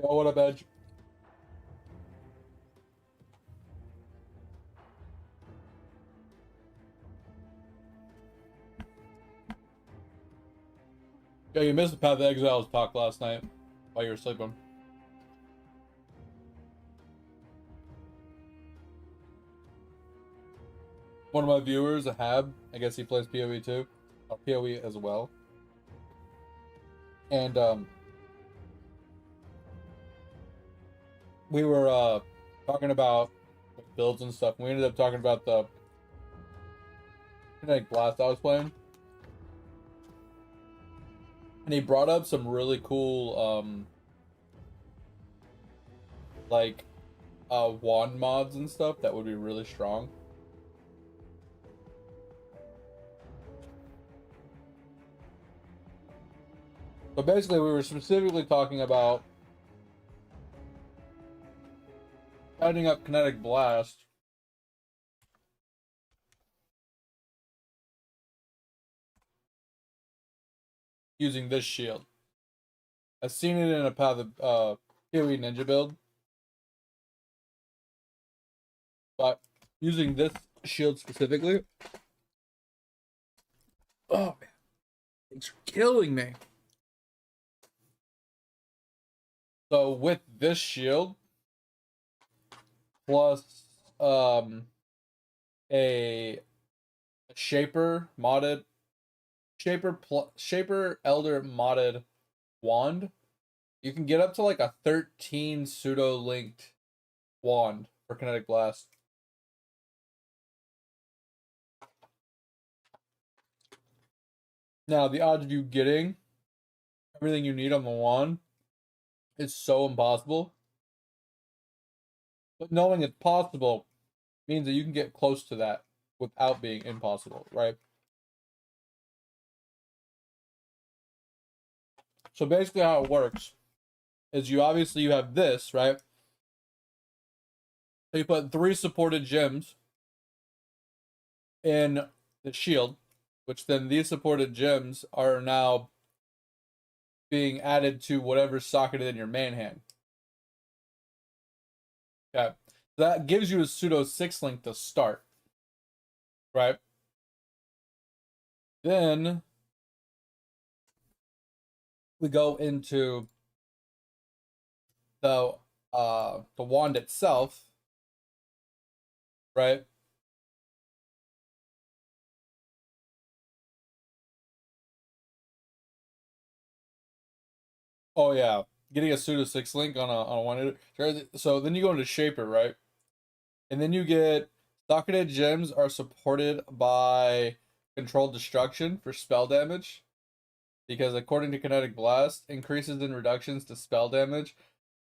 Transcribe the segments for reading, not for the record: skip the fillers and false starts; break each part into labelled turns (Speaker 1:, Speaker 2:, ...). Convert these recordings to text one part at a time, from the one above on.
Speaker 1: Yo, what up, Edge? Yo, you missed the Path of Exiles talk last night while you were sleeping. One of my viewers, a Hab, I guess he plays PoE too, or PoE as well. And we were talking about builds and stuff. We ended up talking about the Kinetic Blast I was playing, and he brought up some really cool like wand mods and stuff that would be really strong. So basically, we were specifically talking about adding up Kinetic Blast using this shield. I've seen it in a Path of PoE Ninja build, but using this shield specifically, oh man, it's killing me. So with this shield plus a Shaper modded Shaper Elder modded wand, you can get up to like a 13 pseudo linked wand for Kinetic Blast. Now the odds of you getting everything you need on the wand is so impossible. But knowing it's possible means that you can get close to that without being impossible, right? So basically how it works is you have this, right? So you put 3 supported gems in the shield, which then these supported gems are now being added to whatever's socketed in your main hand. Okay. That gives you a pseudo 6 link to start. Right? Then we go into the wand itself, right? Oh yeah, getting a pseudo 6 link on a wand. So then you go into Shaper, right? And then you get socketed gems are supported by controlled destruction for spell damage, because according to Kinetic Blast, increases and reductions to spell damage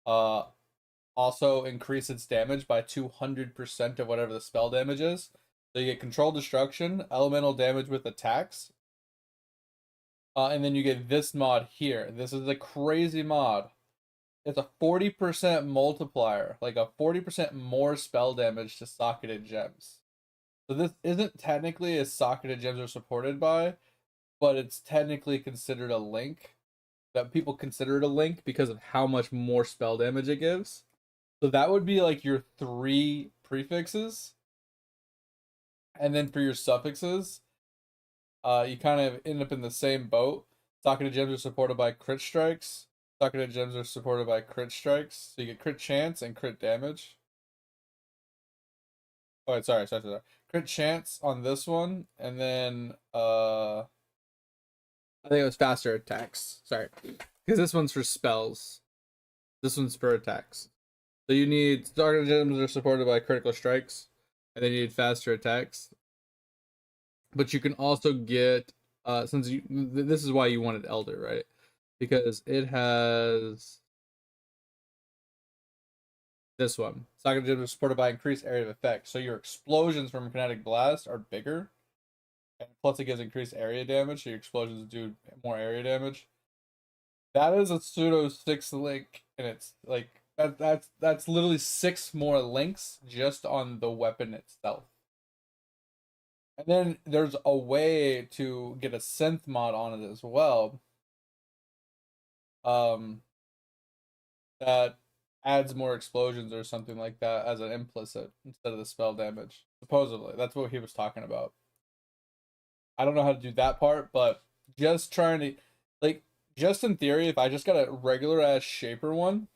Speaker 1: also increase its damage by 200% of whatever the spell damage is. So you get controlled destruction, elemental damage with attacks, and then you get this mod here. This is a crazy mod. It's a 40% multiplier, like a 40% more spell damage to socketed gems. So this isn't technically as socketed gems are supported by, but it's technically considered a link. That people consider it a link because of how much more spell damage it gives. So that would be like your 3 prefixes. And then for your suffixes, you kind of end up in the same boat. Socketed gems are supported by crit strikes. Socketed gems are supported by crit strikes. So you get crit chance and crit damage. Oh, wait, sorry. Crit chance on this one, and then I think it was faster attacks. Sorry. Because this one's for spells. This one's for attacks. So you need socketed gems are supported by critical strikes, and then you need faster attacks. But you can also get since this is why you wanted Elder, right? Because it has this one. Socketed gems are supported by increased area of effect. So your explosions from Kinetic Blast are bigger. And plus it gives increased area damage, so your explosions do more area damage. That is a pseudo 6 link, and it's like that's literally 6 more links just on the weapon itself. And then there's a way to get a synth mod on it as well. that adds more explosions or something like that as an implicit instead of the spell damage. Supposedly, that's what he was talking about. I don't know how to do that part, but just trying to, like, just in theory, if I just got a regular ass shaper one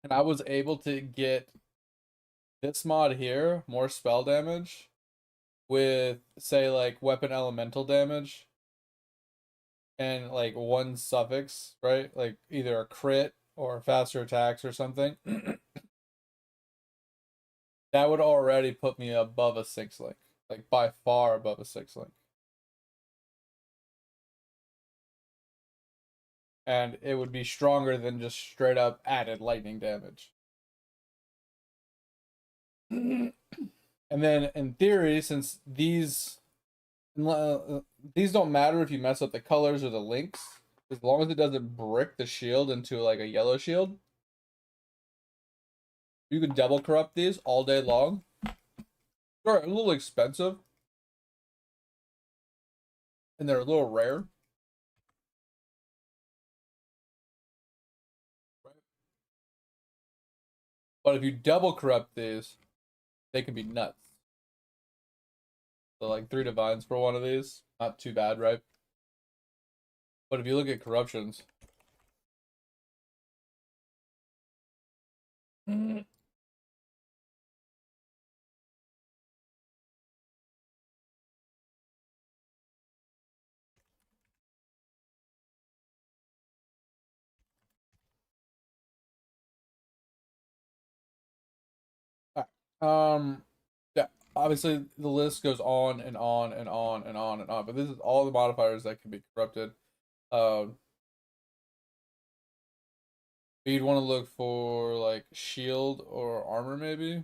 Speaker 1: and I was able to get this mod here, more spell damage with, say, like weapon elemental damage and like one suffix, right? Like either a crit or faster attacks or something. That would already put me above a 6 link, like by far above a 6 link. And it would be stronger than just straight up added lightning damage. And then in theory, since these don't matter if you mess up the colors or the links, as long as it doesn't brick the shield into like a yellow shield, you can double corrupt these all day long. They're a little expensive, and they're a little rare. But if you double corrupt these, they can be nuts. So like 3 divines for one of these, not too bad, right? But if you look at corruptions, yeah, obviously the list goes on and on and on and on and on, but this is all the modifiers that can be corrupted. You'd want to look for like shield or armor, maybe.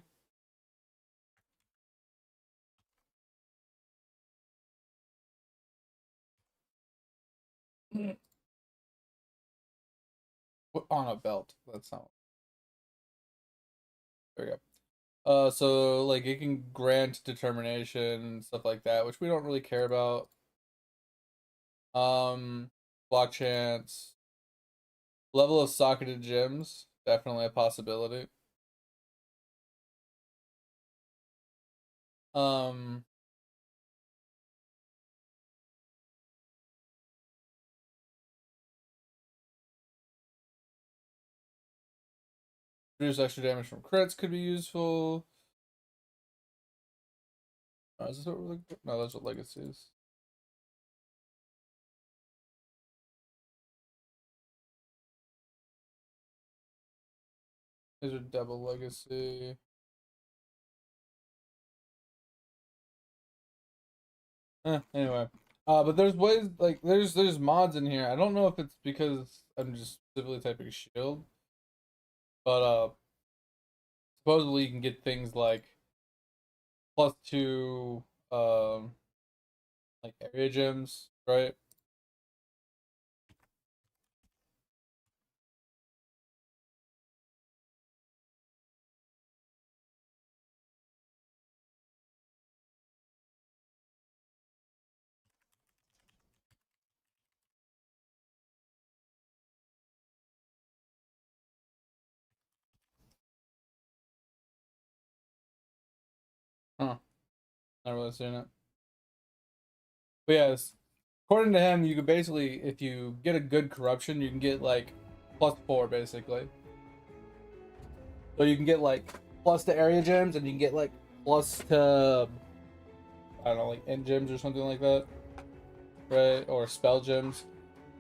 Speaker 1: On a belt. That's not. There we go. So like it can grant determination and stuff like that, which we don't really care about. Block chance, level of socketed gems, definitely a possibility. Um, Reduce extra damage from crits could be useful. Oh, is this what we're looking for? No, those are legacies. These are double legacy. Anyway. But there's ways like there's mods in here. I don't know if it's because I'm just specifically typing shield, but supposedly you can get things like +2 like area gems, right? Huh. Not really seen it. But yes, according to him, you could basically, if you get a good corruption, you can get like +4 basically. So you can get like plus to area gems, and you can get like plus to, I don't know, like end gems or something like that, right? Or spell gems,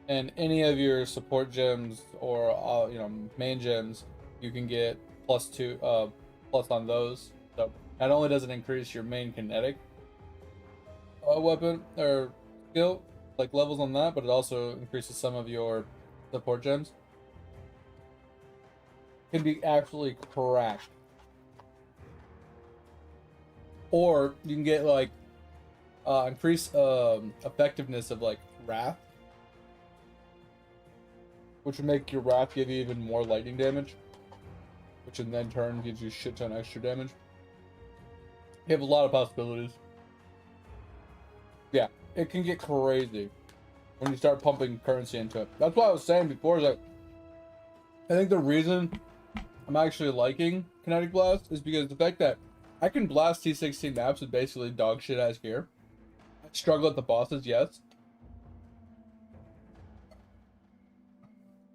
Speaker 1: and any of your support gems or main gems, you can get +2 plus on those. So not only does it increase your main kinetic weapon or skill, like levels on that, but it also increases some of your support gems. Can be absolutely cracked. Or you can get like increase effectiveness of like wrath, which would make your wrath give you even more lightning damage, which in then turn gives you shit ton extra damage. You have a lot of possibilities. Yeah, it can get crazy when you start pumping currency into it. That's what I was saying before. Is like I think the reason I'm actually liking Kinetic Blast is because the fact that I can blast T16 maps with basically dog shit ass gear. I struggle at the bosses, yes.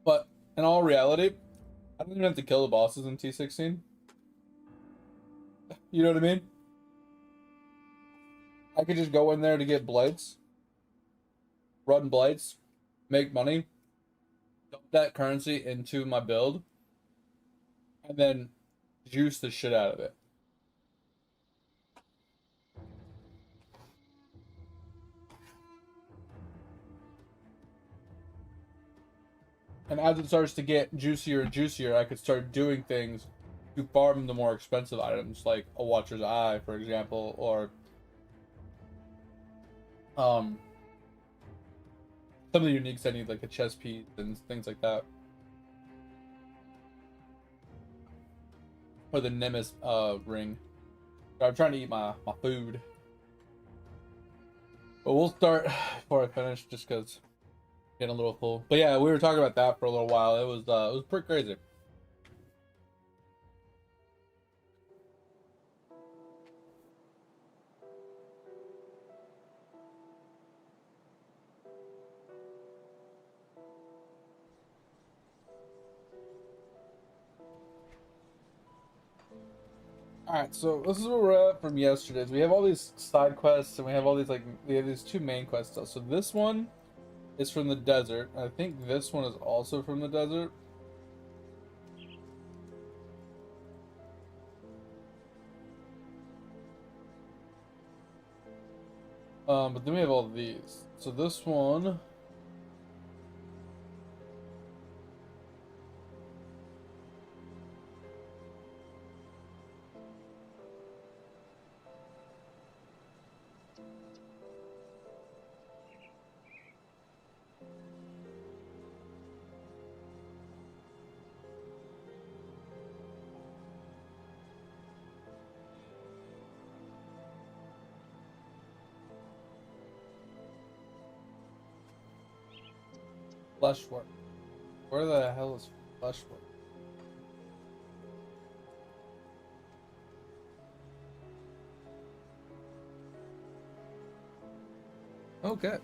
Speaker 1: But in all reality, I don't even have to kill the bosses in T16. You know what I mean? I could just go in there to get blights, run blights, make money, dump that currency into my build, and then juice the shit out of it. And as it starts to get juicier and juicier, I could start doing things to farm the more expensive items, like a Watcher's Eye, for example, or um, some of the uniques I need, like a chess piece and things like that. Or the Nemesis ring. I'm trying to eat my food. But we'll start before I finish, just because getting a little full. But yeah, we were talking about that for a little while. It was pretty crazy. Alright, so this is where we're at from yesterday. We have all these side quests and we have all these we have these two main quests. So this one is from the desert. I think this one is also from the desert. But then we have all these. So this one Fleshwork. Where the hell is Fleshwork? Okay.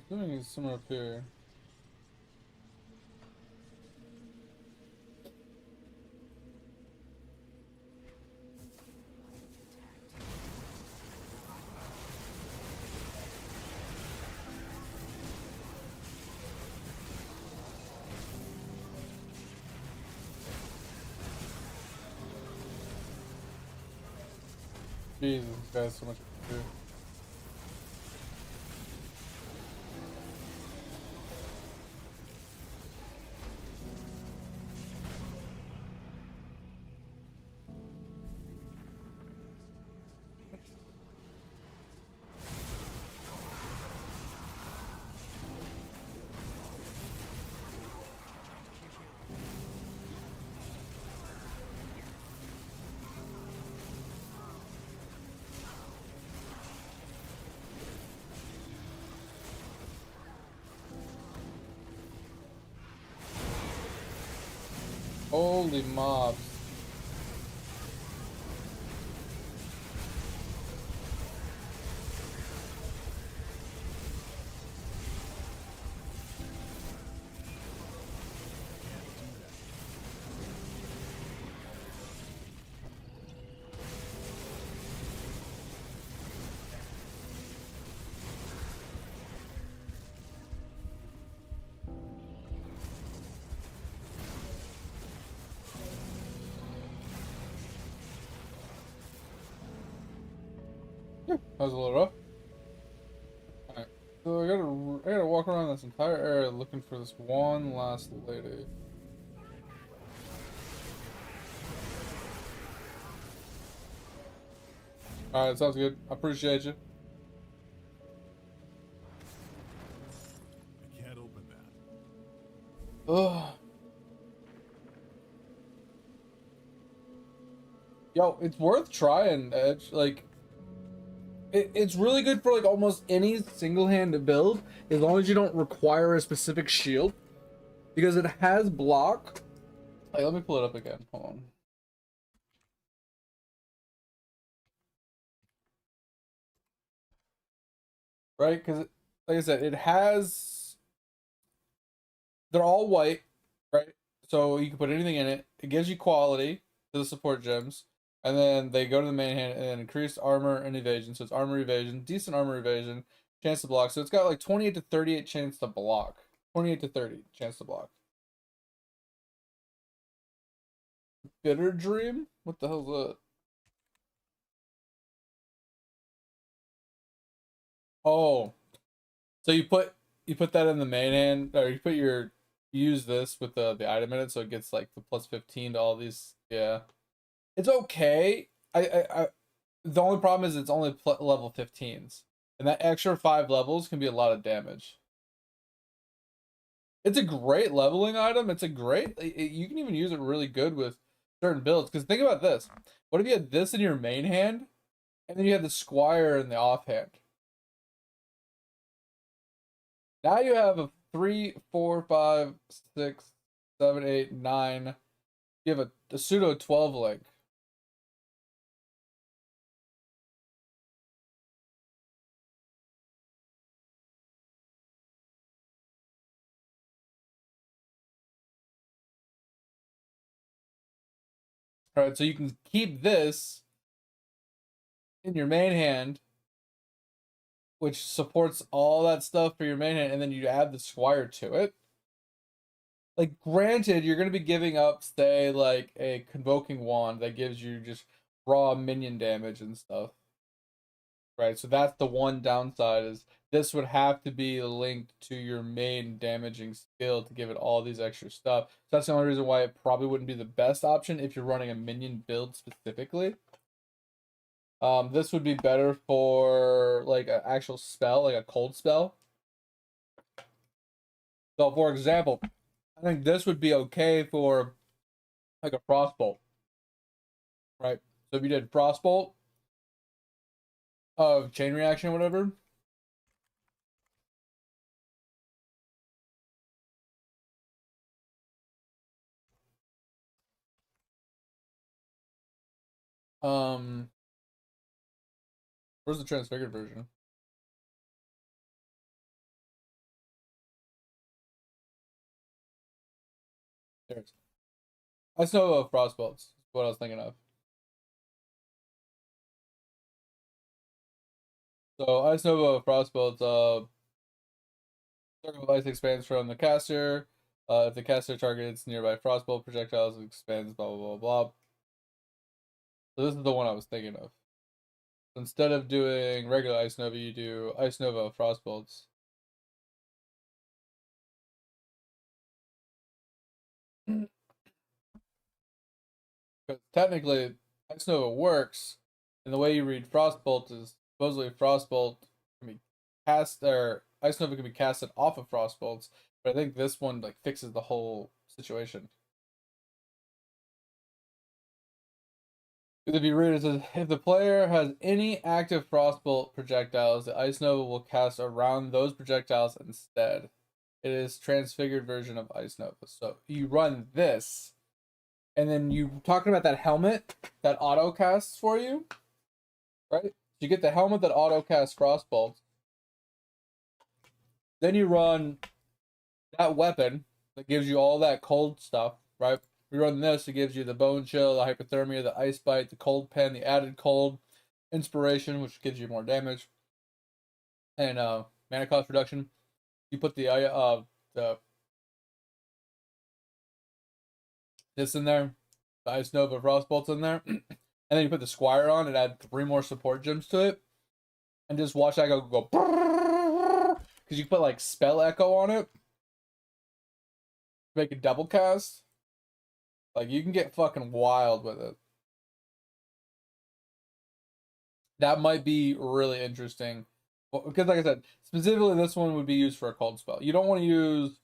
Speaker 1: Doing somewhere up here. Jesus, this guy has so much to do. Holy mobs. That was a little rough. Alright. So I gotta walk around this entire area looking for this one last lady. Alright, sounds good. I appreciate you.
Speaker 2: I can't open that.
Speaker 1: Ugh. Yo, it's worth trying, Edge. Like, it's really good for like almost any single-handed build, as long as you don't require a specific shield, because it has block. Like, let me pull it up again. Hold on. Right, because like I said, it has. They're all white, right? So you can put anything in it. It gives you quality to the support gems, and then they go to the main hand and then increased armor and evasion. So it's armor evasion, decent armor evasion, chance to block. So it's got like 28 to 38 chance to block. 28 to 30 chance to block. Bitter Dream? What the hell's that? Oh, so you put that in the main hand, or you use this with the item in it, so it gets like the plus 15 to all these. Yeah, it's okay. I the only problem is it's only level 15s, and that extra 5 levels can be a lot of damage. It's a great leveling item. It's a great. You can even use it really good with certain builds. Because think about this: what if you had this in your main hand, and then you had the Squire in the offhand? Now you have a 3, 4, 5, 6, 7, 8, 9. You have a pseudo 12 link. All right, so you can keep this in your main hand, which supports all that stuff for your main hand, and then you add the Squire to it. Like, granted, you're going to be giving up, say, like a Convoking Wand that gives you just raw minion damage and stuff. Right, so that's the one downside, is this would have to be linked to your main damaging skill to give it all these extra stuff. So that's the only reason why it probably wouldn't be the best option if you're running a minion build specifically. This would be better for like an actual spell, like a cold spell. So for example, I think this would be okay for like a frostbolt, right? So if you did frostbolt of chain reaction or whatever, um, where's the transfigured version? There it is. I still know frostbolts. What I was thinking of. So Ice Nova Frostbolt, circle of ice expands from the caster. If the caster targets nearby Frostbolt projectiles, it expands, blah, blah, blah, blah. So this is the one I was thinking of. So instead of doing regular Ice Nova, you do Ice Nova Frostbolts. Because technically, Ice Nova works, and the way you read Frostbolt is supposedly Frostbolt can be cast, or Ice Nova can be casted off of Frostbolts, but I think this one like fixes the whole situation. If you read it, says if the player has any active frostbolt projectiles, the ice nova will cast around those projectiles instead. It is transfigured version of ice nova. So you run this, and then you talking about that helmet that auto casts for you, right? You get the helmet that auto casts frostbolt. Then you run that weapon that gives you all that cold stuff, right? We run this, it gives you the bone chill, the hypothermia, the ice bite, the cold pen, the added cold, inspiration, which gives you more damage, and mana cost reduction. You put the this in there, the ice nova frostbolts in there, and then you put the squire on and add 3 more support gems to it, and just watch that go because you put like spell echo on it, make a double cast. Like, you can get fucking wild with it. That might be really interesting. Because, like I said, specifically this one would be used for a cold spell. You don't want to use,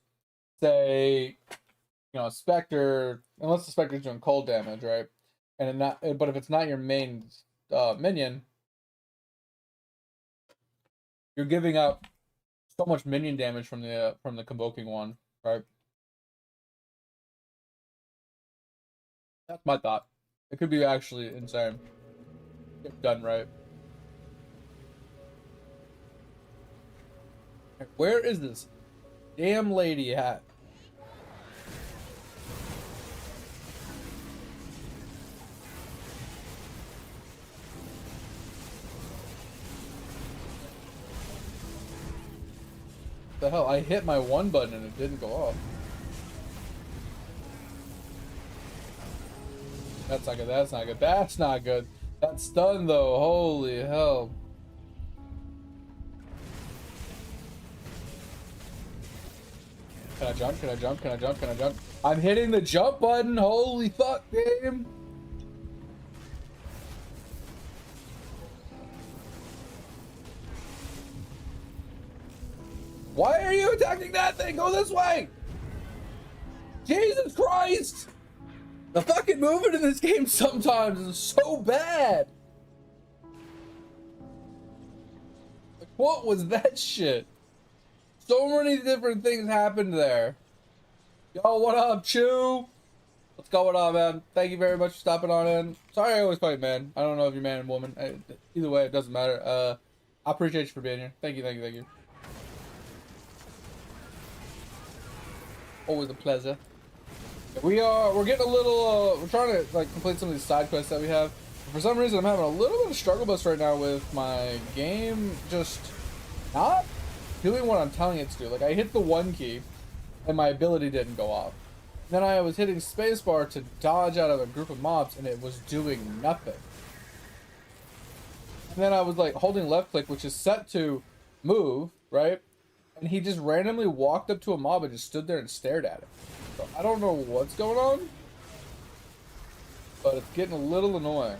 Speaker 1: say, a Spectre, unless the Spectre's doing cold damage, right? but if it's not your main minion, you're giving up so much minion damage from the convoking one, right? That's my thought. It could be actually insane if done right. Where is this damn lady at? The hell? I hit my one button and it didn't go off. That's not good. That's not good. That's not good. That's stun though. Holy hell. Can I jump? Can I jump? Can I jump? Can I jump? I'm hitting the jump button. Holy fuck, game. Why are you attacking that thing? Go this way! Jesus Christ! The fucking movement in this game sometimes is so bad. Like, what was that shit? So many different things happened there. Yo, what up, Chew? What's going on, man? Thank you very much for stopping on in. Sorry I always fight man. I don't know if you're man or woman. Either way, it doesn't matter. I appreciate you for being here. Thank you, thank you, thank you. Always a pleasure. We're getting a little, we're trying to like complete some of these side quests that we have. But for some reason, I'm having a little bit of struggle bus right now with my game just not doing what I'm telling it to do. Like I hit the 1 key and my ability didn't go off. Then I was hitting spacebar to dodge out of a group of mobs and it was doing nothing. And then I was like holding left click, which is set to move, right? And he just randomly walked up to a mob and just stood there and stared at it. So I don't know what's going on, but it's getting a little annoying.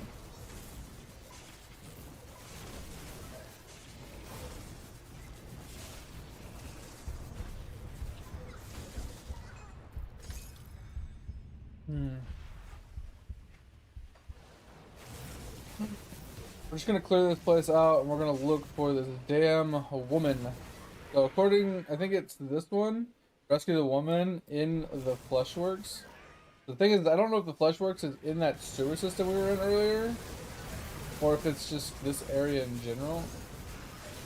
Speaker 1: We're just gonna clear this place out and we're gonna look for this damn woman. So according, I think it's this one, rescue the woman in the Fleshworks. The thing is, I don't know if the Fleshworks is in that sewer system we were in earlier, or if it's just this area in general.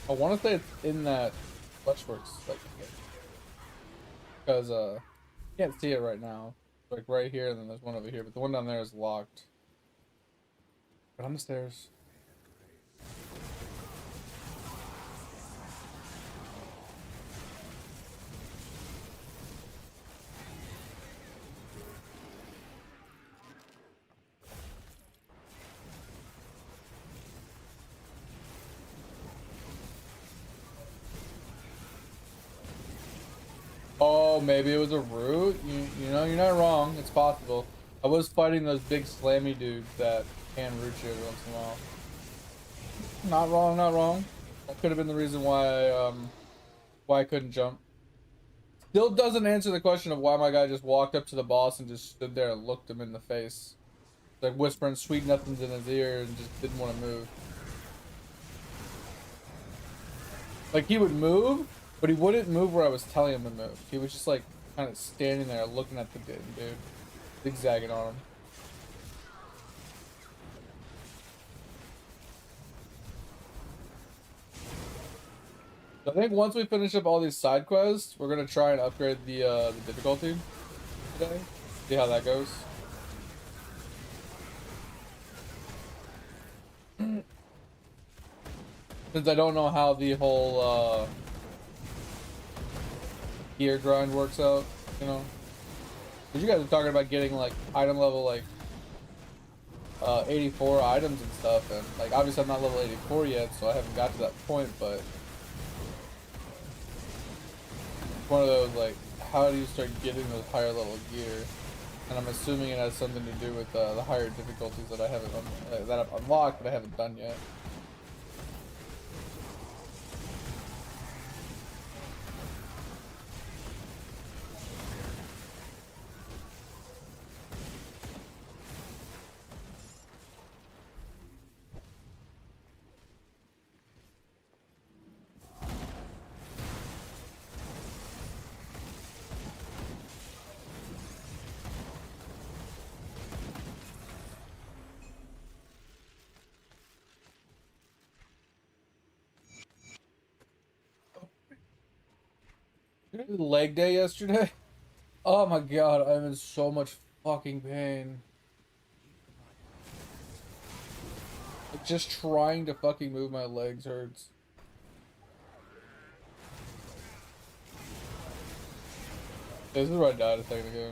Speaker 1: I want to say it's in that Fleshworks, like, because you can't see it right now. It's like right here, and then there's one over here, but the one down there is locked. But on the stairs. Oh, maybe it was a root. You know, you're not wrong. It's possible. I was fighting those big slammy dudes that can root you every once in a while. Not wrong, not wrong. That could have been the reason why I couldn't jump. Still doesn't answer the question of why my guy just walked up to the boss and just stood there and looked him in the face. Like whispering sweet nothings in his ear and just didn't want to move. Like he would move, but he wouldn't move where I was telling him to move. He was just like kind of standing there looking at the dude, zigzagging on him. So I think once we finish up all these side quests, we're gonna try and upgrade the difficulty today. See how that goes. Since I don't know how the whole gear grind works out, you know. Because you guys are talking about getting like item level like 84 items and stuff, and like obviously I'm not level 84 yet, so I haven't got to that point, but it's one of those like, how do you start getting those higher level gear? And I'm assuming it has something to do with the higher difficulties that I haven't that I've unlocked but I haven't done yet. Leg day yesterday. Oh my god, I'm in so much fucking pain. Like, just trying to fucking move my legs hurts. This is where I died a second ago.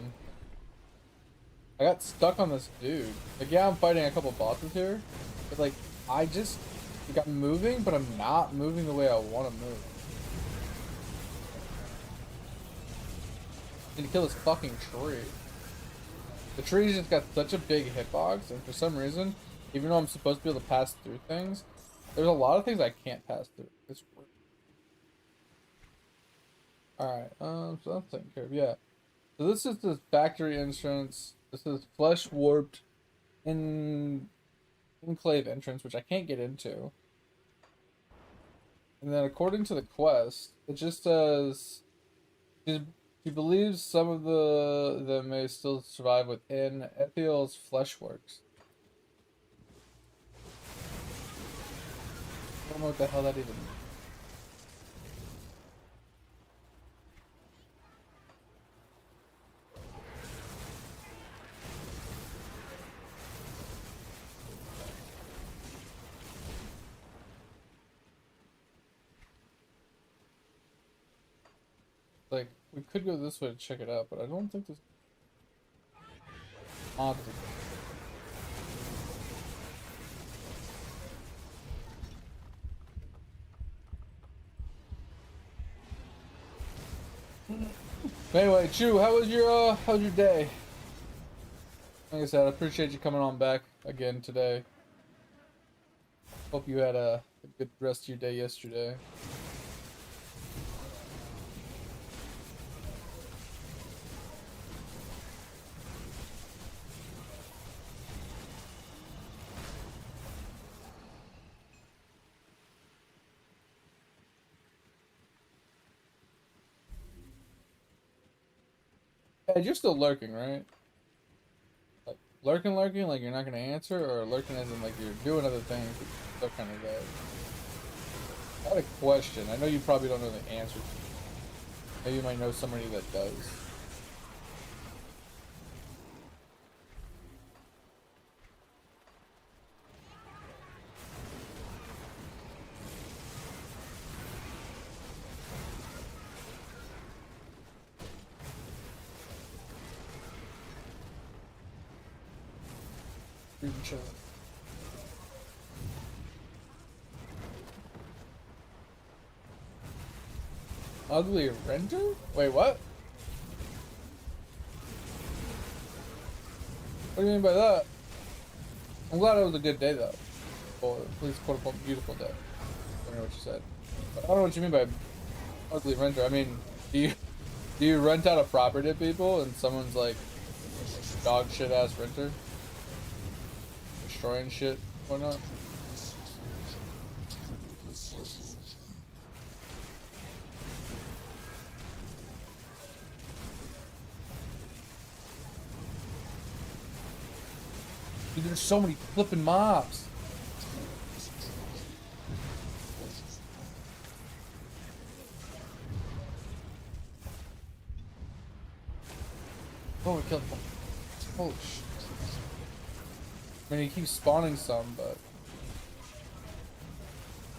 Speaker 1: I got stuck on this dude. Like, yeah, I'm fighting a couple bosses here, but like, I just, like, I'm moving, but I'm not moving the way I want to move. I need to kill this fucking tree. The tree's just got such a big hitbox, and for some reason, even though I'm supposed to be able to pass through things, there's a lot of things I can't pass through. It's weird. Alright, so that's taken care of, yeah. So this is the factory entrance. This is flesh warped in enclave entrance, which I can't get into. And then according to the quest, it just says she believes some of them may still survive within Ethiel's fleshworks. I don't know what the hell that even means. Like, we could go this way to check it out, but I don't think this. Anyway, Chew, how's your day? Like I said, I appreciate you coming on back again today. Hope you had a good rest of your day yesterday. Hey, you're still lurking, right? Like, lurking, like you're not gonna answer, or lurking as in like you're doing other things, but you're still kind of dead. I had a question. I know you probably don't know the answer. Maybe you might know somebody that does. Ugly renter? Wait, what? What do you mean by that? I'm glad it was a good day though. Or at least quote unquote beautiful day. I don't know what you said. But I don't know what you mean by ugly renter. I mean, do you rent out a property to people and someone's like dog shit ass renter? Destroying shit, whatnot? Dude, there's so many flipping mobs. Oh, we killed one. Holy shit. I mean, he keeps spawning some, but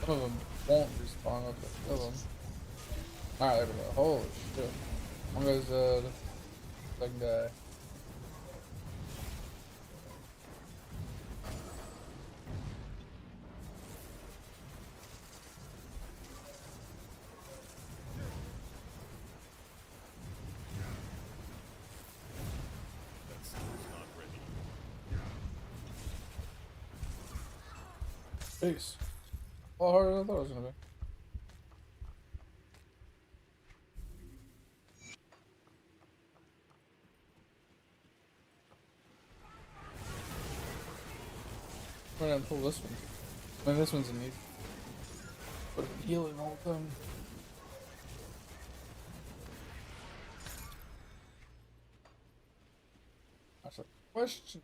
Speaker 1: some of them won't respawn if I kill them. Alright, there we go. Holy shit. One guy's dead. Second guy. Jeez. A lot harder than I thought it was gonna be. I'm gonna pull this one. I mean, this one's in need. But I'm healing all the time. That's a question.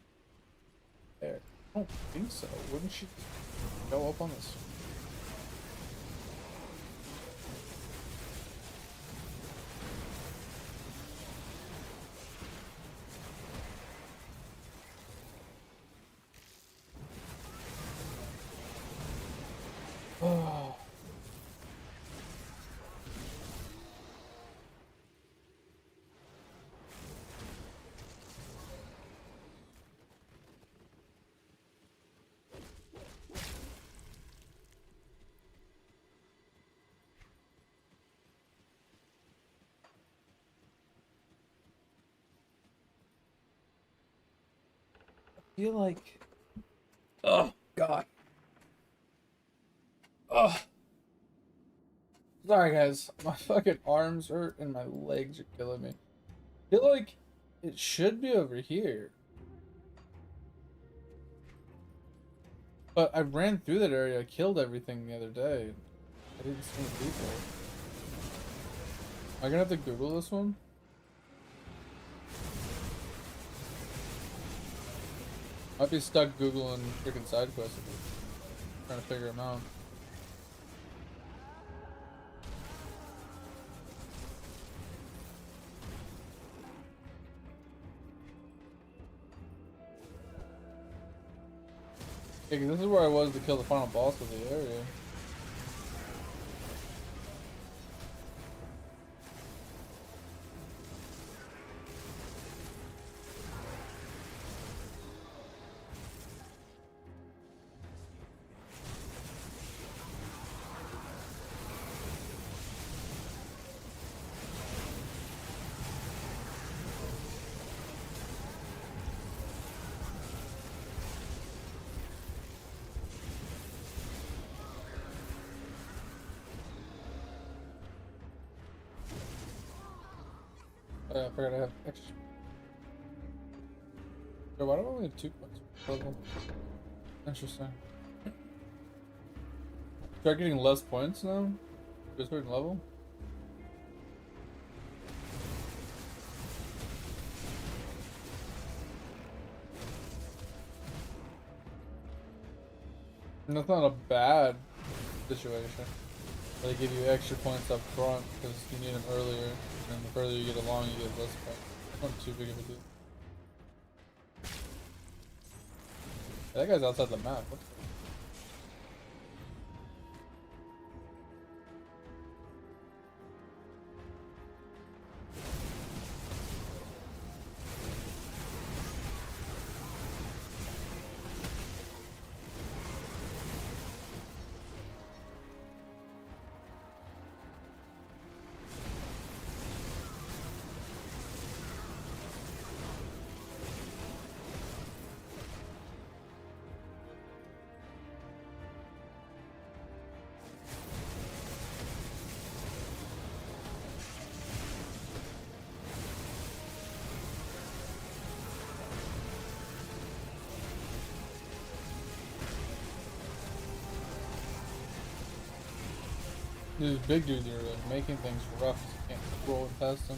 Speaker 1: There. I don't think so. Wouldn't she go up on this? feel like, oh god, oh, sorry guys, my fucking arms hurt and my legs are killing me. I feel like it should be over here, but I ran through that area. I killed everything the other day. I didn't see any people. Am I gonna have to Google this one? Might be stuck Googling freaking side quests, trying to figure them out. Yeah, 'cause this is where I was to kill the final boss of the area. I forgot I have extra. Yo, why do I only have 2 points per level? Interesting. Start getting less points now? To a certain level? And that's not a bad situation. They give you extra points up front because you need them earlier, and the further you get along, you get less points. Not too big of a deal. That guy's outside the map. What the These big dudes are like making things rough. You can't roll past them.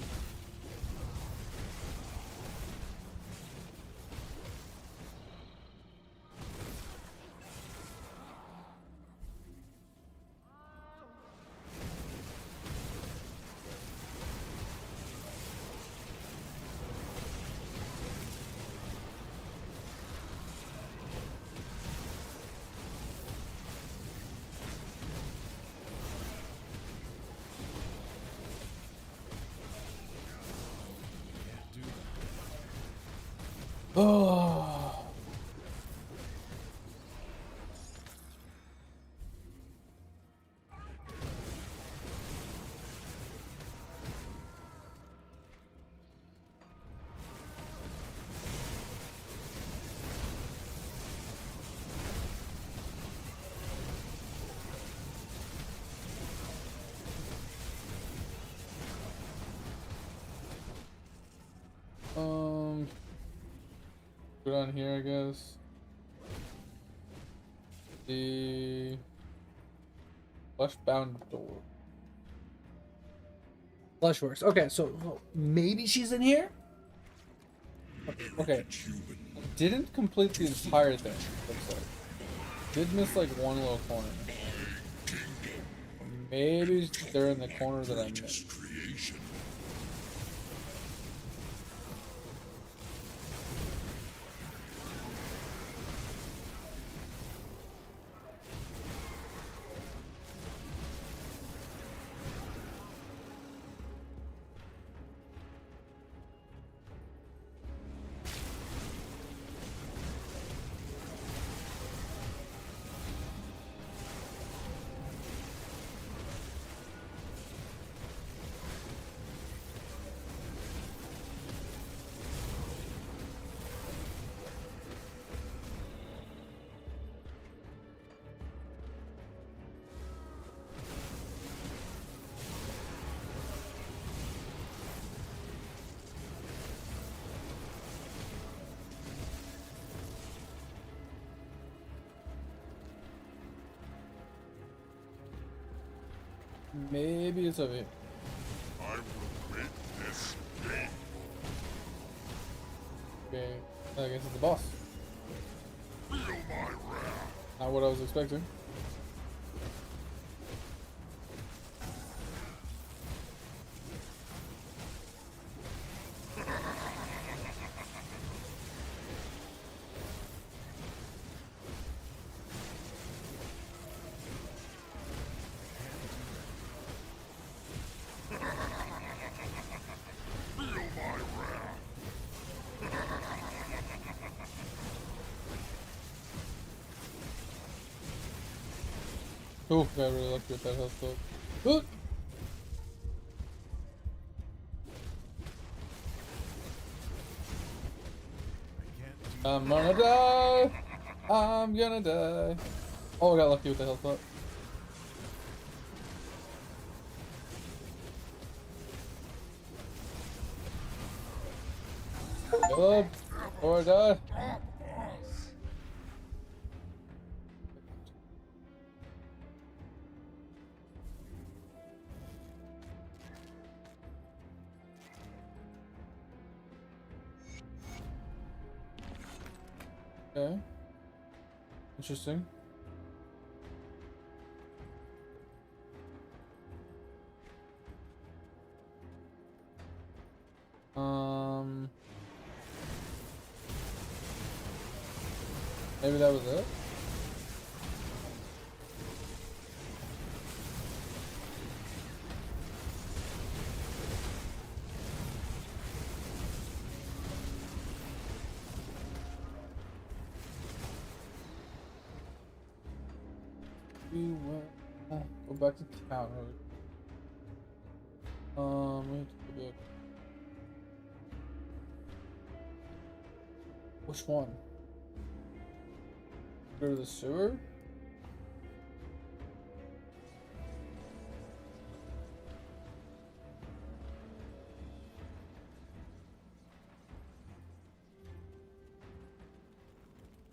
Speaker 1: Oh. Put on here, I guess. The flesh-bound door. Fleshworks. Okay, so maybe she's in here. Okay. Didn't complete the entire thing. Looks like. Did miss like one little corner. Maybe they're in the corner that I missed. Maybe it's over here.
Speaker 2: I will make this painful.
Speaker 1: Okay, I guess it's the boss.
Speaker 2: Feel my wrath.
Speaker 1: Not what I was expecting. Oh, got really lucky with that health though. I'm gonna die! I'm gonna die! Oh, I got lucky with the health up. Good. Before I die. Okay. Interesting. Maybe that was it. We went. Go back to town. We have to go back. Which one? Go to the sewer?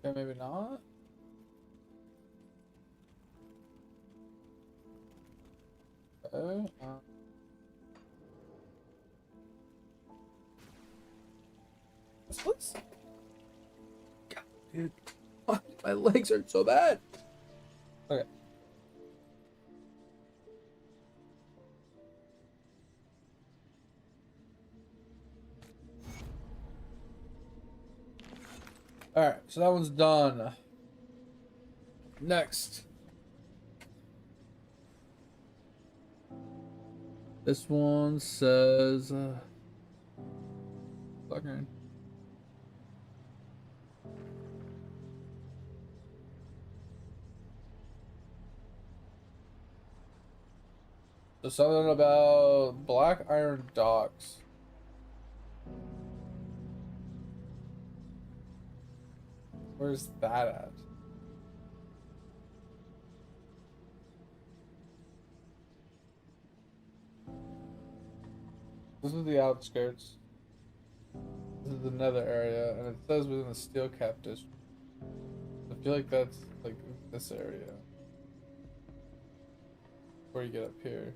Speaker 1: Okay, maybe not. Okay. What's God, dude. My legs hurt so bad. Okay. Alright, so that one's done. Next. This one says fucking so something about Black Iron Docks. Where's that at? This is the outskirts. This is the nether area, and it says within the steel cap district. I feel like that's like this area. Before you get up here.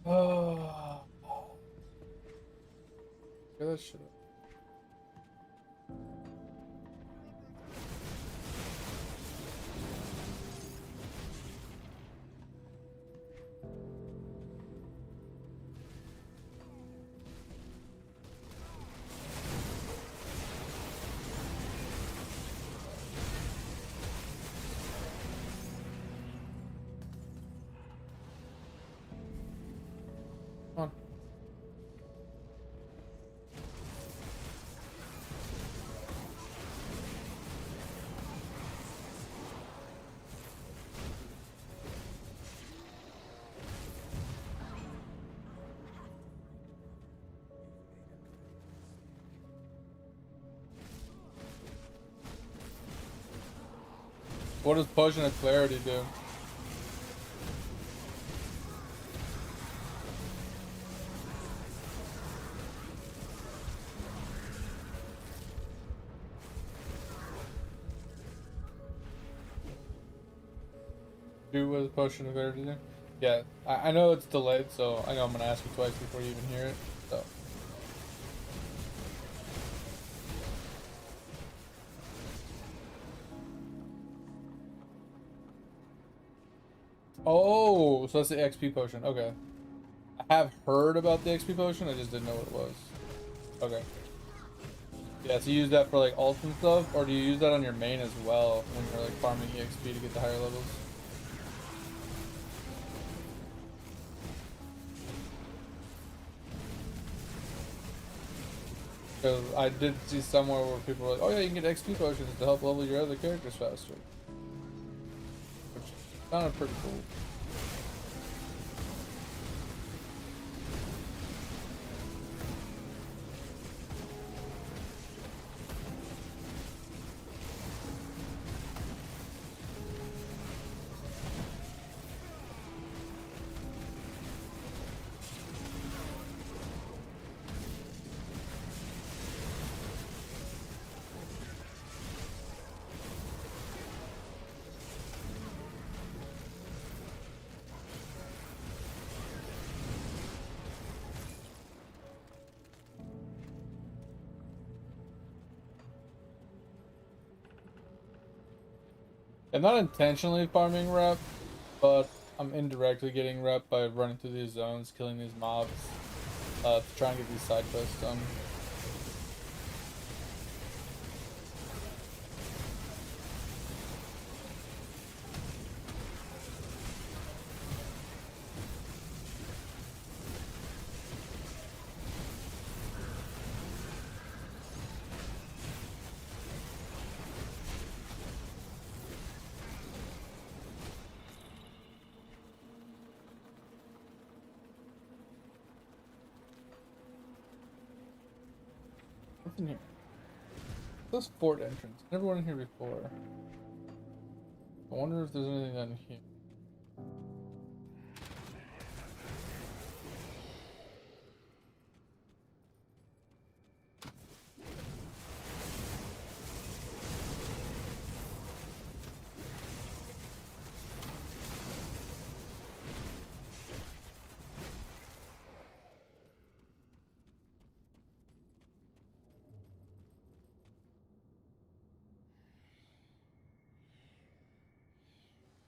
Speaker 1: Oh. Get that shit up. Come on. What does Potion of Clarity do? do with a potion of everything. Yeah, I know it's delayed, so I know I'm gonna ask you twice before you even hear it. So. Oh, so that's the XP potion. Okay. I have heard about the XP potion, I just didn't know what it was. Okay. Yeah, so you use that for like ults and stuff, or do you use that on your main as well when you're like farming EXP to get the higher levels? Because I did see somewhere where people were like, oh yeah, you can get XP potions to help level your other characters faster. Which sounded pretty cool. I'm not intentionally farming rep, but I'm indirectly getting rep by running through these zones, killing these mobs, to try and get these side quests done. What's in here? This fort entrance. Never went in here before. I wonder if there's anything down here.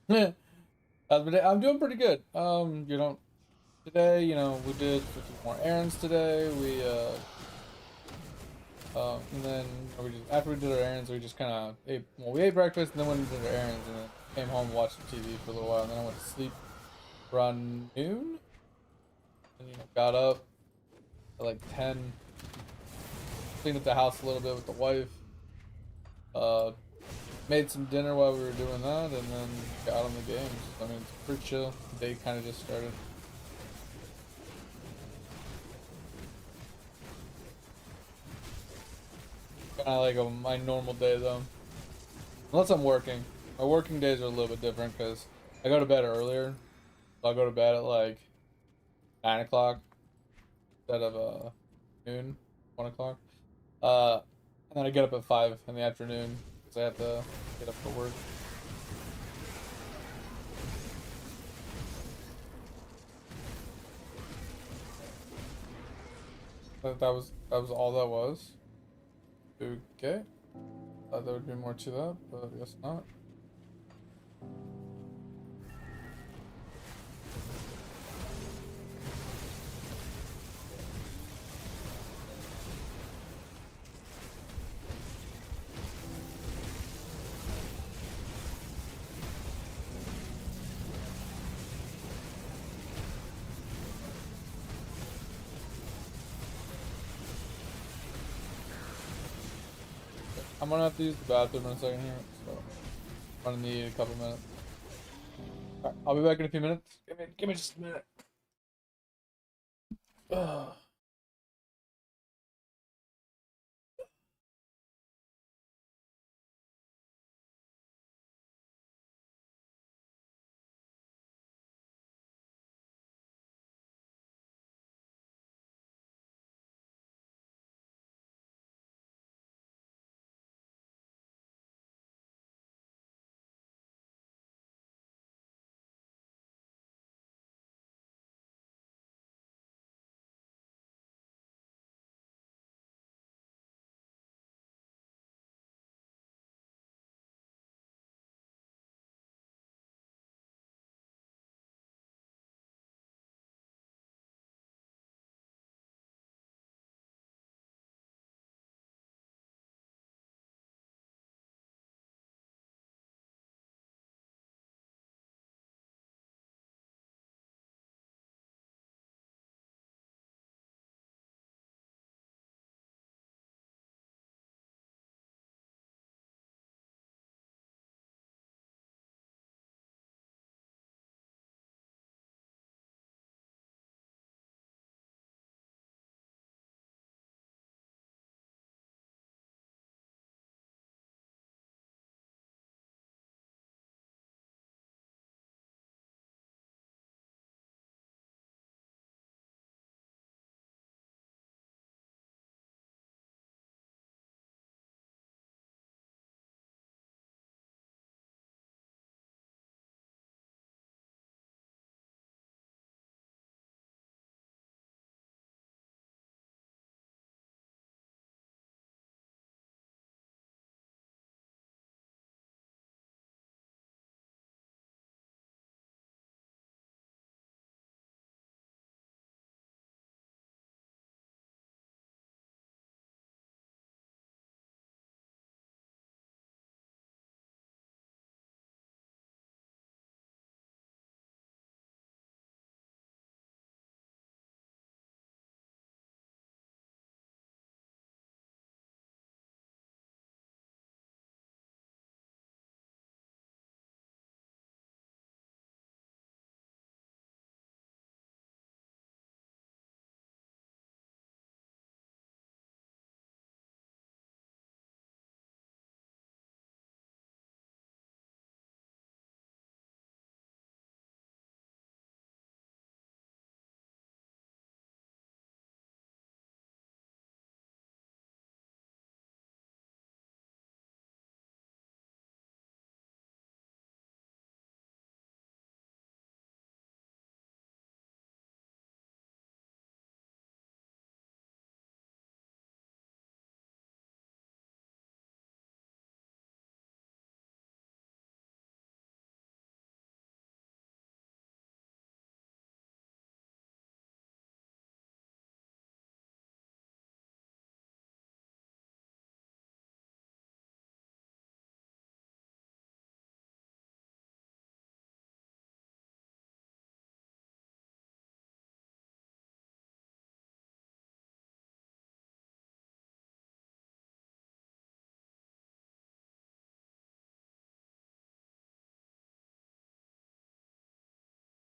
Speaker 1: Yeah, I'm doing pretty good. Today, we did a few more errands today. And then we just after we did our errands, we just kind of ate. Well, we ate breakfast, and then went and did our errands, and then came home, watched some TV for a little while, and then I went to sleep around noon, and got up at like 10, cleaned up the house a little bit with the wife, uh, made some dinner while we were doing that, and then got on the games. I mean, it's pretty chill. The day kind of just started. Kind of like my normal day though, unless I'm working. My working days are a little bit different because I go to bed earlier. So I'll go to bed at like 9 o'clock instead of noon, 1 o'clock. Uh, and then I get up at 5 in the afternoon because I have to get up for work. That was all that was. Okay. Thought there would be more to that, but I guess not. I'm gonna have to use the bathroom in a second here, so I'm gonna need a couple minutes. Alright, I'll be back in a few minutes. Give me just a minute. Ugh.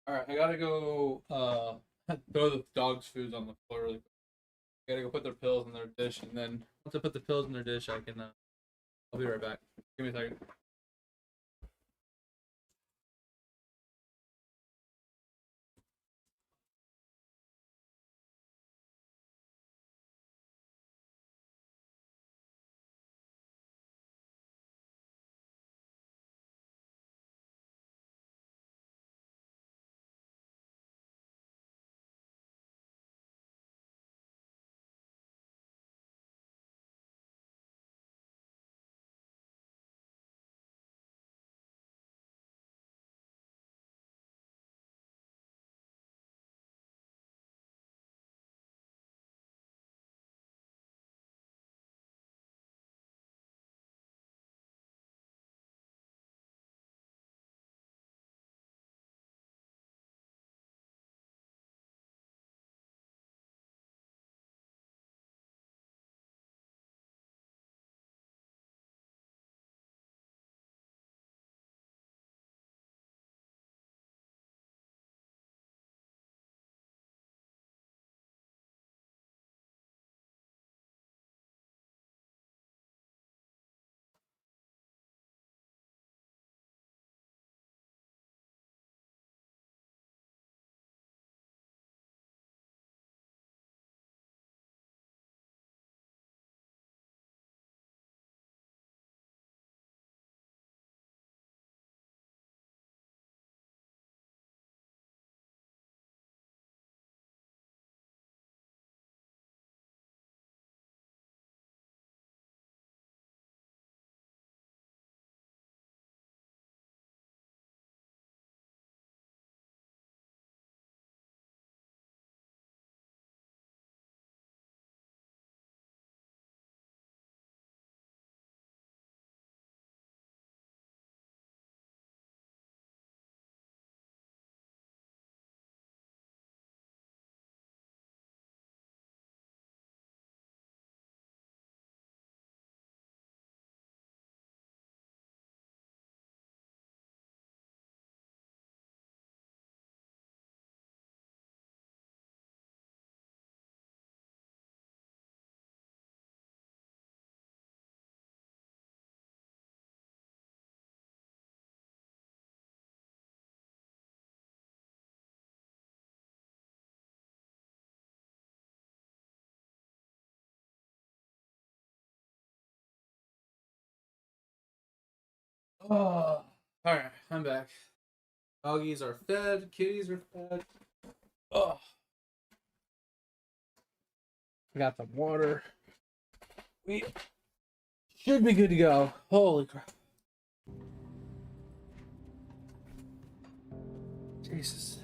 Speaker 1: Alright, I gotta go throw the dogs' foods on the floor really quick. I gotta go put their pills in their dish, and then once I put the pills in their dish, I can I'll be right back. Give me a second. Oh, alright, I'm back. Doggies are fed, kitties are fed. Oh, I got some water. We should be good to go. Holy crap. Jesus.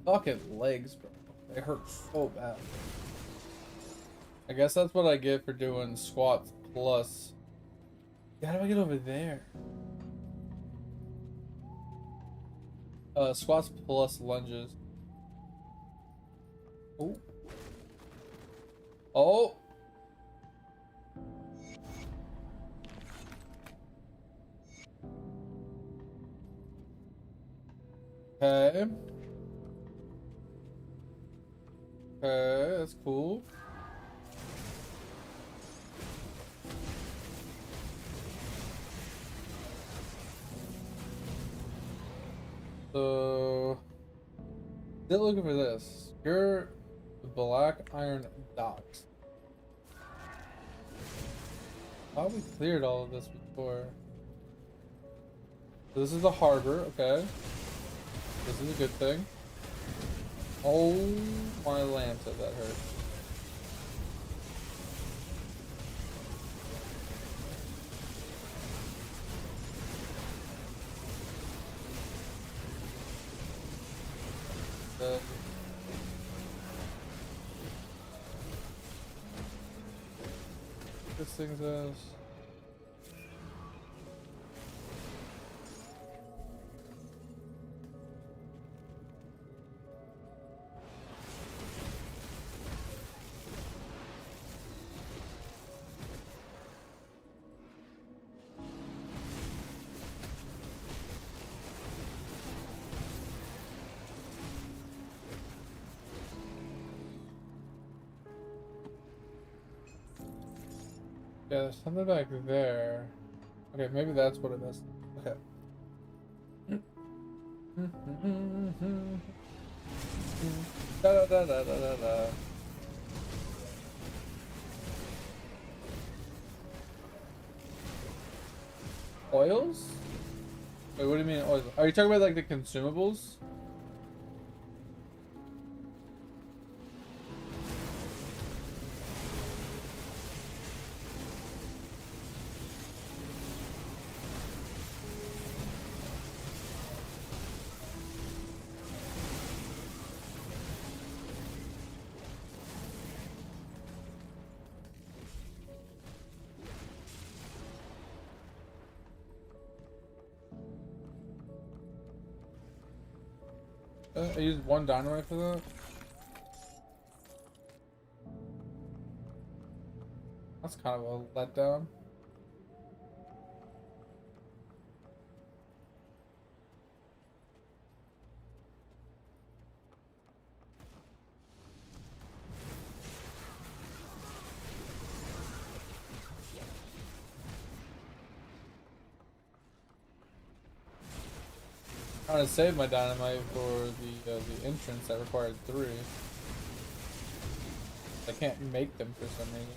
Speaker 1: Fucking legs, bro. They hurt so bad. I guess that's what I get for doing squats plus. How do I get over there? Squats plus lunges. Oh. Oh. Okay. Okay, that's cool. So, still looking for this. You're the Black Iron Docks. Thought we cleared all of this before. So this is the harbor, okay. This is a good thing. Oh my Lanta, that hurt. This thing says. Yeah, there's something back there. Okay, maybe that's what it is. Okay. Da, da, da, da, da, da, da. Oils? Wait, what do you mean oils? Are you talking about like the consumables? I used one dynamite for that. That's kind of a letdown. I'm trying to save my dynamite for the entrance that required 3. I can't make them for some reason.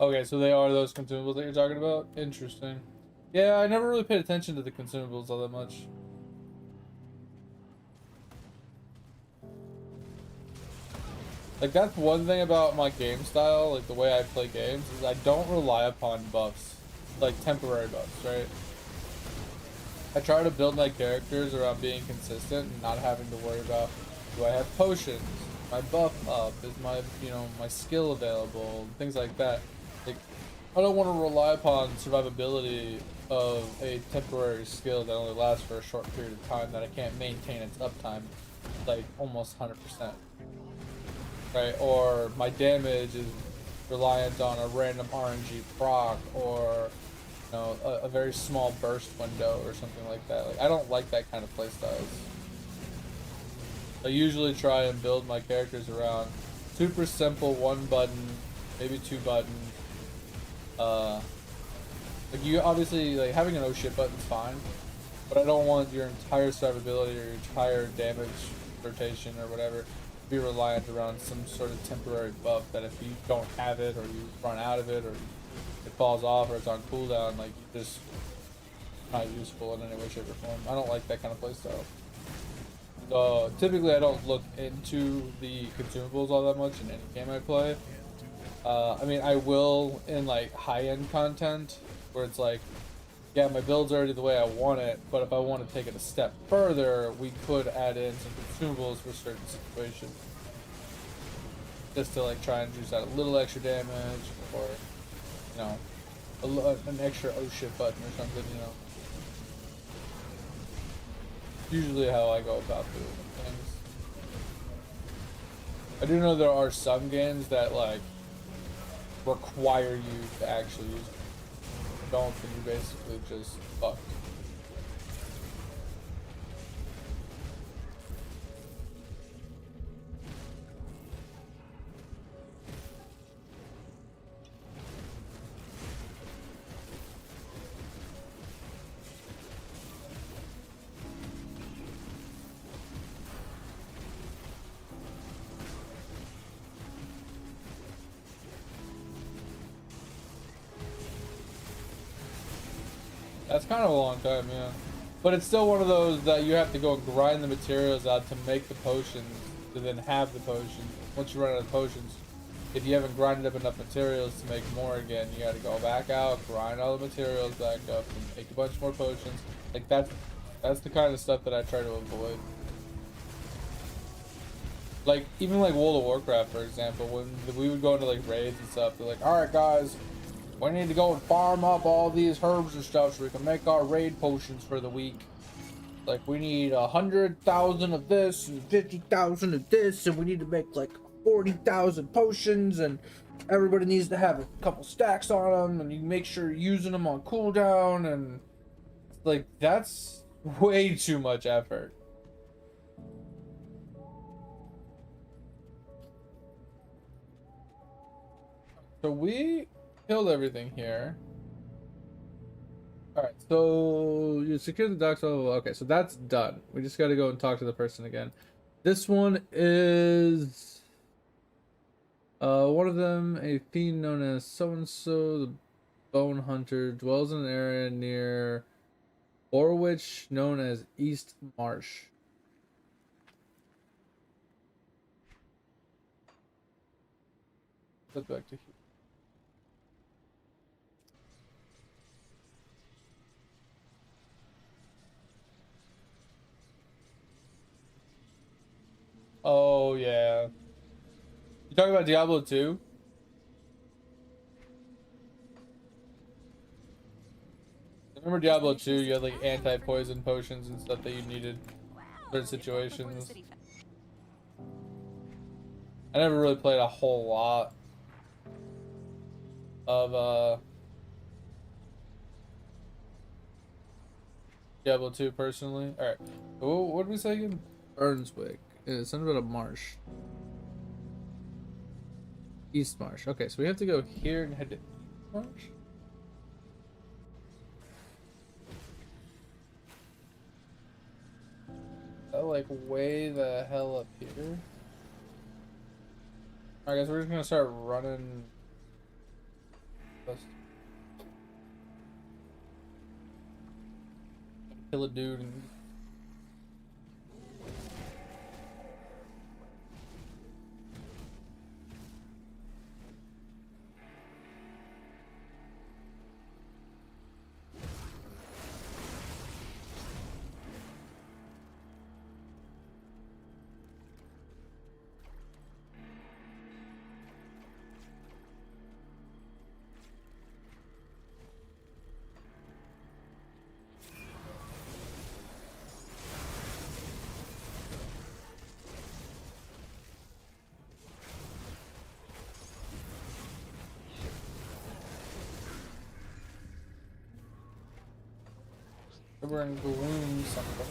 Speaker 1: Okay, so they are those consumables that you're talking about? Interesting. Yeah, I never really paid attention to the consumables all that much. Like, that's one thing about my game style, like the way I play games, is I don't rely upon buffs. Like, temporary buffs, right? I try to build my characters around being consistent and not having to worry about, do I have potions? My buff up? Is my, my skill available? Things like that. Like, I don't want to rely upon survivability of a temporary skill that only lasts for a short period of time that I can't maintain its uptime, like, almost 100%. Right? Or my damage is reliant on a random RNG proc, or a very small burst window or something like that. Like, I don't like that kind of playstyles. I usually try and build my characters around super simple 1 button, maybe 2 buttons. Like, you obviously, like, having an oh shit button is fine, but I don't want your entire survivability or your entire damage rotation or whatever to be reliant around some sort of temporary buff that if you don't have it, or you run out of it, or it falls off, or it's on cooldown, like, you just not useful in any way, shape, or form. I don't like that kind of playstyle. So typically I don't look into the consumables all that much in any game I play. I mean, I will in like high-end content where it's like, yeah, my build's already the way I want it, but if I want to take it a step further, we could add in some consumables for certain situations. Just to like try and juice out a little extra damage, or, an extra oh shit button or something, Usually how I go about doing things. I do know there are some games that like require you to actually use it. If you don't, then you basically just fucked. That's kind of a long time, yeah. But it's still one of those that you have to go and grind the materials out to make the potions, to then have the potions. Once you run out of potions, if you haven't grinded up enough materials to make more again, you gotta go back out, grind all the materials back up, and make a bunch more potions. Like, that's the kind of stuff that I try to avoid. Like, even like World of Warcraft, for example, when we would go into like raids and stuff, they're like, alright guys, we need to go and farm up all these herbs and stuff so we can make our raid potions for the week. Like, we need 100,000 of this and 50,000 of this, and we need to make like 40,000 potions, and everybody needs to have a couple stacks on them, and you make sure you're using them on cooldown, and like that's way too much effort. So we killed everything here. Alright, so you secure the docks. Oh, okay, so that's done. We just gotta go and talk to the person again. This one is one of them, a fiend known as so-and-so, the Bone Hunter, dwells in an area near Orwich known as East Marsh. Let's back to here. Oh yeah. You talking about Diablo 2? Remember Diablo 2, you had like anti-poison potions and stuff that you needed for certain situations. I never really played a whole lot of Diablo 2 personally. Alright. What did we say again? Burnswick. It's something about a marsh. East Marsh. Okay, so we have to go here and head to East Marsh. Like way the hell up here. Alright guys, we're just gonna start running. Kill a dude and we're in gloom something.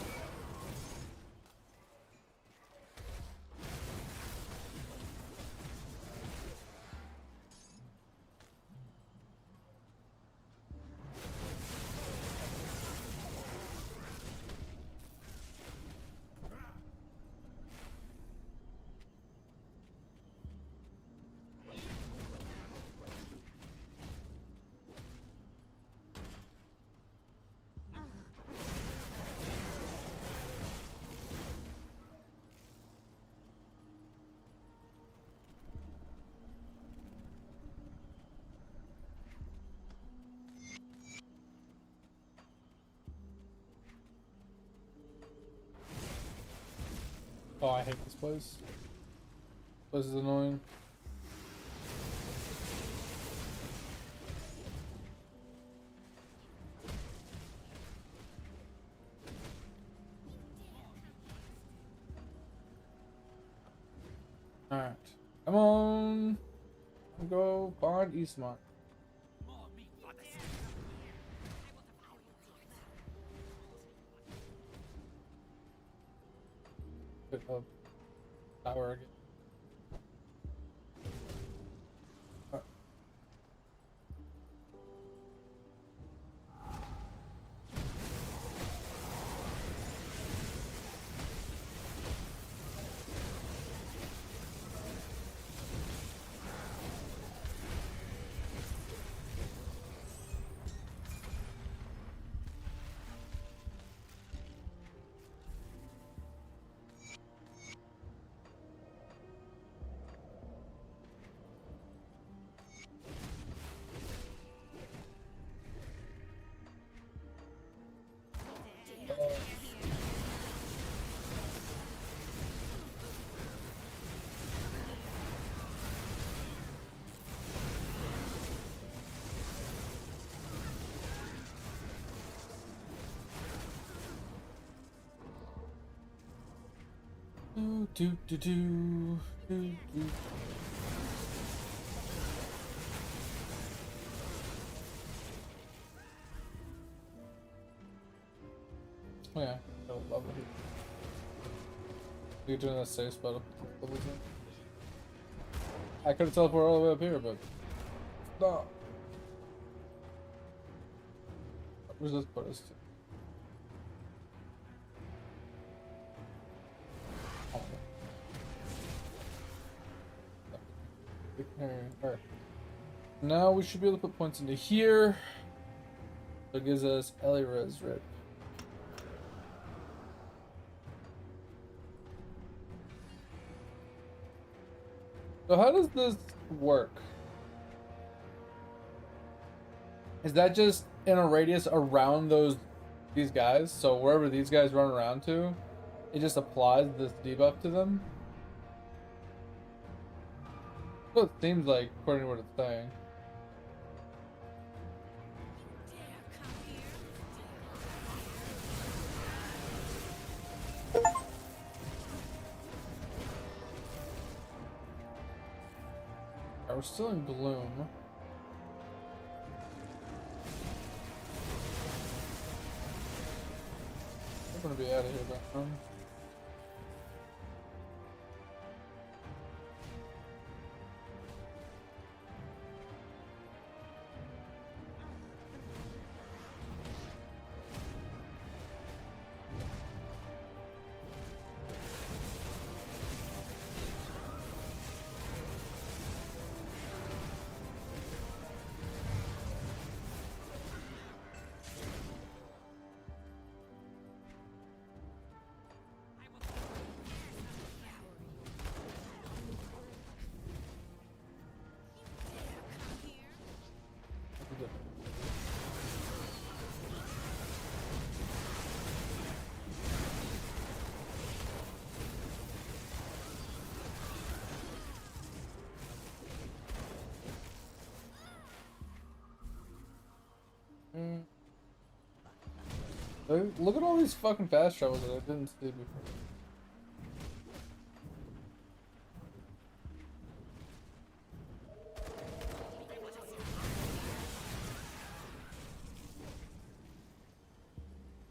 Speaker 1: Oh, I hate this place. This is annoying. Alright. Come on. Go find Eastmont. Pick up tower again. Do do do do do do. Oh yeah, I love it. You're doing that safe spot. I could have teleported all the way up here, but no. Where's this put us to? Oh, alright. Now we should be able to put points into here. That gives us Res Rip. So how does this work? Is that just in a radius around these guys? So wherever these guys run around to, it just applies this debuff to them? That's what it seems like, according to what it's saying. We're still in gloom. I'm gonna be out of here, but look at all these fucking fast travels that I didn't see before.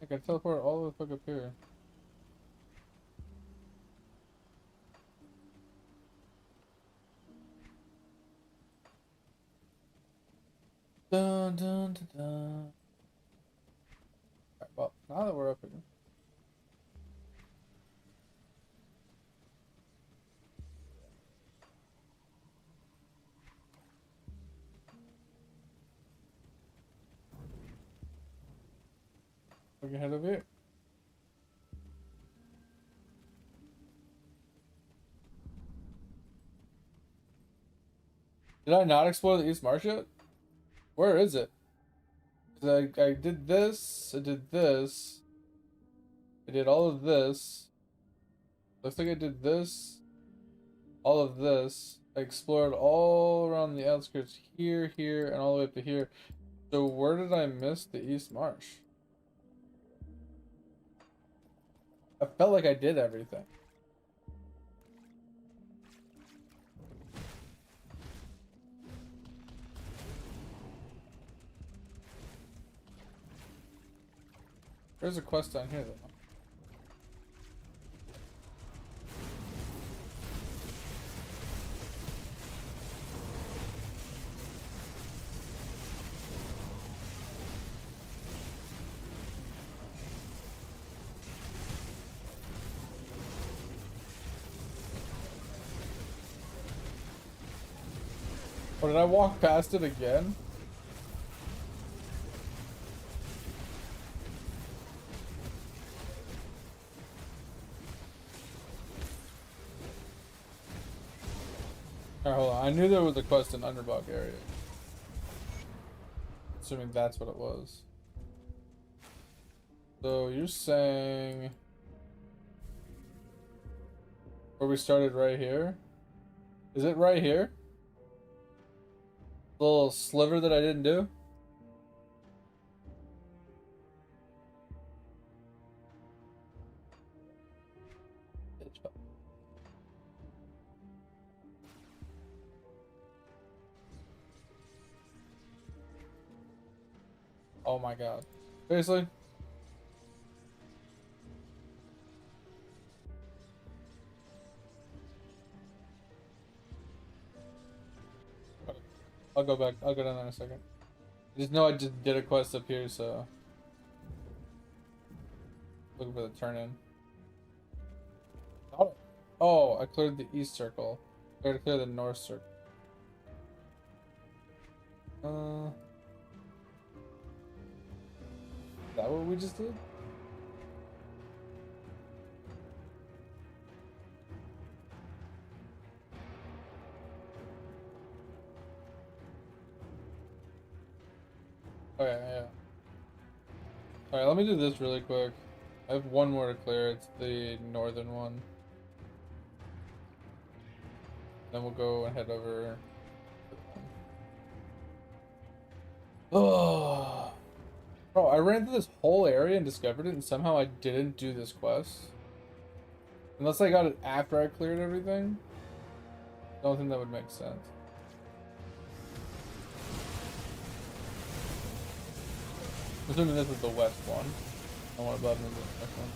Speaker 1: I can teleport all the way fuck up here. Dun dun dun dun. Alright, well, now that we're up here. We can head over here. Did I not explore the East Marsh yet? Where is it? 'Cause I did this, I did this, I did all of this. Looks like I did this, all of this. I explored all around the outskirts here, here, and all the way up to here. So where did I miss the East Marsh? I felt like I did everything. There's a quest down here though. Oh, did I walk past it again? Alright, hold on. I knew there was a quest in Underbog area. Assuming that's what it was. So you're saying where we started right here? Is it right here? The little sliver that I didn't do? Oh my god. Seriously? I'll go back. I'll go down there in a second. Just know I just did a quest up here, so looking for the turn in. Oh, oh, I cleared the east circle. I gotta clear the north circle. Is that what we just did? Okay, yeah. Alright, let me do this really quick. I have one more to clear. It's the northern one. Then we'll go and head over. Oh, bro, I ran through this whole area and discovered it, and somehow I didn't do this quest. Unless I got it after I cleared everything. I don't think that would make sense. I'm assuming this is the west one. I want to above the west one.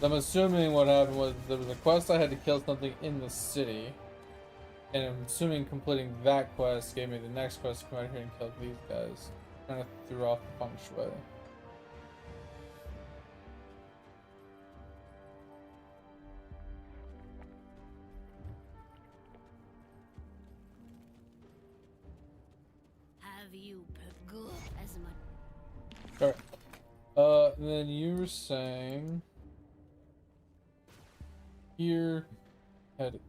Speaker 1: I'm assuming what happened was there was a quest I had to kill something in the city. And I'm assuming completing that quest gave me the next quest to come out here and kill these guys. Kind of threw off the feng shui.
Speaker 3: Have you good as much?
Speaker 1: Alright. And then you were saying here head.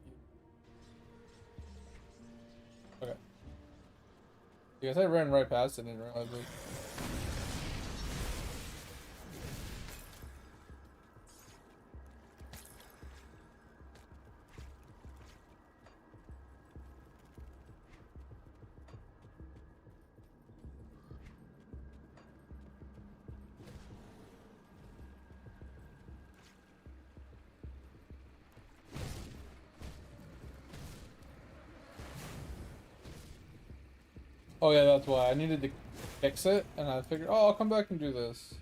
Speaker 1: Okay. I guess I ran right past it and didn't realize it. Oh yeah, that's why I needed to fix it, and I figured, oh, I'll come back and do this.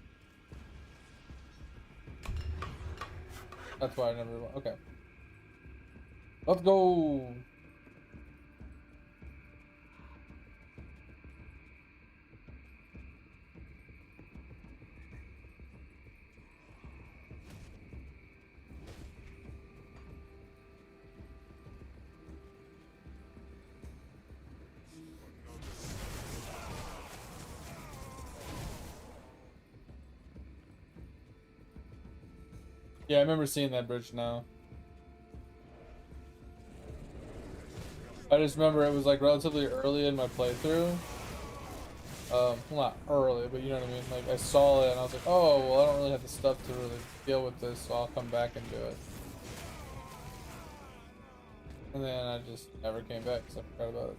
Speaker 1: That's why I never. Okay, let's go. Yeah, I remember seeing that bridge now. I just remember it was like relatively early in my playthrough. Well, not early, but you know what I mean. Like I saw it and I was like, oh, well, I don't really have the stuff to really deal with this, so I'll come back and do it. And then I just never came back because I forgot about it.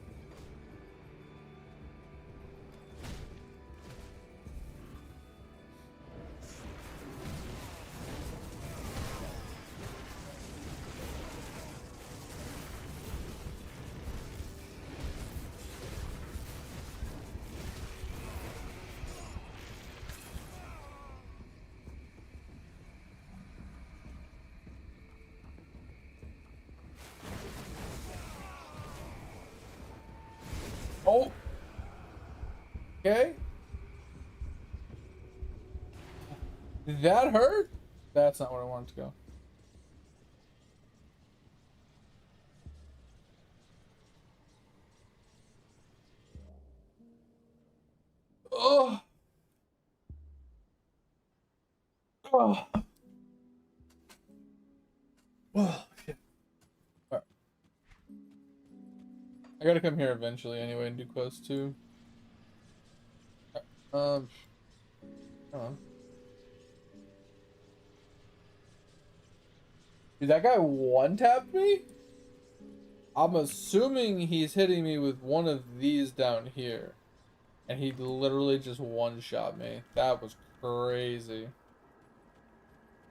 Speaker 1: Oh! Okay. Did that hurt? That's not where I wanted to go. Oh! Oh! Oh, shit. Alright. I gotta come here eventually anyway and do quest 2. Come on. Dude, that guy one-tapped me? I'm assuming he's hitting me with one of these down here. And he literally just one-shot me. That was crazy.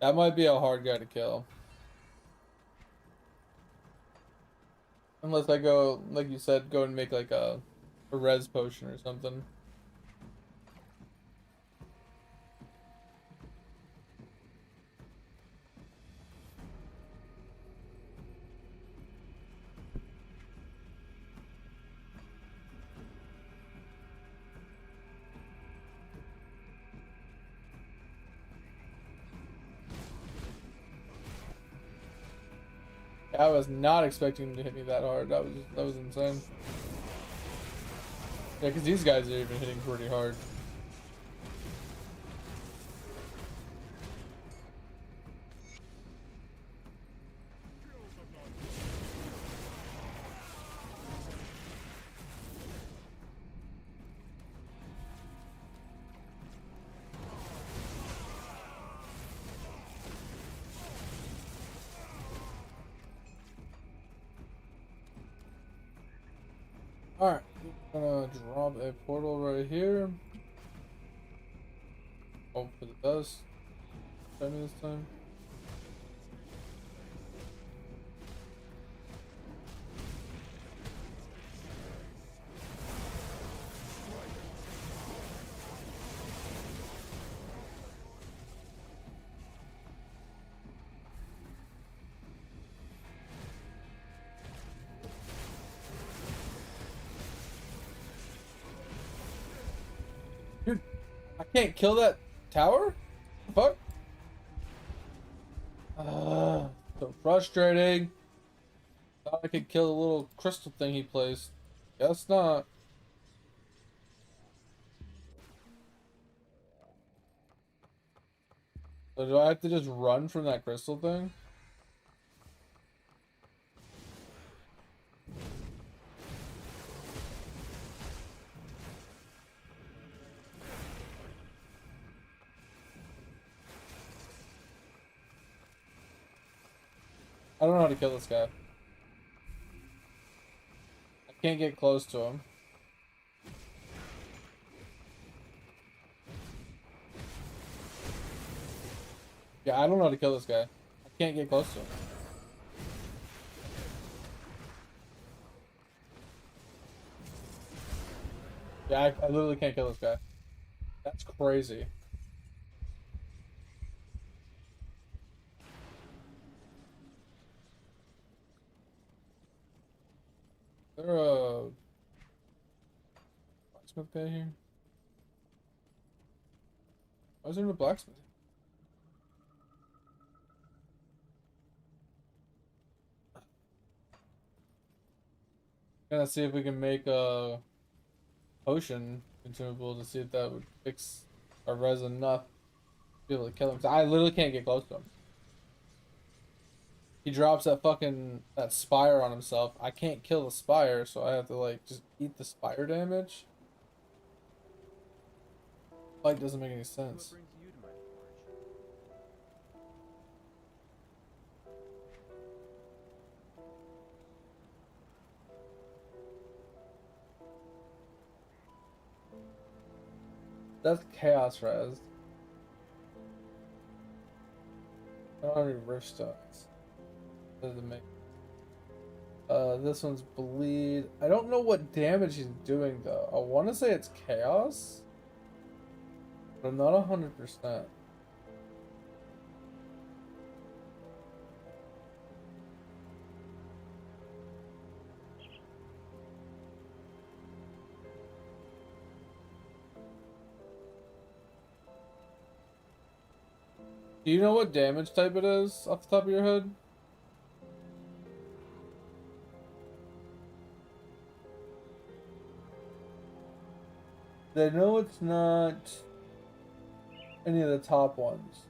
Speaker 1: That might be a hard guy to kill. Unless I go, like you said, go and make like a res potion or something. I was not expecting him to hit me that hard. That was insane. Yeah, because these guys are even hitting pretty hard. Alright, gonna drop a portal right here. Hopefully it does. Try me this time. Dude, I can't kill that tower? Fuck. So frustrating. Thought I could kill the little crystal thing he placed. Guess not. So do I have to just run from that crystal thing? I don't know how to kill this guy. I can't get close to him. Yeah, I don't know how to kill this guy. I can't get close to him. Yeah, I literally can't kill this guy. That's crazy. Is there a blacksmith guy here? Why is there no blacksmith? Gonna see if we can make a potion consumable to see if that would fix our res enough to be able to kill him. 'Cause I literally can't get close to him. He drops that spire on himself. I can't kill the spire, so I have to like just eat the spire damage. Like doesn't make any sense. That's chaos res. I don't have any rift stones. Doesn't make. This one's bleed. I don't know what damage he's doing though. I want to say it's chaos, but I'm not 100%. Do you know what damage type it is off the top of your head? I know it's not any of the top ones.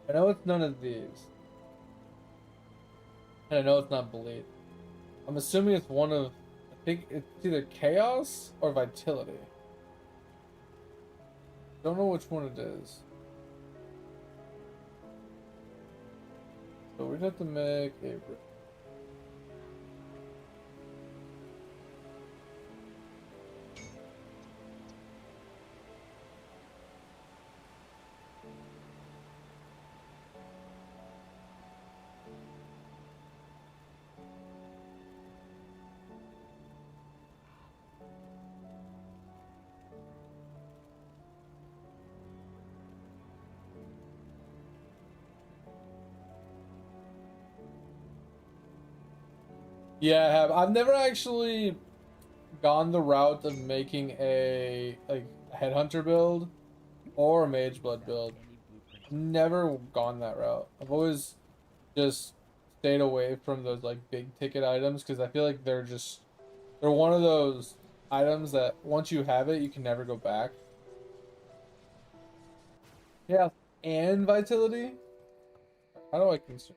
Speaker 1: I know it's none of these. And I know it's not bleed. I'm assuming it's one of, I think it's either chaos or vitality. Don't know which one it is. So we'd have to make a. Yeah, I have. I've never actually gone the route of making a like headhunter build or a mage blood build. Never gone that route. I've always just stayed away from those like big ticket items because I feel like they're one of those items that once you have it, you can never go back. Yeah, and vitality. How do I consume?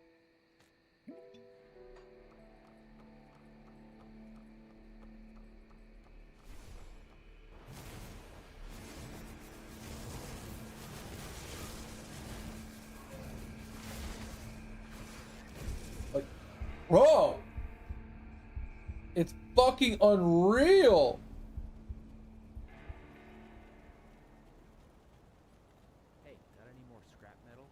Speaker 1: Like, bro, it's fucking unreal.
Speaker 4: Hey, got any more scrap metal?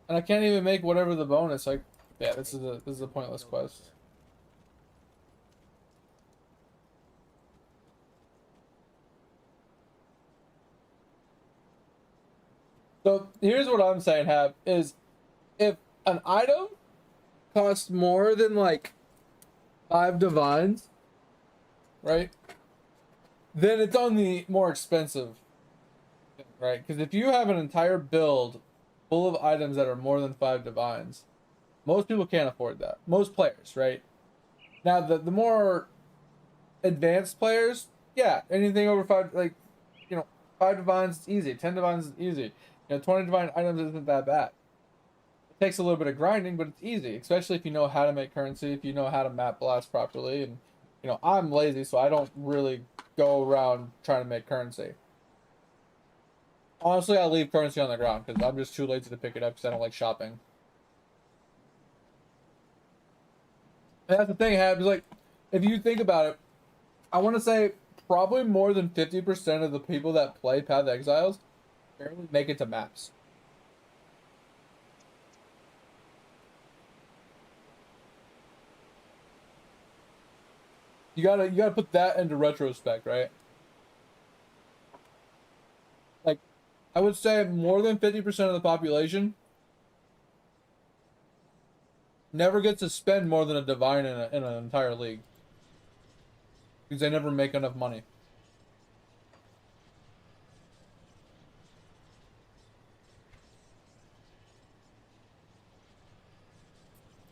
Speaker 1: And I can't even make whatever the bonus. Like, yeah, this is a pointless quest. So here's what I'm saying, Hab, is if an item costs more than like 5 divines, right? Then it's on the more expensive, right? Because if you have an entire build full of items that are more than 5 divines, most people can't afford that. Most players, right? Now the more advanced players, yeah, anything over five, like, 5 divines is easy, 10 divines is easy. 20 divine items isn't that bad. It takes a little bit of grinding, but it's easy, especially if you know how to make currency, if you know how to map blast properly. And I'm lazy, so I don't really go around trying to make currency. Honestly, I leave currency on the ground because I'm just too lazy to pick it up because I don't like shopping. And that's the thing, Hab, is like, if you think about it, I want to say probably more than 50% of the people that play Path of Exiles barely make it to maps. You gotta put that into retrospect, right? Like, I would say more than 50% of the population never gets to spend more than a divine in an entire league because they never make enough money.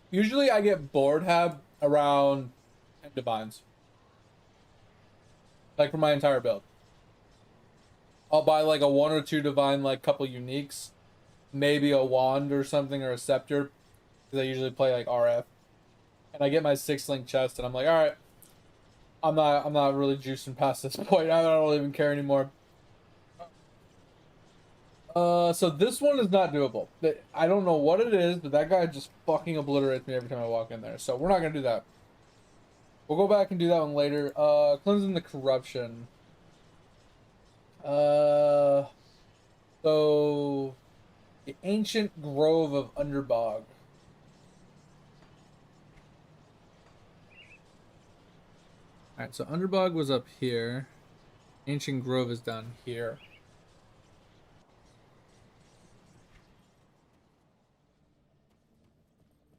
Speaker 1: Usually, I get bored, Hab, around 10 divines, like for my entire build. I'll buy like a 1 or 2 divine, like couple uniques, maybe a wand or something or a scepter, because I usually play like RF, and I get my 6 link chest, and I'm like, all right, I'm not really juicing past this point. I don't even care anymore. So this one is not doable. I don't know what it is, but that guy just fucking obliterates me every time I walk in there. So we're not gonna do that. We'll go back and do that one later. Cleansing the corruption. Uh, so the ancient grove of Underbog. All right, so Underbog was up here. Ancient grove is down here.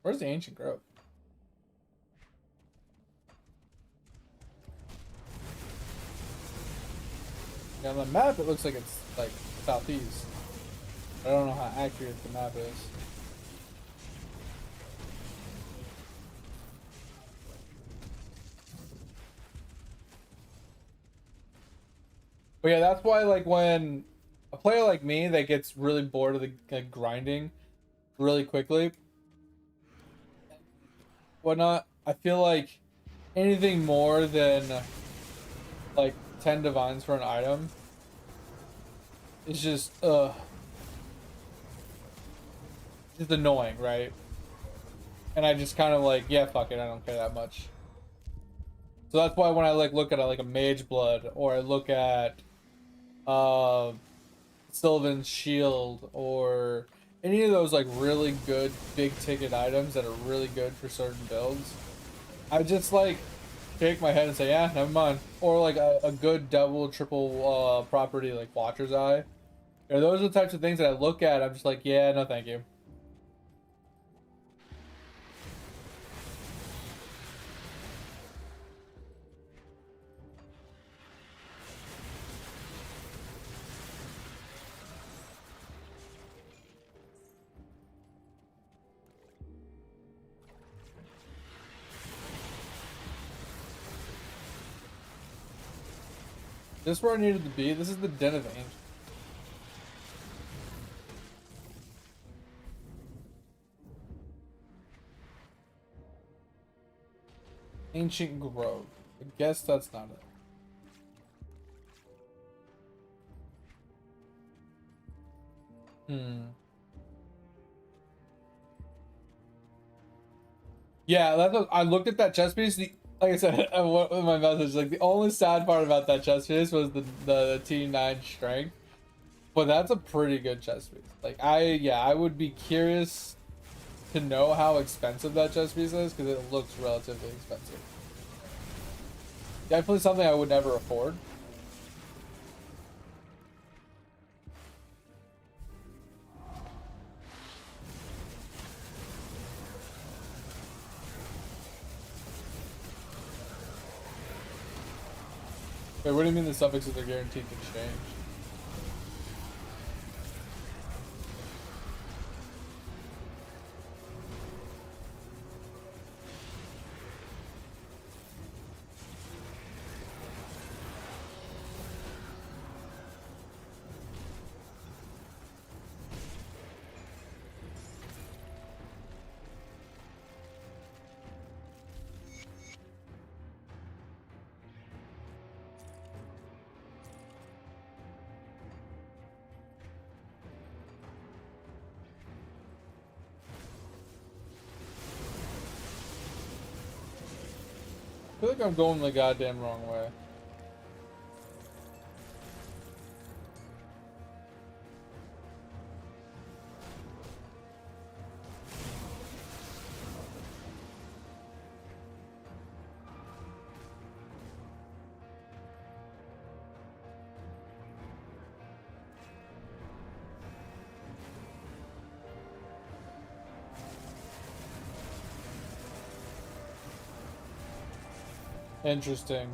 Speaker 1: Where's the ancient grove? Yeah, on the map it looks like it's like southeast. I don't know how accurate the map is. But yeah, that's why like when a player like me that gets really bored of the like grinding really quickly, whatnot. I feel like anything more than like 10 divines for an item is just annoying, right? And I just kind of like, yeah, fuck it, I don't care that much. So that's why when I like look at like a mage blood, or I look at uh Sylvan's shield, or any of those like really good big ticket items that are really good for certain builds, I just like shake my head and say, yeah, never mind. Or like a good double, triple property like Watcher's Eye. You know, those are the types of things that I look at. I'm just like, yeah, no, thank you. This is where I needed to be. This is the Den of Angels. Ancient Grove. I guess that's not it. Hmm. Yeah, that's what, I looked at that chess piece. Like I said, in my message, like the only sad part about that chess piece was the T9 strength. But that's a pretty good chess piece. Like I would be curious to know how expensive that chess piece is because it looks relatively expensive. Definitely something I would never afford. Wait, what do you mean the suffixes are guaranteed to change? I feel like I'm going the goddamn wrong way. Interesting.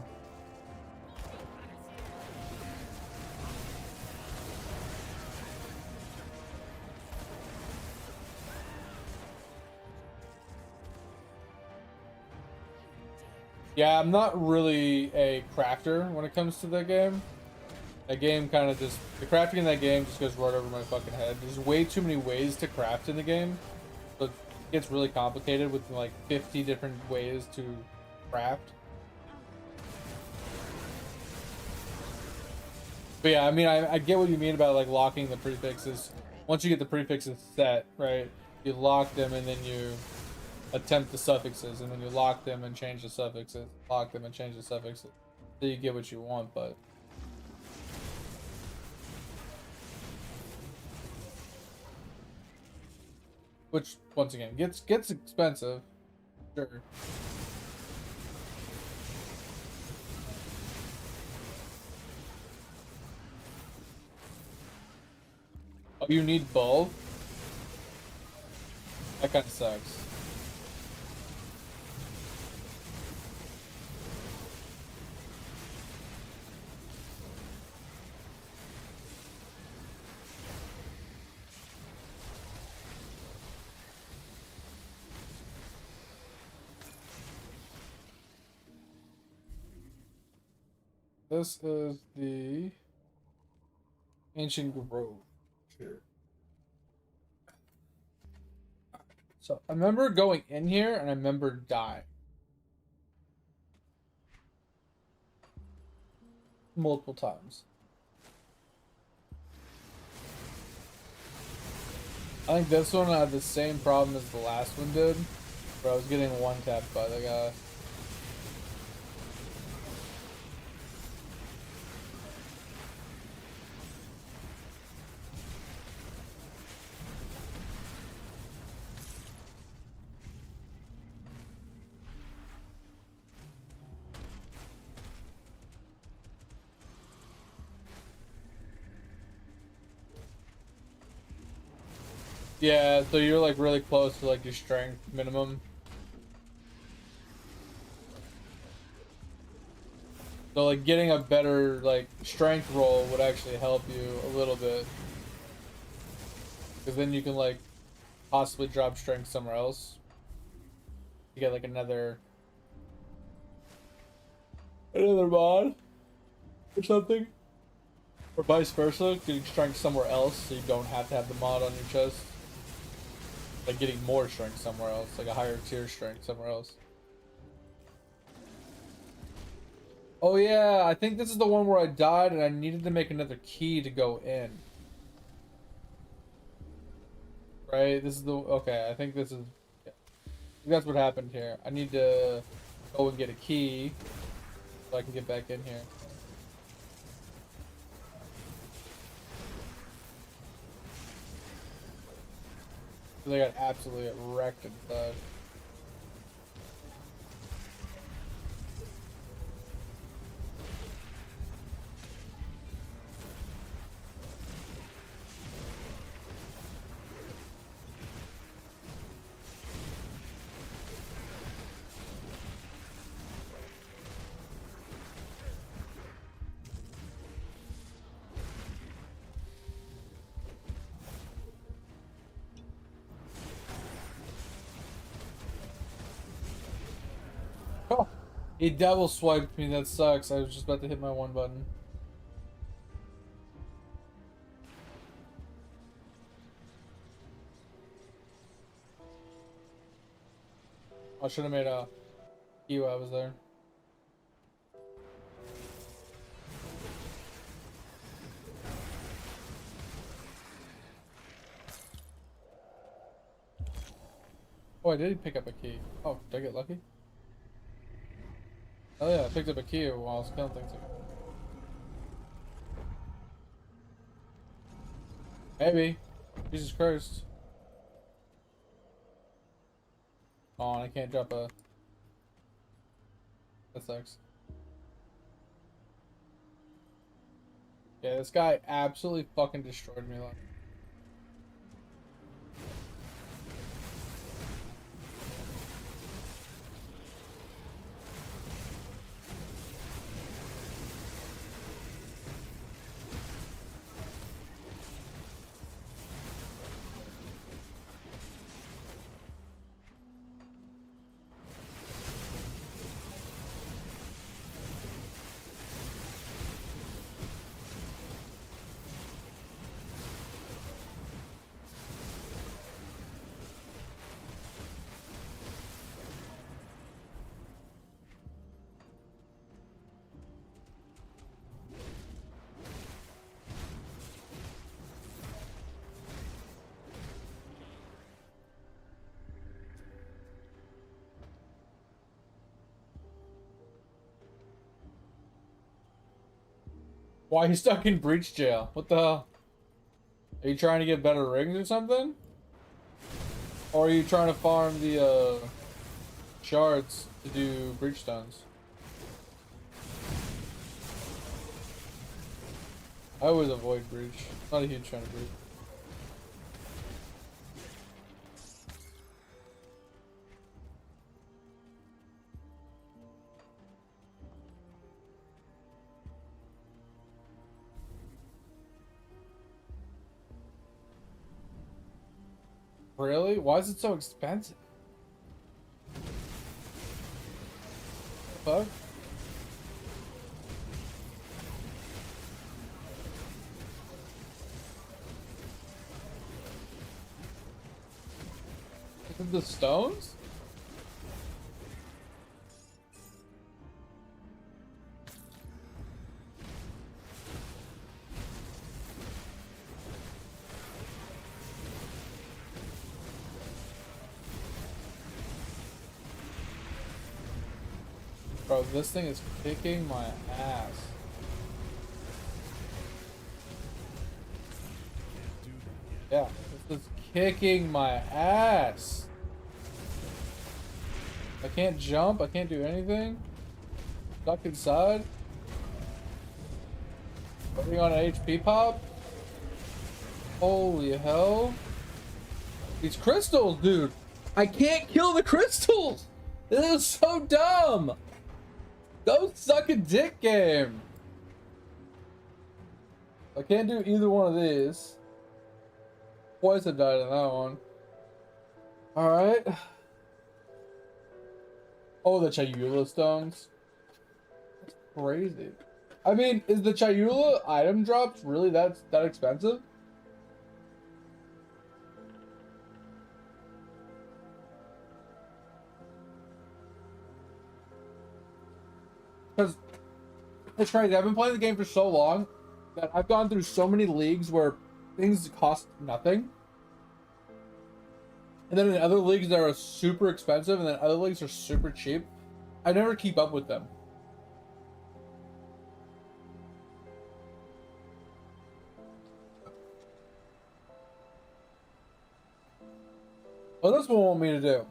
Speaker 1: Yeah, I'm not really a crafter when it comes to the game. That game kind of just, the crafting in that game just goes right over my fucking head. There's way too many ways to craft in the game. So it gets really complicated with like 50 different ways to craft. But yeah, I mean, I get what you mean about like locking the prefixes. Once you get the prefixes set, right, you lock them and then you attempt the suffixes, and then you lock them and change the suffixes, lock them and change the suffixes. So you get what you want, but which once again gets expensive. Sure. Oh, you need both? That kind of sucks. This is the Ancient Grove. Here. So I remember going in here and I remember dying multiple times. I think this one had the same problem as the last one did, where I was getting one tapped by the guy. Yeah, so you're like really close to like your strength minimum. So like getting a better like strength roll would actually help you a little bit. Because then you can like possibly drop strength somewhere else. You get like another mod or something. Or vice versa, getting strength somewhere else so you don't have to have the mod on your chest. Like getting more strength somewhere else, like a higher tier strength somewhere else. Oh yeah, I think this is the one where I died and I needed to make another key to go in. Right? This is the okay, I think this is yeah. I think that's what happened here. I need to go and get a key so I can get back in here. They got absolutely wrecked inside. Oh, he double swiped me. That sucks. I was just about to hit my one button. I should have made a key while I was there. Oh, I did pick up a key. Oh, did I get lucky? Oh yeah, I picked up a key while I was killing things. Maybe. Jesus Christ. Oh, and I can't drop a... That sucks. Yeah, this guy absolutely fucking destroyed me. Like. Why are you stuck in breach jail? What the hell? Are you trying to get better rings or something? Or are you trying to farm the shards to do breach stones? I always avoid breach. Not a huge fan of breach. Really? Why is it so expensive? Fuck? the stones? Bro, this thing is kicking my ass. Yeah, this is kicking my ass. I can't jump, I can't do anything. Stuck inside. Putting on an HP pop. Holy hell. These crystals, dude. I can't kill the crystals. This is so dumb. Go suck a dick game. I can't do either one of these. Twice I died in that one. Alright. Oh, the Chayula stones. That's crazy. I mean, is the Chayula item drops really that expensive? Because it's crazy. I've been playing the game for so long that I've gone through so many leagues where things cost nothing. And then in other leagues that are super expensive, and then other leagues are super cheap. I never keep up with them. What does this one want me to do?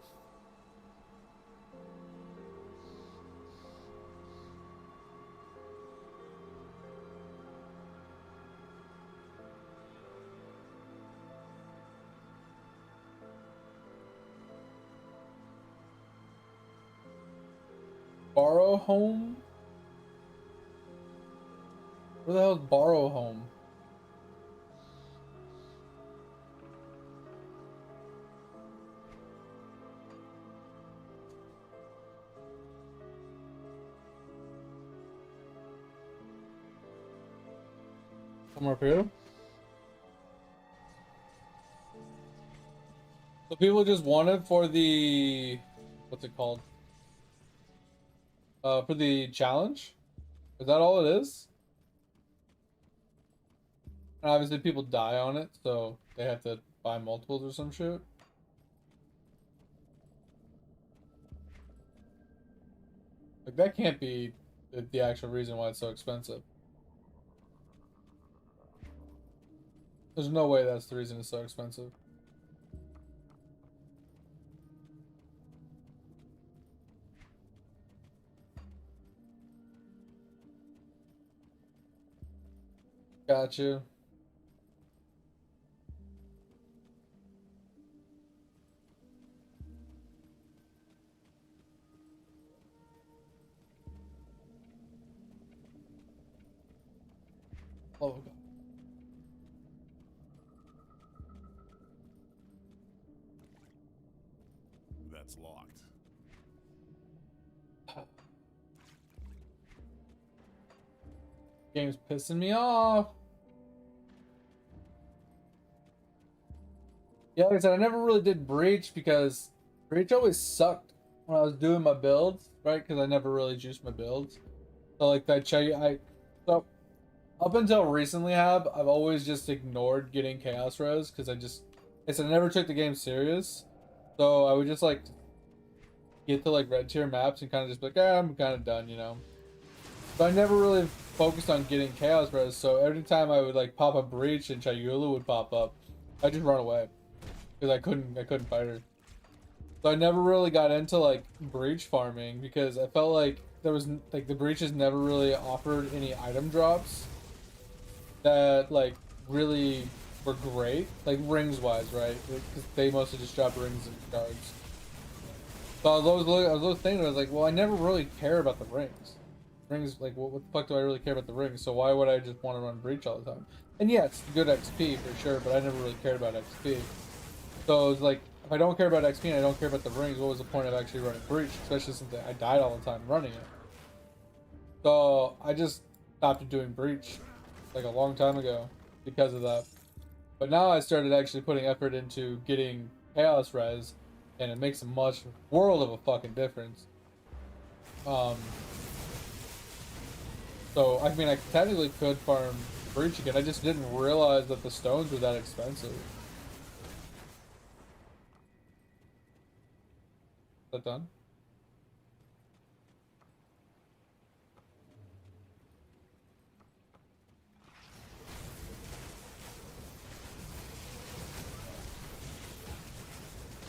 Speaker 1: Borrow home? Where the hell is borrow home? Somewhere up here? So people just want it for the... What's it called? For the challenge? Is that all it is? And obviously people die on it, so they have to buy multiples or some shit. Like, that can't be the actual reason why it's so expensive. There's no way that's the reason it's so expensive. Got you. Oh god.
Speaker 2: That's locked.
Speaker 1: Game's pissing me off. Yeah, like I said, I never really did Breach because Breach always sucked when I was doing my builds, right? Because I never really juiced my builds. So like that so up until recently I've always just ignored getting Chaos Res because I said I never took the game serious. So I would just like get to like red tier maps and kind of just be like, I'm kind of done, you know. But I never really focused on getting Chaos Res, so every time I would like pop a Breach and Chayula would pop up, I just run away because I couldn't fight her. So I never really got into like Breach farming because I felt like there was like the Breaches never really offered any item drops that like really were great, like rings wise, right? Because they mostly just drop rings and cards. So I was thinking, I was like, well, I never really care about the rings. Rings, like, what the fuck do I really care about the rings? So why would I just want to run Breach all the time? And yeah, it's good XP for sure, but I never really cared about XP. So it's like, if I don't care about XP and I don't care about the rings, what was the point of actually running Breach? Especially since I died all the time running it. So I just stopped doing Breach like a long time ago because of that. But now I started actually putting effort into getting Chaos Res and it makes a world of a fucking difference. So I mean, I technically could farm breach again. I just didn't realize that the stones were that expensive. Is that done?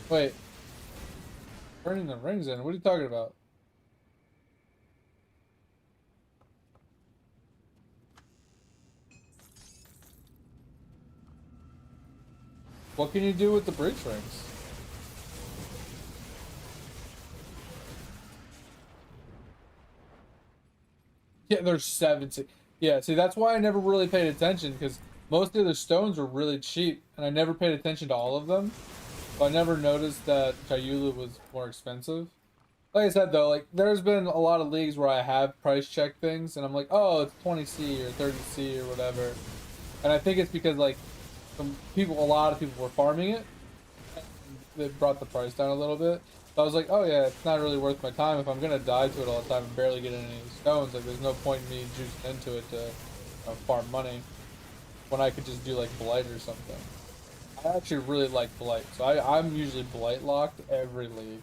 Speaker 1: Wait, turning the rings in? What are you talking about? What can you do with the breach rings? Yeah, there's 70. Yeah, see, that's why I never really paid attention, because most of the stones were really cheap, and I never paid attention to all of them. So I never noticed that Chayula was more expensive. Like I said, though, like, there's been a lot of leagues where I have price checked things, and I'm like, oh, it's 20C or 30C or whatever. And I think it's because, like, a lot of people were farming it, and it brought the price down a little bit. So I was like, oh yeah, it's not really worth my time if I'm gonna die to it all the time and barely get any stones. Like, there's no point in me juicing into it to farm money when I could just do like Blight or something. I actually really like Blight, so I'm usually Blight locked every league.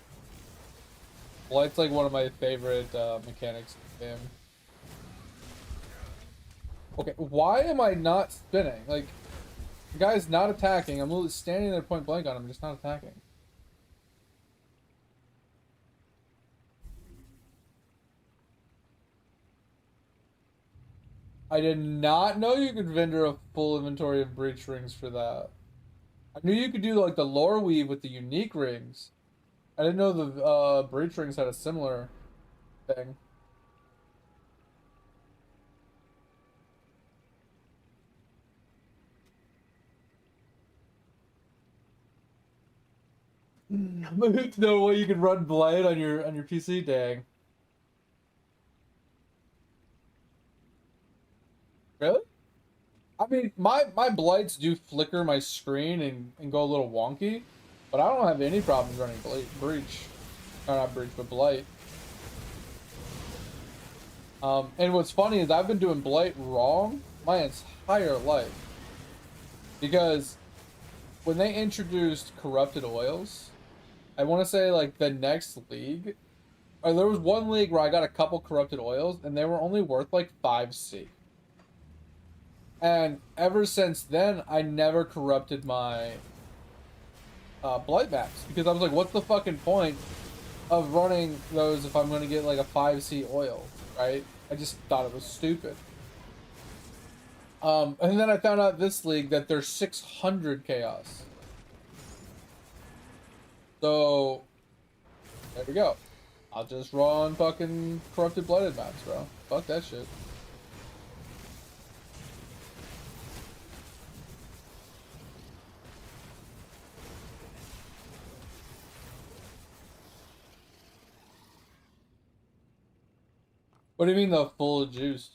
Speaker 1: Blight's like one of my favorite mechanics in the game. Okay, why am I not spinning? Like, the guy's not attacking. I'm literally standing there point blank on him, just not attacking. I did not know you could vendor a full inventory of breach rings for that. I knew you could do like the lore weave with the unique rings. I didn't know the breach rings had a similar thing. No way you could run Blade on your PC, dang. Really? I mean, my blights do flicker my screen and go a little wonky, but I don't have any problems running breach. Or not breach, but blight. And what's funny is I've been doing blight wrong my entire life, because when they introduced corrupted oils, I want to say like the next league, or there was one league where I got a couple corrupted oils and they were only worth like 5C. And ever since then, I never corrupted my blight maps, because I was like, what's the fucking point of running those if I'm going to get like a 5C oil, right? I just thought it was stupid. And then I found out this league that there's 600 chaos. So, there we go. I'll just run fucking corrupted blooded maps, bro. Fuck that shit. What do you mean the full juice?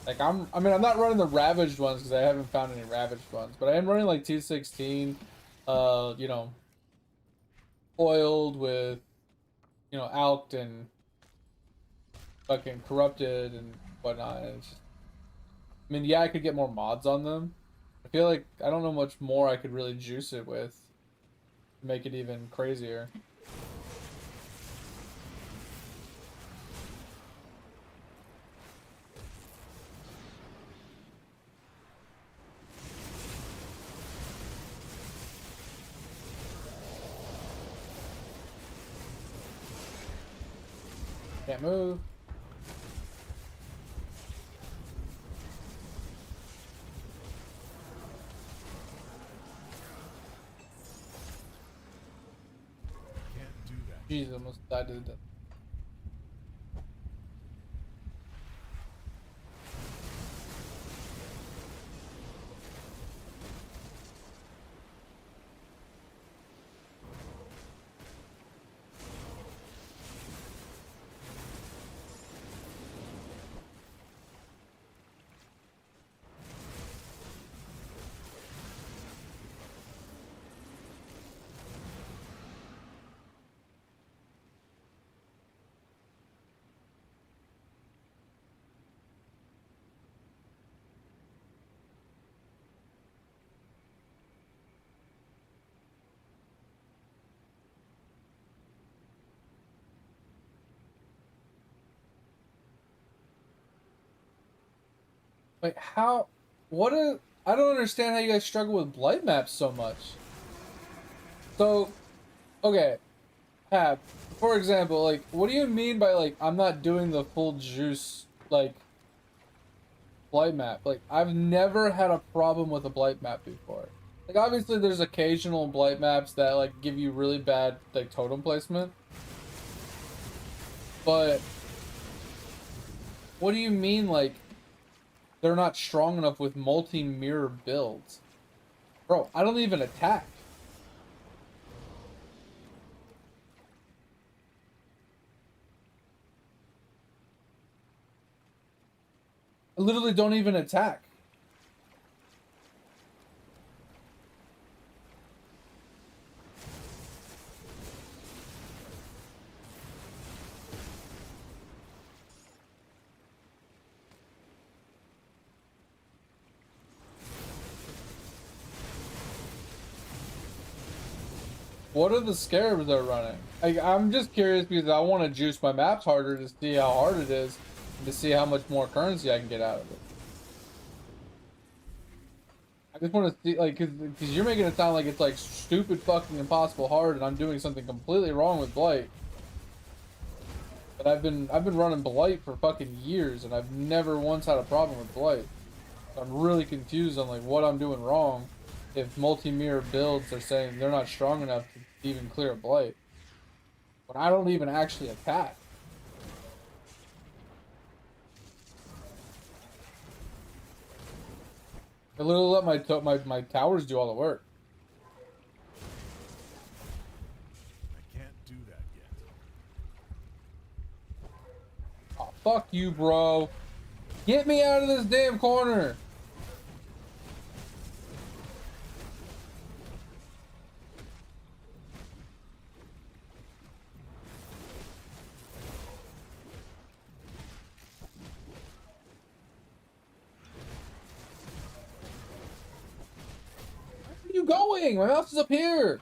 Speaker 1: Like, I mean, I'm not running the ravaged ones because I haven't found any ravaged ones, but I am running like 216, you know, oiled with, you know, alked and fucking corrupted and whatnot. And it's just, I mean, yeah, I could get more mods on them. I feel like I don't know much more I could really juice it with to make it even crazier. Can't move.
Speaker 2: Can't do that.
Speaker 1: Jeez, almost died to the death. Wait, how? What is? I don't understand how you guys struggle with blight maps so much. So, okay, Hap, for example, like, what do you mean by like I'm not doing the full juice like blight map? Like, I've never had a problem with a blight map before. Like, obviously, there's occasional blight maps that like give you really bad like totem placement, but what do you mean like they're not strong enough with multi-mirror builds? Bro, I don't even attack. I literally don't even attack. What are the scarabs they're running? I'm just curious because I want to juice my maps harder to see how hard it is and to see how much more currency I can get out of it. I just want to see, like, because you're making it sound like it's like stupid fucking impossible hard and I'm doing something completely wrong with Blight. But I've been running Blight for fucking years and I've never once had a problem with Blight. So I'm really confused on like what I'm doing wrong if multi-mirror builds are saying they're not strong enough to even clear a Blight. When I don't even actually attack. I literally let my towers do all the work.
Speaker 2: I can't do that yet.
Speaker 1: Oh, fuck you, bro. Get me out of this damn corner. Where are you going? My mouse is up here.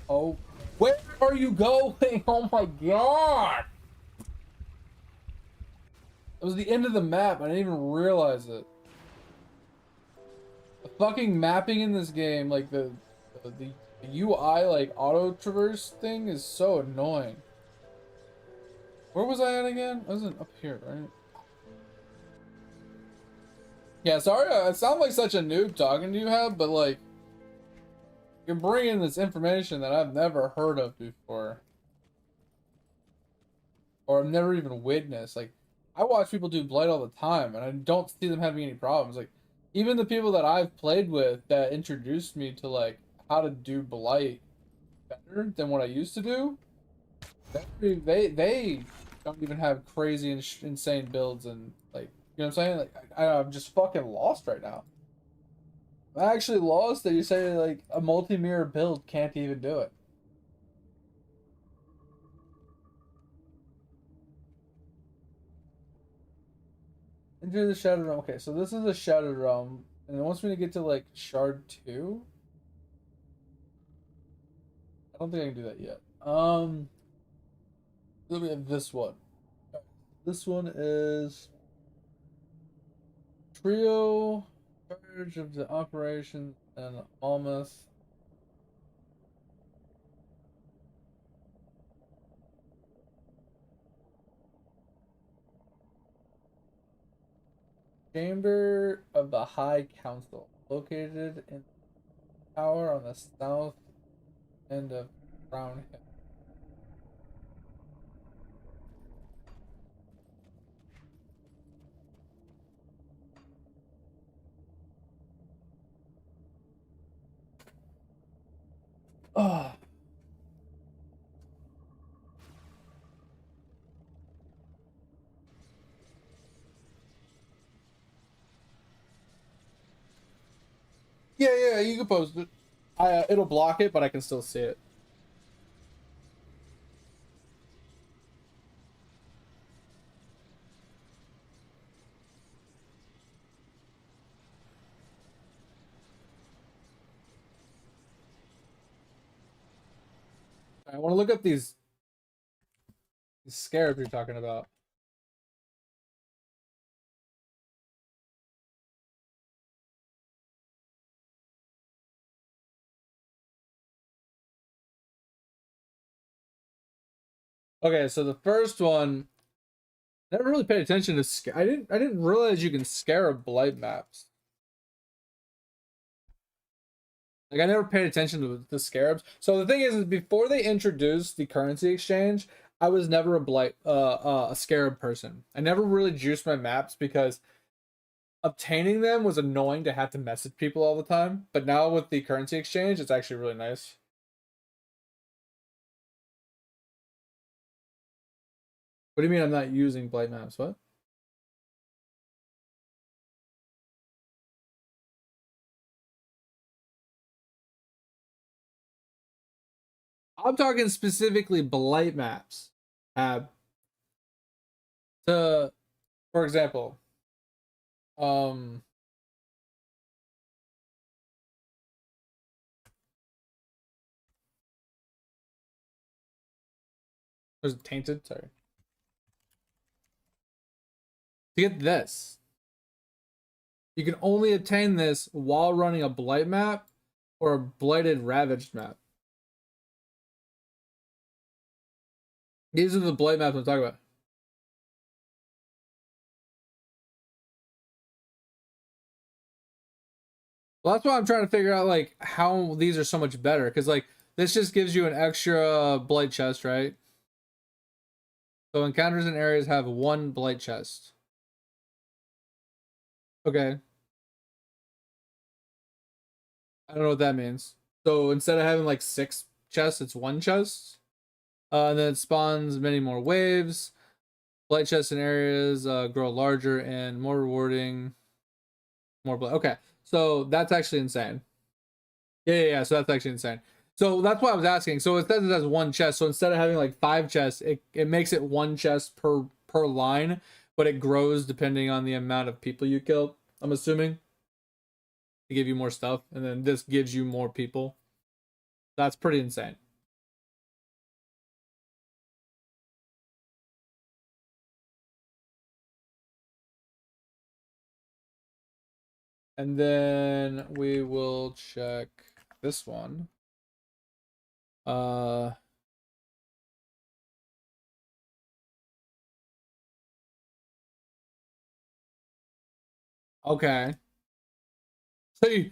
Speaker 1: Oh, where are you going? Oh my god. It was the end of the map. I didn't even realize it. The fucking mapping in this game, like the UI like auto traverse thing is so annoying. Where was I at again? I wasn't up here, right? Yeah, sorry, I sound like such a noob talking to you, Hab, but like, you're bringing this information that I've never heard of before, or I've never even witnessed. Like, I watch people do Blight all the time, and I don't see them having any problems. Like, even the people that I've played with that introduced me to like how to do Blight better than what I used to do, they don't even have crazy and insane builds and like, you know what I'm saying? Like, I'm just fucking lost right now. I'm actually lost that you say like a multi-mirror build can't even do it. Enter the Shadow Realm. Okay, so this is a Shadow Realm, and it wants me to get to like Shard 2. I don't think I can do that yet. Let me have this one. This one is Trio, Charge of the Operation, and Almost. Chamber of the High Council, located in the tower on the south end of Crown Hill. Oh, yeah, you can post it. It'll block it, but I can still see it. I want to look up these The scarab you're talking about. Okay, so the first one, never really paid attention to. I didn't realize you can scarab blight maps. Like I never paid attention to the scarabs. So the thing is before they introduced the currency exchange, I was never a scarab person. I never really juiced my maps because obtaining them was annoying to have to message people all the time. But now with the currency exchange, it's actually really nice. What do you mean I'm not using blight maps? What? I'm talking specifically blight maps. To, for example, um, was it tainted? Sorry. To get this, you can only obtain this while running a blight map or a blighted ravaged map. These are the blight maps I'm talking about. Well, that's why I'm trying to figure out like how these are so much better. Because like this just gives you an extra blight chest, right? So encounters in areas have one blight chest. Okay. I don't know what that means. So instead of having like 6 chests, it's 1 chest. And then it spawns many more waves. Blight chests in areas grow larger and more rewarding. More blight. Okay. So that's actually insane. Yeah. So that's actually insane. So that's why I was asking. So it says it has 1 chest. So instead of having like 5 chests, it makes it 1 chest per line, but it grows depending on the amount of people you kill, I'm assuming. To give you more stuff. And then this gives you more people. That's pretty insane. And then we will check this one. Okay. So you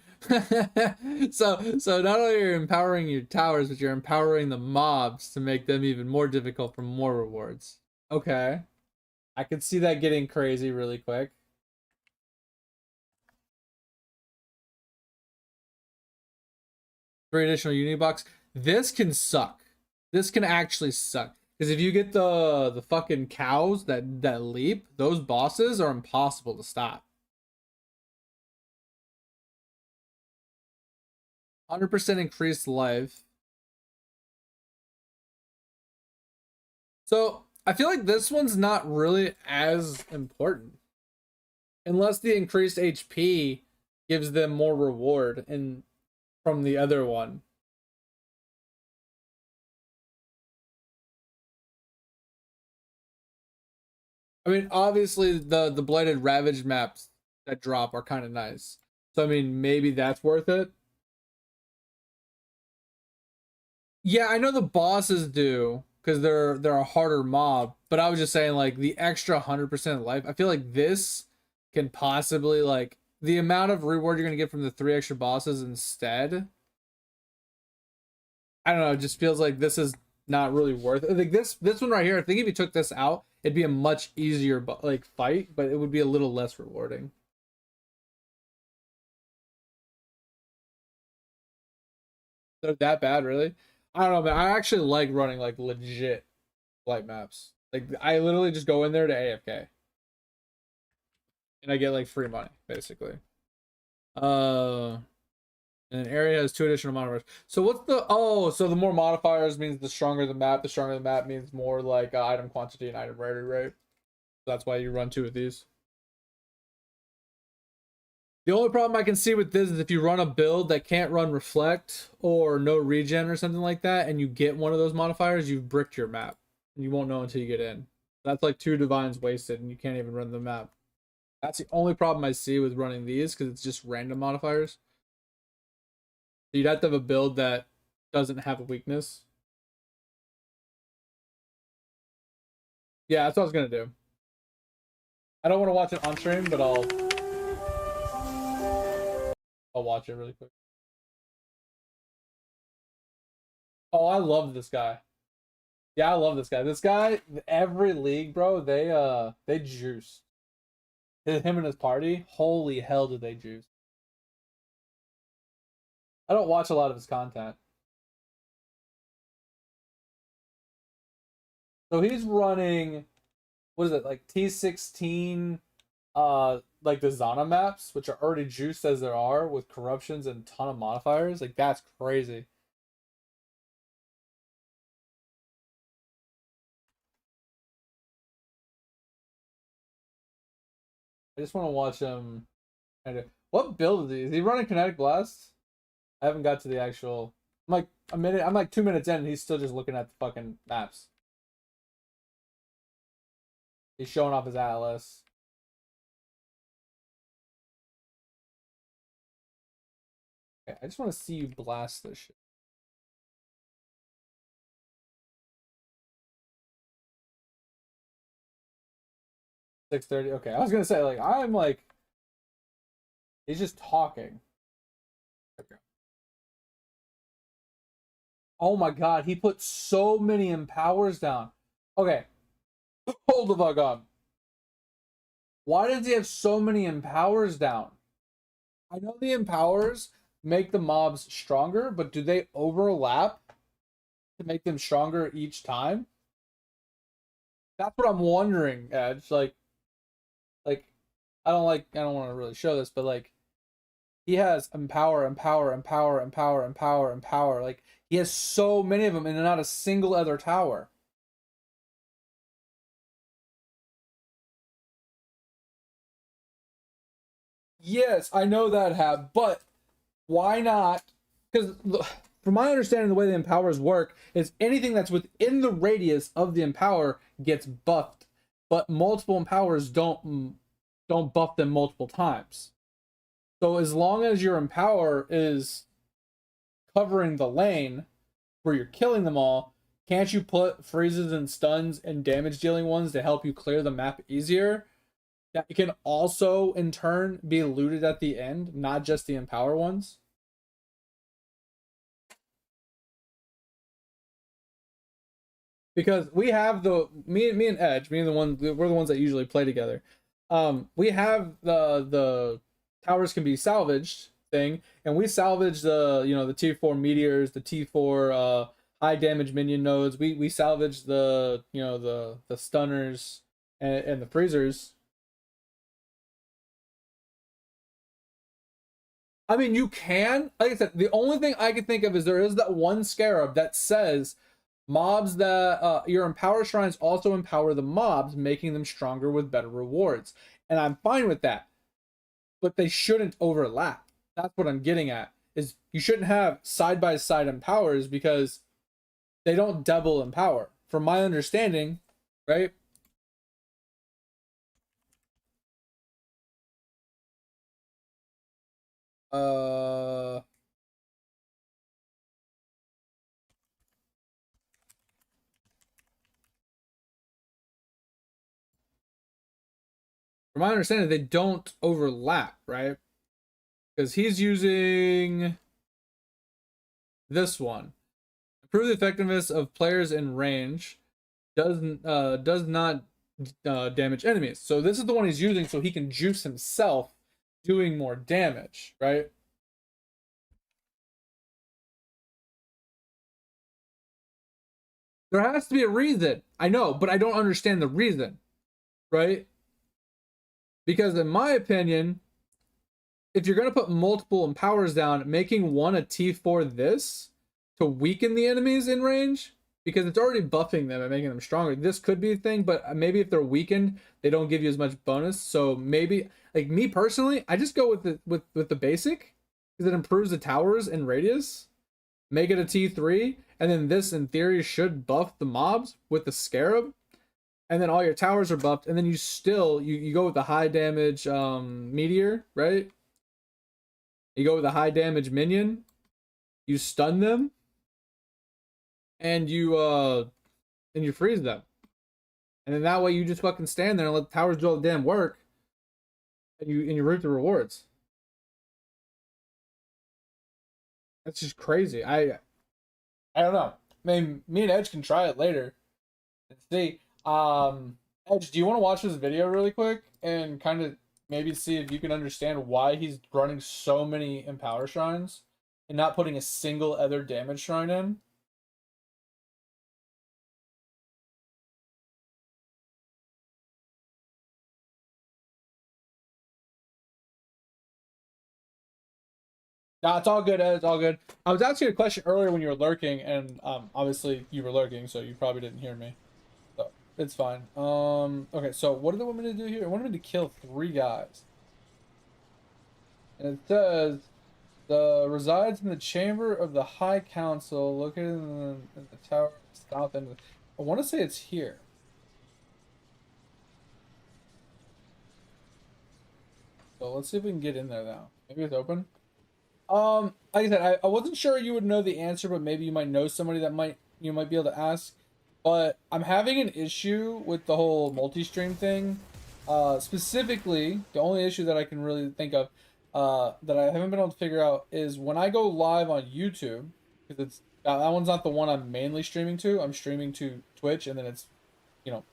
Speaker 1: so not only are you empowering your towers, but you're empowering the mobs to make them even more difficult for more rewards. Okay. I could see that getting crazy really quick. 3 additional uni box. This can suck. This can actually suck. Because if you get the fucking cows that leap, those bosses are impossible to stop. 100% increased life. So I feel like this one's not really as important. Unless the increased HP gives them more reward and from the other one. I mean, obviously the blighted ravaged maps that drop are kind of nice. So I mean, maybe that's worth it. Yeah, I know the bosses do because they're a harder mob, but I was just saying like the extra 100% life. I feel like this can possibly like the amount of reward you're gonna get from the 3 extra bosses instead. I don't know. It just feels like this is not really worth it. Like this one right here. I think if you took this out, it'd be a much easier like fight, but it would be a little less rewarding. They're that bad, really? I don't know, man. I actually like running like legit light maps. Like I literally just go in there to AFK and I get like free money, basically. Uh, and an area has 2 additional modifiers. So what's the so the more modifiers means the stronger the map. The stronger the map means more like item quantity and item rarity, right? That's why you run 2 of these. The only problem I can see with this is if you run a build that can't run reflect or no regen or something like that, and you get one of those modifiers, you've bricked your map. and you won't know until you get in. That's like 2 divines wasted, and you can't even run the map. That's the only problem I see with running these, because it's just random modifiers. So you'd have to have a build that doesn't have a weakness. Yeah, that's what I was gonna do. I don't want to watch it on stream, but I'll watch it really quick. Oh, I love this guy. Yeah, I love this guy. This guy, every league, bro, they juice. Him and his party, holy hell did they juice. I don't watch a lot of his content. So he's running, what is it, like T16, like the Zana maps, which are already juiced as there are, with corruptions and a ton of modifiers. Like, that's crazy. I just want to watch him. What build is he? Is he running Kinetic Blast? I haven't got to the actual. I'm like a minute. I'm like 2 minutes in, and he's still just looking at the fucking maps. He's showing off his Atlas. Okay, I just want to see you blast this shit. $6:30. Okay, I was gonna say, like, I'm like, he's just talking. Okay. Oh my god, he put so many empowers down. Okay, hold the fuck on. Why does he have so many empowers down? I know the empowers make the mobs stronger, but do they overlap to make them stronger each time? That's what I'm wondering, Edge. Like I don't want to really show this, but like he has empower. Like he has so many of them and not a single other tower. Yes, I know that but why not? Because from my understanding, the way the empowers work is anything that's within the radius of the empower gets buffed, but multiple empowers don't buff them multiple times. So as long as your empower is covering the lane where you're killing them all, can't you put freezes and stuns and damage dealing ones to help you clear the map easier? That can also in turn be looted at the end, not just the empower ones. Because we have me and Edge, we're the ones that usually play together. We have the towers can be salvaged thing, and we salvage the the T4 meteors, the T4 high damage minion nodes. We salvage the the stunners and the freezers. I mean, you can, like I said, the only thing I can think of is there is that one scarab that says mobs that your empower shrines also empower the mobs, making them stronger with better rewards. And I'm fine with that. But they shouldn't overlap. That's what I'm getting at. Is you shouldn't have side-by-side empowers because they don't double empower. From my understanding, right? From my understanding, they don't overlap, right? Because he's using this one. Improve the effectiveness of players in range. Does not damage enemies. So this is the one he's using so he can juice himself, doing more damage, right? There has to be a reason. I know, but I don't understand the reason, right? Because in my opinion, if you're going to put multiple empowers down, making one a T4 this to weaken the enemies in range, because it's already buffing them and making them stronger. This could be a thing, but maybe if they're weakened, they don't give you as much bonus. So maybe, like me personally, I just go with the basic because it improves the towers and radius. Make it a T3, And then this, in theory, should buff the mobs with the Scarab. And then all your towers are buffed. And then you still, you go with the high damage meteor, right? You go with the high damage minion. You stun them. And you freeze them. And then that way you just fucking stand there and let the towers do all the damn work. And you reap the rewards. That's just crazy. I don't know. I mean, me and Edge can try it later and see. Edge, do you want to watch this video really quick and kind of maybe see if you can understand why he's running so many Empower Shrines and not putting a single other damage shrine in? Nah, it's all good, Ed. It's all good. I was asking you a question earlier when you were lurking, and obviously you were lurking, so you probably didn't hear me. So it's fine. Okay. So what do they want me to do here? I want me to kill 3 guys, and it says resides in the chamber of the High Council, located in the tower south end. I want to say it's here. So let's see if we can get in there now. Maybe it's open. Like I said, I wasn't sure you would know the answer, but maybe you might know somebody that might be able to ask. But I'm having an issue with the whole multi-stream thing. Specifically, the only issue that I can really think of that I haven't been able to figure out is when I go live on YouTube, because it's that one's not the one I'm mainly streaming to. I'm streaming to Twitch, and then it's, you know,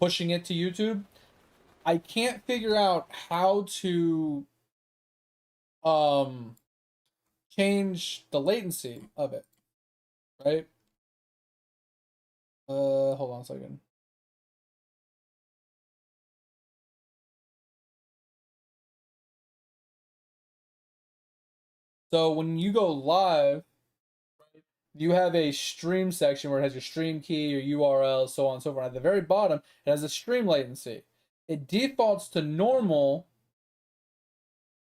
Speaker 1: pushing it to YouTube. I can't figure out how to change the latency of it, right? Hold on a second. So when you go live, you have a stream section where it has your stream key, your URL, so on and so forth. At the very bottom, it has a stream latency. It defaults to normal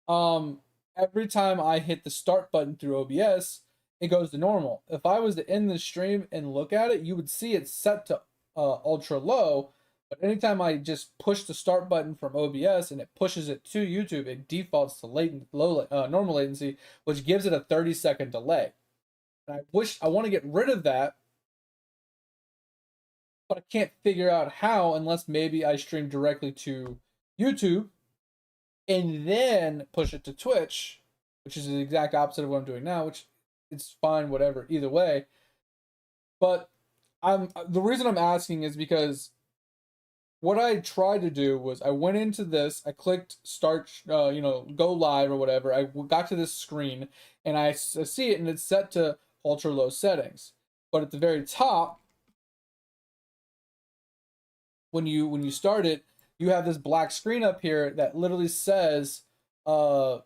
Speaker 1: every time I hit the start button through OBS. It goes to normal. If I was to end the stream and look at it, you would see it set to ultra low. But anytime I just push the start button from OBS and it pushes it to YouTube, it defaults to normal latency, which gives it a 30-second delay. And I want to get rid of that, but I can't figure out how unless maybe I stream directly to YouTube and then push it to Twitch, which is the exact opposite of what I'm doing now, which it's fine, whatever, either way. But the reason I'm asking is because what I tried to do was I went into this, I clicked start, go live or whatever. I got to this screen and I see it and it's set to ultra low settings. But at the very top, when you start it, you have this black screen up here that literally says, click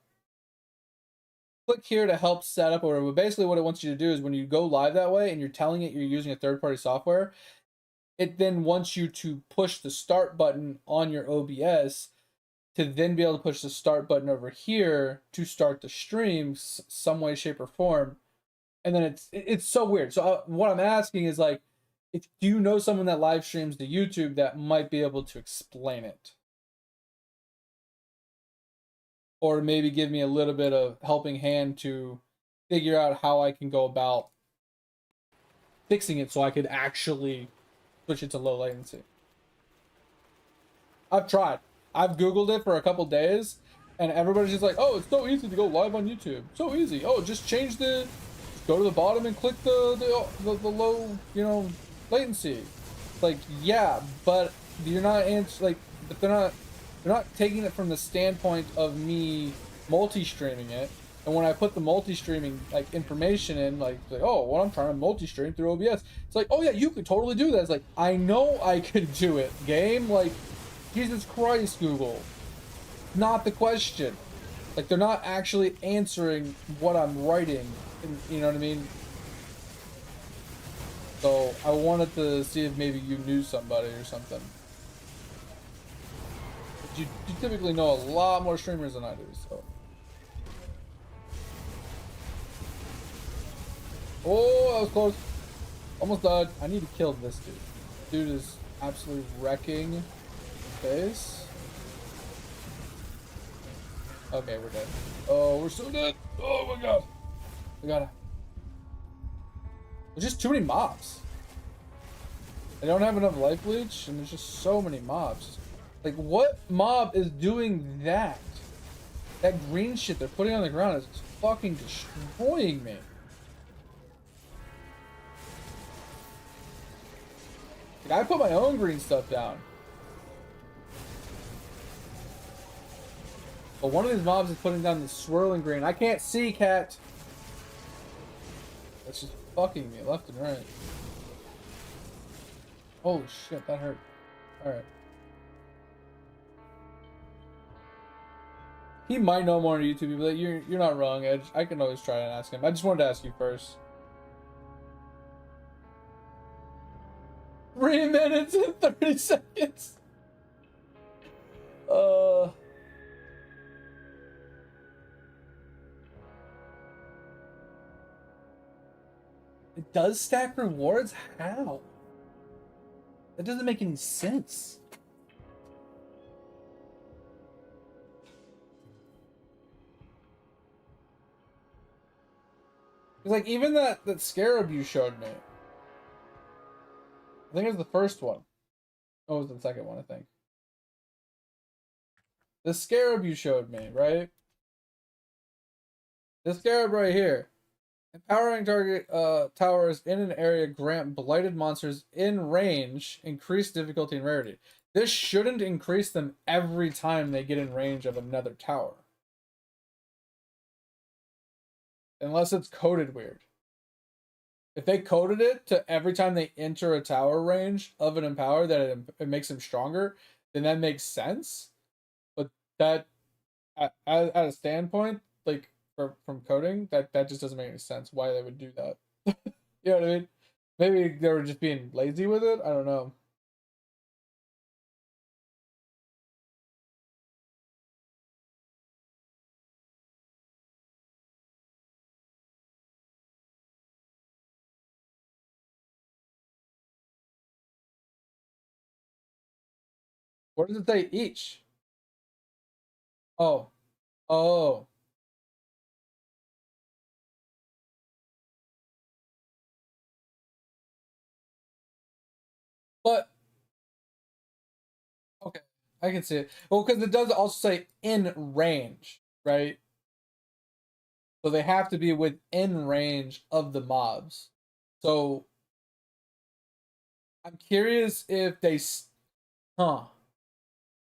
Speaker 1: here to help set up or whatever. But basically what it wants you to do is when you go live that way and you're telling it you're using a third-party software, it then wants you to push the start button on your OBS to then be able to push the start button over here to start the stream some way, shape, or form. And then it's so weird. So what I'm asking is, like, do you know someone that live streams to YouTube that might be able to explain it? Or maybe give me a little bit of helping hand to figure out how I can go about fixing it so I could actually switch it to low latency. I've tried. I've Googled it for a couple days, and everybody's just like, oh, it's so easy to go live on YouTube. So easy. Oh, just go to the bottom and click the low, latency. Like, yeah, but you're not but they're not taking it from the standpoint of me multi-streaming it. And when I put the multi-streaming information in, oh, well, I'm trying to multi-stream through OBS. It's like, oh yeah, you could totally do that. It's like, I know I could do it, game. Like, Jesus Christ, Google. Not the question. Like, they're not actually answering what I'm writing. You know what I mean? So I wanted to see if maybe you knew somebody or something. But you typically know a lot more streamers than I do, so. Oh, that was close. Almost died. I need to kill this dude. Dude is absolutely wrecking face. Okay, we're dead. Oh, we're so dead. Oh my god. We gotta. There's just too many mobs. I don't have enough life leech, and there's just so many mobs. Like, what mob is doing that? That green shit they're putting on the ground is fucking destroying me. Like, I put my own green stuff down. But one of these mobs is putting down the swirling green. I can't see, cat. That's just fucking me left and right. Holy shit, that hurt. Alright. He might know more on YouTube, but you're not wrong, Edge. I can always try and ask him. I just wanted to ask you first. 3 minutes and 30 seconds. It does stack rewards? How? That doesn't make any sense. It's like, even that scarab you showed me. I think it was the first one. Oh, it was the second one, I think. The scarab you showed me, right? This scarab right here. Empowering target towers in an area grant blighted monsters in range increased difficulty and rarity. This shouldn't increase them every time they get in range of another tower. Unless it's coded weird. If they coded it to every time they enter a tower range of an empower that it makes them stronger, then that makes sense. But that, at a standpoint, like, from coding, that just doesn't make any sense why they would do that. You know what I mean? Maybe they were just being lazy with it. I don't know. What does it say each? Oh. Oh. But okay, I can see it. Well, because it does also say in range, right? So they have to be within range of the mobs. So I'm curious if they, huh?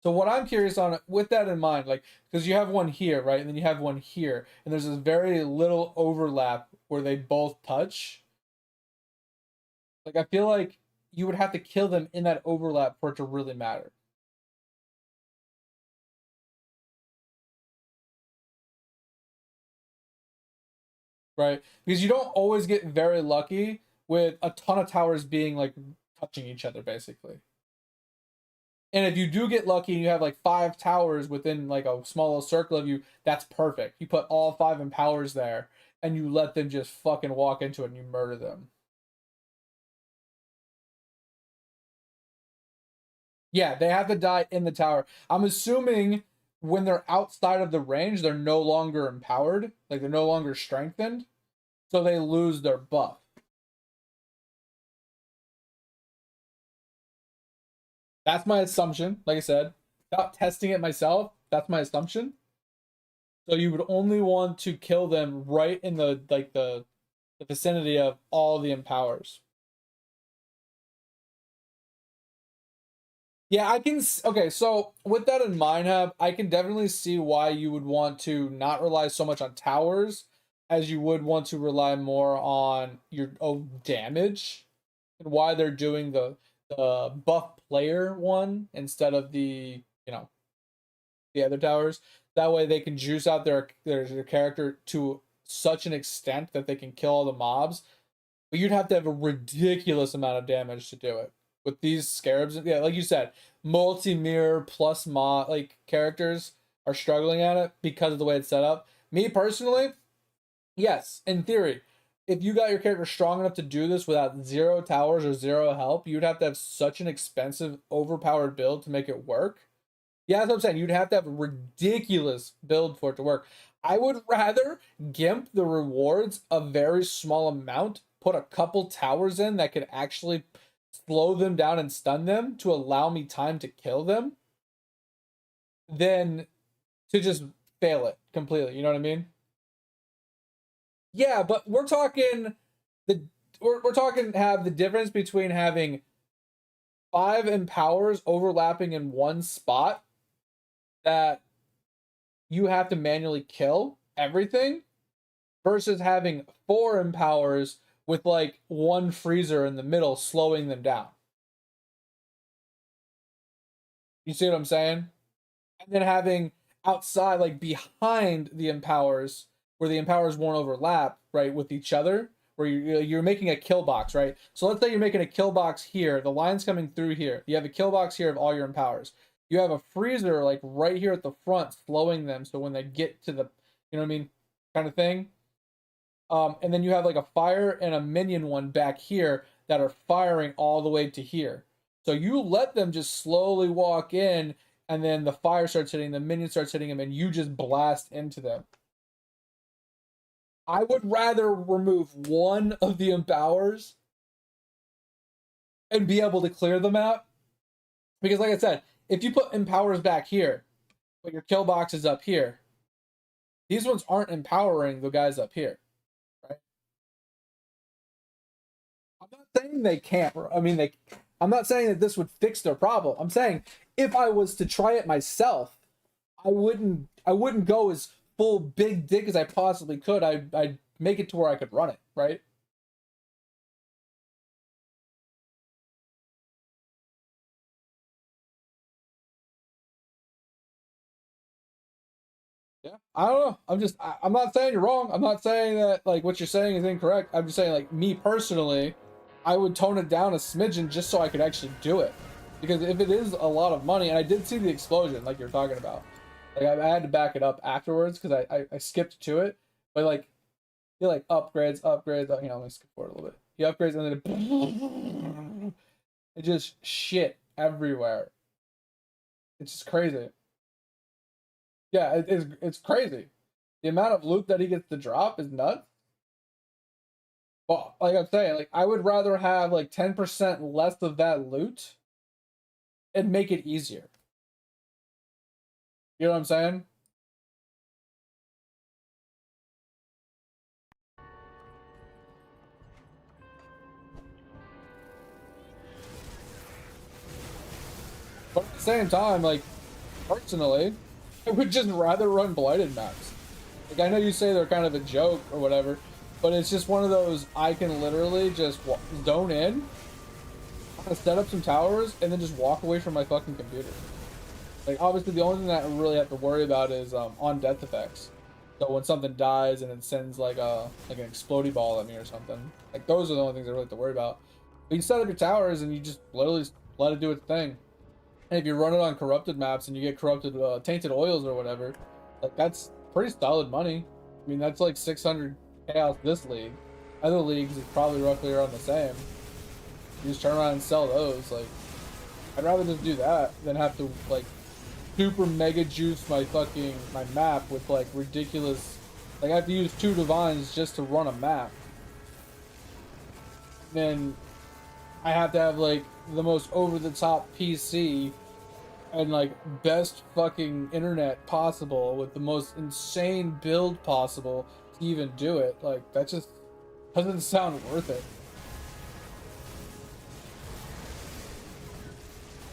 Speaker 1: So what I'm curious on, with that in mind, like, because you have one here, right, and then you have one here, and there's this very little overlap where they both touch. Like, I feel like you would have to kill them in that overlap for it to really matter. Right? Because you don't always get very lucky with a ton of towers being like touching each other, basically. And if you do get lucky and you have like 5 towers within like a small little circle of you, that's perfect. You put all 5 empowers there and you let them just fucking walk into it and you murder them. Yeah, they have to die in the tower. I'm assuming when they're outside of the range, they're no longer empowered. Like, they're no longer strengthened. So they lose their buff. That's my assumption. Like I said, without testing it myself, that's my assumption. So you would only want to kill them right in the vicinity of all the empowers. Yeah, I can. Okay, so with that in mind, I can definitely see why you would want to not rely so much on towers as you would want to rely more on your own damage, and why they're doing the buff player one instead of the other towers. That way they can juice out their character to such an extent that they can kill all the mobs. But you'd have to have a ridiculous amount of damage to do it. With these scarabs, yeah, like you said, multi-mirror plus mod like characters are struggling at it because of the way it's set up. Me personally, yes, in theory, if you got your character strong enough to do this without 0 towers or 0 help, you'd have to have such an expensive, overpowered build to make it work. Yeah, that's what I'm saying. You'd have to have a ridiculous build for it to work. I would rather gimp the rewards a very small amount, put a couple towers in that could actually slow them down and stun them to allow me time to kill them, than to just fail it completely. You know what I mean? Yeah, but we're talking we're talking have the difference between having 5 empowers overlapping in one spot that you have to manually kill everything versus having 4 empowers with like 1 freezer in the middle slowing them down. You see what I'm saying? And then having outside, like behind the empowers, where the empowers won't overlap, right, with each other, where you're making a kill box, right? So let's say you're making a kill box here, the line's coming through here. You have a kill box here of all your empowers. You have a freezer like right here at the front, slowing them so when they get to the, you know what I mean, kind of thing. And then you have like a fire and a minion one back here that are firing all the way to here. So you let them just slowly walk in, and then the fire starts hitting them, minion starts hitting them, and you just blast into them. I would rather remove 1 of the empowers and be able to clear the map. Because like I said, if you put empowers back here, but your kill box is up here, these ones aren't empowering the guys up here, right? I'm not saying they can't. I mean, I'm not saying that this would fix their problem. I'm saying if I was to try it myself, I wouldn't go as full big dick as I possibly could. I'd make it to where I could run it, right? Yeah, I don't know. I'm not saying you're wrong. I'm not saying that like what you're saying is incorrect. I'm just saying like me personally, I would tone it down a smidgen just so I could actually do it. Because if it is a lot of money, and I did see the explosion like you're talking about, like I had to back it up afterwards because I skipped to it. But like you like upgrades, you know, let me skip forward a little bit. He upgrades and then it just shit everywhere. It's just crazy. Yeah, it's crazy. The amount of loot that he gets to drop is nuts. Well, like I'm saying, like I would rather have like 10% less of that loot and make it easier. You know what I'm saying? But at the same time, like personally, I would just rather run blighted maps. Like I know you say they're kind of a joke or whatever, but it's just one of those I can literally just zone in, set up some towers, and then just walk away from my fucking computer. Like obviously the only thing that I really have to worry about is on death effects. So when something dies and it sends like an explodey ball at me or something, like those are the only things I really have to worry about. But you set up your towers and you just literally let it do its thing. And if you run it on corrupted maps and you get corrupted tainted oils or whatever, like that's pretty solid money. I mean that's like 600 chaos this league. Other leagues is probably roughly around the same. You just turn around and sell those. Like I'd rather just do that than have to like super mega juice my map with like ridiculous, like I have to use 2 divines just to run a map. Then I have to have like the most over the top PC and like best fucking internet possible with the most insane build possible to even do it. Like that just doesn't sound worth it.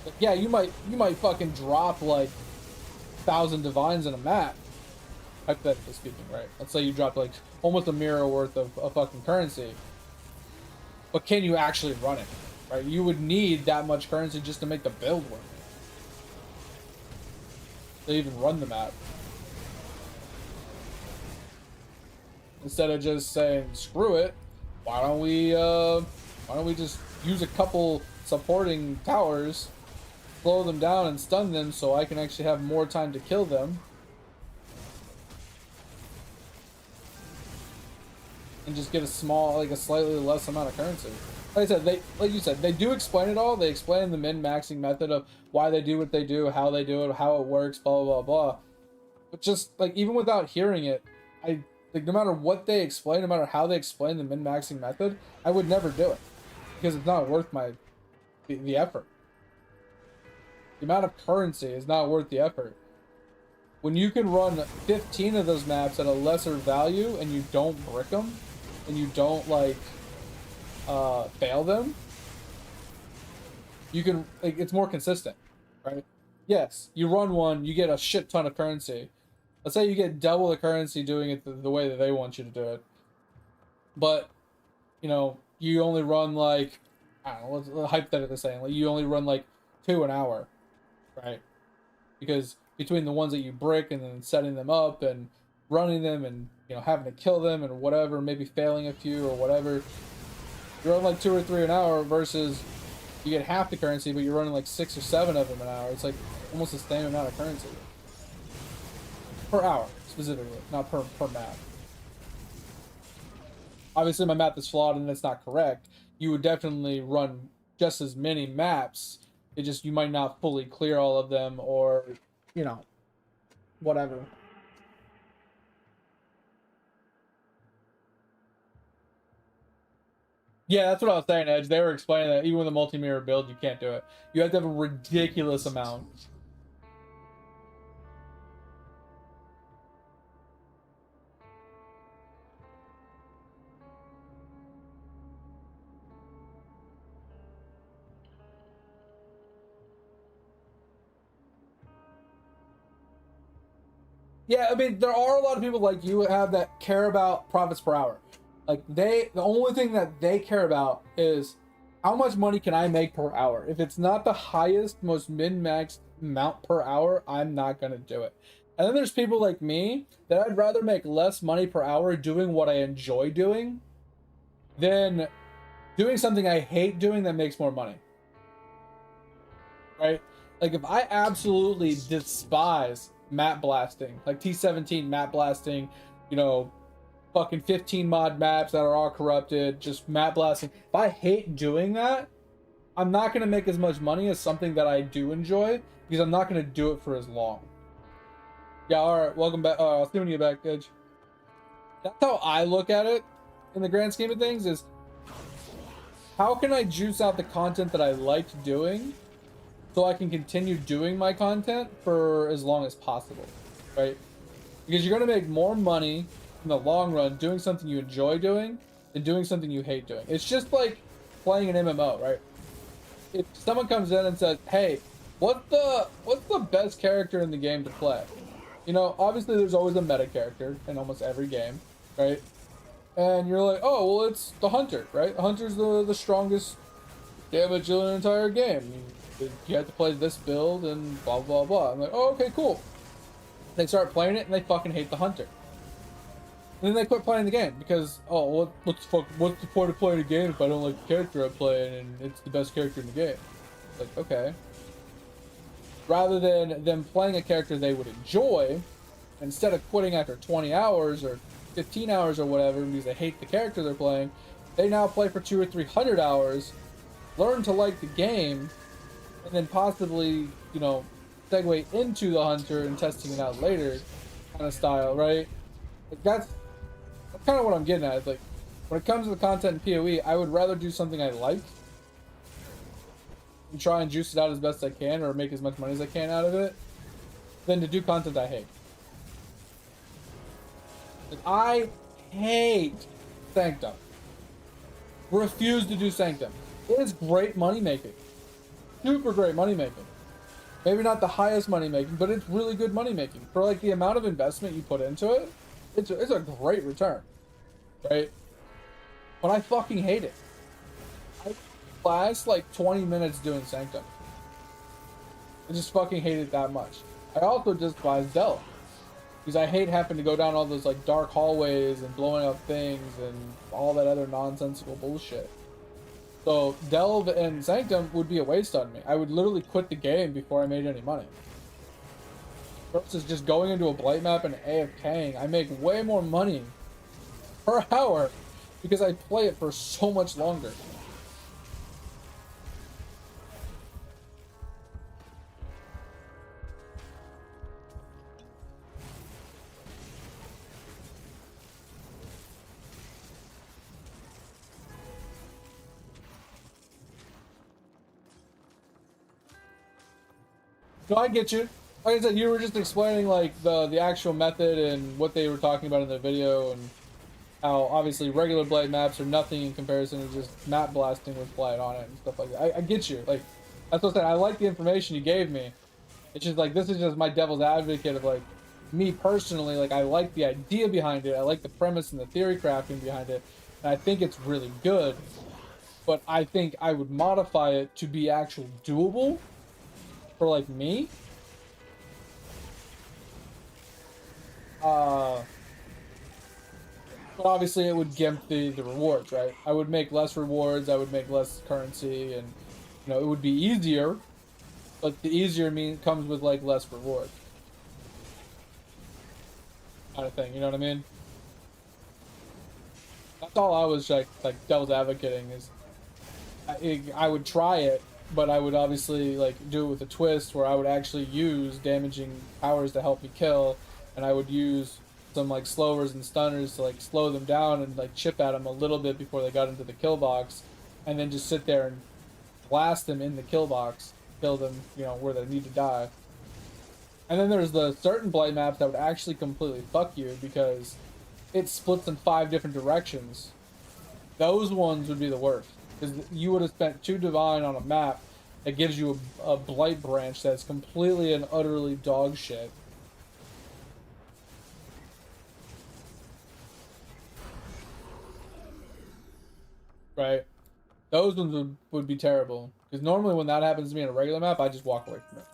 Speaker 1: Like, yeah, you might fucking drop like 1,000 divines in a map, hypothetically speaking, right? Let's say you drop like almost a mirror worth of fucking currency, but can you actually run it? Right? You would need that much currency just to make the build work. To even run the map. Instead of just saying screw it, why don't we just use a couple supporting towers, slow them down and stun them so I can actually have more time to kill them. and just get a small, like a slightly less amount of currency. Like I said, like you said, they do explain it all. They explain the min-maxing method of why they do what they do, how they do it, how it works, blah blah blah. But just like even without hearing it, I like no matter what they explain, no matter how they explain the min-maxing method, I would never do it because it's not worth the effort. The amount of currency is not worth the effort. When you can run 15 of those maps at a lesser value and you don't brick them, and you don't like fail them, you can like it's more consistent, right? Yes, you run one, you get a shit ton of currency. Let's say you get double the currency doing it the way that they want you to do it, but you know you only run like I don't know, let's hypothetically saying like you only run like 2 an hour, right? Because between the ones that you brick and then setting them up and running them and you know having to kill them and whatever, maybe failing a few or whatever, you're on like 2 or 3 an hour versus you get half the currency but you're running like 6 or 7 of them an hour. It's like almost the same amount of currency per hour specifically, not per map. Obviously my math is flawed and it's not correct. You would definitely run just as many maps. It just you might not fully clear all of them or you know whatever. Yeah, that's what I was saying, Edge. They were explaining that even with a multi-mirror build, you can't do it. You have to have a ridiculous amount. Yeah, I mean, there are a lot of people like you have that care about profits per hour. Like the only thing that they care about is how much money can I make per hour. If it's not the highest, most min-max amount per hour, I'm not gonna do it. And then there's people like me that I'd rather make less money per hour doing what I enjoy doing than doing something I hate doing that makes more money. Right? Like if I absolutely despise map blasting, like T17 map blasting, you know, fucking 15 mod maps that are all corrupted, just map blasting. If I hate doing that, I'm not going to make as much money as something that I do enjoy because I'm not going to do it for as long. Yeah, alright, welcome back. I'll see when you get back, Edge. That's how I look at it in the grand scheme of things is how can I juice out the content that I liked doing so I can continue doing my content for as long as possible, right? Because you're going to make more money in the long run doing something you enjoy doing than doing something you hate doing. It's just like playing an MMO, right? If someone comes in and says, hey, what's the best character in the game to play? You know, obviously there's always a meta character in almost every game, right? And you're like, oh, well, it's the Hunter, right? The Hunter's the strongest damage in the entire game. You have to play this build and blah, blah, blah. I'm like, oh, okay, cool. They start playing it and they fucking hate the Hunter. And then they quit playing the game because, oh, what's the point of playing a game if I don't like the character I'm playing and it's the best character in the game? Like, okay. Rather than them playing a character they would enjoy, instead of quitting after 20 hours or 15 hours or whatever because they hate the character they're playing, they now play for 200 or 300 hours, learn to like the game, and then possibly, you know, segue into the Hunter and testing it out later kind of style, right? Like that's kind of what I'm getting at. It's like, when it comes to the content in PoE, I would rather do something I like and try and juice it out as best I can or make as much money as I can out of it than to do content I hate. Like, I hate Sanctum. Refuse to do Sanctum. It is great money making. Super great money making. Maybe not the highest money making, but it's really good money making. For like the amount of investment you put into it, it's a great return. Right? But I fucking hate it. I last like 20 minutes doing Sanctum. I just fucking hate it that much. I also despise Dell. Because I hate having to go down all those like dark hallways and blowing up things and all that other nonsensical bullshit. So Delve and Sanctum would be a waste on me. I would literally quit the game before I made any money. Versus just going into a blight map and AFKing, I make way more money per hour because I play it for so much longer. No, I get you. Like I said, you were just explaining like the actual method and what they were talking about in the video, and how obviously regular blight maps are nothing in comparison to just map blasting with blight on it and stuff like that. I get you. Like that's what I said. I like the information you gave me. It's just like this is just my devil's advocate of like me personally. Like I like the idea behind it. I like the premise and the theory crafting behind it, and I think it's really good. But I think I would modify it to be actually doable for like me. But obviously it would gimp the rewards, right? I would make less rewards, I would make less currency, and you know, it would be easier, but the easier comes with like less reward. Kind of thing, you know what I mean? That's all I was like devil's advocating is I would try it, but I would obviously like do it with a twist where I would actually use damaging powers to help me kill, and I would use some like slowers and stunners to like slow them down and like chip at them a little bit before they got into the kill box, and then just sit there and blast them in the kill box, kill them, you know, where they need to die. And then there's the certain blight maps that would actually completely fuck you because it splits in 5 different directions. Those ones would be the worst because you would have spent 2 divine on a map that gives you a blight branch that's completely and utterly dog shit. Right? Those ones would be terrible. Because normally when that happens to me in a regular map, I just walk away from it.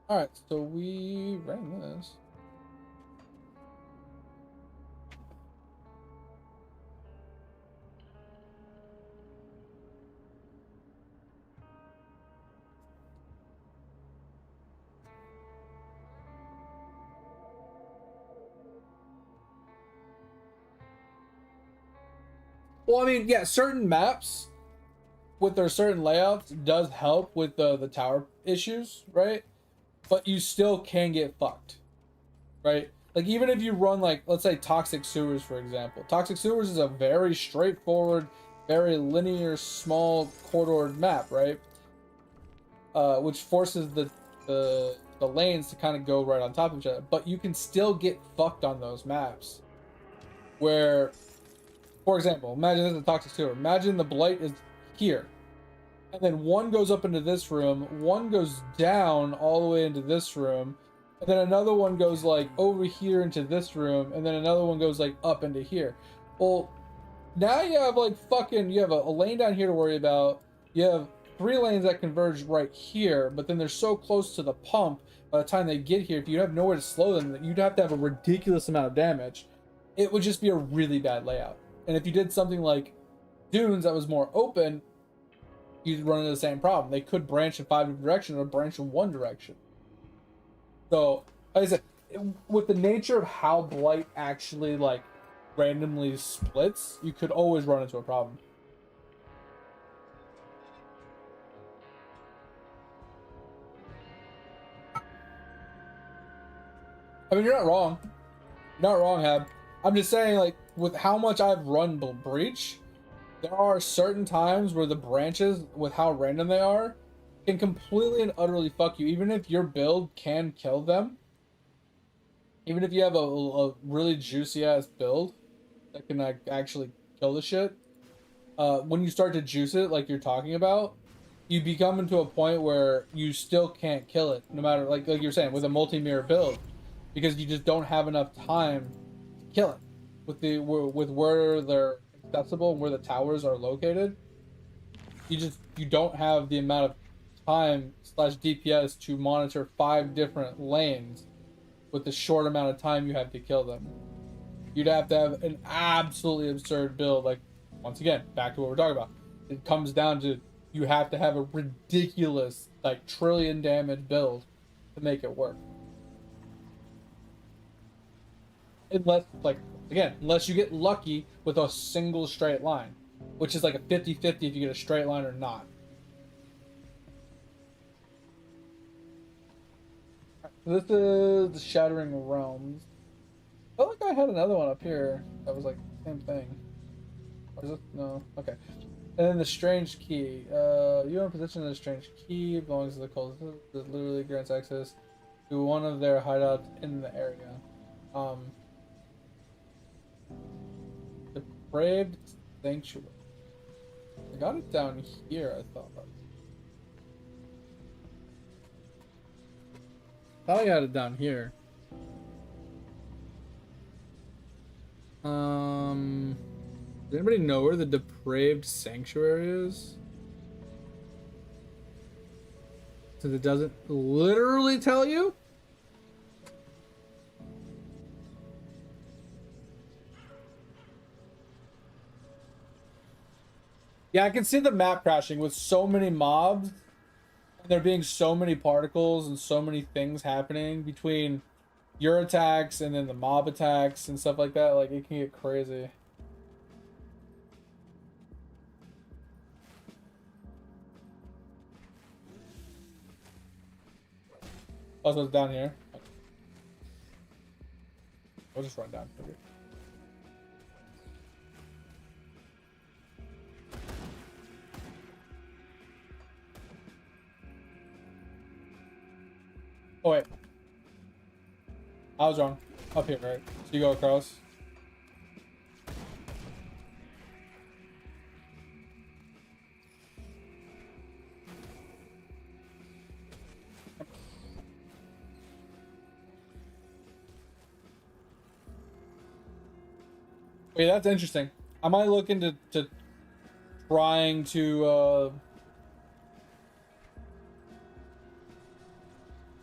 Speaker 1: Alright, so we ran this. Well, I mean, yeah, certain maps with their certain layouts does help with the tower issues, right? But you still can get fucked, right? Like even if you run like let's say Toxic Sewers for example. Toxic Sewers is a very straightforward, very linear, small corridored map, right? Which forces the lanes to kind of go right on top of each other. But you can still get fucked on those maps. Where, for example, imagine this is a Toxic Sewer. Imagine the blight is here. And then one goes up into this room, one goes down all the way into this room, and then another one goes like over here into this room, and then another one goes like up into here. Well, now you have like you have a lane down here to worry about. You have 3 lanes that converge right here, but then they're so close to the pump by the time they get here, if you have nowhere to slow them, you'd have to have a ridiculous amount of damage. It would just be a really bad layout. And if you did something like Dunes that was more open, you'd run into the same problem. They could branch in 5 different directions or branch in 1 direction. So, like I said, with the nature of how Blight actually like randomly splits, you could always run into a problem. I mean, you're not wrong. You're not wrong, Hab. I'm just saying, like, with how much I've run Breach, there are certain times where the branches, with how random they are, can completely and utterly fuck you. Even if your build can kill them, even if you have a really juicy ass build that can like, actually kill the shit, when you start to juice it, like you're talking about, you become into a point where you still can't kill it, no matter like you're saying with a multi-mirror build, because you just don't have enough time to kill it with where they're accessible and where the towers are located. You don't have the amount of time / DPS to monitor 5 different lanes with the short amount of time you have to kill them. You'd have to have an absolutely absurd build. Like, once again, back to what we're talking about. It comes down to you have to have a ridiculous, like, trillion damage build to make it work. Unless, like, again, unless you get lucky with a single straight line, which is like a 50-50 if you get a straight line or not. This is the Shattering Realms. I felt like I had another one up here that was like the same thing. Or is it? No. Okay. And then the Strange Key. You are in possession of the Strange Key. Belongs to the cult. That literally grants access to one of their hideouts in the area. Depraved Sanctuary. I got it down here, I thought. I got it down here. Does anybody know where the Depraved Sanctuary is? Since it doesn't literally tell you? Yeah, I can see the map crashing with so many mobs. And there being so many particles and so many things happening between your attacks and then the mob attacks and stuff like that. Like, it can get crazy. Oh, so it's down here. Okay. I'll just run down here. Oh, wait. I was wrong. Up here, right? So you go across. Wait, that's interesting. I might look into trying to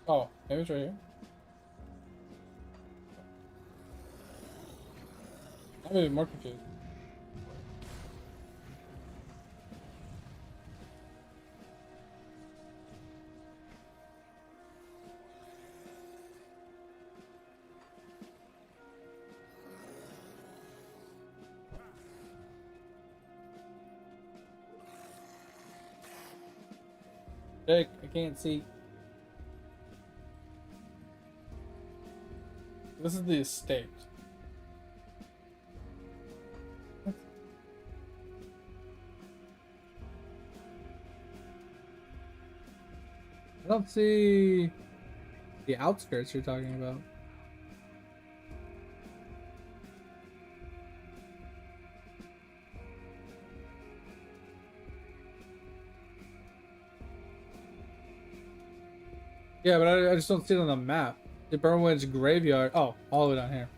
Speaker 1: oh, maybe it's right here. I'm even more confused. Jake, I can't see. This is the estate. I don't see the outskirts you're talking about. Yeah, but I just don't see it on the map. The Burnwood's graveyard. Oh, all the way down here.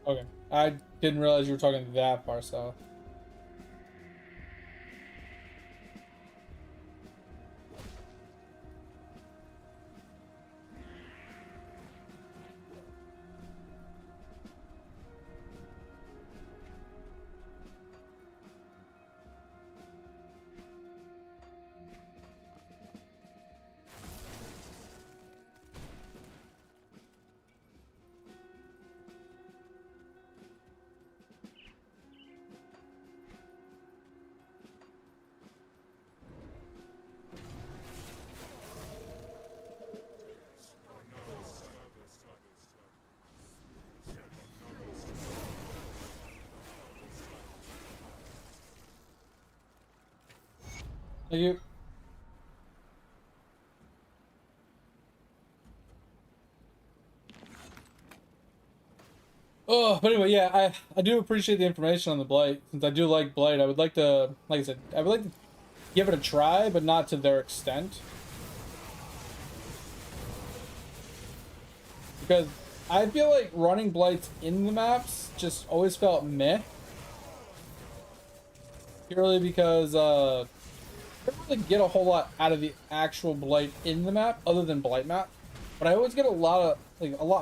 Speaker 1: Okay. I didn't realize you were talking that far south. Thank you. Oh, but anyway, yeah, I do appreciate the information on the Blight. Since I do like Blight, I would like to, like I said, I would like to give it a try, but not to their extent. Because I feel like running Blights in the maps just always felt meh. Purely because, I don't really get a whole lot out of the actual Blight in the map, other than Blight map. But I always get a lot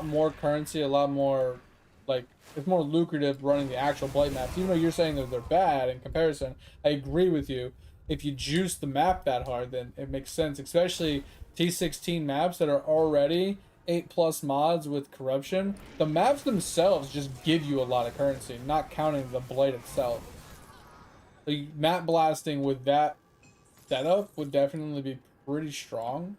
Speaker 1: more currency, a lot more, like, it's more lucrative running the actual Blight maps. Even though you're saying that they're bad in comparison, I agree with you. if you juice the map that hard, then it makes sense, especially T16 maps that are already 8+ mods with corruption. The maps themselves just give you a lot of currency, not counting the blight itself. The map blasting with that setup would definitely be pretty strong.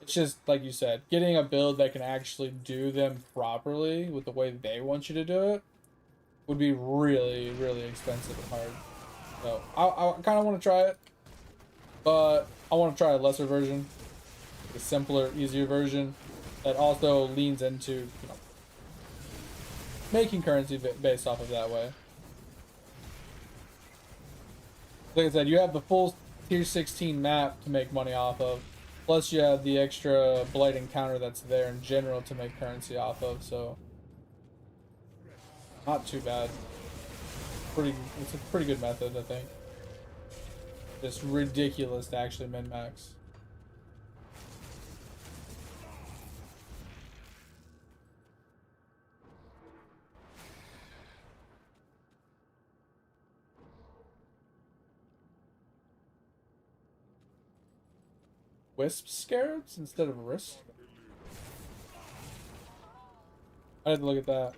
Speaker 1: It's just like you said, getting a build that can actually do them properly with the way they want you to do it would be really, really expensive and hard. So I kind of want to try it, but I want to try a lesser version, a simpler, easier version that also leans into, you know, making currency based off of that way. Like I said, you have the full tier 16 map to make money off of, plus you have the extra blight encounter that's there in general to make currency off of. So not too bad. It's a pretty good method, I think. Just ridiculous to actually min-max. Wisp scarabs instead of risk? I had to look at that.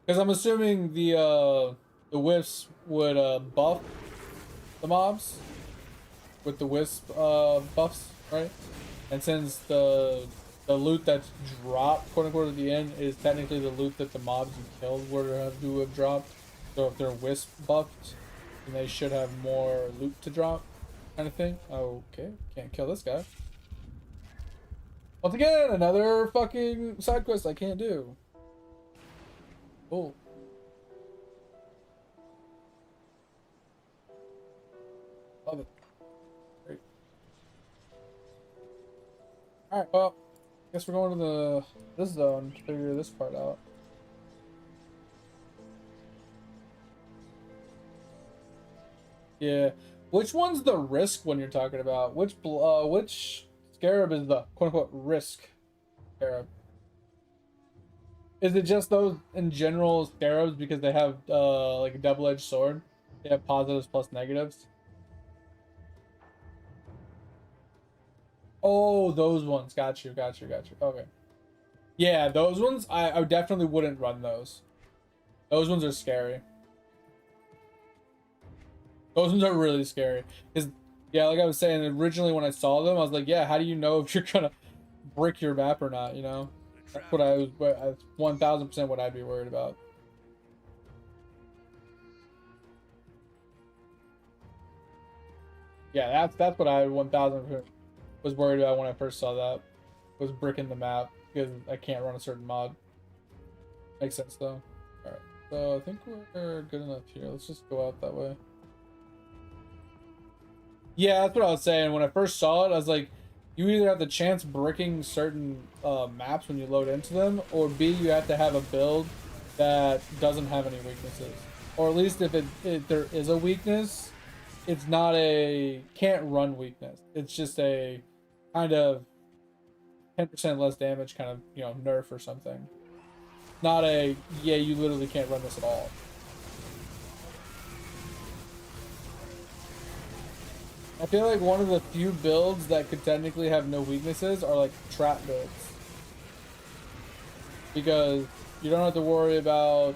Speaker 1: Because I'm assuming the wisps would buff the mobs with the wisp buffs, right? And since the loot that's dropped, quote unquote, at the end is technically the loot that the mobs you killed were to have dropped. So if they're wisp buffed, then they should have more loot to drop, kind of thing. Okay, can't kill this guy. Once again, another fucking side quest I can't do. Cool. Love it. Great. Alright, well, I guess we're going to this zone to figure this part out. Yeah. Which one's the risk when you're talking about? Which scarab is the quote-unquote risk scarab? Is it just those in general scarabs because they have like a double-edged sword? They have positives plus negatives. Oh, those ones. Got you. Okay. Yeah, those ones, I definitely wouldn't run those. Those ones are scary. Those ones are really scary. Because, yeah, like I was saying, originally when I saw them, I was like, yeah, how do you know if you're gonna brick your map or not, you know? That's what I was, 1000% what I'd be worried about. Yeah, that's what I 1000% was worried about when I first saw that. Was bricking the map because I can't run a certain mod. Makes sense though. Alright, so I think we're good enough here. Let's just go out that way. Yeah, that's what I was saying. When I first saw it, I was like, you either have the chance bricking certain maps when you load into them, or B, you have to have a build that doesn't have any weaknesses. Or at least if there is a weakness, it's not a can't run weakness. It's just a kind of 10% less damage kind of, you know, nerf or something. Not a, yeah, you literally can't run this at all. I feel like one of the few builds that could technically have no weaknesses are like trap builds. Because you don't have to worry about,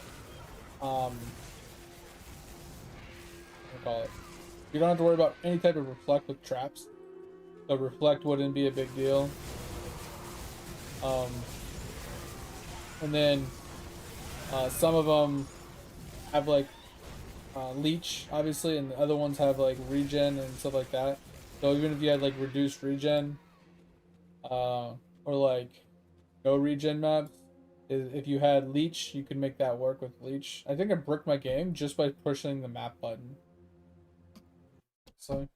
Speaker 1: what do you call it? You don't have to worry about any type of reflect with traps. So reflect wouldn't be a big deal. And then some of them have like leech, obviously, and the other ones have like regen and stuff like that. So even if you had like reduced regen, or like no regen maps, if you had leech, you could make that work with leech. I think I bricked my game just by pushing the map button. So.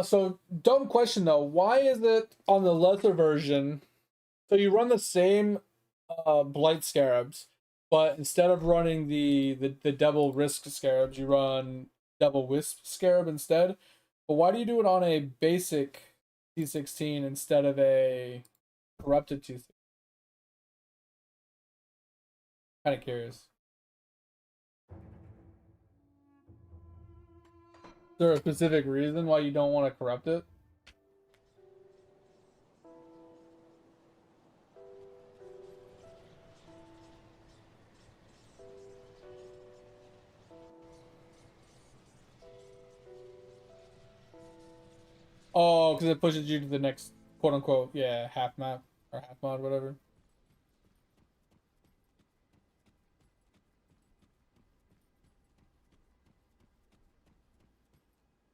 Speaker 1: So dumb question though. Why is it on the lesser version? So you run the same blight scarabs, but instead of running the double risk scarabs, you run double wisp scarab instead. But why do you do it on a basic T16 instead of a corrupted T16? Kind of curious. Is there a specific reason why you don't want to corrupt it? Oh, because it pushes you to the next quote unquote, yeah, half map or half mod, whatever.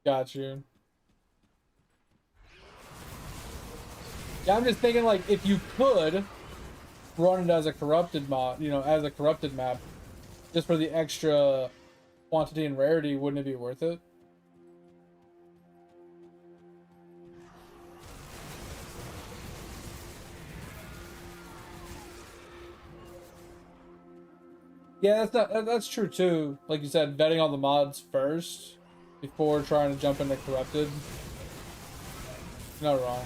Speaker 1: Got you. Yeah, I'm just thinking like if you could run it as a corrupted mod, you know, as a corrupted map, just for the extra quantity and rarity, wouldn't it be worth it? Yeah, that's true too. Like you said, vetting all the mods first before trying to jump into corrupted. You're not wrong.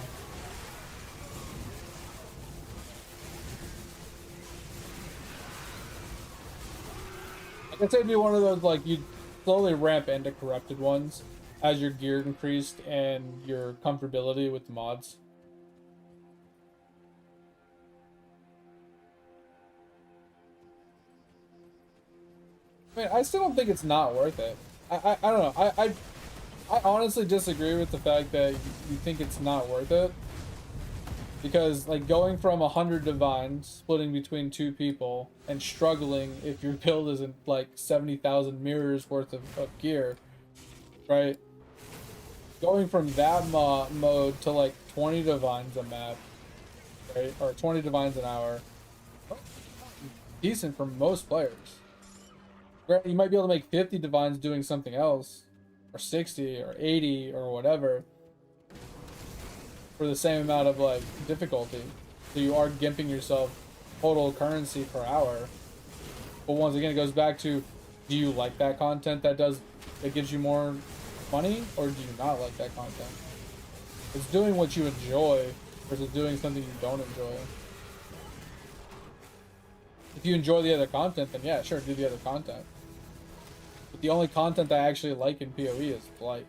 Speaker 1: I guess it'd be one of those like you slowly ramp into corrupted ones as your gear increased and your comfortability with the mods. I mean, I still don't think it's not worth it. I don't know. I honestly disagree with the fact that you think it's not worth it. Because, like, going from 100 divines, splitting between 2 people, and struggling if your build isn't, like, 70,000 mirrors worth of gear, right? Going from that mode to, like, 20 divines a map, right? Or 20 divines an hour. Decent for most players. You might be able to make 50 divines doing something else, or 60, or 80, or whatever, for the same amount of like difficulty. So you are gimping yourself total currency per hour. But once again, it goes back to, do you like that content that gives you more money, or do you not like that content? It's doing what you enjoy versus doing something you don't enjoy. If you enjoy the other content, then yeah, sure, do the other content. But the only content I actually like in PoE is Blight.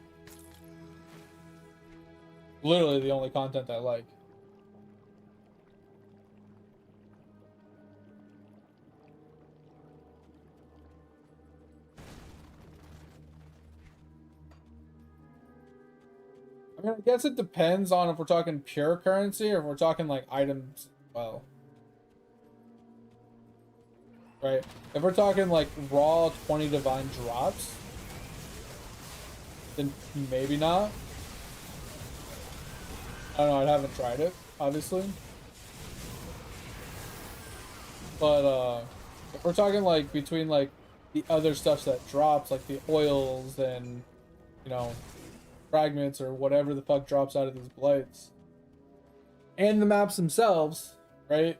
Speaker 1: Literally the only content I like. I mean, I guess it depends on if we're talking pure currency or if we're talking like items as well. Right? If we're talking like raw 20 divine drops, then maybe not. I don't know, I haven't tried it, obviously. But if we're talking like between like the other stuff that drops, like the oils and, you know, fragments or whatever the fuck drops out of these blights, and the maps themselves, right?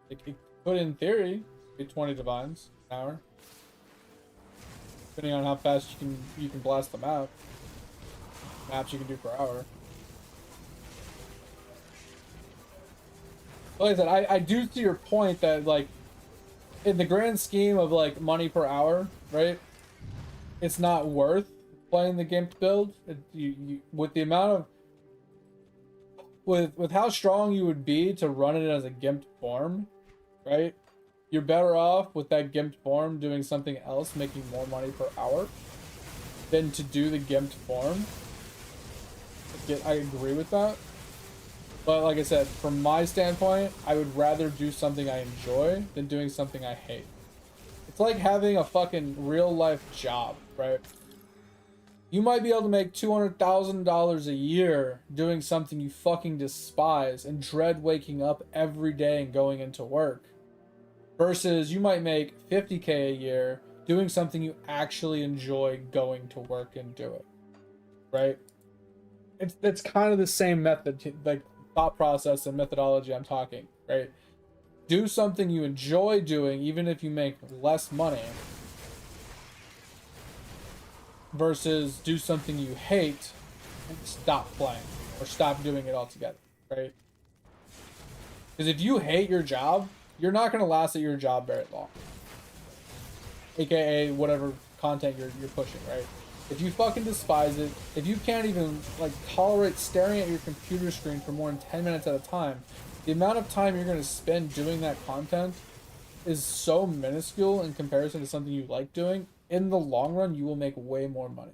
Speaker 1: It could, in theory, be 20 divines an hour, depending on how fast you can blast the map. Maps you can do per hour. Like I said, I do see your point that, like, in the grand scheme of, like, money per hour, right? It's not worth playing the GIMP build. With the amount of... With how strong you would be to run it as a GIMP form, right? You're better off with that GIMP form doing something else, making more money per hour, than to do the GIMP form. I agree with that. But like I said, from my standpoint, I would rather do something I enjoy than doing something I hate. It's like having a fucking real life job, right? You might be able to make $200,000 a year doing something you fucking despise and dread waking up every day and going into work. Versus you might make $50K a year doing something you actually enjoy going to work and do it. Right? It's kind of the same method, like thought process and methodology I'm talking, right? Do something you enjoy doing even if you make less money, versus do something you hate and stop playing or stop doing it altogether, right? Because if you hate your job you're not gonna last at your job very long. AKA whatever content you're pushing, right? If you fucking despise it, if you can't even like tolerate staring at your computer screen for more than 10 minutes at a time, the amount of time you're gonna spend doing that content is so minuscule in comparison to something you like doing. In the long run, you will make way more money.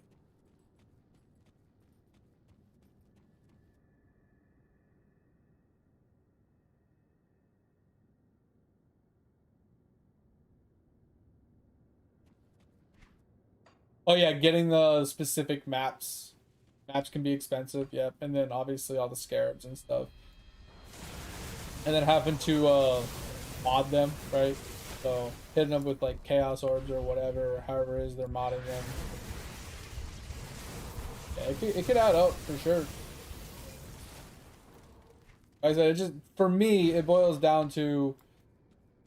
Speaker 1: Oh yeah, getting the specific maps. Maps can be expensive, yep. And then obviously all the scarabs and stuff. And then having to mod them, right? So hitting them with like chaos orbs or whatever, however it is they're modding them. Yeah, it could add up for sure. Like I said, it just for me it boils down to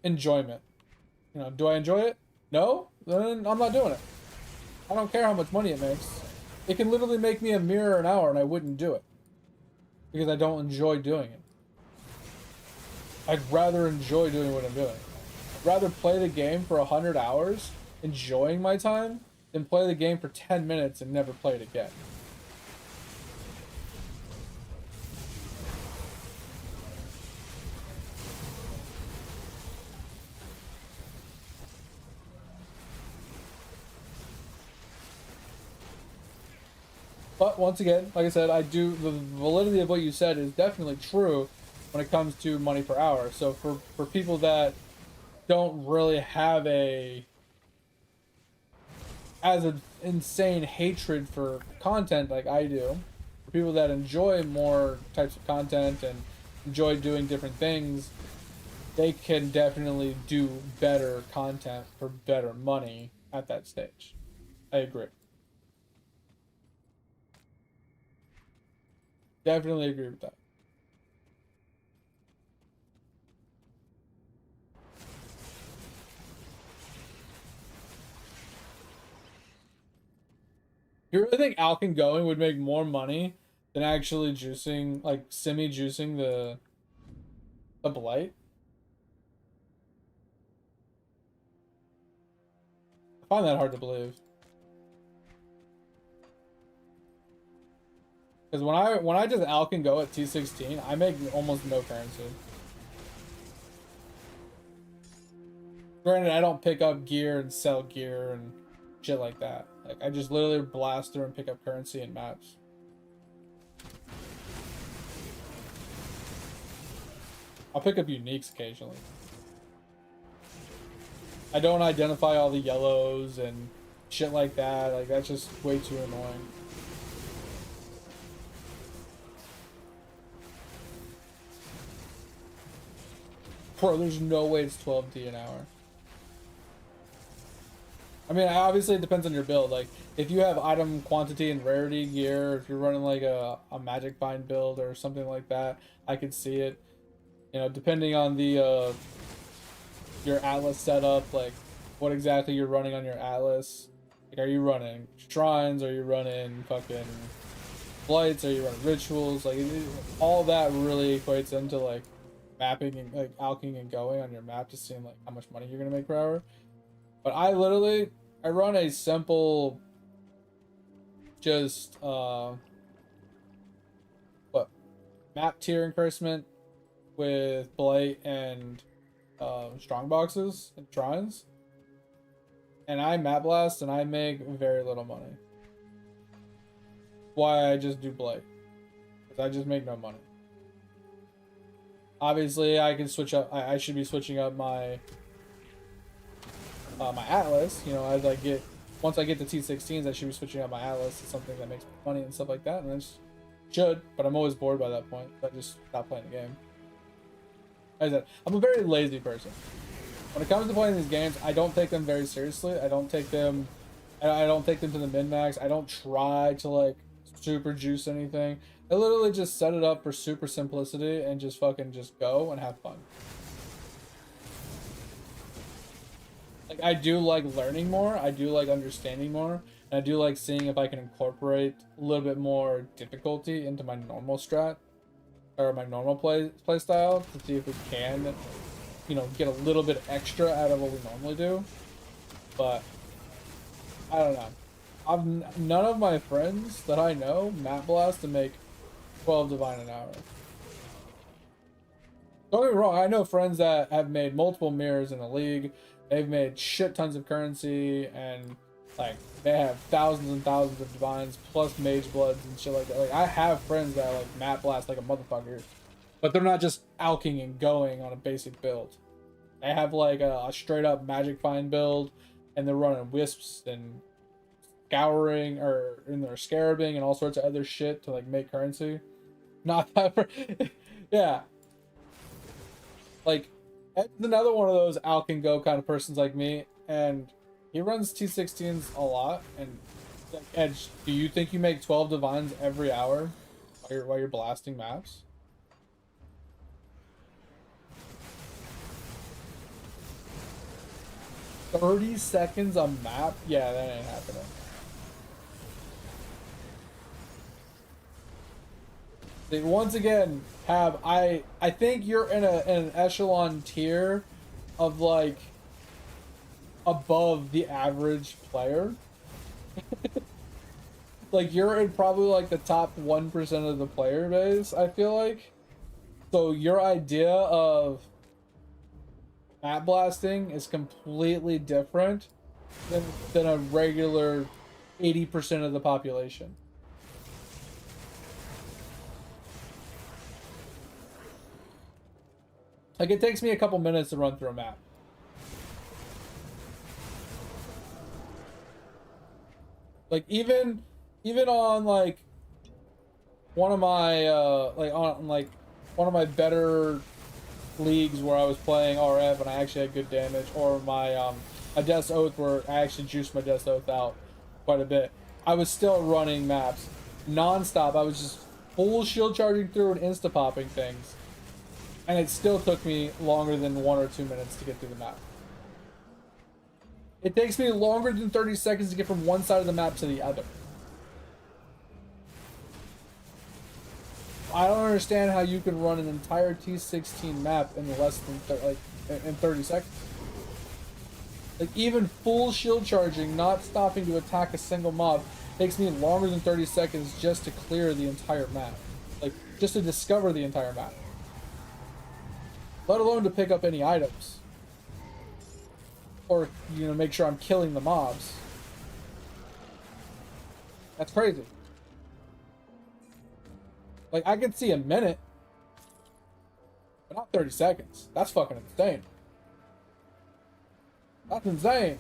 Speaker 1: enjoyment. You know, do I enjoy it? No? Then I'm not doing it. I don't care how much money it makes. It can literally make me a mirror an hour and I wouldn't do it. Because I don't enjoy doing it. I'd rather enjoy doing what I'm doing. I'd rather play the game for 100 hours, enjoying my time, than play the game for 10 minutes and never play it again. But once again, like I said, the validity of what you said is definitely true when it comes to money per hour. So for people that don't really have as an insane hatred for content like I do, for people that enjoy more types of content and enjoy doing different things, they can definitely do better content for better money at that stage. I agree. Definitely agree with that. You really think Alkin going would make more money than actually juicing, like semi-juicing the blight? I find that hard to believe. Because when I just Alkin go at T16, I make almost no currency. Granted, I don't pick up gear and sell gear and shit like that. Like I just literally blast through and pick up currency and maps. I'll pick up uniques occasionally. I don't identify all the yellows and shit like that. Like that's just way too annoying. Bro, there's no way it's 12D an hour. I mean, obviously it depends on your build. Like, if you have item quantity and rarity gear, if you're running like a magic bind build or something like that, I could see it. You know, depending on the your atlas setup, like what exactly you're running on your atlas. Like, are you running shrines? Are you running fucking blights? Are you running rituals? Like, all that really equates into like mapping and like alking and going on your map to seeing like how much money you're gonna make per hour. But I run a simple just map tier increasement with blight and strong boxes and shrines, and I map blast and I make very little money. Why I just do blight, because I just make no money. Obviously I can switch up, I should be switching up my my atlas, you know, as once I get to T16s, I should be switching out my atlas to something that makes money and stuff like that, and I should, but I'm always bored by that point, so I just stop playing the game. Like I said, I'm a very lazy person. When it comes to playing these games, I don't take them very seriously. I don't take them to the min-max. I don't try to like super juice anything. I literally just set it up for super simplicity and just fucking just go and have fun. Like, I do like learning more, I do like understanding more, and I do like seeing if I can incorporate a little bit more difficulty into my normal strat, or my normal play style, to see if we can you know, get a little bit extra out of what we normally do. But I don't know. None of my friends that I know map blast to make 12 divine an hour. Don't get me wrong, I know friends that have made multiple mirrors in the league. They've made shit tons of currency, and like they have thousands and thousands of divines plus mage bloods and shit like that. Like I have friends that like map blast like a motherfucker, but they're not just alking and going on a basic build. They have like a straight up magic find build, and they're running wisps and scouring or in their scarabing and all sorts of other shit to like make currency. Not that yeah. Like Ed's another one of those out can go kind of persons like me, and he runs T16s a lot. And like, Edge, do you think you make 12 divines every hour while you're blasting maps? "30 seconds a map? Yeah, that ain't happening." They once again have I think you're in an echelon tier of like above the average player. Like you're in probably like the top 1% of the player base, I feel like. So your idea of map blasting is completely different than a regular 80% of the population. Like it takes me a couple minutes to run through a map. Like even on like one of my one of my better leagues where I was playing RF and I actually had good damage, or my Death's Oath where I actually juiced my Death's Oath out quite a bit, I was still running maps non-stop. I was just full shield charging through and insta popping things, and it still took me longer than 1 or 2 minutes to get through the map. It takes me longer than 30 seconds to get from one side of the map to the other. I don't understand how you can run an entire T16 map in less than in 30 seconds. Like even full shield charging, not stopping to attack a single mob, takes me longer than 30 seconds just to clear the entire map. Like just to discover the entire map. Let alone to pick up any items. Or, you know, make sure I'm killing the mobs. That's crazy. Like, I can see a minute, but not 30 seconds. That's fucking insane. That's insane.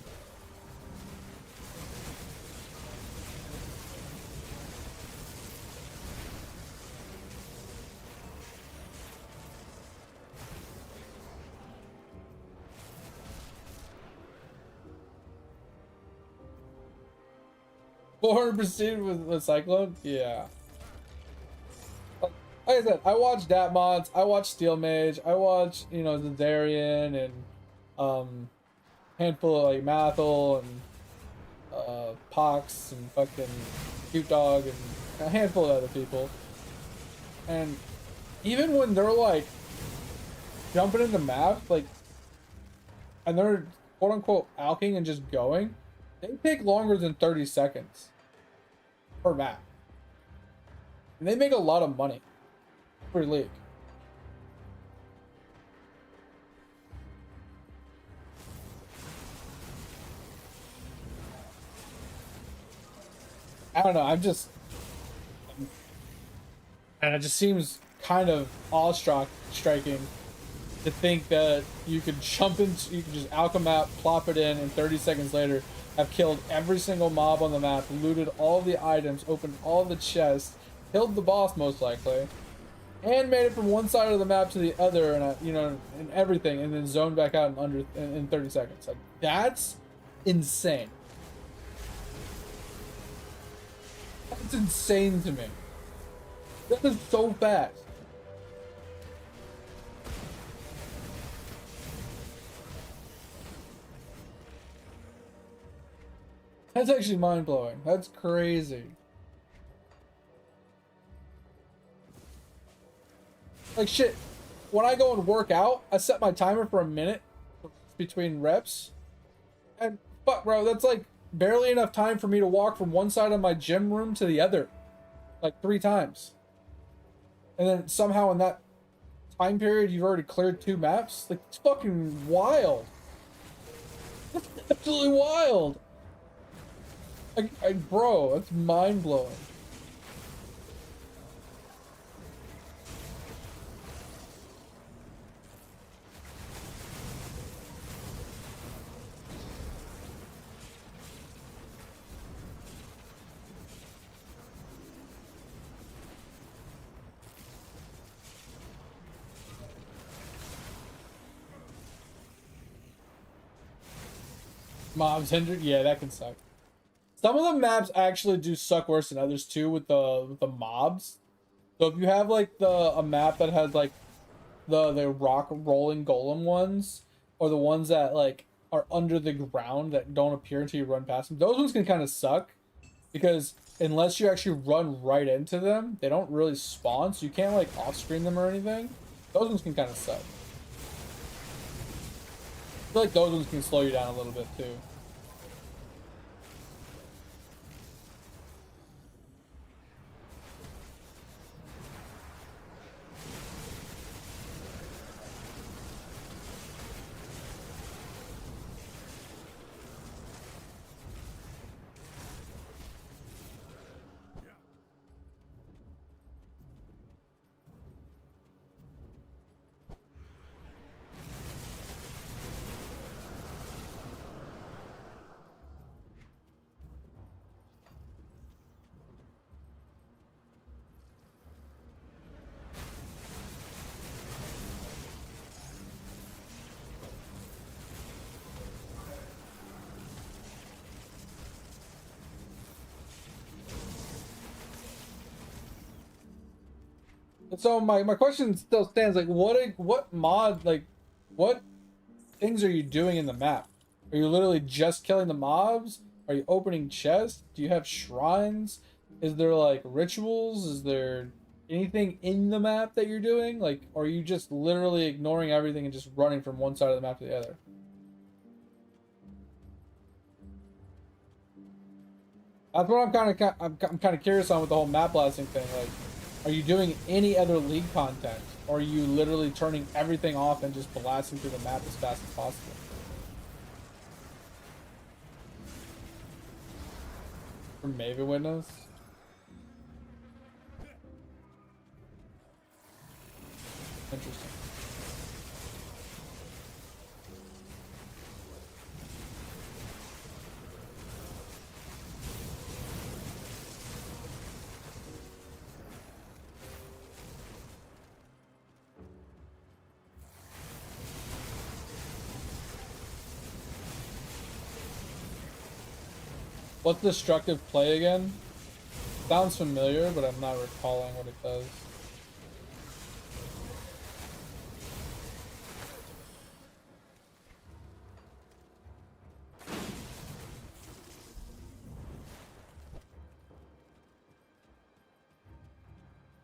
Speaker 1: Forward proceed with Cyclone? Yeah. Like I said, I watch Dat mods, I watch Steel Mage, I watch, you know, Zendarian and handful of like Mathel and Pox and fucking Cute Dog and a handful of other people. And even when they're like jumping into map, like, and they're quote unquote alking and just going, they take longer than 30 seconds per map. And they make a lot of money per league. I don't know, and it just seems kind of striking to think that you could you could just alch a map, plop it in, and 30 seconds later have killed every single mob on the map, looted all the items, opened all the chests, killed the boss most likely, and made it from one side of the map to the other, and you know, and everything, and then zoned back out in 30 seconds. Like that's insane. That's insane to me. That is so fast. That's actually mind-blowing. That's crazy. Like shit. when I go and work out, I set my timer for a minute between reps. And fuck, bro, that's like barely enough time for me to walk from one side of my gym room to the other. Like 3 times. And then somehow in that time period, you've already cleared 2 maps? Like, it's fucking wild. Absolutely wild. Bro, that's mind-blowing. Mobs hindered? Yeah, that can suck. Some of the maps actually do suck worse than others too with the mobs. So if you have like a map that has like the rock rolling golem ones, or the ones that like are under the ground that don't appear until you run past them, those ones can kind of suck because unless you actually run right into them, they don't really spawn, so you can't like off screen them or anything. Those ones can kind of suck. I feel like those ones can slow you down a little bit too. So my question still stands, like what mod, like what things are you doing in the map? Are you literally just killing the mobs? Are you opening chests? Do you have shrines? Is there like rituals? Is there anything in the map that you're doing? Like, or are you just literally ignoring everything and just running from one side of the map to the other? That's what I'm kind of curious on with the whole map blasting thing. Like, are you doing any other League content? Or are you literally turning everything off and just blasting through the map as fast as possible? For Maven Witness? Interesting. What's destructive play again? Sounds familiar, but I'm not recalling what it does.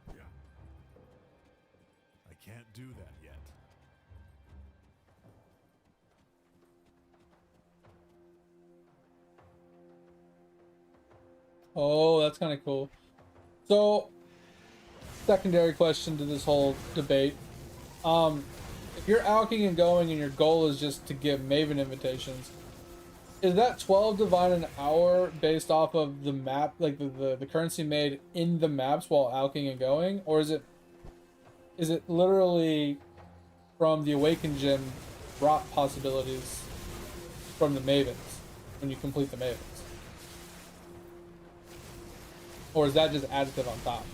Speaker 2: Yeah. I can't do that yet.
Speaker 1: Oh, that's kind of cool. So, secondary question to this whole debate. If you're alking and going and your goal is just to give Maven invitations, is that 12 divine an hour based off of the map, like the currency made in the maps while alking and going? Or is it literally from the Awakened Gym drop possibilities from the Mavens when you complete the Mavens? Or is that just additive on top?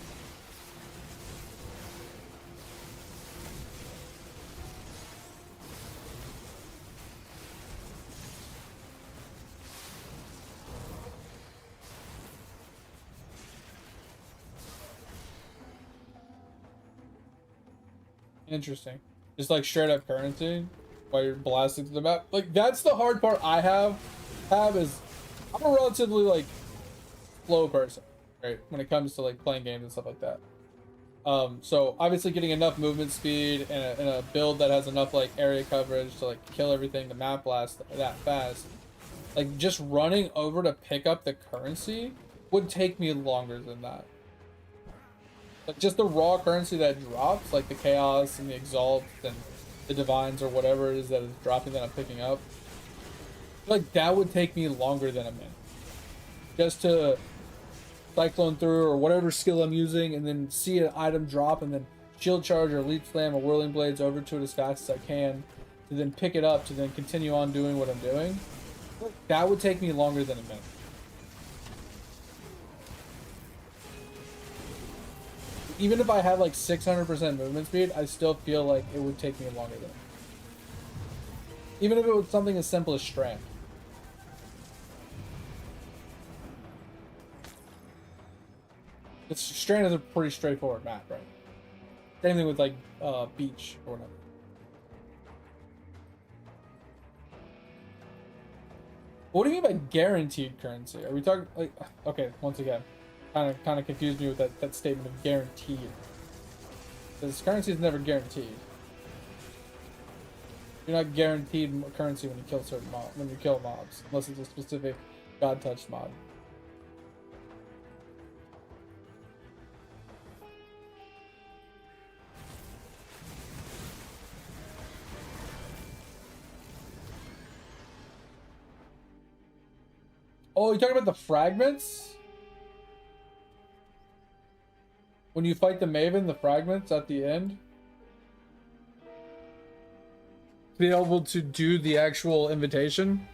Speaker 1: Interesting. Just like straight up currency while you're blasting to the map. Like, that's the hard part I have is I'm a relatively like slow person, right? When it comes to like playing games and stuff like that. So obviously getting enough movement speed and a build that has enough like area coverage to like kill everything to map blast that fast. Like just running over to pick up the currency would take me longer than that. Like just the raw currency that drops, like the chaos and the exalt and the divines or whatever it is that is dropping that I'm picking up. Like that would take me longer than a minute. Just to cyclone through or whatever skill I'm using and then see an item drop and then shield charge or leap slam or whirling blades over to it as fast as I can to then pick it up to then continue on doing what I'm doing. That would take me longer than a minute. Even if I had like 600% movement speed, I still feel like it would take me longer than. Even if it was something as simple as strand. Strand is a pretty straightforward map, right? Same thing with like beach or whatever. What do you mean by guaranteed currency? Are we talking like okay, once again, kind of confused me with that statement of guaranteed. Because currency is never guaranteed. You're not guaranteed currency when you kill certain when you kill mobs, unless it's a specific god touched mod. Oh, you're talking about the fragments? When you fight the Maven, the fragments at the end? To be able to do the actual invitation?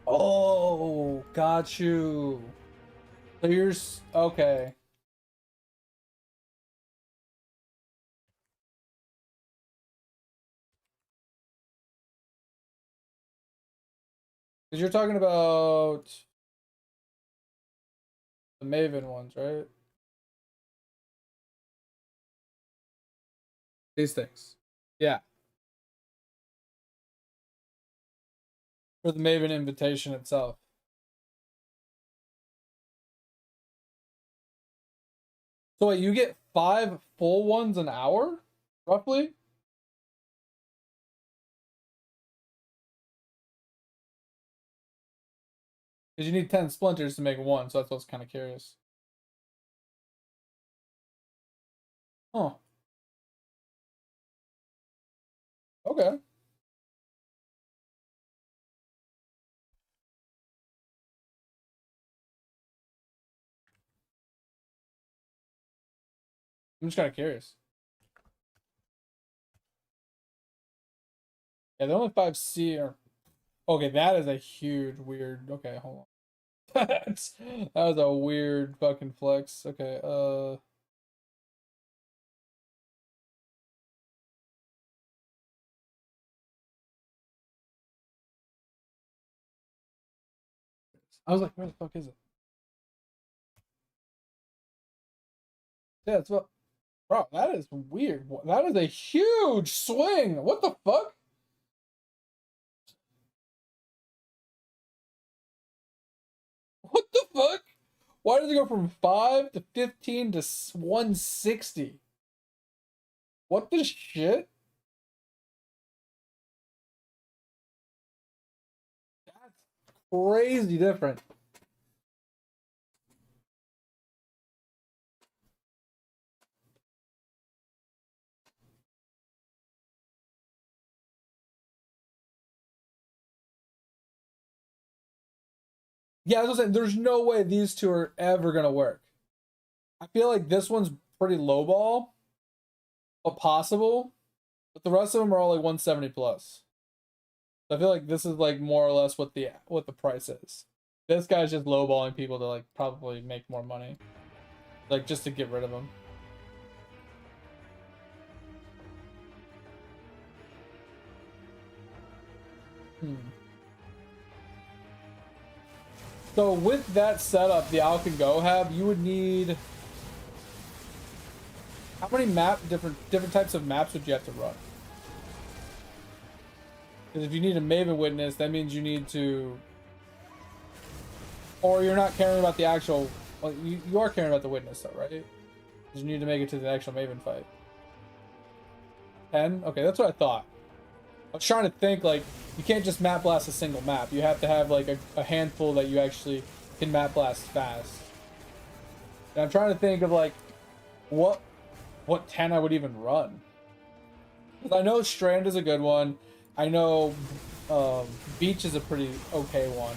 Speaker 1: Oh, got you. So you're... Okay. Because you're talking about the Maven ones, right? These things. Yeah. For the Maven invitation itself. So wait, you get 5 full ones an hour? Roughly? Because you need 10 splinters to make one, so that's what's kind of curious. Huh. Okay. I'm just kind of curious. Yeah, the only 5C are... Okay, that is a huge, weird... Okay, hold on. That was a weird fucking flex. Okay, I was like, where the fuck is it? Yeah, it's what... Bro, that is weird. That is a huge swing. What the fuck? What the fuck? Why does it go from 5 to 15 to 160? What the shit? That's crazy different. Yeah, I was saying, there's no way these two are ever gonna work. I feel like this one's pretty lowball, but possible. But the rest of them are all like 170 plus. So I feel like this is like more or less what the price is. This guy's just lowballing people to like probably make more money, like just to get rid of them. So with that setup, the Alcan Go have, you would need how many different types of maps would you have to run? Because if you need a Maven Witness, that means you need to Or you're not caring about the actual... Well, you are caring about the witness, though, right? Because you need to make it to the actual Maven fight. 10? Okay, that's what I thought. I was trying to think, like, you can't just map blast a single map. You have to have, like, a handful that you actually can map blast fast. And I'm trying to think of, like, what 10 I would even run. Because I know Strand is a good one. I know Beach is a pretty okay one.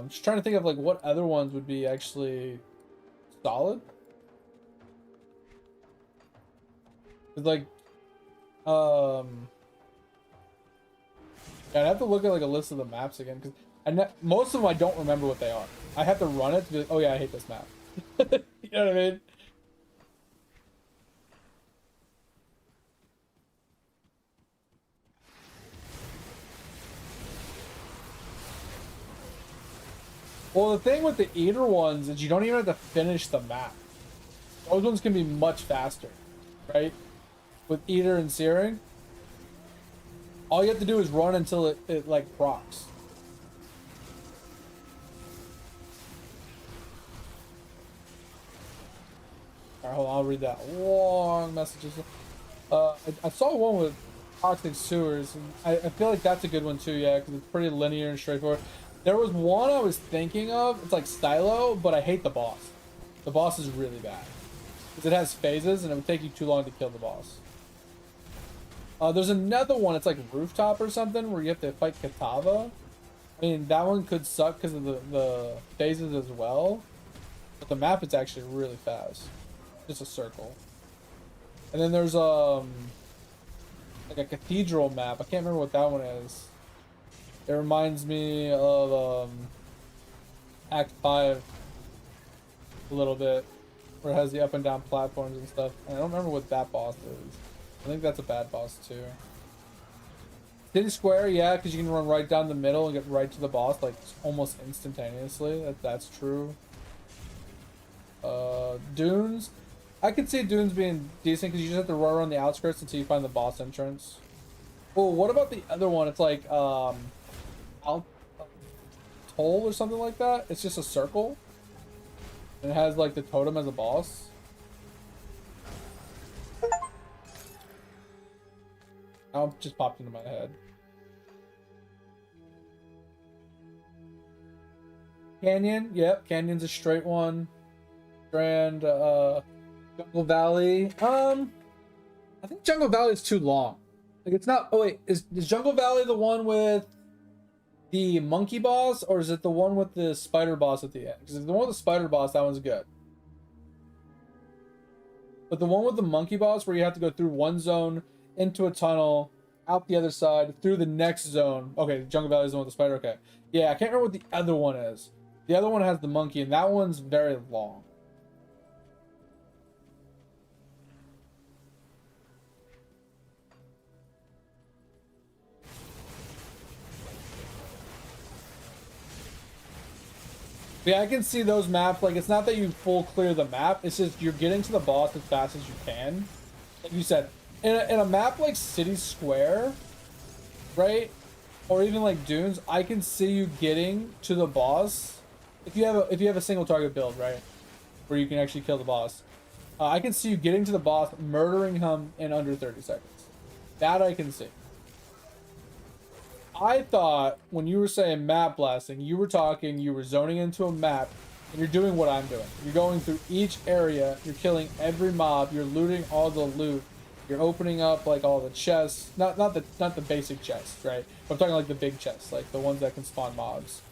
Speaker 1: Just trying to think of, like, what other ones would be actually solid. It's like, yeah, I'd have to look at, like, a list of the maps again, because most of them I don't remember what they are. I have to run it to be like, oh yeah, I hate this map. You know what I mean? Well, the thing with the Eater ones is you don't even have to finish the map. Those ones can be much faster, right? With Eater and Searing, all you have to do is run until it like procs. Alright, hold on, I'll read that long messages. I saw one with Toxic Sewers, and I feel like that's a good one too, yeah, because it's pretty linear and straightforward. There was one I was thinking of, it's like Stylo, but I hate the boss. The boss is really bad. Because it has phases, and it would take you too long to kill the boss. There's another one, it's like Rooftop or something, where you have to fight Katava. I mean, that one could suck because of the phases as well. But the map is actually really fast. Just a circle. And then there's like a cathedral map. I can't remember what that one is. It reminds me of Act 5 a little bit, where it has the up and down platforms and stuff. And I don't remember what that boss is. I think that's a bad boss too. City Square, yeah, because you can run right down the middle and get right to the boss like almost instantaneously. That's true. Dunes, I could see Dunes being decent because you just have to run around the outskirts until you find the boss entrance. Oh, what about the other one? It's like Toll or something like that. It's just a circle, and it has like the totem as a boss. Now it just popped into my head. Canyon, yep, Canyon's a straight one. Strand, Jungle Valley. I think Jungle Valley is too long. Like it's not. Oh wait, is Jungle Valley the one with the monkey boss, or is it the one with the spider boss at the end? Because if the one with the spider boss, that one's good. But the one with the monkey boss, where you have to go through one zone, into a tunnel, out the other side, through the next zone. Okay, Jungle Valley is the one with the spider. Okay, yeah, I can't remember what the other one is. The other one has the monkey, and that one's very long. Yeah, I can see those maps. Like, it's not that you full clear the map. It's just you're getting to the boss as fast as you can. Like you said, in a map like City Square, right? Or even like Dunes, I can see you getting to the boss. If you have a single target build, right? Where you can actually kill the boss. I can see you getting to the boss, murdering him in under 30 seconds. That I can see. I thought when you were saying map blasting, you were zoning into a map, and you're doing what I'm doing. You're going through each area, you're killing every mob, you're looting all the loot, you're opening up like all the chests, not the basic chests, right? But I'm talking like the big chests, like the ones that can spawn mobs,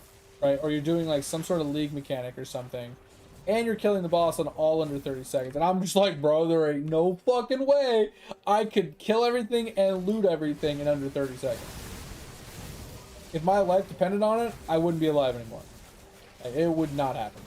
Speaker 1: right? Or you're doing like some sort of league mechanic or something, and you're killing the boss in all under 30 seconds. And I'm just like, bro, there ain't no fucking way I could kill everything and loot everything in under 30 seconds. If my life depended on it, I wouldn't be alive anymore. Like, it would not happen.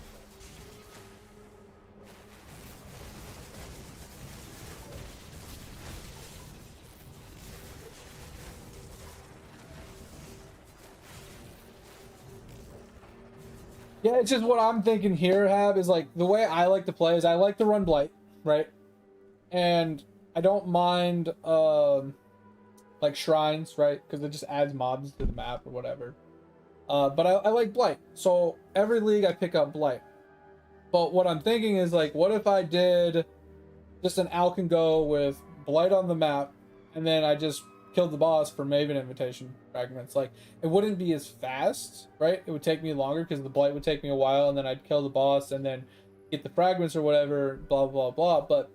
Speaker 1: Yeah, it's just what I'm thinking here, Hab, is like the way I like to play is I like to run Blight, right? And I don't mind like shrines, right? Because it just adds mobs to the map or whatever. But I like Blight. So every league I pick up Blight. But what I'm thinking is like, what if I did just an Alk and Go with Blight on the map, and then I just killed the boss for Maven invitation fragments? Like, it wouldn't be as fast, right? It would take me longer because the Blight would take me a while, and then I'd kill the boss and then get the fragments or whatever, blah blah blah. But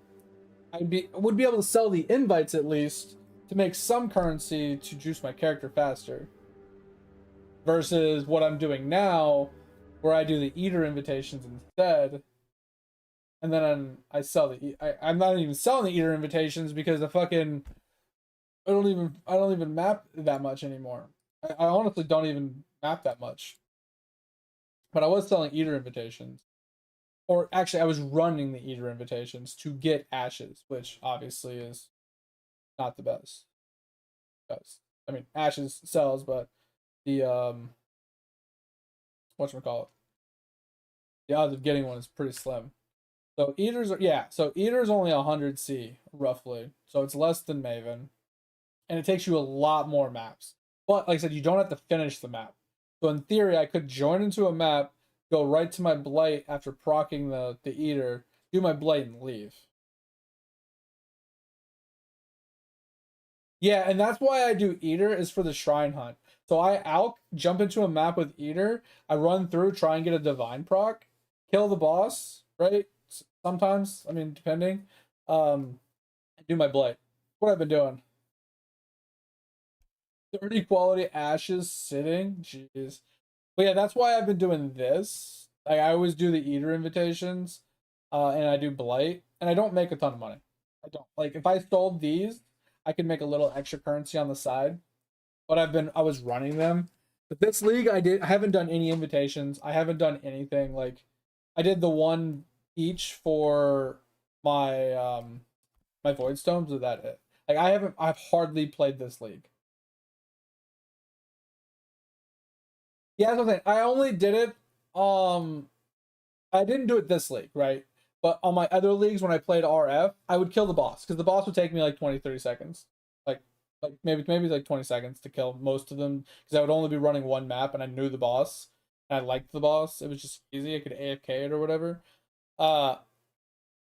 Speaker 1: would be able to sell the invites at least to make some currency to juice my character faster. Versus what I'm doing now, where I do the Eater invitations instead, and then I sell I'm not even selling the Eater invitations because the fucking I don't even map that much anymore. I honestly don't even map that much. But I was selling Eater invitations. Or actually I was running the Eater invitations to get ashes, which obviously is not the best. Because I mean ashes sells, but the whatchamacallit, the odds of getting one is pretty slim. So Eater's Eater's only 100 C roughly, so it's less than Maven, and it takes you a lot more maps. But like I said, you don't have to finish the map. So in theory, I could join into a map, go right to my Blight after proccing the Eater, do my Blight and leave. Yeah, and that's why I do Eater, is for the Shrine Hunt. So I'll jump into a map with Eater, I run through, try and get a Divine proc, kill the boss, right? Sometimes, I mean, depending. Do my Blight. What I've been doing. 30 quality ashes sitting, jeez. But yeah, that's why I've been doing this. Like, I always do the Eater invitations, and I do Blight, and I don't make a ton of money. I don't. Like, if I sold these, I could make a little extra currency on the side. But I was running them. But this league, I haven't done any invitations. I haven't done anything. Like, I did the one each for my my Void Stones, or that it. Like, I've hardly played this league. Yeah, that's what I'm saying. I only did it, I didn't do it this league, right? But on my other leagues, when I played RF, I would kill the boss, because the boss would take me like 20-30 seconds. Like maybe like 20 seconds to kill most of them, because I would only be running one map and I knew the boss and I liked the boss. It was just easy. I could AFK it or whatever. But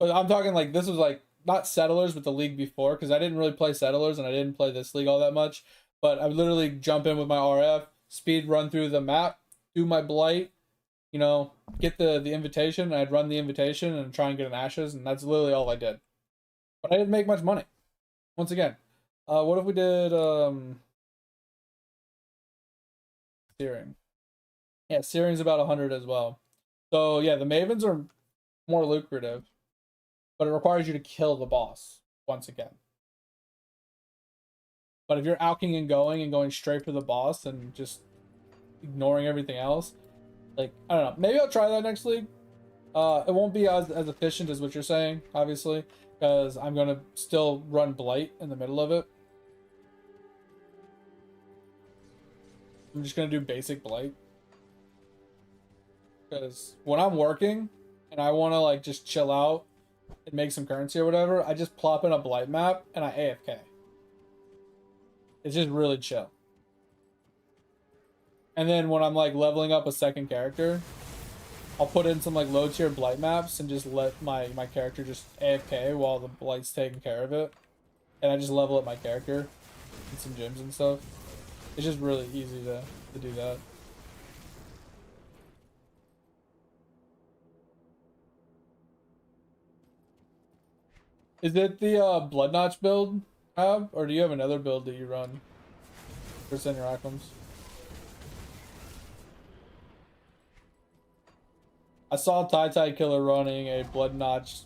Speaker 1: I'm talking like, this was like not Settlers, but the league before, because I didn't really play Settlers and I didn't play this league all that much. But I would literally jump in with my RF, speed run through the map, do my Blight, you know, get the invitation. I'd run the invitation and try and get an ashes, and that's literally all I did. But I didn't make much money. Once again, what if we did Searing? Yeah, Searing's about 100 as well. So yeah, the Mavens are more lucrative, but it requires you to kill the boss once again. But if you're alking and going straight for the boss and just ignoring everything else, like, I don't know, maybe I'll try that next league. It won't be as efficient as what you're saying, obviously, because I'm gonna still run Blight in the middle of it. I'm just gonna do basic Blight, because when I'm working and I want to like just chill out and make some currency or whatever, I just plop in a Blight map and I AFK. It's just really chill. And then when I'm like leveling up a second character, I'll put in some like low tier Blight maps and just let my character just AFK while the Blight's taking care of it. And I just level up my character and some gems and stuff. It's just really easy to do that. Is it the Blood Notch build, or do you have another build that you run for Cineracums? I saw Tai Killer running a Blood Notch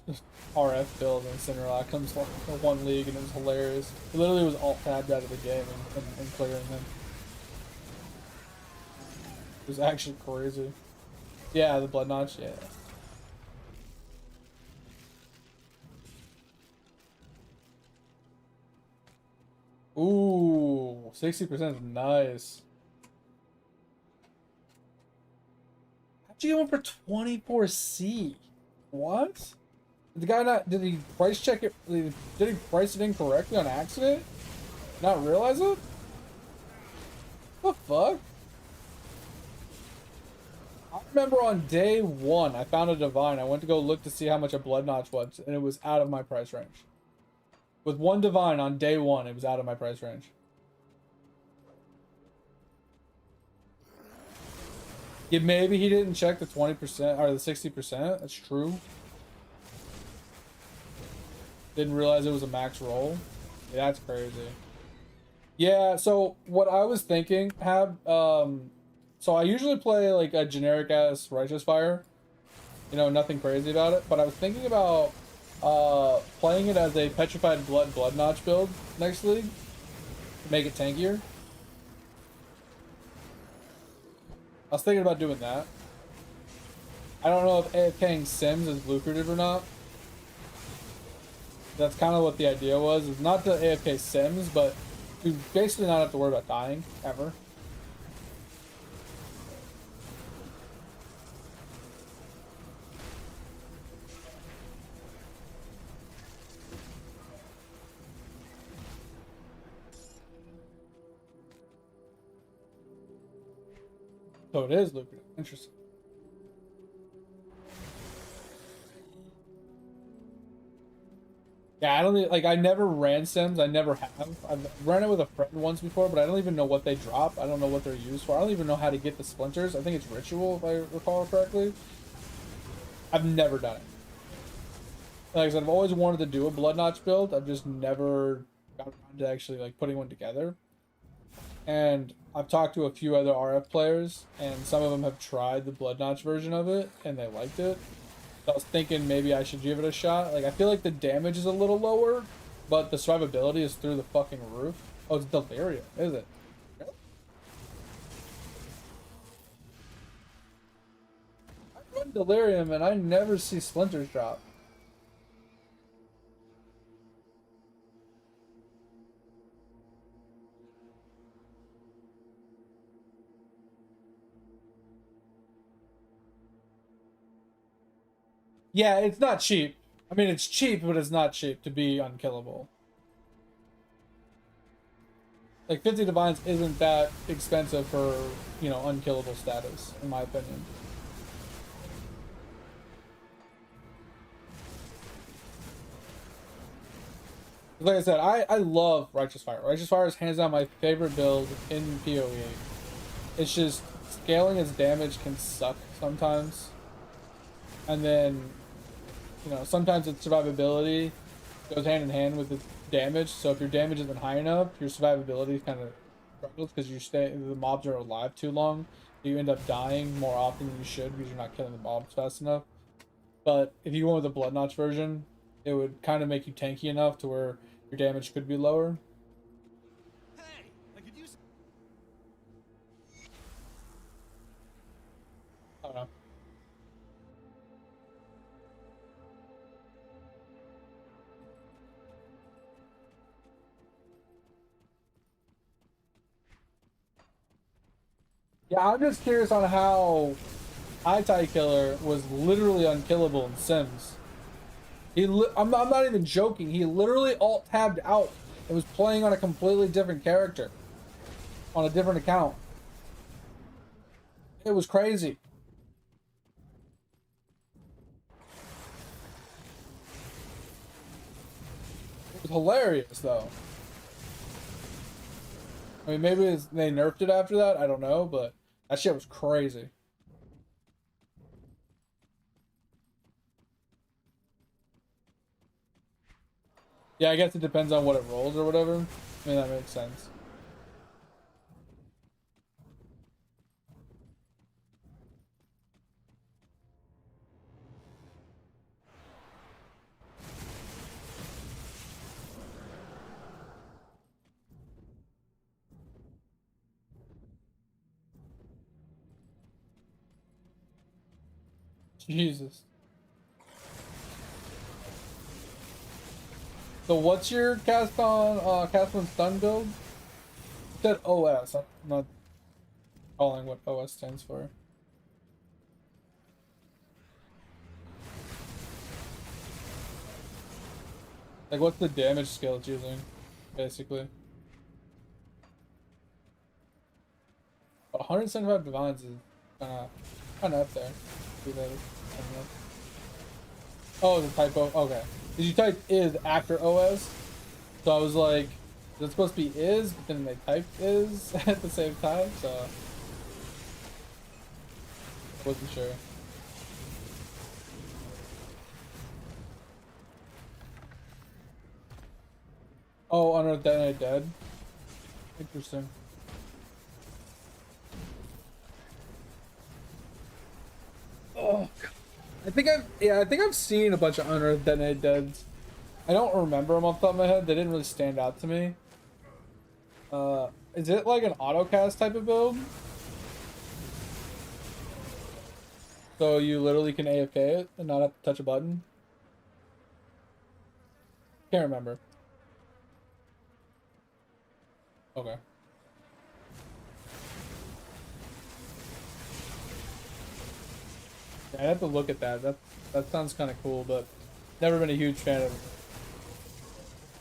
Speaker 1: RF build in Cineracums for one league, and it was hilarious. It literally was alt tabbed out of the game and clearing them. It was actually crazy. Yeah, the Blood Notch, yeah. Ooh, 60% is nice. How'd you get one for 24C? What? Did the guy not, did he price check it? Did he price it incorrectly on accident? Not realize it? What the fuck? I remember on day one, I found a divine. I went to go look to see how much a blood notch was, and it was out of my price range. With one divine on day one, it was out of my price range. Yeah, maybe he didn't check the 20% or the 60%. That's true. Didn't realize it was a max roll. Yeah, that's crazy. Yeah, so what I was thinking, so I usually play like a generic ass Righteous Fire. You know, nothing crazy about it. But I was thinking about playing it as a Petrified Blood Notch build next league to make it tankier. I was thinking about doing that. I don't know if AFKing Sims is lucrative or not. That's kind of what the idea was. Is not to AFK Sims, but you basically not have to worry about dying ever. So it is lucrative. Interesting. Yeah, I don't like. I never ran Sims. I never have. I've ran it with a friend once before, but I don't even know what they drop. I don't know what they're used for. I don't even know how to get the splinters. I think it's ritual, if I recall correctly. I've never done it. Like I said, I've always wanted to do a blood notch build. I've just never got around to actually like putting one together. And I've talked to a few other RF players, and some of them have tried the blood notch version of it, and they liked it. I was thinking maybe I should give it a shot. Like, I feel like the damage is a little lower, but the survivability is through the fucking roof. Oh, it's Delirium, is it? Really? I run Delirium and I never see Splinters drop. Yeah, it's not cheap. I mean, it's cheap, but it's not cheap to be unkillable. Like, 50 Divines isn't that expensive for, you know, unkillable status, in my opinion. Like I said, I love Righteous Fire. Righteous Fire is hands down my favorite build in PoE. It's just scaling its damage can suck sometimes. And then, you know, sometimes its survivability goes hand in hand with its damage. So if your damage isn't high enough, your survivability kind of struggles because the mobs are alive too long. You end up dying more often than you should because you're not killing the mobs fast enough. But if you go with the Blood Notch version, it would kind of make you tanky enough to where your damage could be lower.
Speaker 5: Hey, I could use.
Speaker 1: I don't know. Yeah, I'm just curious on how Itai Killer was literally unkillable in Sims. I'm not even joking. He literally alt-tabbed out and was playing on a completely different character. On a different account. It was crazy. It was hilarious, though. I mean, maybe they nerfed it after that. I don't know, but that shit was crazy. Yeah, I guess it depends on what it rolls or whatever. I mean, that makes sense. Jesus. So what's your cast on stun build? You said OS. I'm not calling what OS stands for. Like, what's the damage skill it's using, basically? 175 divines is kind of Kind of up there. See that? Oh, the typo. Okay. Because you typed is after OS. So I was like, is it supposed to be is? But then they typed is at the same time. So wasn't sure. Oh, Unearthed Detonate Dead. Interesting. Oh, I think I've seen a bunch of Unearthed Detonate Deads. I don't remember them off the top of my head. They didn't really stand out to me. Is it like an autocast type of build? So you literally can AFK it and not have to touch a button? Can't remember. Okay. Yeah, I have to look at that. That sounds kind of cool, but never been a huge fan of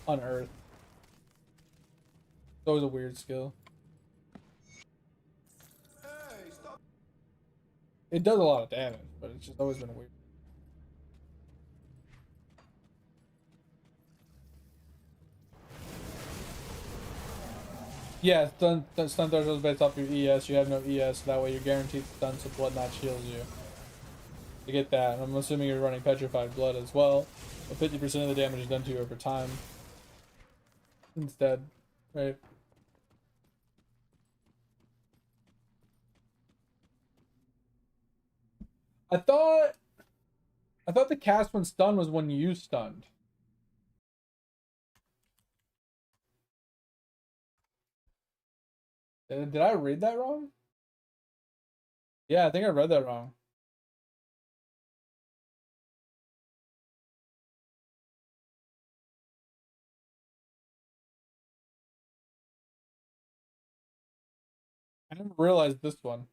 Speaker 1: Unearth. It's always a weird skill. It does a lot of damage, but it's just always been weird. Yeah, stun threshold is based off your ES. You have no ES, so that way you're guaranteed stun, so blood not shields you. To get that, and I'm assuming you're running petrified blood as well. But 50% of the damage is done to you over time. Instead, right? I thought the cast when stunned was when you stunned. Did I read that wrong? Yeah, I think I read that wrong. I didn't realize this one.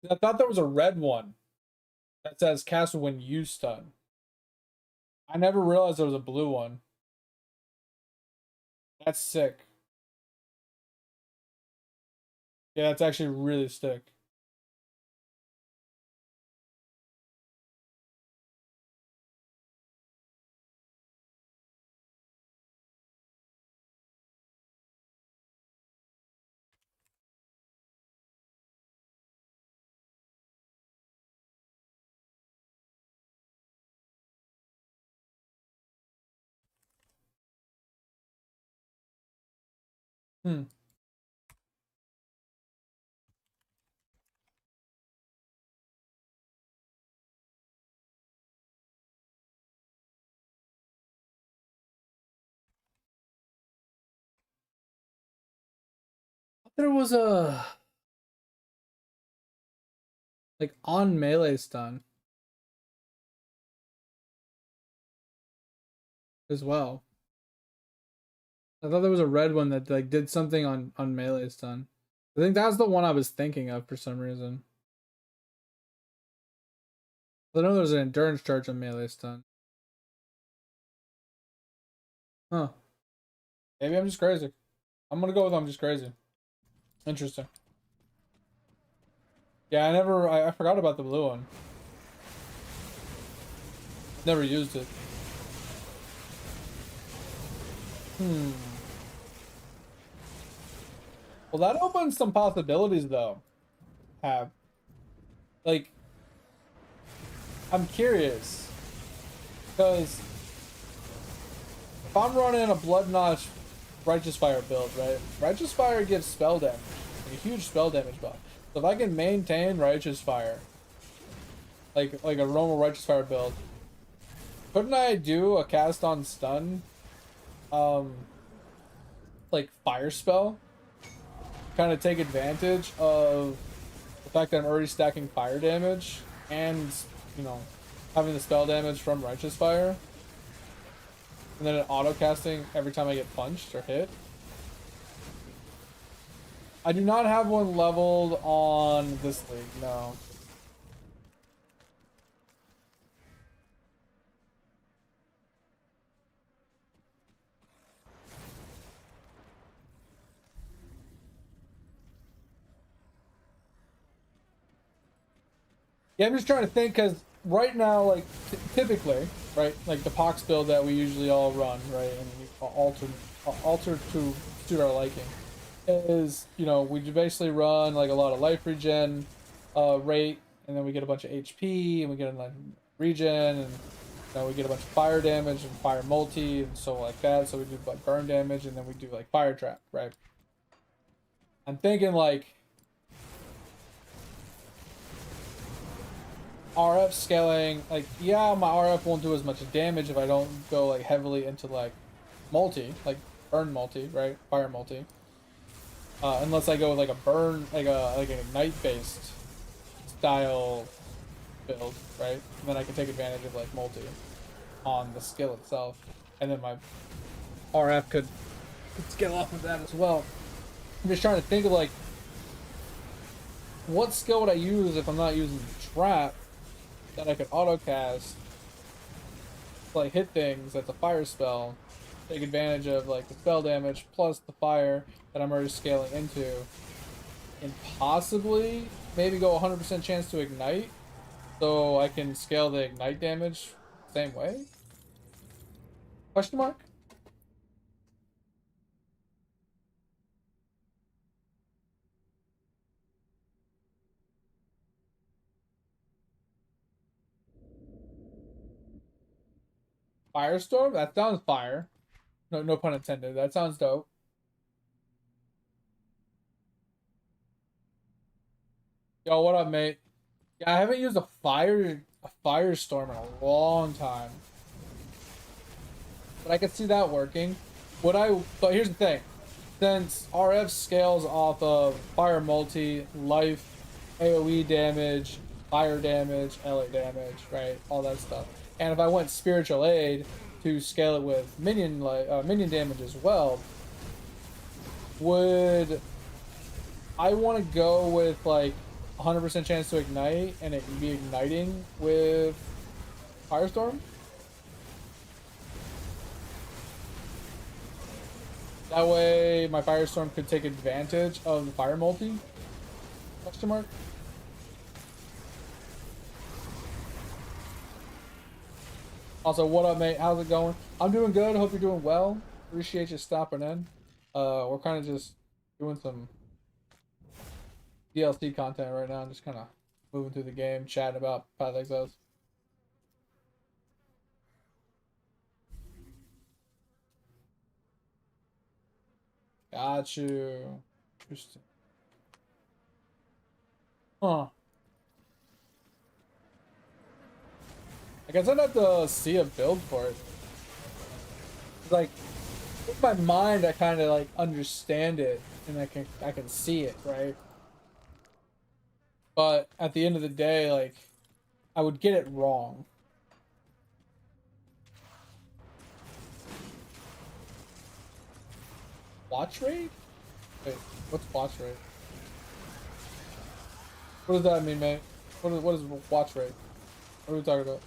Speaker 1: I thought there was a red one that says cast when you stun. I never realized there was a blue one. That's sick. Yeah, that's actually really sick. Hmm. There was a like on melee stun as well. I thought there was a red one that like did something on melee stun. I think that's the one I was thinking of for some reason. I know there's an endurance charge on melee stun. Huh. Maybe I'm just crazy. I'm gonna go with I'm just crazy. Interesting. Yeah, I forgot about the blue one. Never used it. Hmm. Well, that opens some possibilities though. Have like I'm curious because if I'm running a Blood Notch Righteous Fire build, right? Righteous Fire gives spell damage, like a huge spell damage buff. So if I can maintain Righteous Fire, like a normal Righteous Fire build, couldn't I do a cast on stun, um, like fire spell? Kind of take advantage of the fact that I'm already stacking fire damage and, you know, having the spell damage from Righteous Fire. And then an auto casting every time I get punched or hit. I do not have one leveled on this league, no. Yeah, I'm just trying to think because right now, like typically, right, like the pox build that we usually all run, right, and we alter to suit our liking, is we basically run like a lot of life regen, rate, and then we get a bunch of HP, and we get a like regen, and we get a bunch of fire damage and fire multi, and so like that. So we do like burn damage, and then we do like fire trap, right? I'm thinking like RF scaling, like, yeah, my RF won't do as much damage if I don't go like heavily into like multi, like burn multi, right? Fire multi. Unless I go with like a burn, like an ignite based style build, right? And then I can take advantage of like multi on the skill itself, and then my RF could scale off of that as well. I'm just trying to think of like what skill would I use if I'm not using trap that I could auto cast, like hit things that's a fire spell, take advantage of like the spell damage plus the fire that I'm already scaling into, and possibly maybe go 100% chance to ignite, so I can scale the ignite damage same way? Question mark? Firestorm? That sounds fire. No, no pun intended. That sounds dope. Yo, what up, mate? Yeah, I haven't used a firestorm in a long time, but I could see that working. But here's the thing: since RF scales off of fire multi, life, AOE damage, fire damage, LA damage, right? All that stuff. And if I went spiritual aid to scale it with minion damage as well, would I want to go with like 100% chance to ignite and it be igniting with Firestorm? That way my Firestorm could take advantage of the fire multi? Question mark? Also, what up, mate? How's it going? I'm doing good. Hope you're doing well. Appreciate you stopping in. We're kind of just doing some DLC content right now. I'm just kind of moving through the game, chatting about Path Exos. Got you. Interesting. Huh. I guess I'd have to see a build for it. Like, in my mind, I kind of like understand it, and I can see it, right? But at the end of the day, like, I would get it wrong. Watch rate? Wait, what's watch rate? What does that mean, mate? What is watch rate? What are we talking about?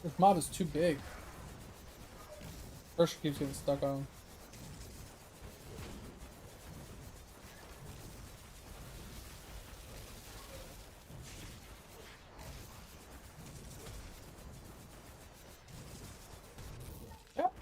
Speaker 1: This mob is too big. Pressure keeps getting stuck on him. Yep.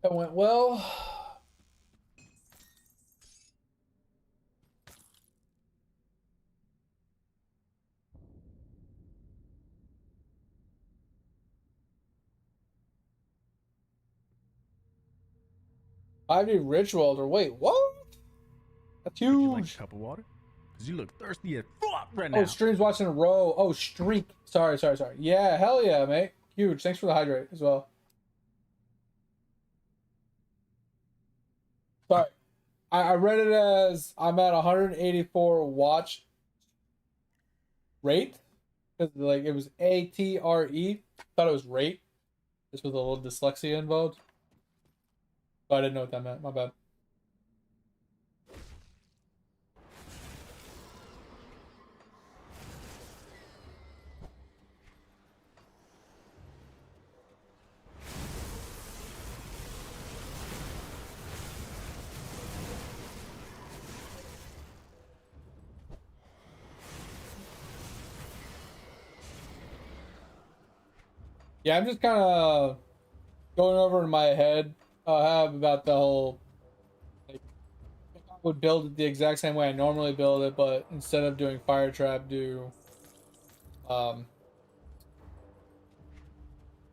Speaker 1: It went well. Ivy Ritual or wait, what? That's
Speaker 5: Would you like a
Speaker 1: huge.
Speaker 5: cup of water? Because you look thirsty as fuck right
Speaker 1: Oh,
Speaker 5: now.
Speaker 1: streams watching a row. Oh, streak. Sorry. Yeah, hell yeah, mate. Huge. Thanks for the hydrate as well. Sorry. I read it as I'm at 184 watch rate. Because like it was ATRE. Thought it was rate. Just with a little dyslexia involved. So I didn't know what that meant. My bad. Yeah, I'm just kind of going over in my head have about the whole like I would build it the exact same way I normally build it, but instead of doing fire trap, um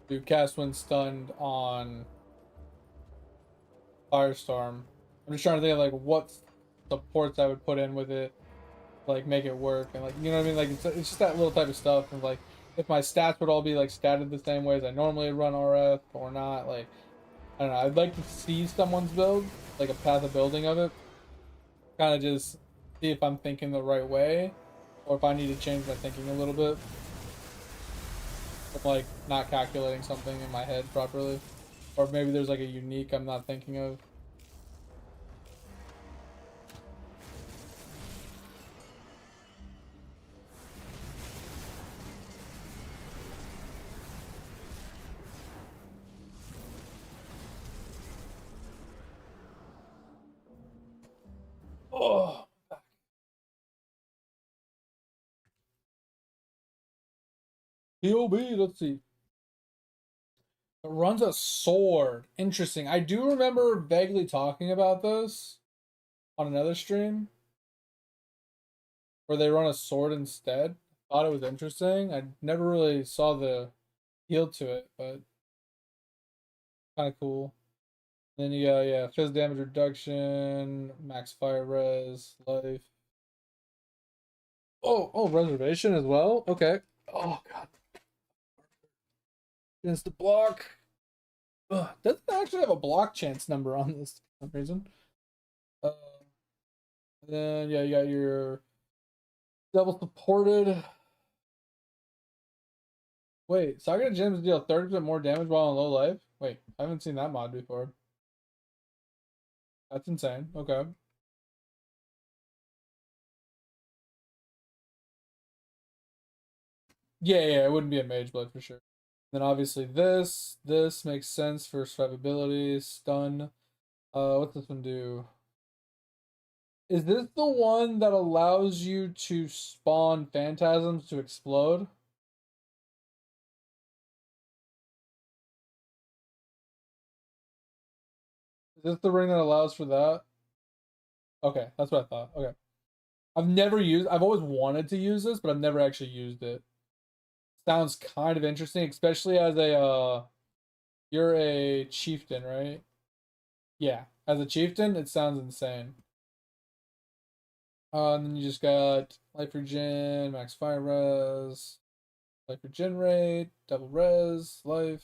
Speaker 1: do cast when stunned on firestorm. I'm just trying to think of like what supports I would put in with it, like make it work and like you know what I mean. Like it's just that little type of stuff and like if my stats would all be like statted the same way as I normally run RF or not. Like I don't know. I'd like to see someone's build, like a path of building of it. Kind of just see if I'm thinking the right way, or if I need to change my thinking a little bit. If, like not calculating something in my head properly, or maybe there's like a unique I'm not thinking of. Oh, POB. Let's see. It runs a sword. Interesting. I do remember vaguely talking about this on another stream where they run a sword instead. Thought it was interesting. I never really saw the appeal to it, but kind of cool. Then you got yeah, fizz damage reduction, max fire res, life. Oh, reservation as well. Okay. Oh god, against the block. Ugh, doesn't actually have a block chance number on this for some reason. Uh, then yeah, you got your double supported. Wait, Saga gems deal 30% more damage while on low life. Wait, I haven't seen that mod before. That's insane. Okay. Yeah, it wouldn't be a mage blade for sure. Then obviously this makes sense for survivability, stun. What's this one do? Is this the one that allows you to spawn phantasms to explode? Is this the ring that allows for that? Okay, that's what I thought. Okay. I've always wanted to use this, but I've never actually used it. Sounds kind of interesting, especially as a you're a chieftain, right? Yeah. As a chieftain, it sounds insane. And then you just got life regen, max fire res, life regen rate, double res, life,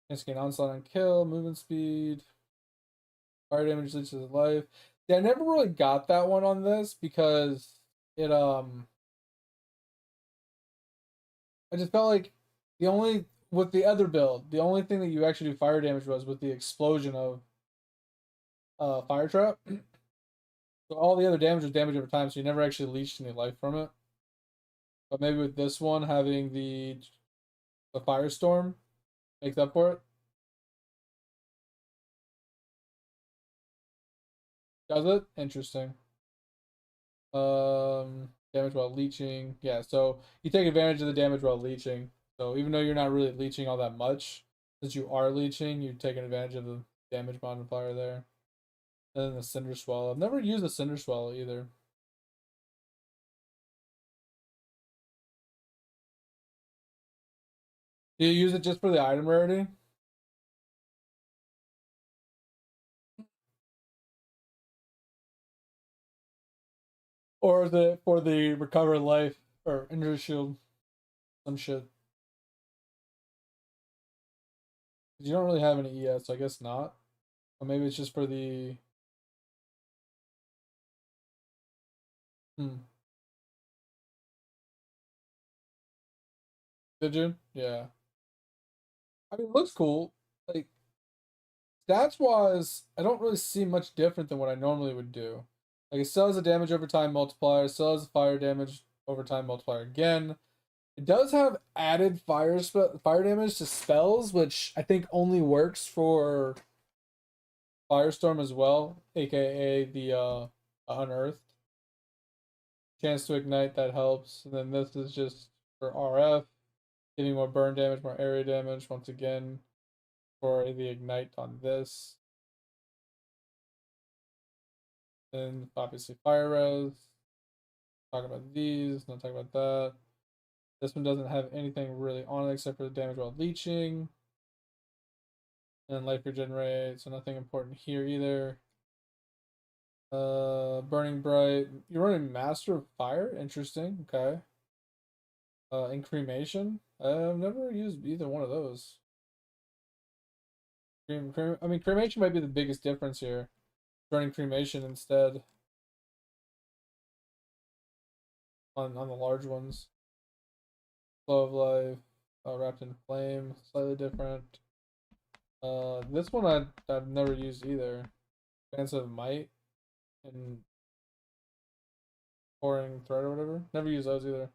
Speaker 1: instant onslaught and kill, movement speed, fire damage leads to life. Yeah, I never really got that one on this because it I just felt like the only with the other build, the only thing that you actually do fire damage was with the explosion of fire trap. So all the other damage was damage over time, so you never actually leached any life from it. But maybe with this one having the firestorm makes up for it. Does it? Interesting. Damage while leeching. Yeah, so you take advantage of the damage while leeching. So even though you're not really leeching all that much, Since you are leeching, you're taking advantage of the damage modifier there. And then the Cinder Swallow. I've never used the Cinder Swallow either. Do you use it just for the item rarity? Or is it for the recover life or injury shield? Some shit. You don't really have any ES, so I guess not. Or maybe it's just for the. Hmm. Did you? Yeah. I mean, it looks cool. Like, stats wise, I don't really see much different than what I normally would do. Like, it still has a damage over time multiplier, still has a fire damage over time multiplier again. It does have added fire damage to spells, which I think only works for Firestorm as well, aka the Unearthed. Chance to ignite, that helps. And then this is just for RF, getting more burn damage, more area damage once again for the ignite on this. And obviously fire res. Talk about these, not talk about that. This one doesn't have anything really on it except for the damage while leeching. And life regenerate, so nothing important here either. Burning Bright. You're running Master of Fire? Interesting. Okay. And Cremation. I've never used either one of those. I mean, Cremation might be the biggest difference here. Running Cremation instead on the large ones. Flow of Life, Wrapped in Flame, slightly different. This one I've never used either. Expansive Might and Pouring Thread or whatever. Never used those either.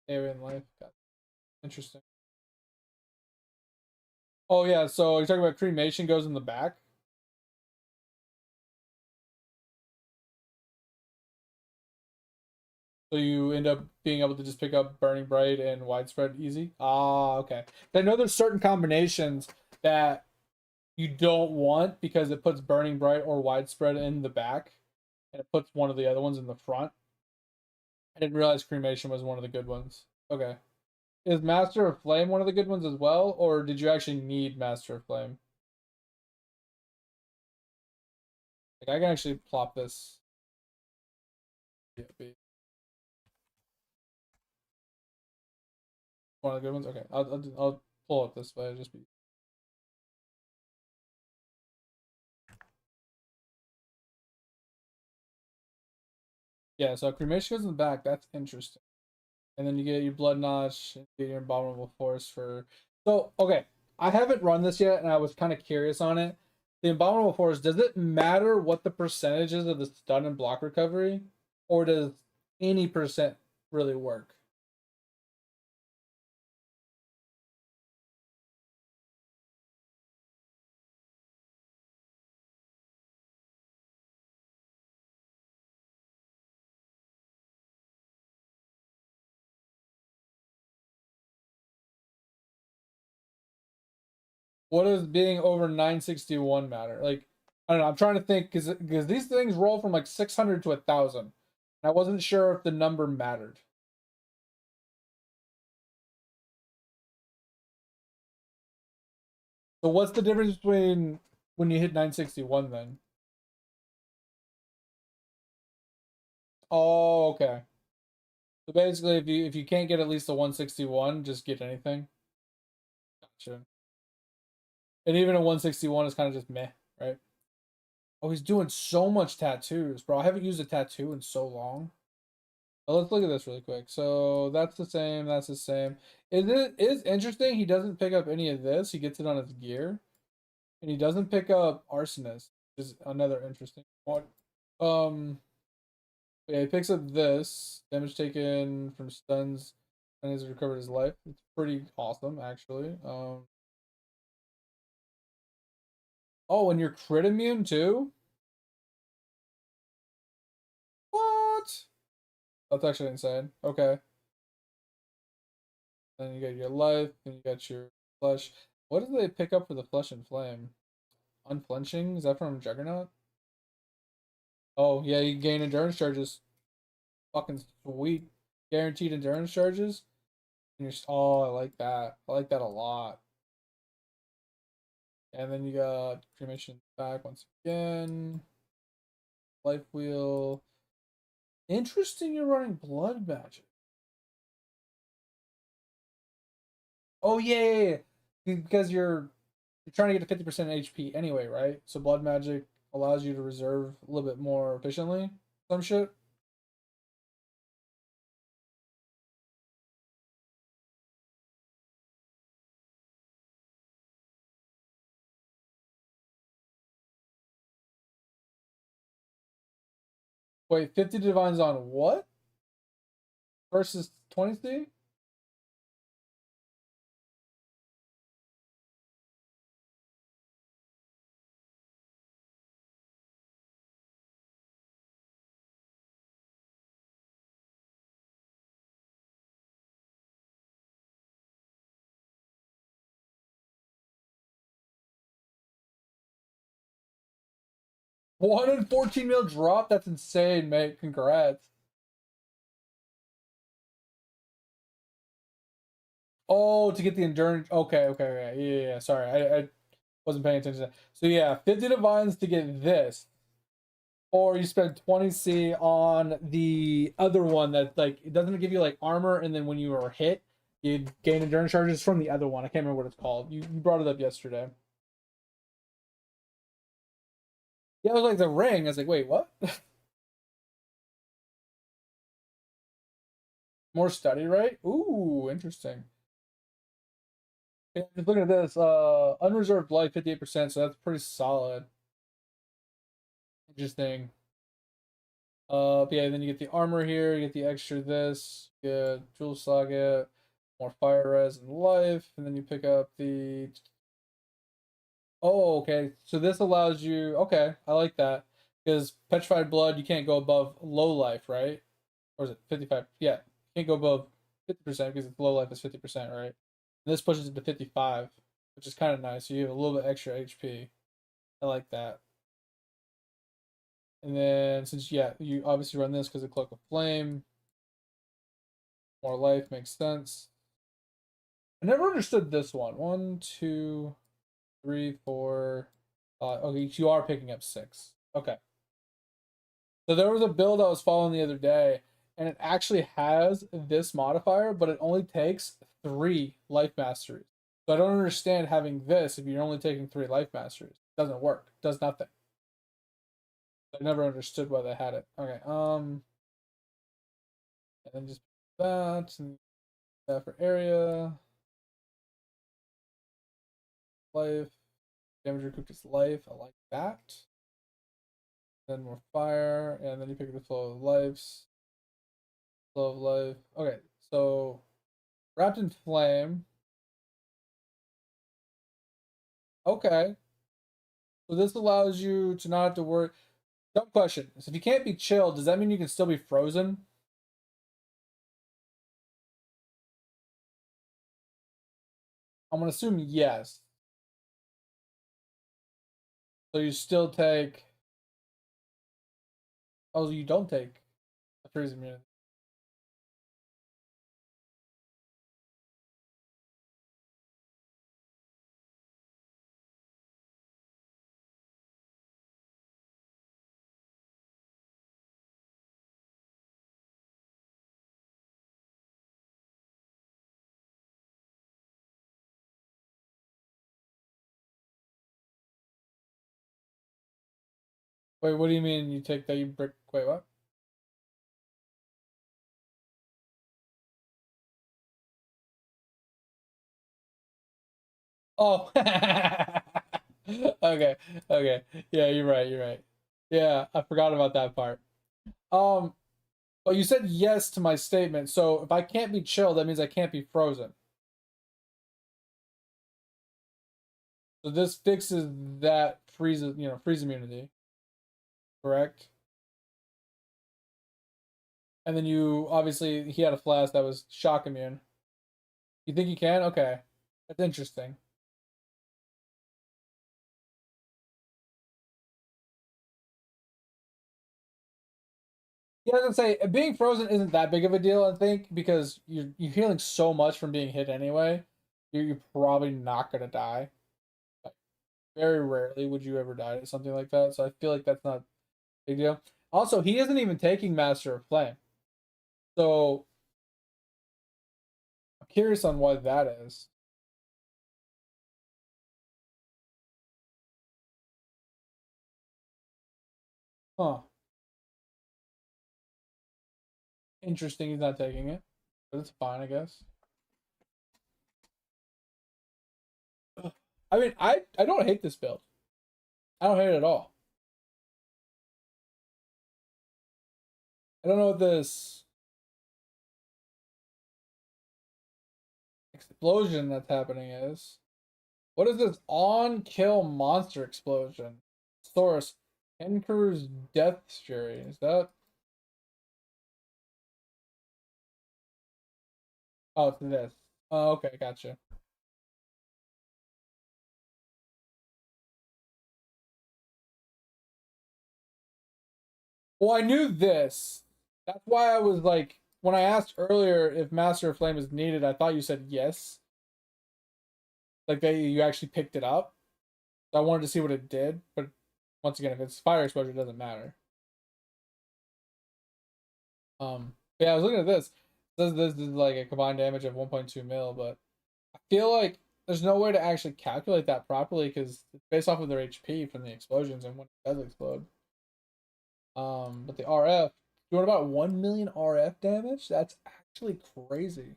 Speaker 1: Alien Life. Got it. Interesting. Oh yeah, so you're talking about Cremation goes in the back. So you end up being able to just pick up Burning Bright and Widespread easy. Ah, okay. I know there's certain combinations that you don't want because it puts Burning Bright or Widespread in the back, and it puts one of the other ones in the front. I didn't realize Cremation was one of the good ones. Okay. Is Master of Flame one of the good ones as well, or did you actually need Master of Flame? Like I can actually plop this. Yeah, one of the good ones. Okay, I'll pull it this way. Just be. Yeah, so Cremation goes in the back. That's interesting. And then you get your Blood Notch, you get your Abominable Force for. So okay, I haven't run this yet, and I was kind of curious on it. The Abominable Force, does it matter what the percentage is of the stun and block recovery, or does any percent really work? What does being over 961 matter? Like, I don't know. I'm trying to think because these things roll from like 600 to 1,000. I wasn't sure if the number mattered. So what's the difference between when you hit 961 then? Oh, okay. So basically, if you can't get at least a 161, just get anything. Gotcha. And even a 161 is kind of just meh, right? Oh, he's doing so much tattoos, bro. I haven't used a tattoo in so long. But let's look at this really quick. So that's the same. That's the same. It is interesting. He doesn't pick up any of this. He gets it on his gear, and he doesn't pick up arsonist, which is another interesting one. Yeah, he picks up this damage taken from stuns and has recovered his life. It's pretty awesome, actually. Oh, and you're crit immune too? That's actually insane. Okay. Then you got your life, then you got your flesh. What did they pick up for the flesh and flame? Unflinching? Is that from Juggernaut? Oh, yeah, you gain endurance charges. Fucking sweet. Guaranteed endurance charges. And oh, I like that. I like that a lot. And then you got cremation back once again. Life wheel. Interesting you're running blood magic. Oh yeah, yeah, yeah. Because you're trying to get to 50% HP anyway, right? So blood magic allows you to reserve a little bit more efficiently. Some shit. Wait, 50 divines on what? Versus 20C? One in 14 mil drop? That's insane, mate. Congrats. Oh, to get the endurance. Okay, okay, okay. Yeah, yeah, yeah. Sorry, I wasn't paying attention to that. So yeah, 50 divines to get this. Or you spend 20C on the other one that like it doesn't give you like armor, and then when you are hit, you gain endurance charges from the other one. I can't remember what it's called. You brought it up yesterday. Yeah, it was like the ring. I was like, wait, what? More study, right? Ooh, interesting. Yeah, just looking at this, unreserved life 58%, so that's pretty solid. Interesting. But yeah, then you get the armor here, you get the extra this, you get Jewel Saga, more fire res and life, and then you pick up the. Oh, okay. So this allows you. Okay, I like that because petrified blood, you can't go above low life, right? Or is it 55? Yeah, you can't go above 50% because it's low life is 50%, right? And this pushes it to 55, which is kind of nice. So you have a little bit extra HP. I like that. And then since yeah, you obviously run this because of Cloak of Flame, more life makes sense. I never understood this one. One, two, three, four. Okay, you are picking up six. Okay. So there was a build I was following the other day, and it actually has this modifier, but it only takes 3 life masteries. So I don't understand having this if you're only taking 3 life masteries. It doesn't work. It does nothing. I never understood why they had it. Okay. And then just that and that for area, life, damage recouped is life. I like that. Then more fire, and then you pick the flow of lives. Flow of life. Okay, so wrapped in flame. Okay, so this allows you to not have to worry. Dumb question. So if you can't be chilled, does that mean you can still be frozen? I'm gonna assume yes. So you still take. Oh, you don't take a freeze immunity. Wait, what do you mean you take that? You break. Wait, what? Oh. Okay. Okay. Yeah, you're right. You're right. Yeah, I forgot about that part. Um, but you said yes to my statement. So if I can't be chilled, that means I can't be frozen. So this fixes that freeze immunity, correct? And then you obviously he had a flask that was shock immune. You think you can? Okay, that's interesting. Yeah, I was gonna say being frozen isn't that big of a deal, I think, because you're healing so much from being hit anyway. You're probably not gonna die. Like, very rarely would you ever die to something like that. So I feel like that's not a big deal. Also, he isn't even taking Master of Flame. So I'm curious on why that is. Huh. Interesting he's not taking it. But it's fine, I guess. I mean, I don't hate this build. I don't hate it at all. I don't know what this explosion that's happening is. What is this on-kill monster explosion? Source, Enker's Death Fury. Is that? Oh, it's this. Oh, okay, gotcha. Well, I knew this. That's why I was like, when I asked earlier if Master of Flame is needed, I thought you said yes. Like that you actually picked it up. So I wanted to see what it did, but once again, if it's fire exposure, it doesn't matter. Yeah, I was looking at this. This is like a combined damage of 1.2 mil, but I feel like there's no way to actually calculate that properly because it's based off of their HP from the explosions and when it does explode. But the RF doing about 1 million RF damage. That's actually crazy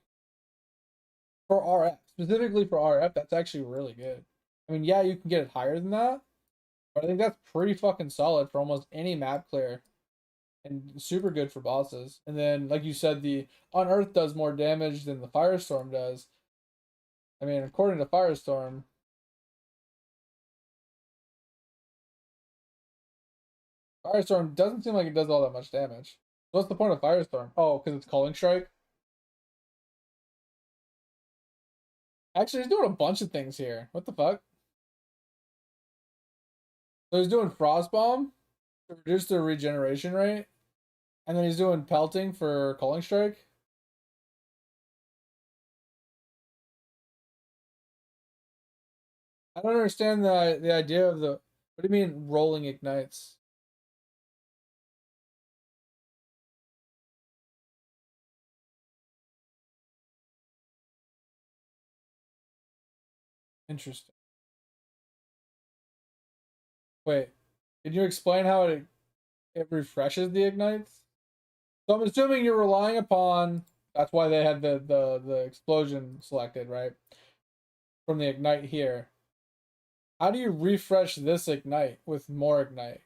Speaker 1: for RF, specifically for RF. That's actually really good. I mean, yeah, you can get it higher than that, but I think that's pretty fucking solid for almost any map clear and super good for bosses. And then, like you said, the Unearth does more damage than the Firestorm does. I mean, according to Firestorm doesn't seem like it does all that much damage. What's the point of Firestorm? Oh, because it's Calling Strike? Actually, he's doing a bunch of things here. What the fuck? So he's doing Frost Bomb to reduce the regeneration rate, and then he's doing Pelting for Calling Strike. I don't understand the idea of the. What do you mean rolling ignites? Interesting. Wait, can you explain how it refreshes the ignites? So I'm assuming you're relying upon. That's why they had the explosion selected, right? From the ignite here. How do you refresh this ignite with more ignite?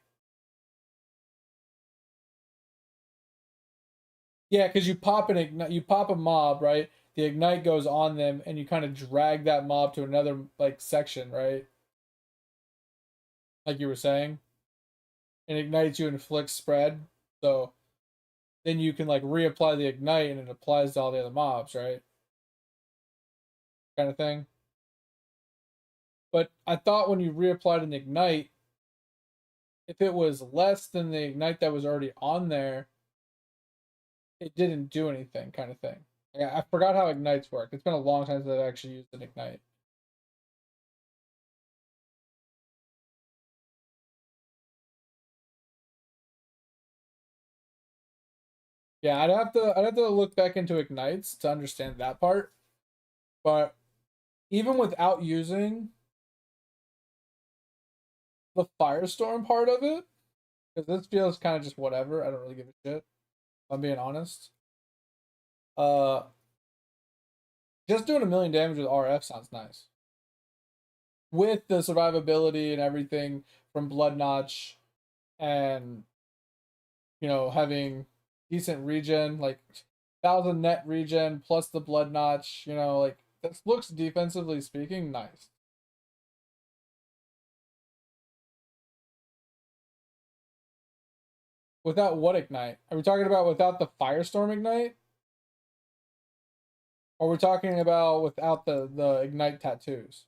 Speaker 1: Yeah, because you pop an ignite, you pop a mob, right? The ignite goes on them, and you kind of drag that mob to another like section, right? Like you were saying, and ignites you inflict spread. So then you can like reapply the ignite, and it applies to all the other mobs, right? Kind of thing. But I thought when you reapplied an ignite, if it was less than the ignite that was already on there, it didn't do anything, kind of thing. Yeah, I forgot how ignites work. It's been a long time since I've actually used an ignite. Yeah, I'd have to look back into ignites to understand that part. But even without using the firestorm part of it, because this feels kind of just whatever. I don't really give a shit. If I'm being honest. Uh, just doing 1 million damage with RF sounds nice. With the survivability and everything from Blood Notch, and having decent regen, like 1,000 net regen plus the Blood Notch. Like this looks defensively speaking nice. Without what ignite? Are we talking about without the firestorm ignite? Or we're talking about without the ignite tattoos?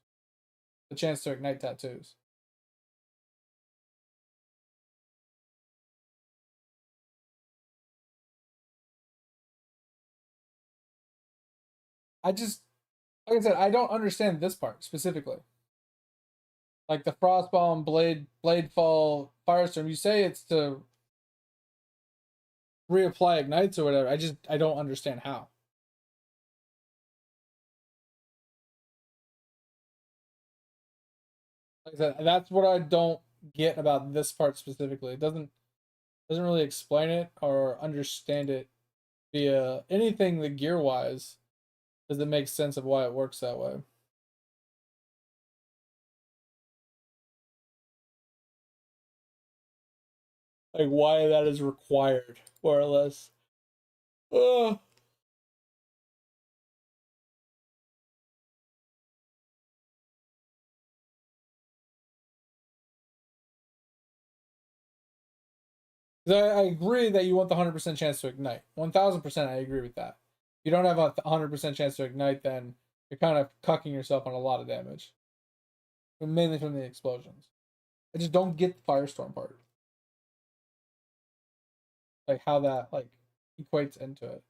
Speaker 1: The chance to ignite tattoos. I just, like I said, I don't understand this part specifically. Like the frostbomb, blade fall, firestorm. You say it's to reapply ignites or whatever. I don't understand how. Like I said, that's what I don't get about this part specifically. It doesn't really explain it or understand it via anything the gear wise. Does it make sense of why it works that way? Like why that is required, more or less. Ugh. 'Cause I agree that you want the 100% chance to ignite. 1000% I agree with that. If you don't have a 100% chance to ignite, then you're kind of cucking yourself on a lot of damage. Mainly from the explosions. I just don't get the firestorm part. Like how that like equates into it.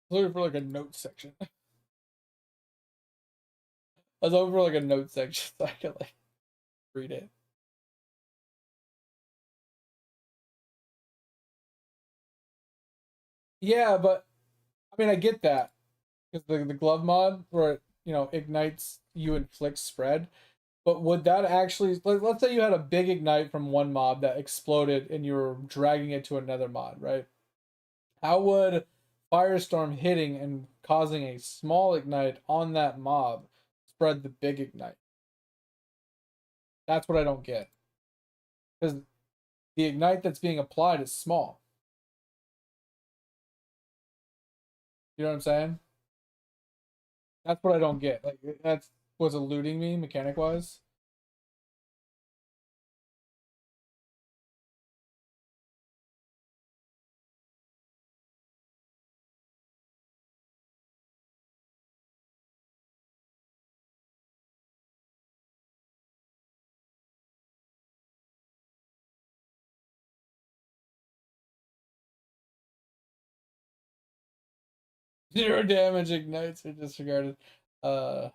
Speaker 1: Looking for like a note section. I was looking for like a note section so I could like read it. Yeah, but I mean I get that because the glove mod where it, ignites you inflict spread. But would that actually, let's say you had a big ignite from one mob that exploded and you were dragging it to another mod, right? How would Firestorm hitting and causing a small ignite on that mob spread the big ignite? That's what I don't get. Because the ignite that's being applied is small. You know what I'm saying? That's what I don't get. Like that's what's eluding me mechanic wise. Zero damage ignites are disregarded. Uh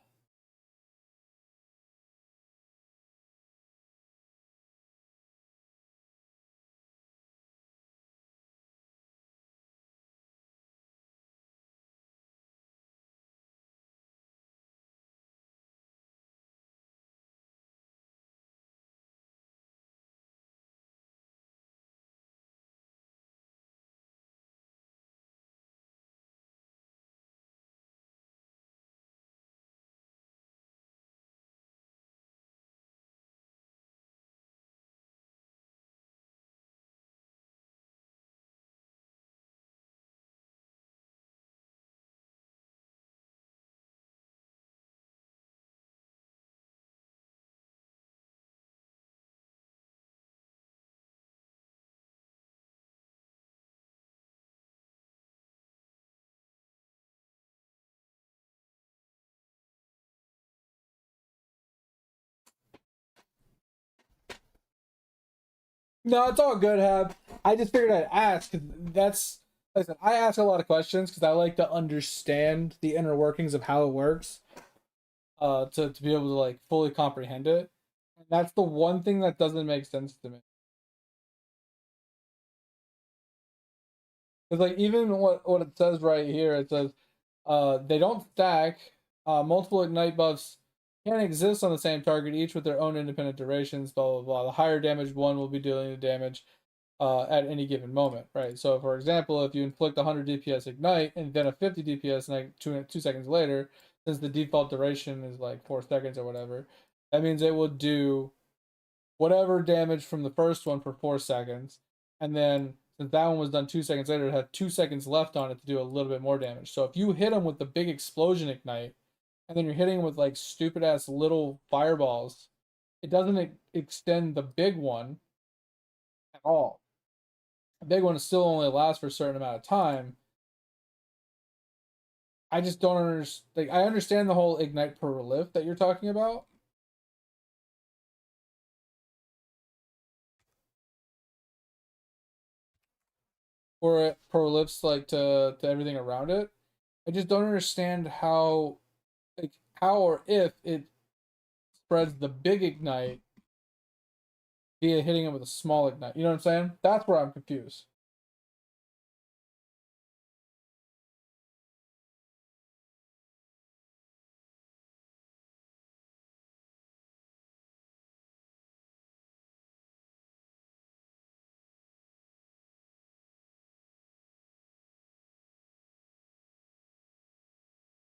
Speaker 1: No, it's all good, Hab. I just figured I'd ask because that's listen. I ask a lot of questions because I like to understand the inner workings of how it works. To be able to like fully comprehend it. And that's the one thing that doesn't make sense to me. Because like even what it says right here, it says they don't stack. Multiple ignite buffs can exist on the same target, each with their own independent durations. Blah blah blah. The higher damage one will be dealing the damage at any given moment, right? So, for example, if you inflict 100 DPS ignite and then a 50 DPS ignite 2 seconds later, since the default duration is like 4 seconds or whatever, that means it will do whatever damage from the first one for 4 seconds, and then since that one was done 2 seconds later, it had 2 seconds left on it to do a little bit more damage. So if you hit him with the big explosion ignite, and then you're hitting him with like stupid ass little fireballs, it doesn't extend the big one at all. The big one still only lasts for a certain amount of time. I just don't understand. Like, I understand the whole ignite per relief that you're talking about. Or it prolifts like to everything around it. I just don't understand how, like, how or if it spreads the big ignite via hitting it with a small ignite. You know what I'm saying? That's where I'm confused.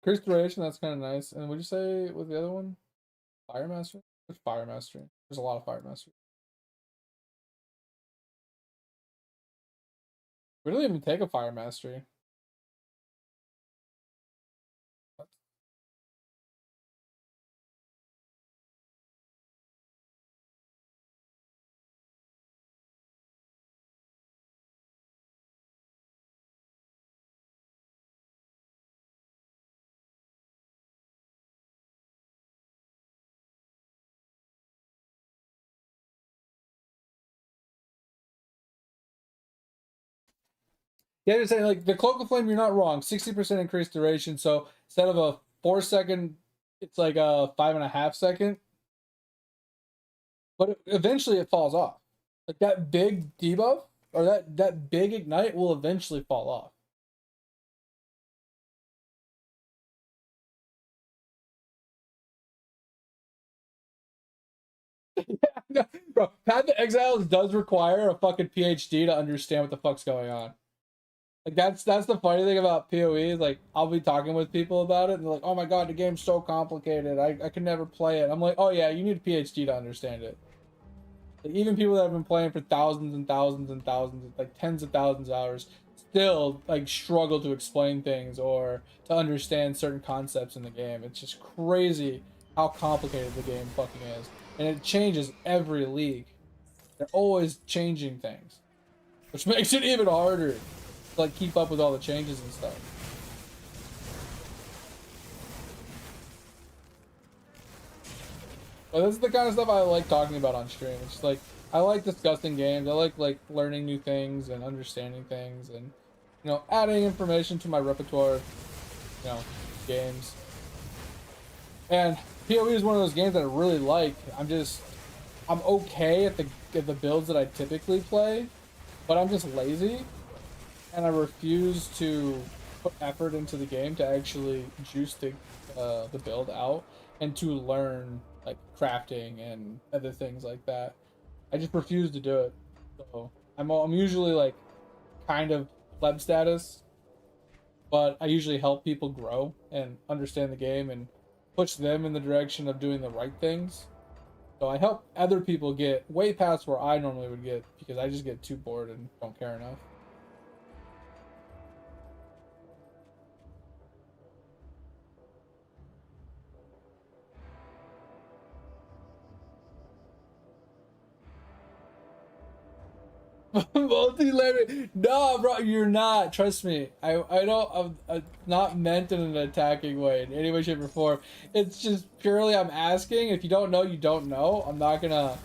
Speaker 1: Increase duration, that's kind of nice. And would you say with the other one? Fire Mastery? Which Fire Mastery? There's a lot of Fire Mastery. We don't even take a Fire Mastery. Yeah, you're saying like the Cloak of Flame, you're not wrong. 60% increased duration. So instead of a 4 second, it's like a 5.5 second. But eventually it falls off. Like that big debuff or that big ignite will eventually fall off. No, bro, Path to Exiles does require a fucking PhD to understand what the fuck's going on. Like that's the funny thing about PoE is like I'll be talking with people about it and they're like, oh my god, the game's so complicated. I can never play it. I'm like, oh yeah, you need a PhD to understand it. Like, even people that have been playing for thousands and thousands and thousands, like tens of thousands of hours, still like struggle to explain things or to understand certain concepts in the game. It's just crazy how complicated the game fucking is. And it changes every league. They're always changing things. Which makes it even harder to like keep up with all the changes and stuff. But this is the kind of stuff I like talking about on stream. It's just like I like discussing games. I like learning new things and understanding things and adding information to my repertoire of, games. And PoE is one of those games that I really like. I'm okay at the builds that I typically play, but I'm just lazy and I refuse to put effort into the game to actually juice the build out and to learn like crafting and other things like that. I just refuse to do it. So I'm usually like kind of pleb status, but I usually help people grow and understand the game and push them in the direction of doing the right things. So I help other people get way past where I normally would get because I just get too bored and don't care enough. Multi-layer? No, bro, you're not. Trust me. I don't. I'm not meant in an attacking way in any way, shape, or form. It's just purely I'm asking. If you don't know, you don't know. I'm not gonna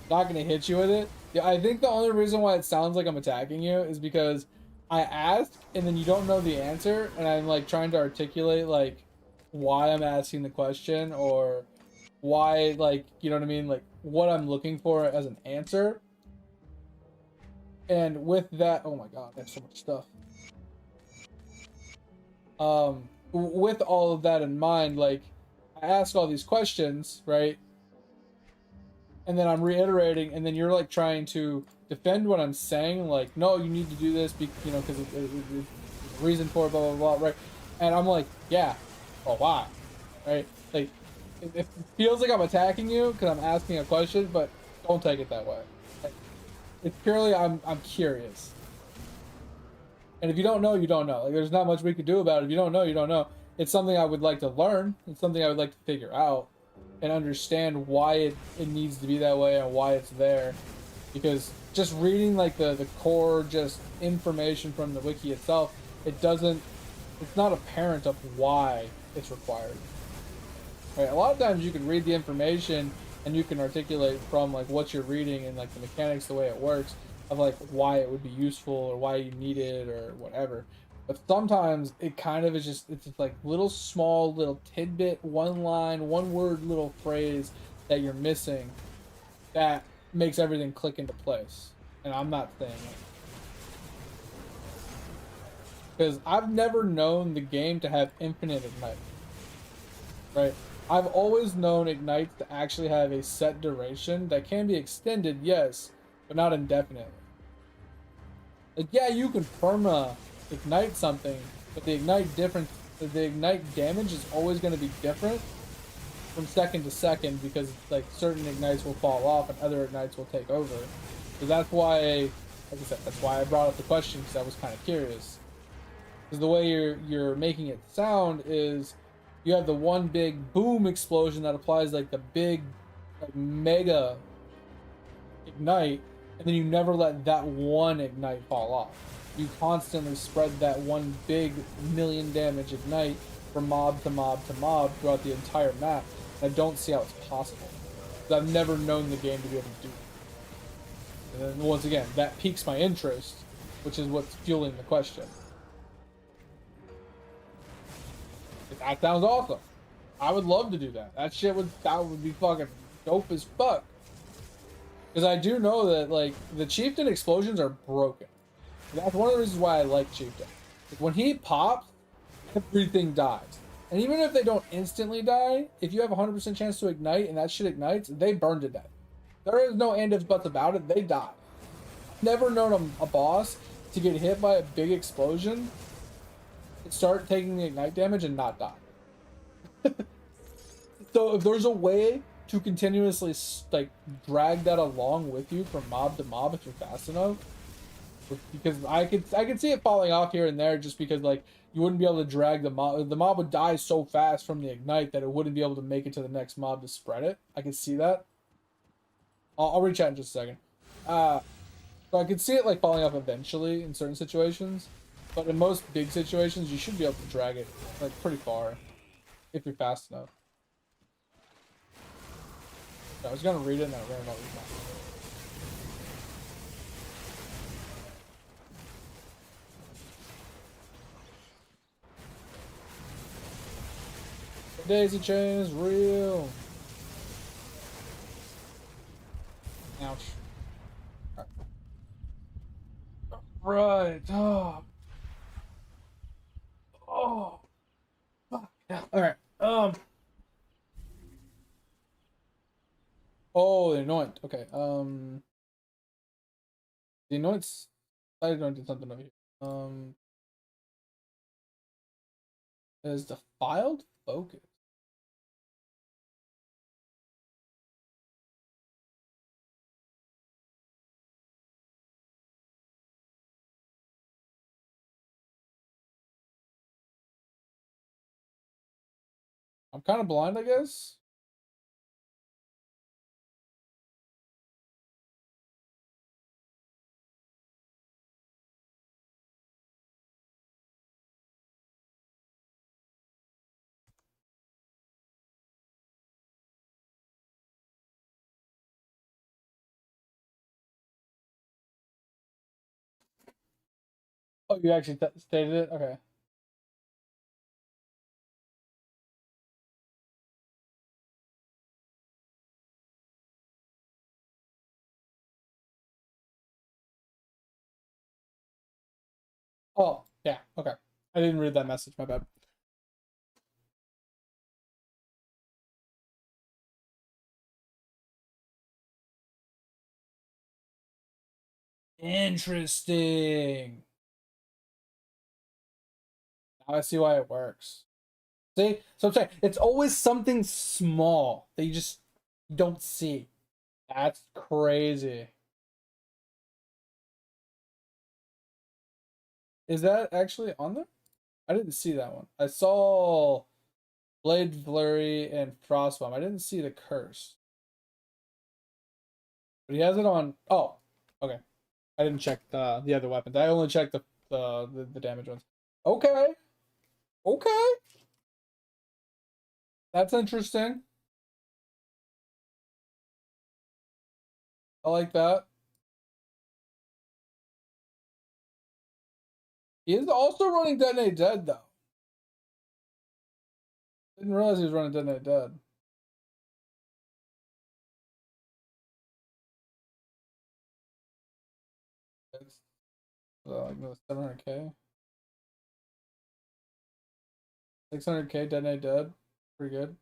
Speaker 1: hit you with it. Yeah, I think the only reason why it sounds like I'm attacking you is because I asked and then you don't know the answer, and I'm like trying to articulate like why I'm asking the question or why, like, you know what I mean, like what I'm looking for as an answer. And with that, oh my god, there's so much stuff. With all of that in mind, like, I ask all these questions, right? And then I'm reiterating, and then you're like trying to defend what I'm saying, like, no, you need to do this, because there's a reason for it, blah, blah, blah, right? And I'm like, yeah, well, why? Right? Like, it feels like I'm attacking you because I'm asking a question, but don't take it that way. It's purely I'm curious. And if you don't know, you don't know. Like there's not much we could do about it. If you don't know, you don't know. It's something I would like to learn. It's something I would like to figure out and understand why it needs to be that way and why it's there. Because just reading like the core just information from the wiki itself, it's not apparent of why it's required. Right? A lot of times you can read the information and you can articulate from like what you're reading and like the mechanics, the way it works, of like why it would be useful or why you need it or whatever. But sometimes it kind of is it's just like little small little tidbit, one line, one word little phrase that you're missing that makes everything click into place. And I'm not saying it. Because I've never known the game to have infinite ignite. Right? I've always known ignites to actually have a set duration that can be extended, yes, but not indefinitely. Like, yeah, you can perma ignite something, but the ignite damage is always going to be different from second to second because like certain ignites will fall off and other ignites will take over. So that's why, like I said, that's why I brought up the question because I was kind of curious. Because the way you're making it sound is you have the one big boom explosion that applies like the big like mega ignite, and then you never let that one ignite fall off. You constantly spread that one big million damage ignite from mob to mob to mob throughout the entire map. And I don't see how it's possible. I've never known the game to be able to do it. And then once again, that piques my interest, which is what's fueling the question. That sounds awesome. I would love to do that. That would be fucking dope as fuck. Because I do know that like the Chieftain explosions are broken. That's one of the reasons why I like Chieftain. Like, when he pops, everything dies. And even if they don't instantly die, if you have a 100% chance to ignite and that shit ignites, they burn to death. There is no and ifs buts about it. They die. Never known a boss to get hit by a big explosion, start taking the ignite damage and not die. So if there's a way to continuously like drag that along with you from mob to mob if you're fast enough, because I could see it falling off here and there just because like you wouldn't be able to drag the mob would die so fast from the ignite that it wouldn't be able to make it to the next mob to spread it. I can see that. I'll reach out in just a second. So I could see it like falling off eventually in certain situations, but in most big situations you should be able to drag it like pretty far if you're fast enough. I was gonna read it and I ran out of time. The daisy chain is real. Ouch. Right. Oh. Oh. Fuck. Yeah. All right. Oh, the anoint. Okay. The anoints. I anointed something over here. Is defiled focus. I'm kind of blind, I guess. Oh, you actually stated it? Okay. Oh, yeah. Okay. I didn't read that message. My bad. Interesting. Now I see why it works. See? So I'm saying it's always something small that you just don't see. That's crazy. Is that actually on there? I didn't see that one. I saw Blade Flurry and Frostbomb. I didn't see the curse. But he has it on. Oh, okay. I didn't check the other weapons. I only checked the damage ones. Okay. Okay. That's interesting. I like that. He is also running Detonate Dead, though. Didn't realize he was running Detonate Dead. It's like 700k. 600k Detonate Dead. Pretty good.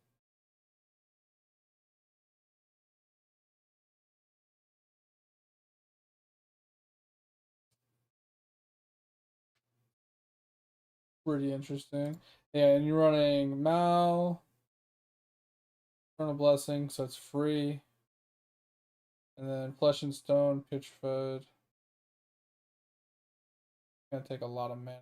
Speaker 1: Pretty interesting. Yeah, and you're running Mal, Eternal Blessing, so it's free. And then Flesh and Stone, Pitch Food. Gonna take a lot of mana.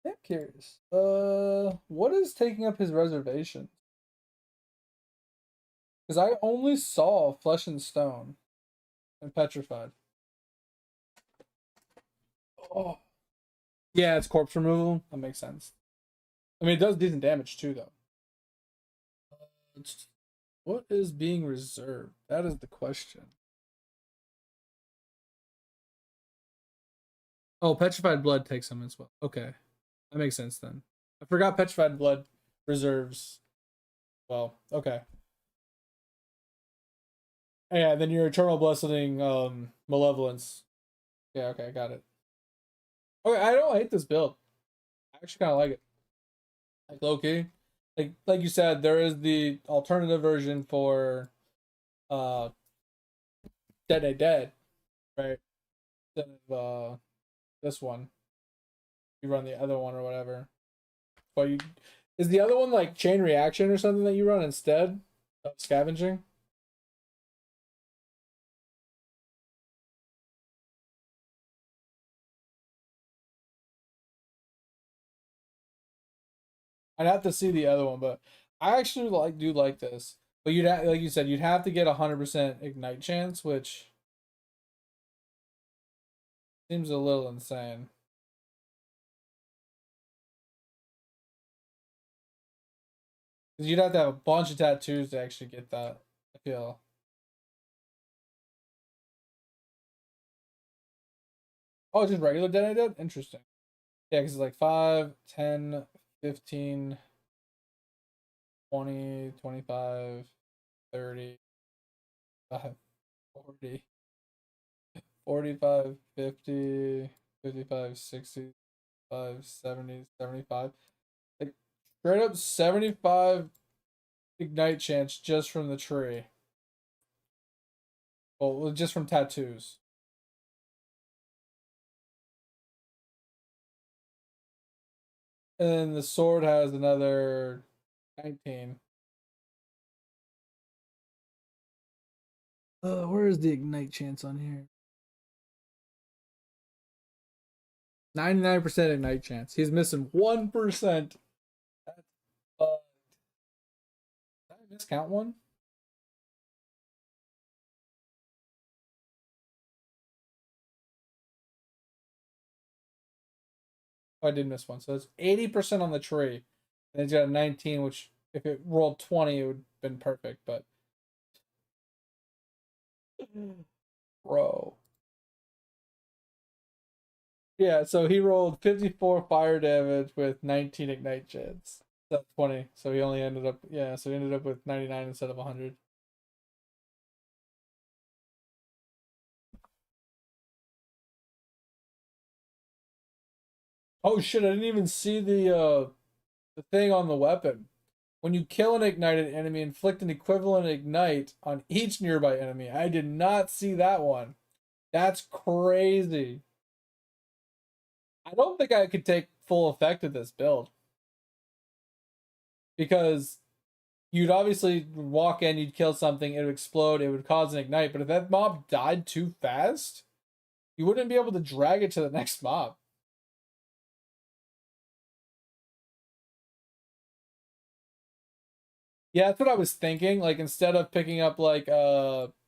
Speaker 1: I'm curious. What is taking up his reservation? Because I only saw Flesh and Stone and Petrified. Oh. Yeah, it's corpse removal. That makes sense. I mean, it does decent damage too, though. What is being reserved? That is the question. Oh, Petrified Blood takes him as well. Okay. That makes sense then. I forgot Petrified Blood reserves. Well, okay. Yeah, then your Eternal Blessing, Malevolence. Yeah, okay, I got it. Okay, I don't hate this build. I actually kind of like it. Like low-key. Like you said, there is the alternative version for Dead Dead, right? Instead of this one. You run the other one or whatever. But you is the other one like chain reaction or something that you run instead of scavenging? I'd have to see the other one, but I actually do like this. But like you said, you'd have to get 100% ignite chance, which seems a little insane. Because you'd have to have a bunch of tattoos to actually get that, I feel. Oh, just regular Dead Dead? Interesting. Yeah, because it's like 5, 10, 15, 20, 25, 30, 40, 45, 50, 55, 65, 70, 75. Like straight up 75 ignite chance just from the tree. Well, just from tattoos. And then the sword has another 19. Where is the ignite chance on here? 99% ignite chance. He's missing 1%. That's fucked. Did I miscount one? Oh, I did miss one. So it's 80% on the tree. And it's got a 19, which if it rolled 20, it would have been perfect, but bro. Yeah, so he rolled 54 fire damage with 19 ignite chance. That's 20. So he only ended up, yeah, so he ended up with 99 instead of 100. Oh shit, I didn't even see the thing on the weapon. When you kill an ignited enemy, inflict an equivalent ignite on each nearby enemy. I did not see that one. That's crazy. I don't think I could take full effect of this build. Because you'd obviously walk in, you'd kill something, it would explode, it would cause an ignite. But if that mob died too fast, you wouldn't be able to drag it to the next mob. Yeah, that's what I was thinking. Like instead of picking up like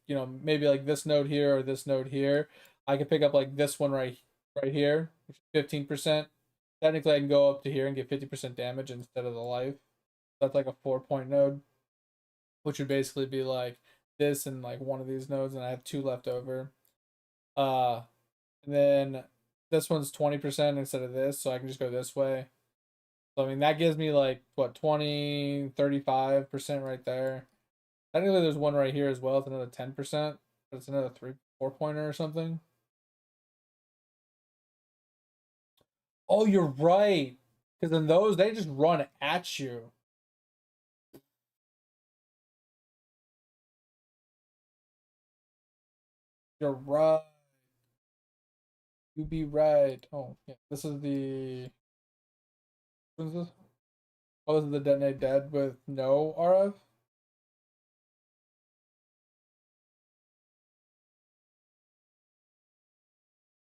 Speaker 1: maybe like this node here or this node here, I could pick up like this one right here, which is 15%. Technically I can go up to here and get 50% damage instead of the life. That's like a 4-point node, which would basically be like this and like one of these nodes, and I have 2 left over. And then this one's 20% instead of this, so I can just go this way. So I mean that gives me like what 35% right there. Technically there's one right here as well, it's another 10%, but it's another 4 pointer or something. Oh, you're right. Because then those they just run at you. You're right. You be right. Oh yeah. This is the what is this? Oh, this is the detonate dead with no RF.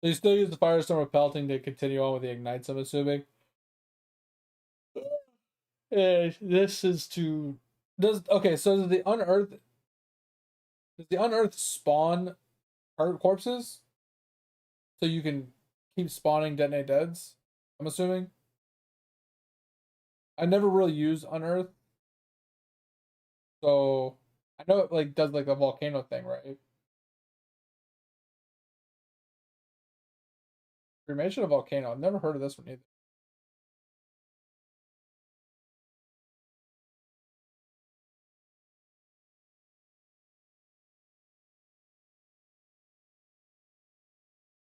Speaker 1: So you still use the firestorm of pelting to continue on with the ignites, I'm assuming. This is to so does the unearth spawn corpses? So you can keep spawning detonate deads, I'm assuming. I never really use unearth. So I know it like does like a volcano thing, right? Cremation of volcano. I've never heard of this one either.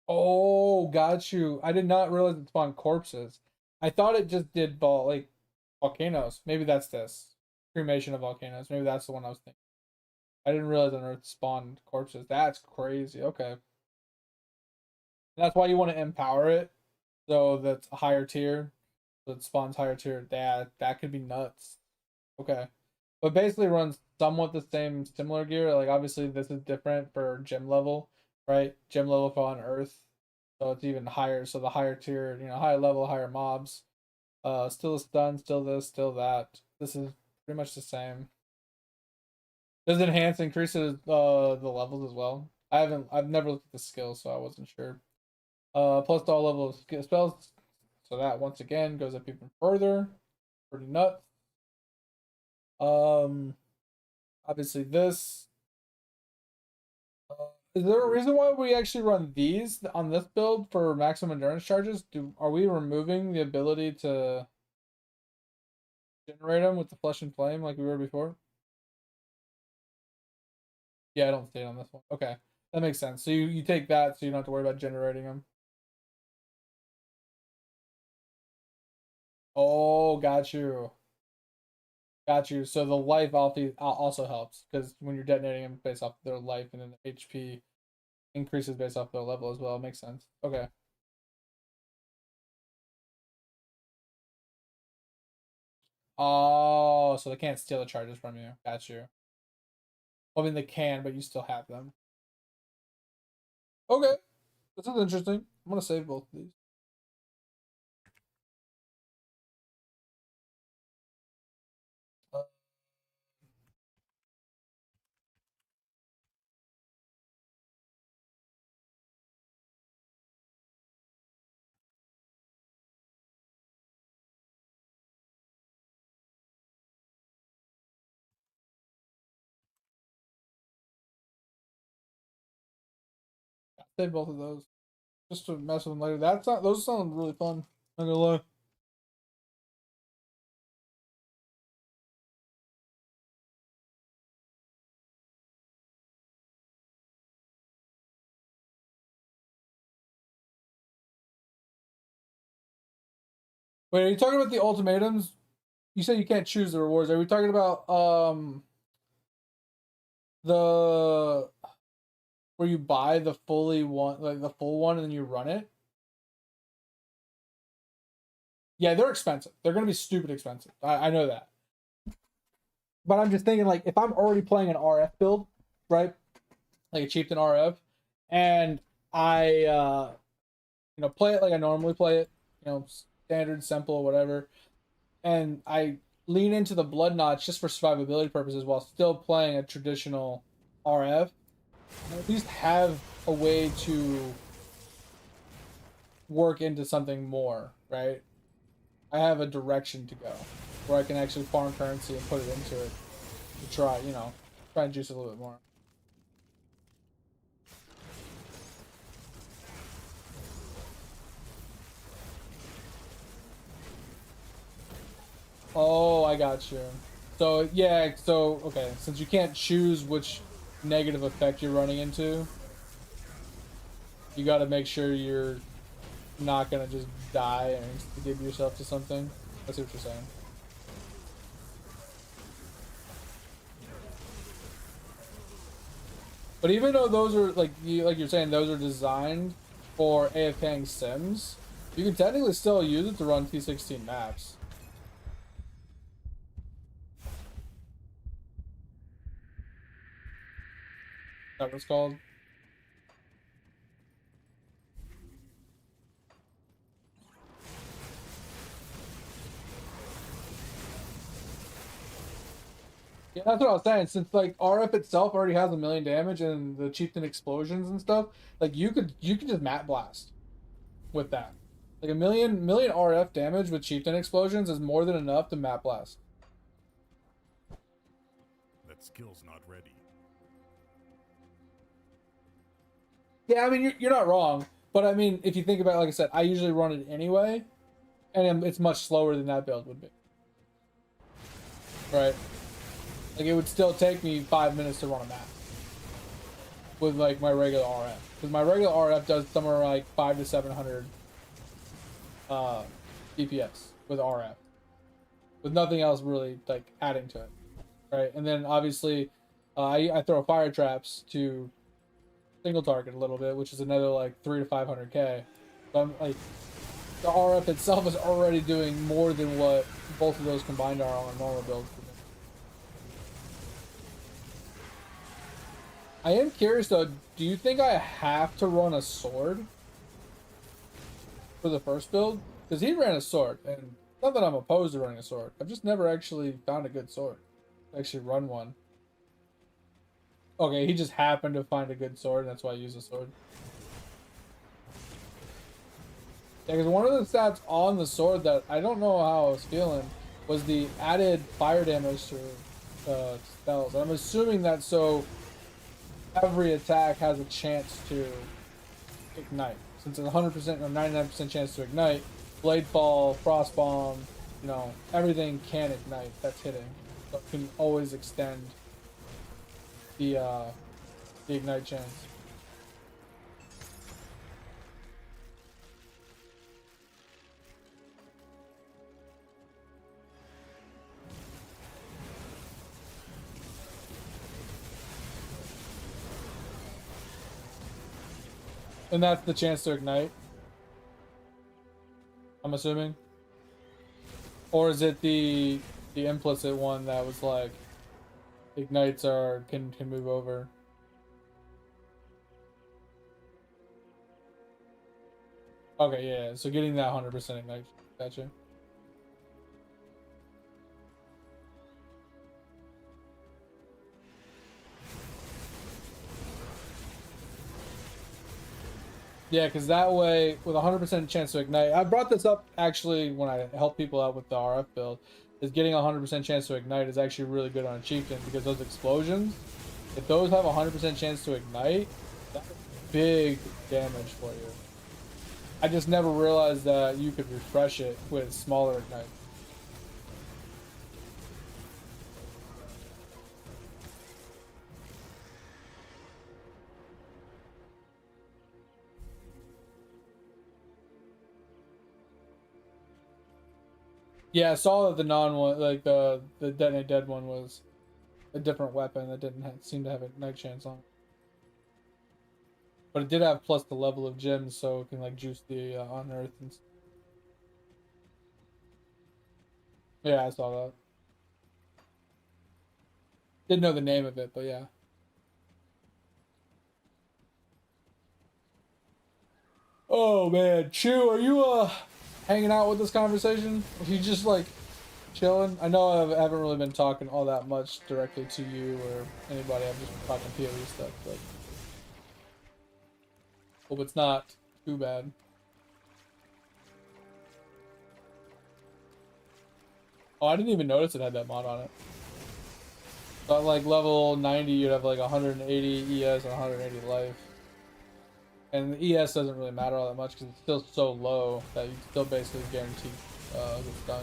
Speaker 1: Oh, got you. I did not realize it spawned corpses. I thought it just did volcanoes. Maybe that's this. Cremation of volcanoes. Maybe that's the one I was thinking. I didn't realize on Earth spawned corpses. That's crazy. Okay. That's why you want to empower it so that's a higher tier. So it spawns higher tier. That could be nuts. Okay. But basically runs somewhat the same similar gear. Like obviously this is different for gym level, right? Gym level for on Earth. So it's even higher. So the higher tier, higher level, higher mobs. Still a stun, still this, still that. This is pretty much the same. Does enhance increases the levels as well? I've never looked at the skills, so I wasn't sure. Plus to all level of spells. So that once again goes up even further. Pretty nuts. Um Obviously this. Is there a reason why we actually run these on this build for maximum endurance charges? Are we removing the ability to generate them with the flesh and flame like we were before? Yeah, I don't see it on this one. Okay, that makes sense. So you take that, so you don't have to worry about generating them. Oh, got you. Got you. So the life also helps because when you're detonating them based off their life, and then the HP increases based off their level as well. It makes sense. Okay. Oh, so they can't steal the charges from you. Got you. Well, I mean, they can, but you still have them. Okay. This is interesting. I'm gonna save both of these. Uh, save both of those. Just to mess with them later. Those sound really fun. Not gonna lie. Wait, are you talking about the ultimatums? You said you can't choose the rewards. Are we talking about the where you buy the fully one, like the full one, and then you run it? Yeah, they're expensive. They're gonna be stupid expensive. I know that. But I'm just thinking, like, if I'm already playing an RF build, right, like a chieftain RF, and I play it like I normally play it, standard, simple, whatever, and I lean into the blood notch just for survivability purposes while still playing a traditional RF, I at least have a way to work into something more, right? I have a direction to go where I can actually farm currency and put it into it to try, try and juice it a little bit more. Oh, I got you. So, yeah, so, okay, since you can't choose which negative effect you're running into, you gotta make sure you're not gonna just die and give yourself to something. I see what you're saying. But even though those are, like you're saying, those are designed for AFKing sims, you can technically still use it to run T16 maps. Is that what it's called? Yeah, that's what I was saying. Since like RF itself already has 1,000,000 damage and the chieftain explosions and stuff, like you could just map blast with that. Like a million RF damage with chieftain explosions is more than enough to map blast.
Speaker 2: That skill's not ready.
Speaker 1: Yeah, I mean you're not wrong, but I mean if you think about it, like I said, I usually run it anyway, and it's much slower than that build would be. Right? Like it would still take me 5 minutes to run a map with like my regular RF, because my regular RF does somewhere like 500 to 700 DPS with RF, with nothing else really like adding to it, right? And then obviously, I throw fire traps to single target a little bit, which is another like 300 to 500k. So I'm like, the RF itself is already doing more than what both of those combined are on a normal build. I am curious though, do you think I have to run a sword for the first build? Because he ran a sword, and not that I'm opposed to running a sword. I've just never actually found a good sword. Actually run one. Okay, he just happened to find a good sword, and that's why I use a sword. Yeah, because one of the stats on the sword that I don't know how I was feeling was the added fire damage to spells. And I'm assuming that so every attack has a chance to ignite. Since it's 100% or 99% chance to ignite, Blade Fall, Frost Bomb, everything can ignite that's hitting. So it can always extend the ignite chance. And that's the chance to ignite, I'm assuming. Or is it the implicit one that was like ignites can move over? Okay, yeah. So getting that 100% ignite, gotcha. Yeah, because that way, with 100% chance to ignite, I brought this up actually when I help people out with the RF build, is getting 100% chance to ignite is actually really good on a chieftain, because those explosions, if those have 100% chance to ignite, that's big damage for you. I just never realized that you could refresh it with smaller ignite. Yeah, I saw that the non one, like the detonate dead one, was a different weapon that didn't seem to have a night chance on it. But it did have plus the level of gems, so it can like juice the unearth and stuff. Yeah, I saw that. Didn't know the name of it, but yeah. Oh man, Chew, are you hanging out with this conversation? Are you just like chilling? I know I haven't really been talking all that much directly to you or anybody. I've just been talking PoE stuff, but hope it's not too bad. Oh, I didn't even notice it had that mod on it. So at like level 90, you'd have like 180 ES and 180 life. And the ES doesn't really matter all that much because it's still so low that you still basically guarantee the stun.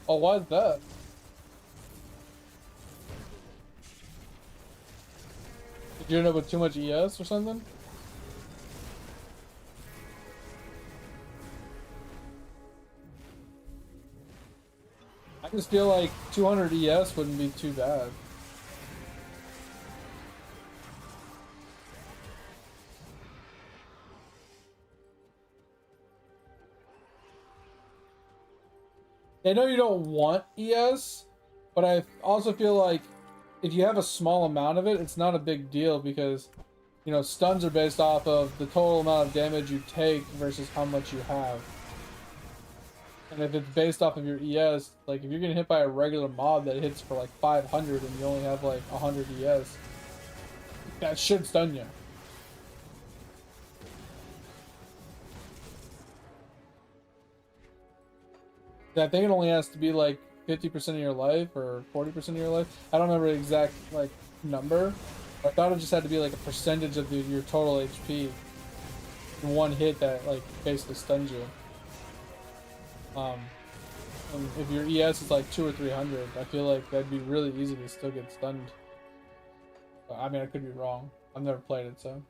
Speaker 1: Oh, why is that? Did you end up with too much ES or something? I just feel like 200 ES wouldn't be too bad. I know you don't want ES, but I also feel like if you have a small amount of it, it's not a big deal because, you know, stuns are based off of the total amount of damage you take versus how much you have. And if it's based off of your ES, like if you're getting hit by a regular mob that hits for like 500 and you only have like 100 ES, that should stun you. I think it only has to be like 50% of your life or 40% of your life. I don't remember the exact like number. I thought it just had to be like a percentage of your total HP in one hit that like basically stuns you. And if your ES is like 200 or 300, I feel like that'd be really easy to still get stunned. But, I mean, I could be wrong. I've never played it, so.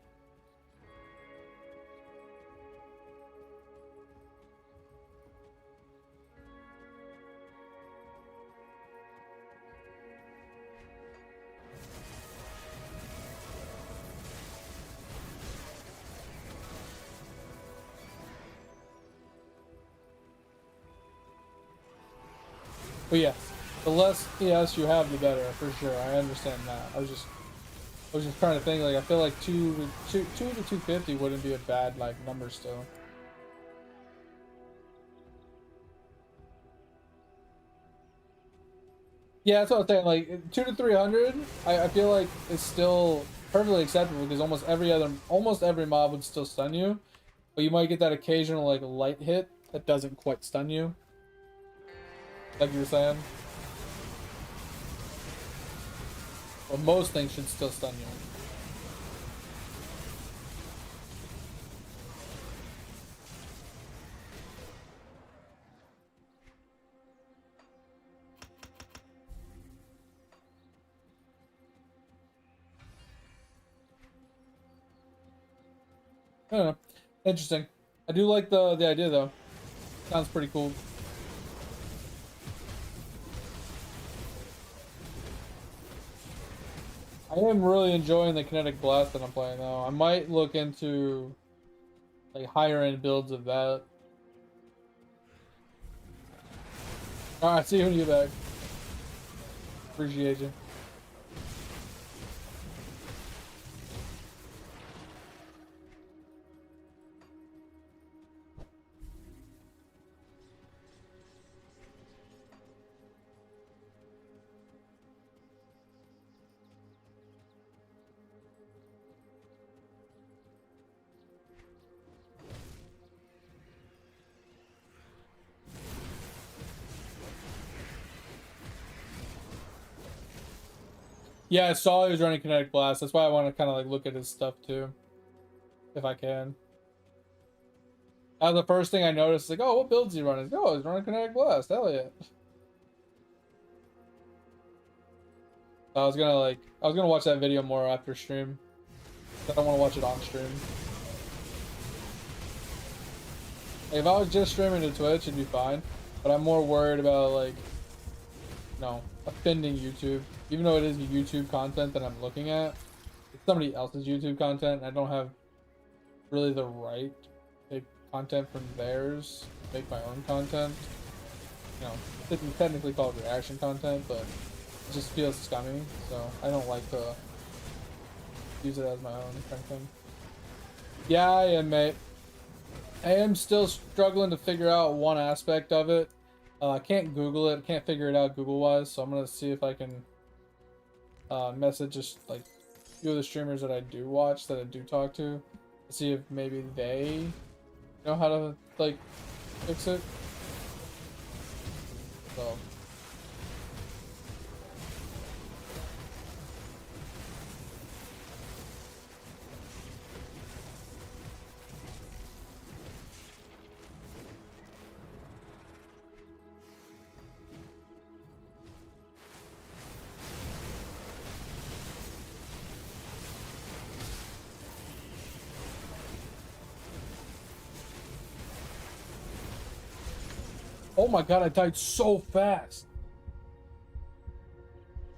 Speaker 1: But yes, the less ES you have, the better, for sure. I understand that. I was just trying to think. Like, I feel like 2 to 250 wouldn't be a bad like number still. Yeah, that's what I'm saying. Like 2 to 300, I feel like it's still perfectly acceptable because almost every mob would still stun you, but you might get that occasional like light hit that doesn't quite stun you. Like you were saying. But most things should still stun you. I don't know. Interesting. I do like the idea though. Sounds pretty cool. I am really enjoying the kinetic blast that I'm playing though. I might look into like higher end builds of that. Alright, see you when you get back. Appreciate you. Yeah, I saw he was running Kinetic Blast. That's why I want to kind of like look at his stuff too, if I can. That was the first thing I noticed. Like, oh, what builds he running? Oh, he's running Kinetic Blast. Hell yeah. I was gonna watch that video more after stream. I don't want to watch it on stream. Like, if I was just streaming to Twitch, it'd be fine. But I'm more worried about like, offending YouTube. Even though it is YouTube content that I'm looking at, it's somebody else's YouTube content. And I don't have really the right to take content from theirs, make my own content. It can technically call it reaction content, but it just feels scummy. So I don't like to use it as my own kind of thing. Yeah, I am, mate. I am still struggling to figure out one aspect of it. I can't Google it. Can't figure it out Google-wise. So I'm gonna see if I can message just like a few of the streamers that I do watch, that I do talk to see if maybe they know how to like fix it. So. Oh my god, I died so fast.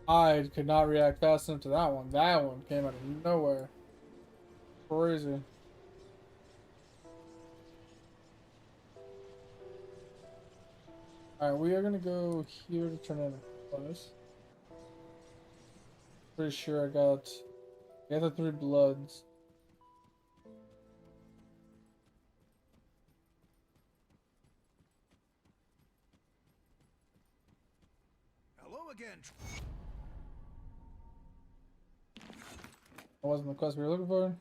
Speaker 1: I could not react fast enough to that one. That one came out of nowhere. Crazy. Alright, we are gonna go here to turn in a bonus. Pretty sure I got the 3 bloods.
Speaker 2: Hello again.
Speaker 1: That wasn't the quest we were looking for.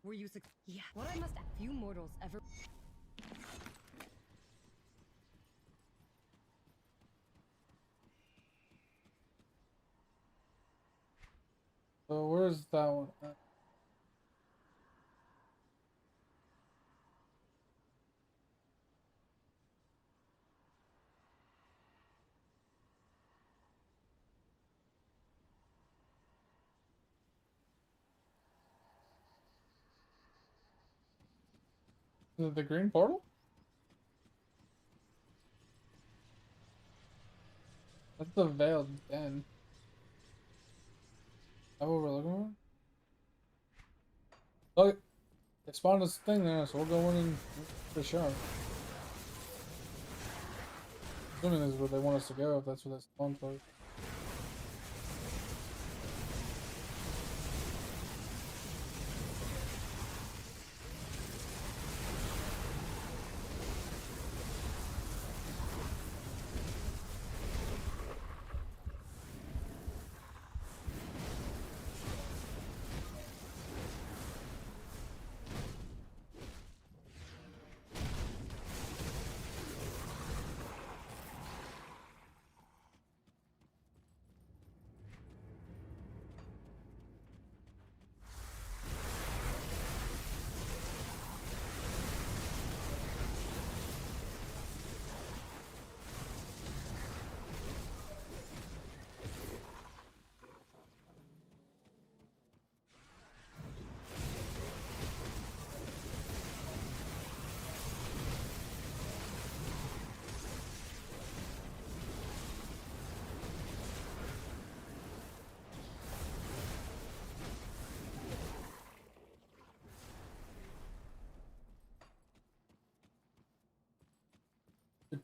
Speaker 3: Were you Yeah. What I must few mortals ever.
Speaker 1: So where's that one at? Is it the green portal? That's the veiled den. Is that what we're looking for? Look, it spawned this thing there, so we'll go in and for sure. Assuming this is where they want us to go, if that's where that spawned for.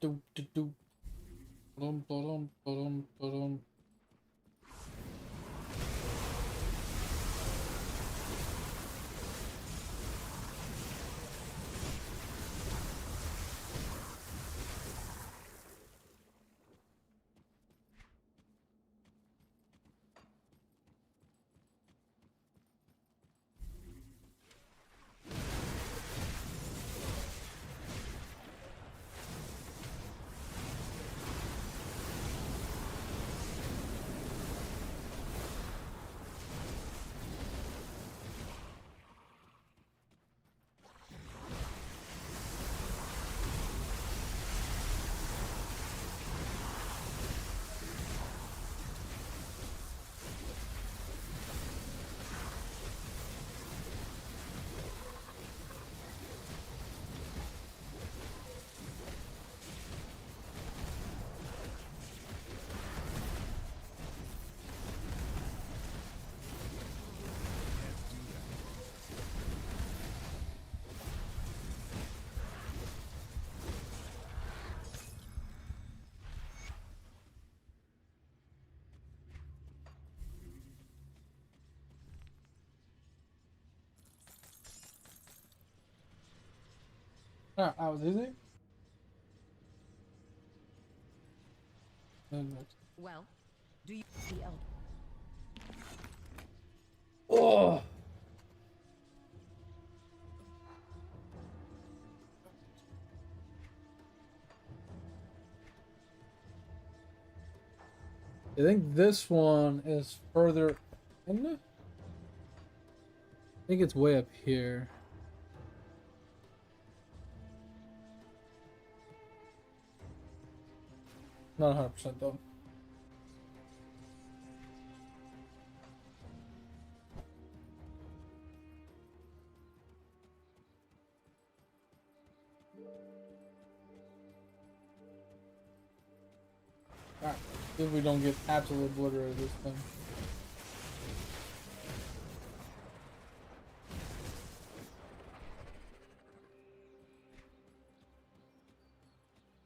Speaker 1: Do do do. Ba-dum, ba-dum, ba-dum, ba-dum. Alright, that was easy. And next.
Speaker 3: Well, do you the elder?
Speaker 1: Oh! I think this one is further in. I think it's way up here. Not 100% though. Alright, see if we don't get absolutely obliterated this thing.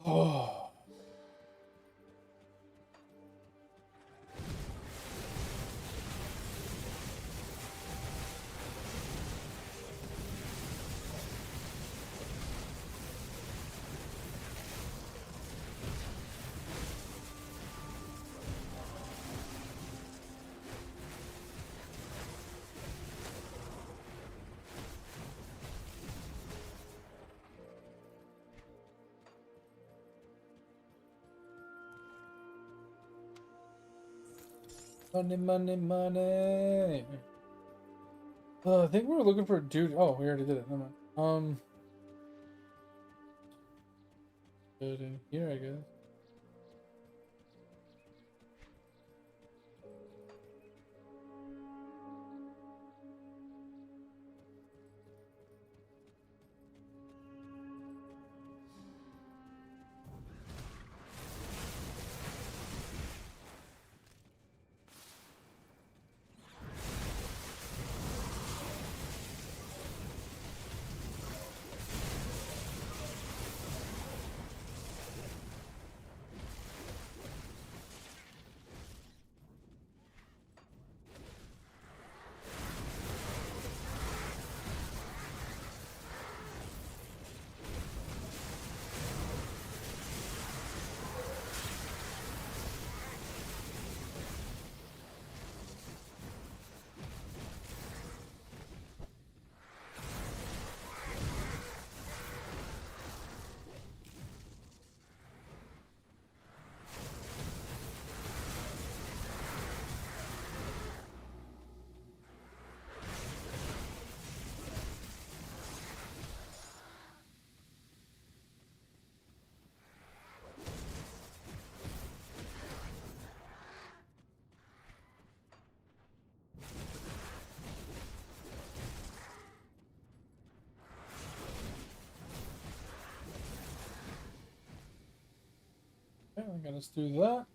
Speaker 1: Oh. Money, money, money. I think we were looking for a dude. Oh, we already did it. Never mind. Good in here, I guess. Okay, we're gonna do that.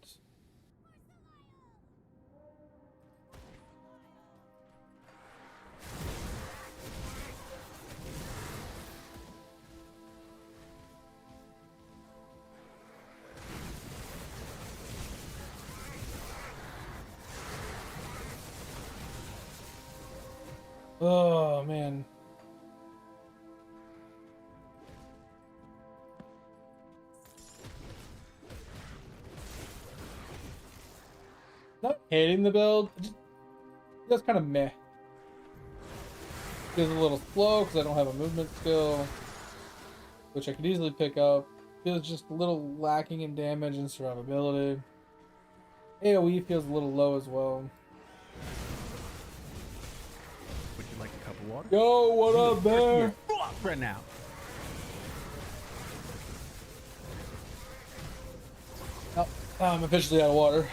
Speaker 1: Oh man. Not hating the build, that's kind of meh. Feels a little slow because I don't have a movement skill, which I could easily pick up. Feels just a little lacking in damage and survivability. AoE feels a little low as well.
Speaker 5: Would you like a cup of water?
Speaker 1: Yo, what up, there?
Speaker 5: Right now.
Speaker 1: Oh, I'm officially out of water.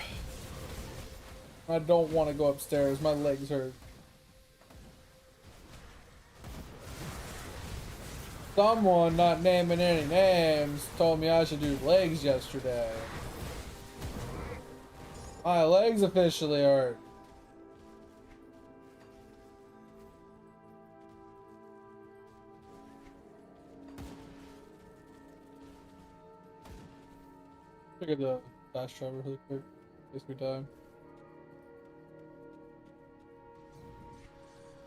Speaker 1: I don't want to go upstairs. My legs hurt. Someone, not naming any names, told me I should do legs yesterday. My legs officially hurt. Look at the fast travel really quick, in case we die.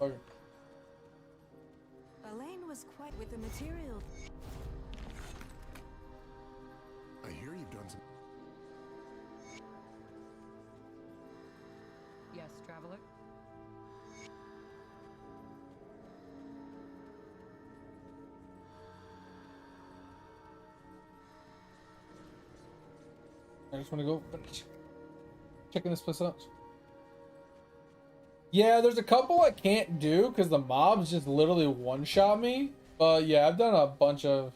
Speaker 1: Okay.
Speaker 6: Elaine was quite with the material.
Speaker 4: have a look?
Speaker 1: I just want to go finish checking this place out. Yeah, there's a couple I can't do because the mobs just literally one-shot me. But yeah, I've done a bunch of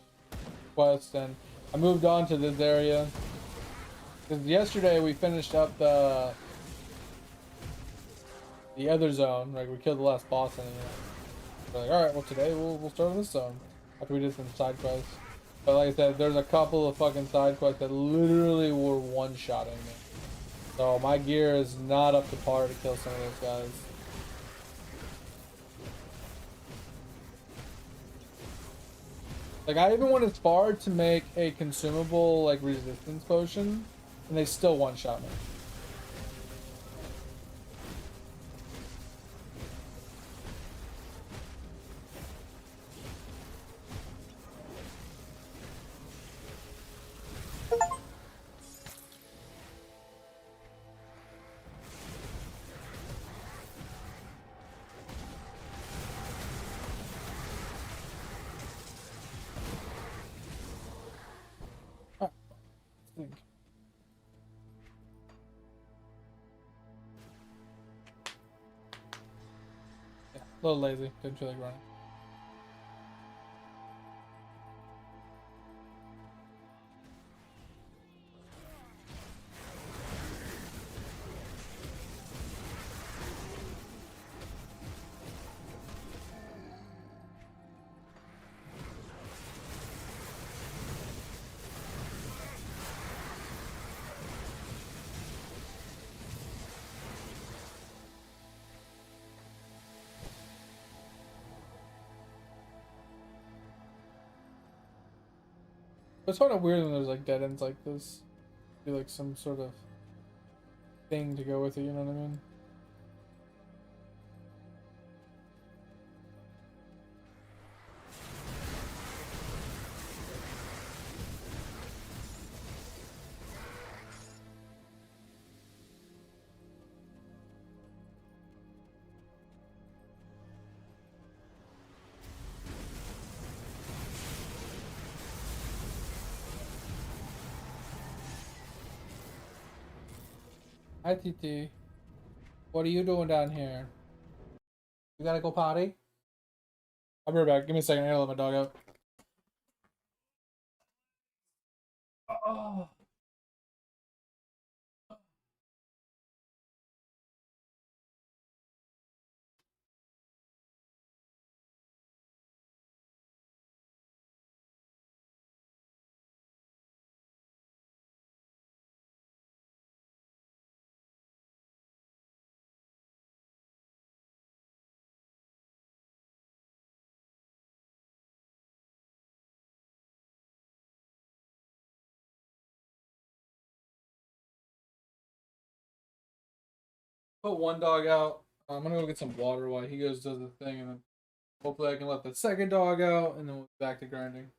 Speaker 1: quests and I moved on to this area. Because yesterday we finished up the other zone. Like we killed the last boss and we're like, all right, well today we'll start on this zone after we did some side quests. But like I said, there's a couple of fucking side quests that literally were one-shotting me. So my gear is not up to par to kill some of those guys. Like I even went as far to make a consumable like resistance potion, and they still one-shot me. Ah, think. Yeah, a little lazy. Didn't feel like running. It's kind of weird when there's like dead ends like this. Be like some sort of thing to go with it, you know what I mean? Hi TT. What are you doing down here? You gotta go potty? I'll be right back. Give me a second. I gotta let my dog out. Oh. Put one dog out. I'm gonna go get some water while he goes does the thing, and then hopefully I can let the second dog out, and then we'll be back to grinding.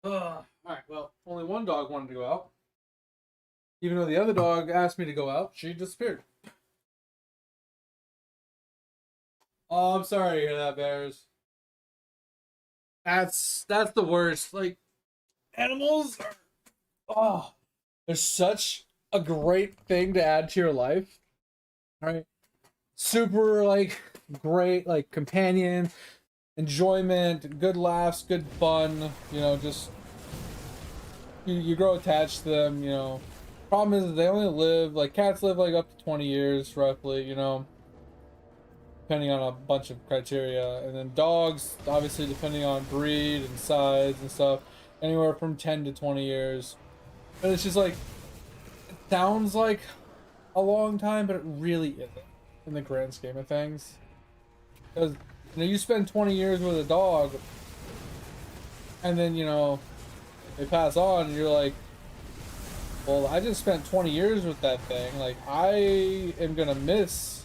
Speaker 1: Alright, well, only one dog wanted to go out. Even though the other dog asked me to go out, she disappeared. Oh, I'm sorry to hear that, Bears. That's the worst. Like, animals are, oh, they're such a great thing to add to your life. Right? Super like great like companion, enjoyment, good laughs, good fun, you know, just you grow attached to them, you know. Problem is they only live like cats live like up to 20 years roughly, you know, depending on a bunch of criteria. And then dogs, obviously depending on breed and size and stuff, anywhere from 10 to 20 years. But it's just like it sounds like a long time, but it really isn't in the grand scheme of things. Because you know you spend 20 years with a dog, and then you know they pass on, and you're like, well, I just spent 20 years with that thing. Like I am gonna miss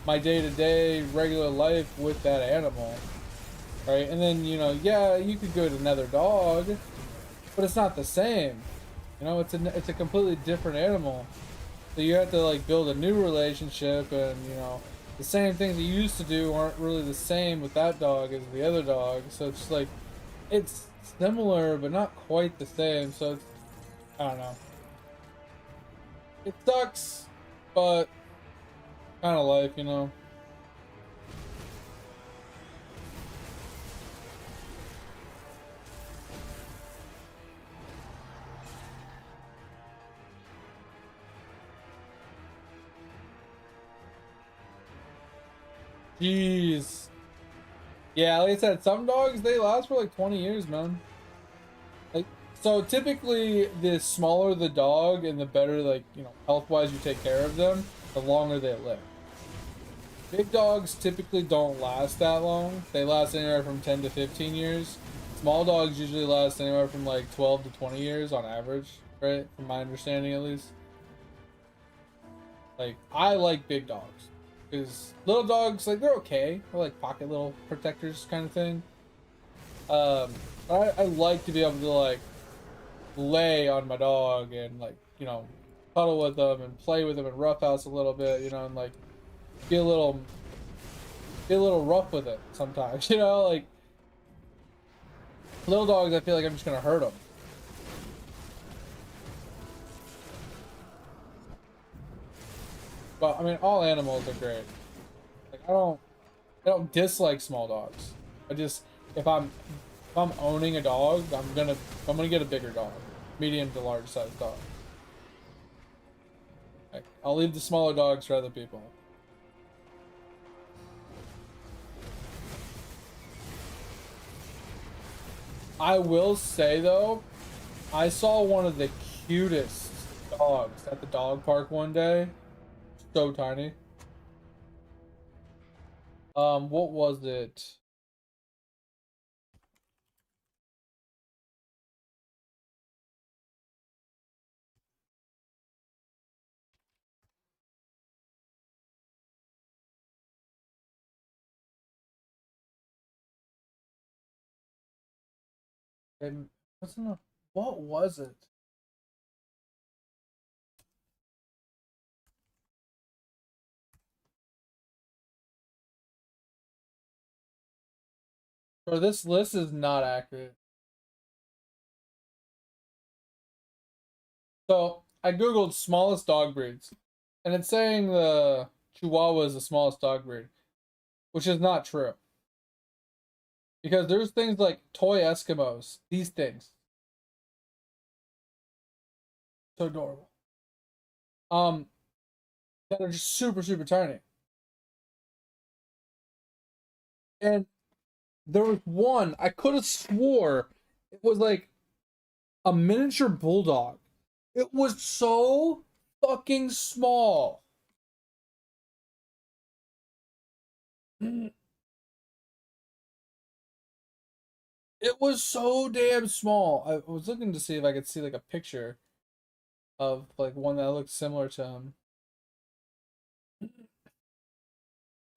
Speaker 1: my day-to-day regular life with that animal, right? And then you know, yeah, you could go to another dog, but it's not the same. You know, it's a completely different animal. So you have to like build a new relationship, and you know the same things you used to do aren't really the same with that dog as the other dog. So it's like it's similar but not quite the same. So it's, I don't know. It sucks, but kind of life, you know. Jeez. Yeah, like I said, some dogs they last for like 20 years, man. Like so typically the smaller the dog and the better like, you know, health-wise you take care of them, the longer they live. Big dogs typically don't last that long. They last anywhere from 10 to 15 years. Small dogs usually last anywhere from like 12 to 20 years on average, right? From my understanding at least. Like I like big dogs because little dogs like they're okay. They're like pocket little protectors kind of thing. Um, I like to be able to like lay on my dog and like you know cuddle with them and play with them and roughhouse a little bit, you know, and like be a little rough with it sometimes, you know, like little dogs. I feel like I'm just gonna hurt them. But I mean, all animals are great. Like I don't dislike small dogs. I just if I'm owning a dog, I'm gonna get a bigger dog, medium to large size dog. Like, I'll leave the smaller dogs for other people. I will say though, I saw one of the cutest dogs at the dog park one day. So tiny. What was it? It wasn't a, what was it? Or this list is not accurate. So I googled smallest dog breeds, and it's saying the Chihuahua is the smallest dog breed, which is not true. Because there's things like toy Eskimos, these things, so adorable. Um, that are just super tiny. And there was one I could have swore it was like a miniature bulldog. It was so fucking small. It was so damn small. I was looking to see if I could see like a picture of like one that looked similar to him.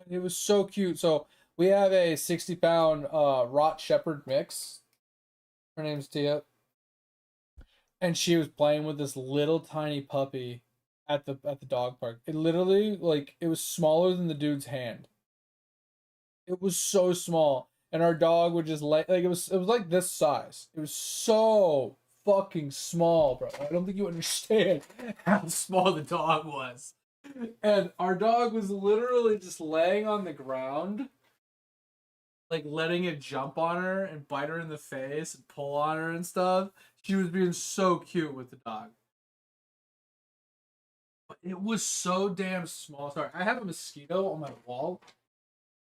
Speaker 1: It was so cute. So we have a 60-pound Rot Shepherd mix. Her name's Tia. and she was playing with this little tiny puppy at the dog park. It literally, like, it was smaller than the dude's hand. It was so small, and our dog would just like it was like this size. It was so fucking small, bro. I don't think you understand how small the dog was. And our dog was literally just laying on the ground, like letting it jump on her and bite her in the face and pull on her and stuff. She was being so cute with the dog. But it was so damn small. Sorry, I have a mosquito on my wall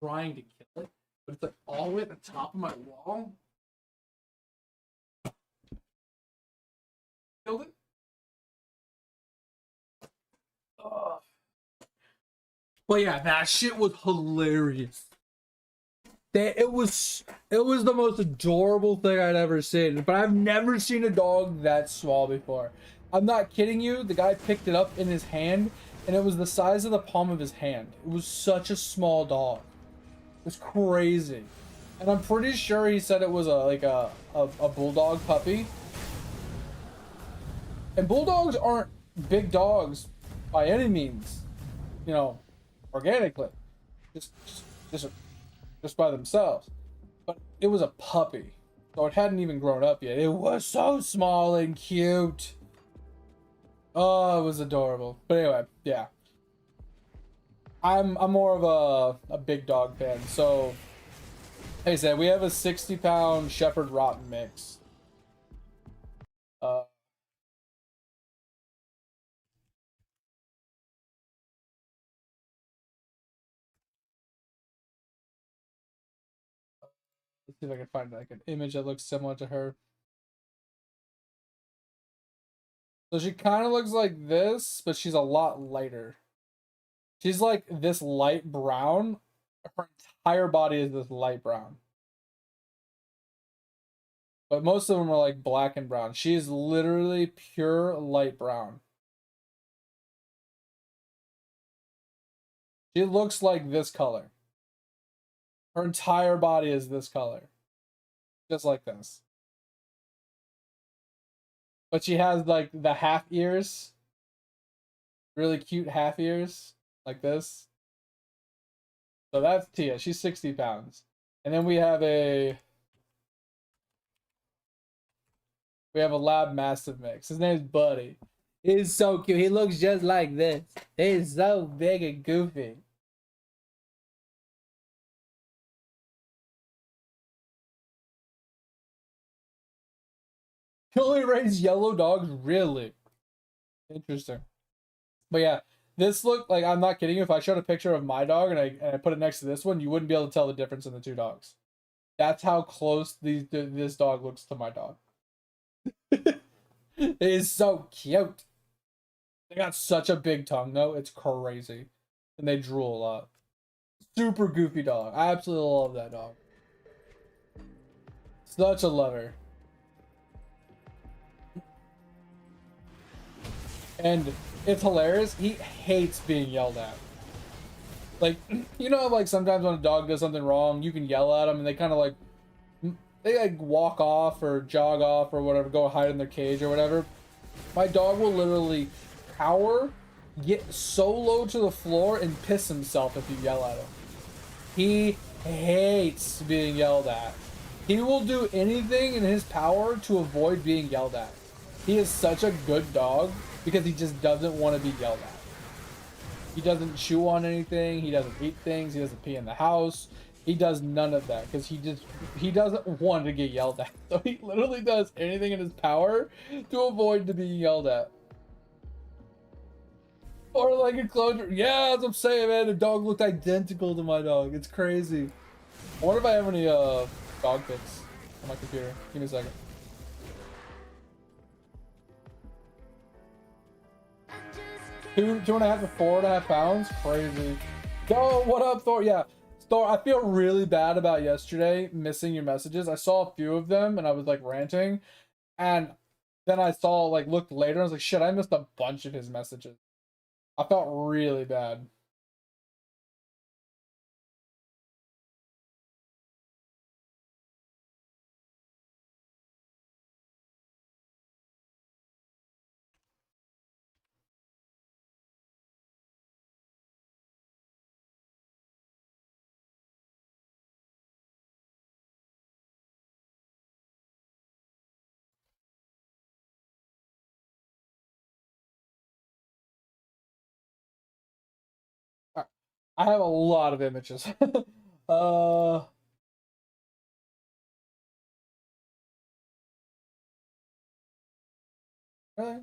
Speaker 1: trying to kill it, but it's like all the way at the top of my wall. Killed it. Ugh. But yeah, that shit was hilarious. It was the most adorable thing I'd ever seen. But I've never seen a dog that small before. I'm not kidding you. The guy picked it up in his hand, and it was the size of the palm of his hand. It was such a small dog. It was crazy. And I'm pretty sure he said it was a bulldog puppy. And bulldogs aren't big dogs by any means, you know, organically. Just just just by themselves. But it was a puppy. So it hadn't even grown up yet. It was so small and cute. Oh, it was adorable. But anyway, yeah. I'm more of a big dog fan. So like I said, we have a 60-pound Shepherd Rotten mix. Uh let's see if I can find like an image that looks similar to her. So she kind of looks like this, but she's a lot lighter. She's like this light brown. Her entire body is this light brown. But most of them are like black and brown. She is literally pure light brown. She looks like this color. Her entire body is this color. Just like this. But she has like the half ears. Really cute half ears. Like this. So that's Tia. She's 60 pounds. And then we have a lab mastiff mix. His name's Buddy. He's so cute. He looks just like this. He's so big and goofy. He only raised yellow dogs? Really? Interesting. But yeah, this look like, I'm not kidding you. If I showed a picture of my dog and I put it next to this one, you wouldn't be able to tell the difference in the two dogs. That's how close this dog looks to my dog. It is so cute. They got such a big tongue though. It's crazy. And they drool a lot. Super goofy dog. I absolutely love that dog. Such a lover. And it's hilarious. He hates being yelled at. Like, you know, like sometimes when a dog does something wrong, you can yell at them and they kind of like, they like walk off or jog off or whatever, go hide in their cage or whatever. My dog will literally cower, get so low to the floor, and piss himself if you yell at him. He hates being yelled at. He will do anything in his power to avoid being yelled at. He is such a good dog because he just doesn't want to be yelled at. He doesn't chew on anything. He doesn't eat things. He doesn't pee in the house. He does none of that because he doesn't want to get yelled at. So he literally does anything in his power to avoid to being yelled at. Or like a clone. Yeah, that's what I'm saying, man. The dog looked identical to my dog. It's crazy. I wonder if I have any dog pics on my computer. Give me a second. Two and a half to 4.5 pounds. Crazy. Yo, what up, Thor? Yeah, Thor. I feel really bad about yesterday missing your messages. I saw a few of them and I was like ranting, and then I saw like looked later. And I was like, shit, I missed a bunch of his messages. I felt really bad. I have a lot of images. uh, really?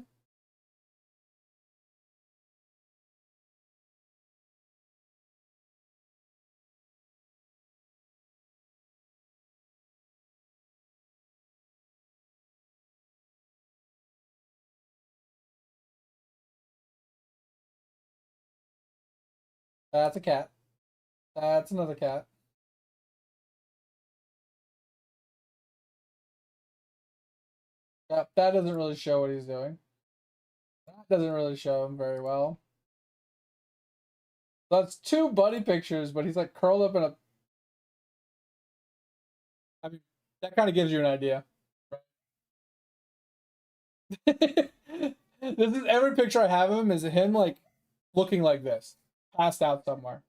Speaker 1: That's a cat. That's another cat. Yep, that doesn't really show what he's doing. That doesn't really show him very well. That's two buddy pictures, but he's like curled up in a. I mean, that kind of gives you an idea. This is every picture I have of him is him like looking like this, passed out somewhere.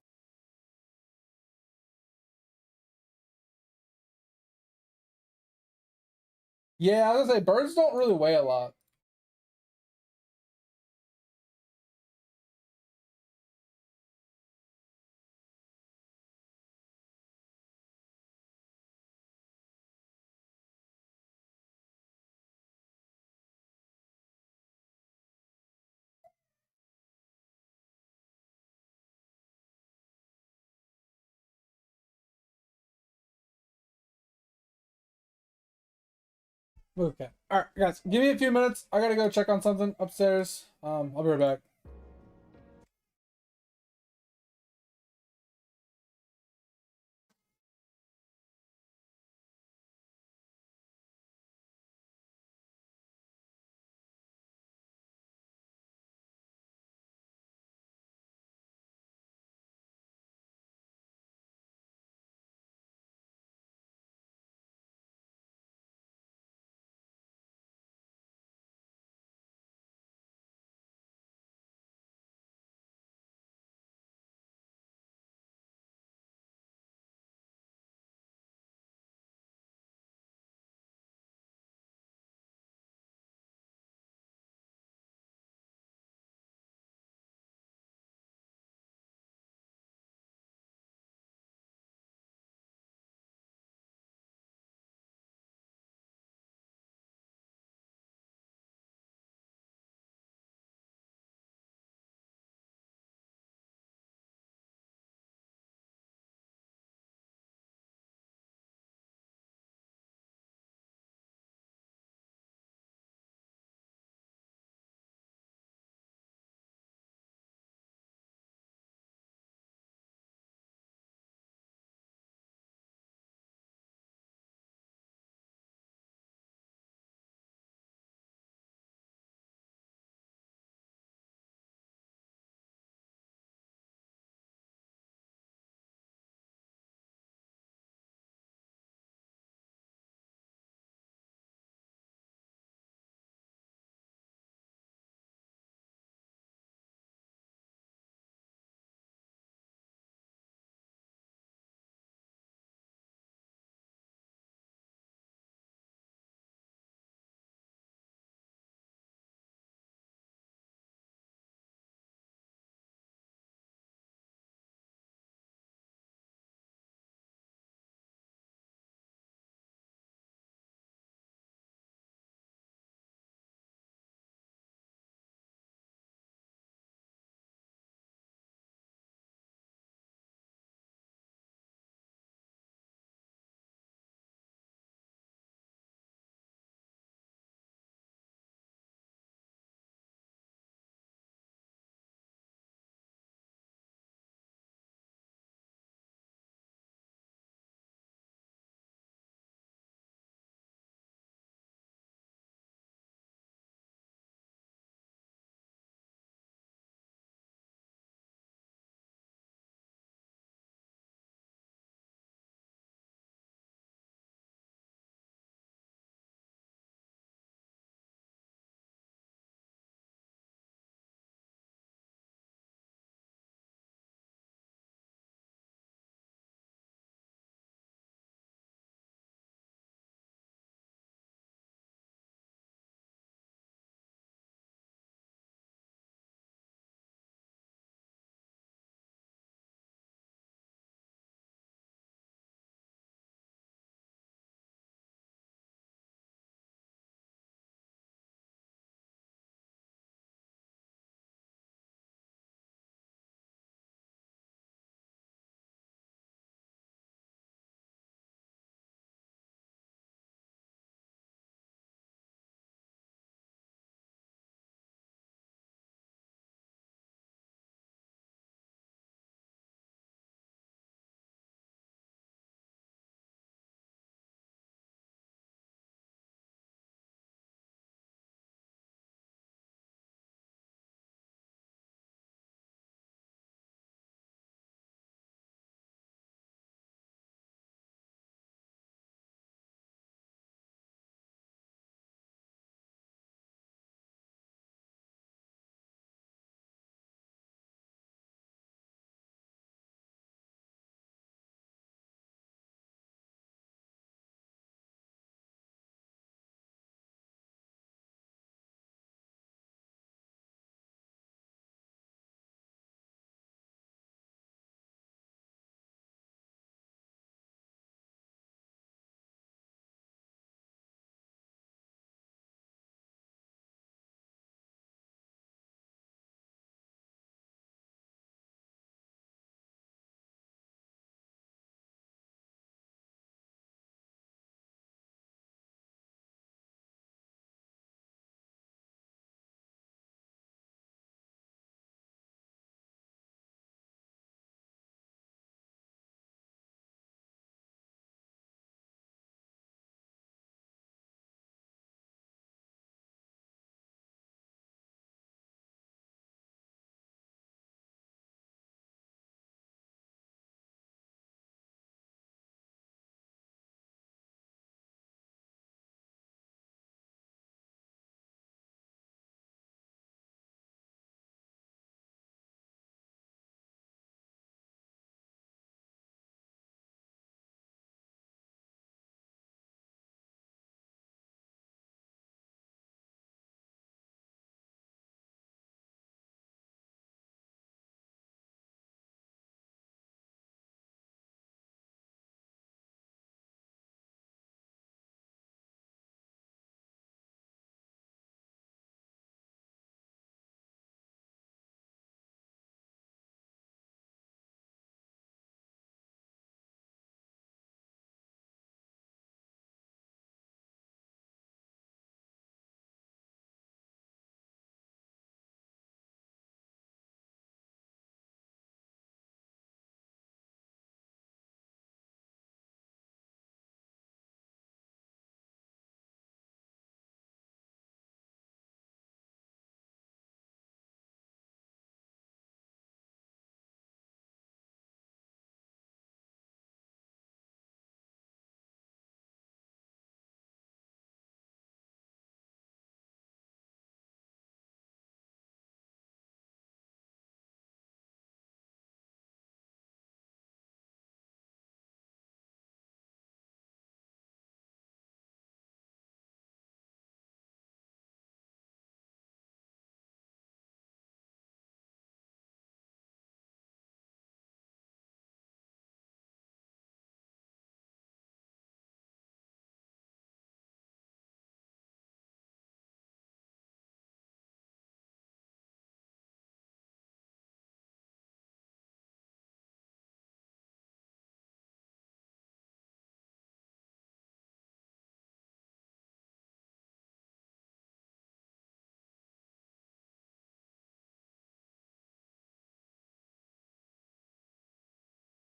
Speaker 1: Yeah, I was gonna say birds don't really weigh a lot. Okay. All right, guys, give me a few minutes. I gotta go check on something upstairs. I'll be right back.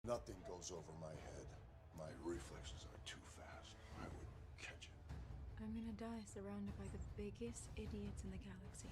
Speaker 6: Nothing goes over my head. My reflexes are too fast. I would catch it.
Speaker 7: I'm gonna die surrounded by the biggest idiots in the galaxy.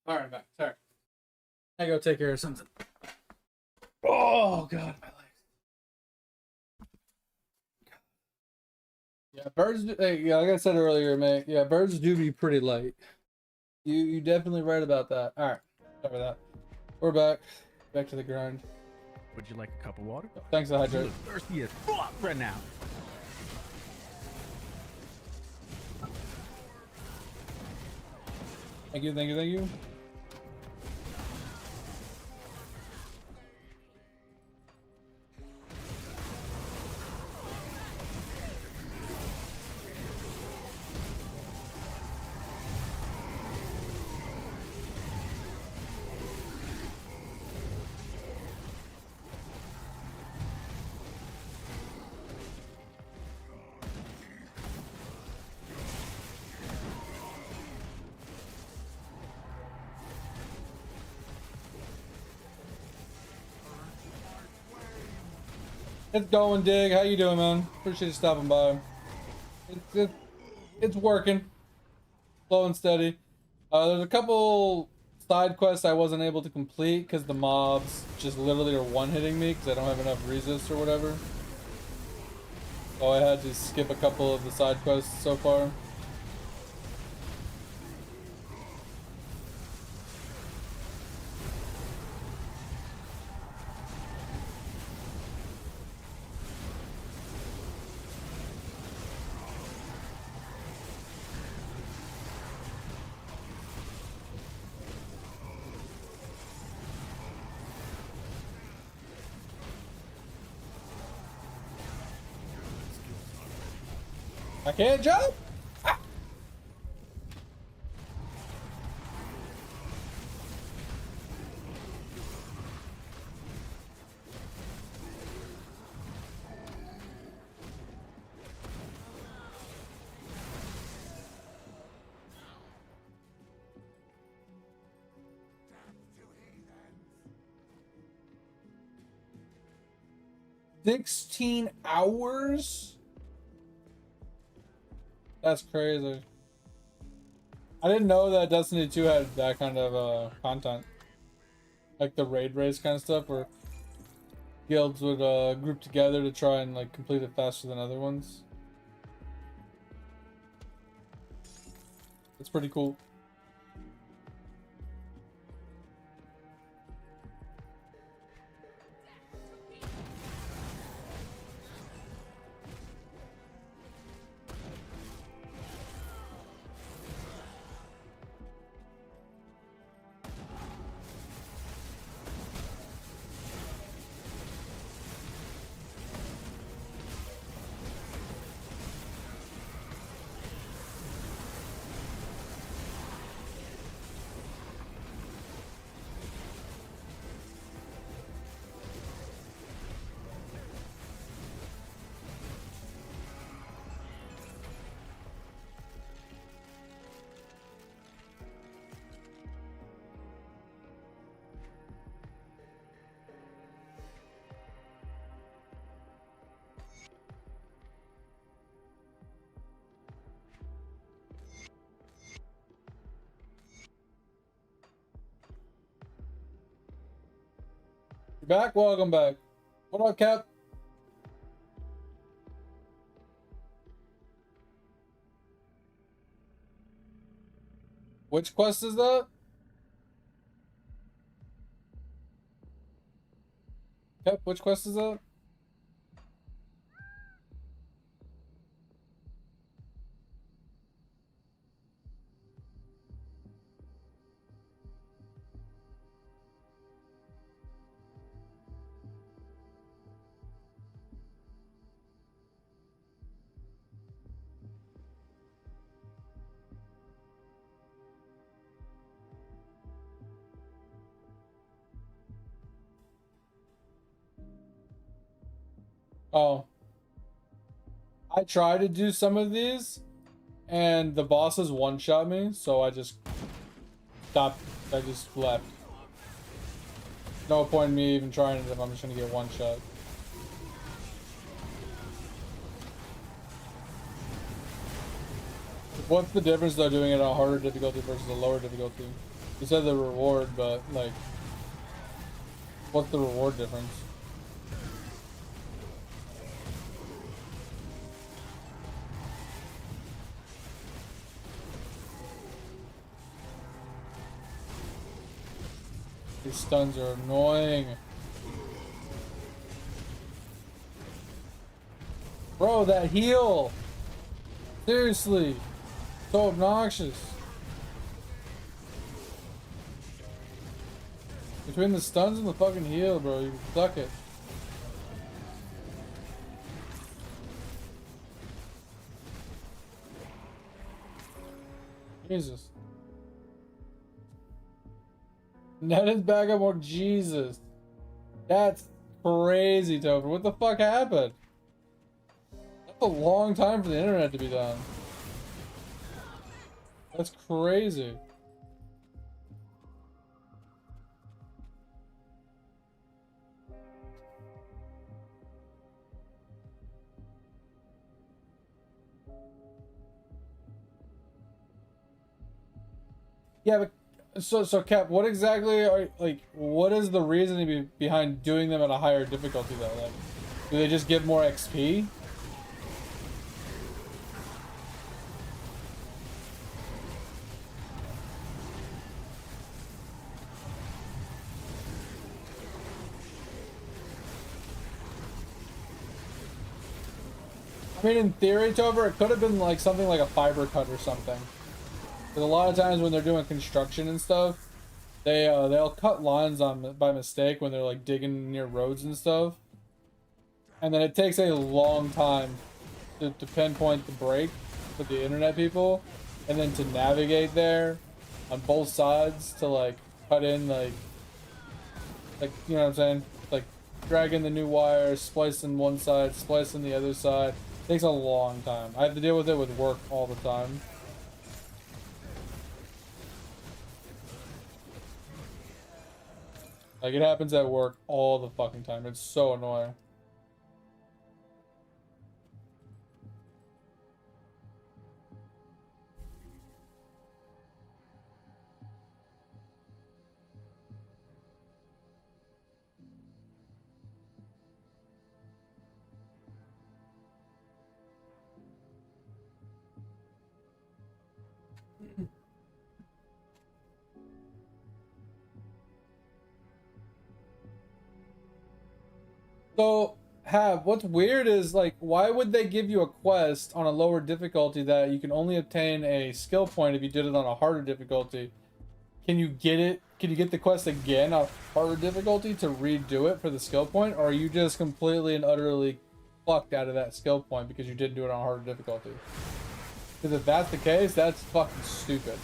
Speaker 1: All right, back. Sorry. I go take care of something. Oh god, my legs. Yeah, birds. Hey, yeah, like I said earlier, mate. Yeah, birds do be pretty light. You definitely right about that. All right, sorry about that. We're back. Back to the grind.
Speaker 5: Would you like a cup of water?
Speaker 1: Thanks, the
Speaker 5: You
Speaker 1: hydrate.
Speaker 5: look thirsty as fuck right now.
Speaker 1: Thank you, thank you, thank you. It's going, Dig. How you doing, man? Appreciate you stopping by. It's working. Slow and steady. There's a couple side quests I wasn't able to complete because the mobs just literally are one-hitting me because I don't have enough resist or whatever. So I had to skip a couple of the side quests so far. I can't jump! Ah! $16 hours? That's crazy. I didn't know that Destiny 2 had that kind of content. Like the raid race kind of stuff where guilds would group together to try and like complete it faster than other ones. It's pretty cool. You back? Welcome back. What up, Cap? Which quest is that? Yep, which quest is that? Oh. I tried to do some of these, and the bosses one-shot me, so I just stopped. I just left. No point in me even trying it if I'm just gonna get one-shot. What's the difference though doing it on a harder difficulty versus a lower difficulty? You said the reward, but like, what's the reward difference? These stuns are annoying. Bro, that heal! Seriously! So obnoxious. Between the stuns and the fucking heal, bro, you suck it. Jesus. Net is back up more. Jesus. That's crazy, Topher. What the fuck happened? That's a long time for the internet to be done. That's crazy. Yeah, but so Cap, what exactly are like? What is the reasoning behind doing them at a higher difficulty though? Like, do they just give more XP? I mean, in theory, Tover, it could have been like something like a fiber cut or something. Because a lot of times when they're doing construction and stuff, they'll cut lines on by mistake when they're like digging near roads and stuff, and then it takes a long time to pinpoint the break for the internet people, and then to navigate there on both sides to like cut in like you know what I'm saying, like dragging the new wires, splicing one side, splicing the other side. It takes a long time. I have to deal with it with work all the time. Like, it happens at work all the fucking time. It's so annoying. So, what's weird is, like, why would they give you a quest on a lower difficulty that you can only obtain a skill point if you did it on a harder difficulty? Can you get it? Can you get the quest again on harder difficulty to redo it for the skill point? Or are you just completely and utterly fucked out of that skill point because you didn't do it on harder difficulty? Because if that's the case, that's fucking stupid.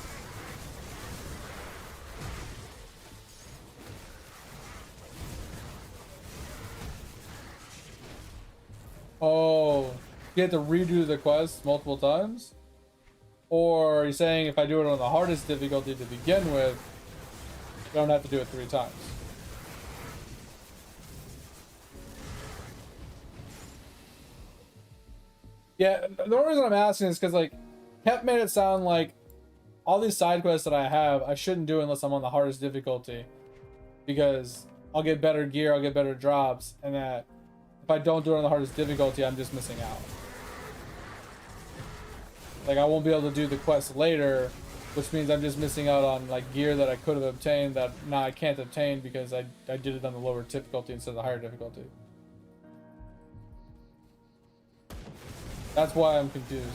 Speaker 1: Oh, you have to redo the quest multiple times? Or are you saying if I do it on the hardest difficulty to begin with, I don't have to do it 3 times? Yeah, the only reason I'm asking is because, like, Pep made it sound like all these side quests that I have, I shouldn't do unless I'm on the hardest difficulty. Because I'll get better gear, I'll get better drops, and that if I don't do it on the hardest difficulty, I'm just missing out. Like, I won't be able to do the quest later which means I'm just missing out on like gear that I could have obtained that now I can't obtain because I did it on the lower difficulty instead of the higher difficulty. That's why I'm confused.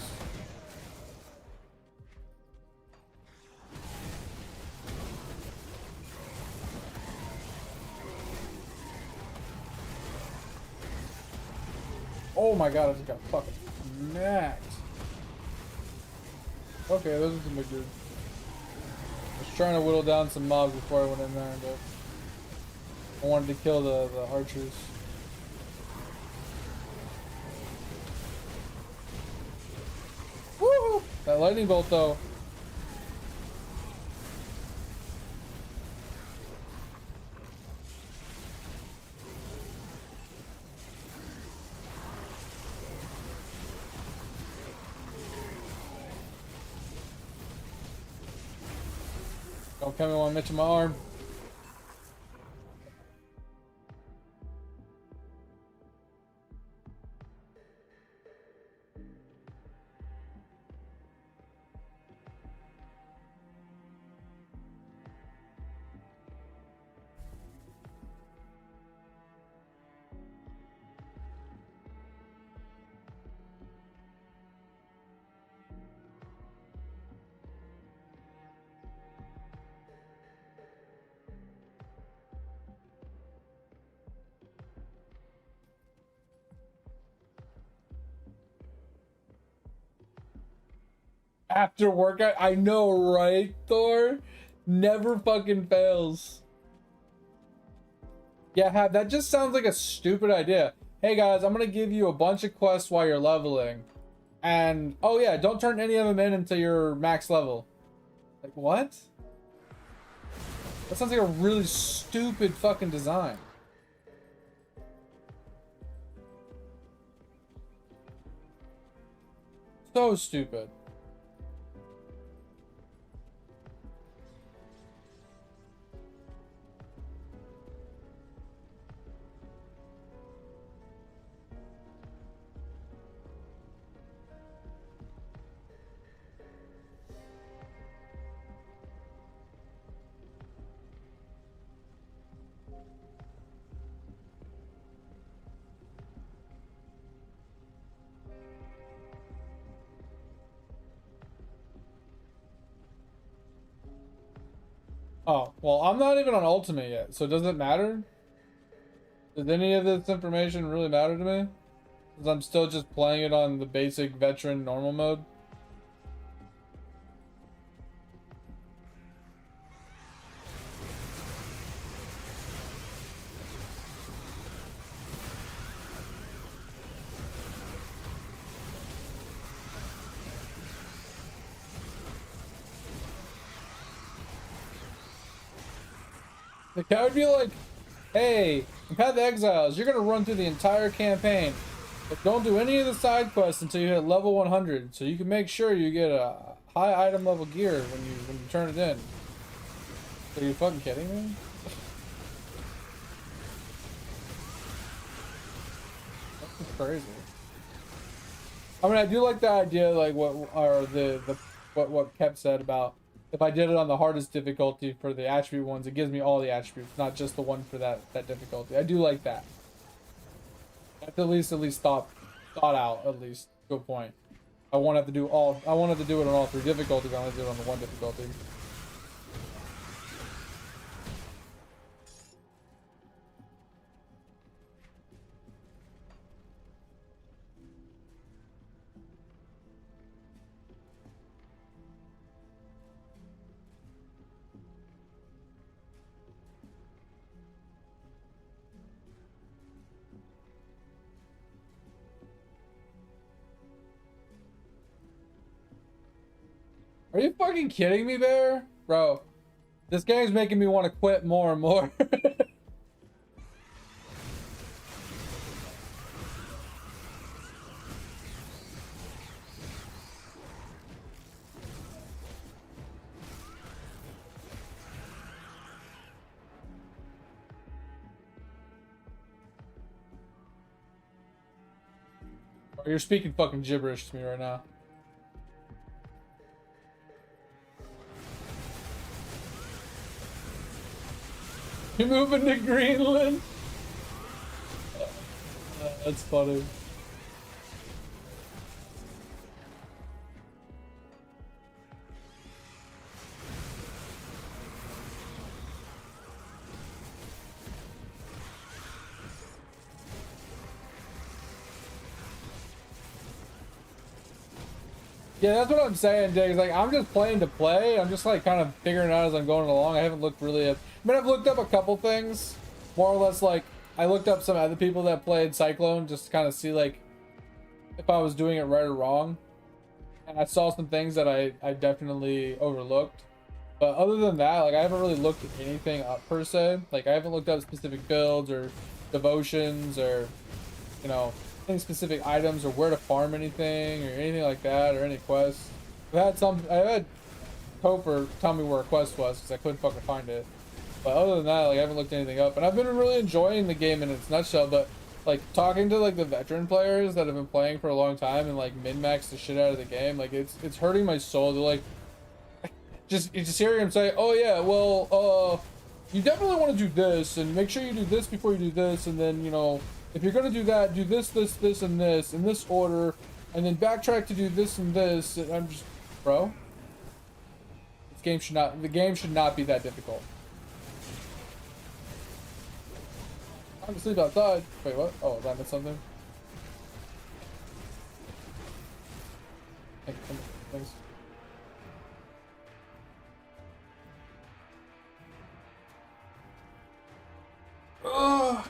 Speaker 1: Oh my god, I just got fucking maxed. Okay, those are some big dudes. I was trying to whittle down some mobs before I went in there, but I wanted to kill the archers. Woo! That lightning bolt though. Don't come in while I'm itching my arm. After workout, I know, right, Thor? Never fucking fails. Yeah, that just sounds like a stupid idea. Hey guys, I'm gonna give you a bunch of quests while you're leveling. And, oh yeah, don't turn any of them in until you're max level. Like, what? That sounds like a really stupid fucking design. So stupid. Oh, well, I'm not even on Ultimate yet, so does it matter? Does any of this information really matter to me? Because I'm still just playing it on the basic veteran normal mode. The guy would be like, hey, in Path of Exiles, you're going to run through the entire campaign, but don't do any of the side quests until you hit level 100, so you can make sure you get a high item level gear when you turn it in. Are you fucking kidding me? That's just crazy. I mean, I do like the idea, like what Kep said about if I did it on the hardest difficulty for the attribute ones, it gives me all the attributes, not just the one for that difficulty. I do like that. That's at least thought out, at least to a point. I won't have to do all. I won't have to do it on all 3 difficulties. I only do it on the 1 difficulty. Are you fucking kidding me, Bear? Bro, this game's making me want to quit more and more. Bro, you're speaking fucking gibberish to me right now. You're moving to Greenland. That's funny. Yeah, that's what I'm saying, Diggs. Like, I'm just playing to play. I'm just like kind of figuring it out as I'm going along. I haven't looked really up. I mean, I've looked up a couple things, more or less. Like, I looked up some other people that played Cyclone just to kind of see like if I was doing it right or wrong. And I saw some things that I definitely overlooked. But other than that, like, I haven't really looked anything up per se. Like, I haven't looked up specific builds or devotions or, you know, any specific items or where to farm anything or anything like that or any quests. I had Topher tell me where a quest was because I couldn't fucking find it. But other than that, like, I haven't looked anything up, and I've been really enjoying the game in its nutshell. But like talking to like the veteran players that have been playing for a long time and like min-max the shit out of the game, like it's hurting my soul. They're like, just hearing him say, "Oh yeah, well, you definitely want to do this, and make sure you do this before you do this, and then, you know, if you're gonna do that, do this, this, and this in this order, and then backtrack to do this and this." And I'm just, bro, the game should not be that difficult. I'm gonna sleep outside. Wait, what? Oh, did I miss something? Thanks. Ugh.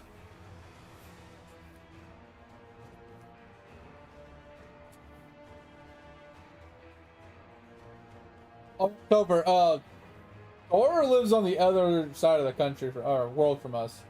Speaker 1: October. Thor lives on the other side of the country or world from us.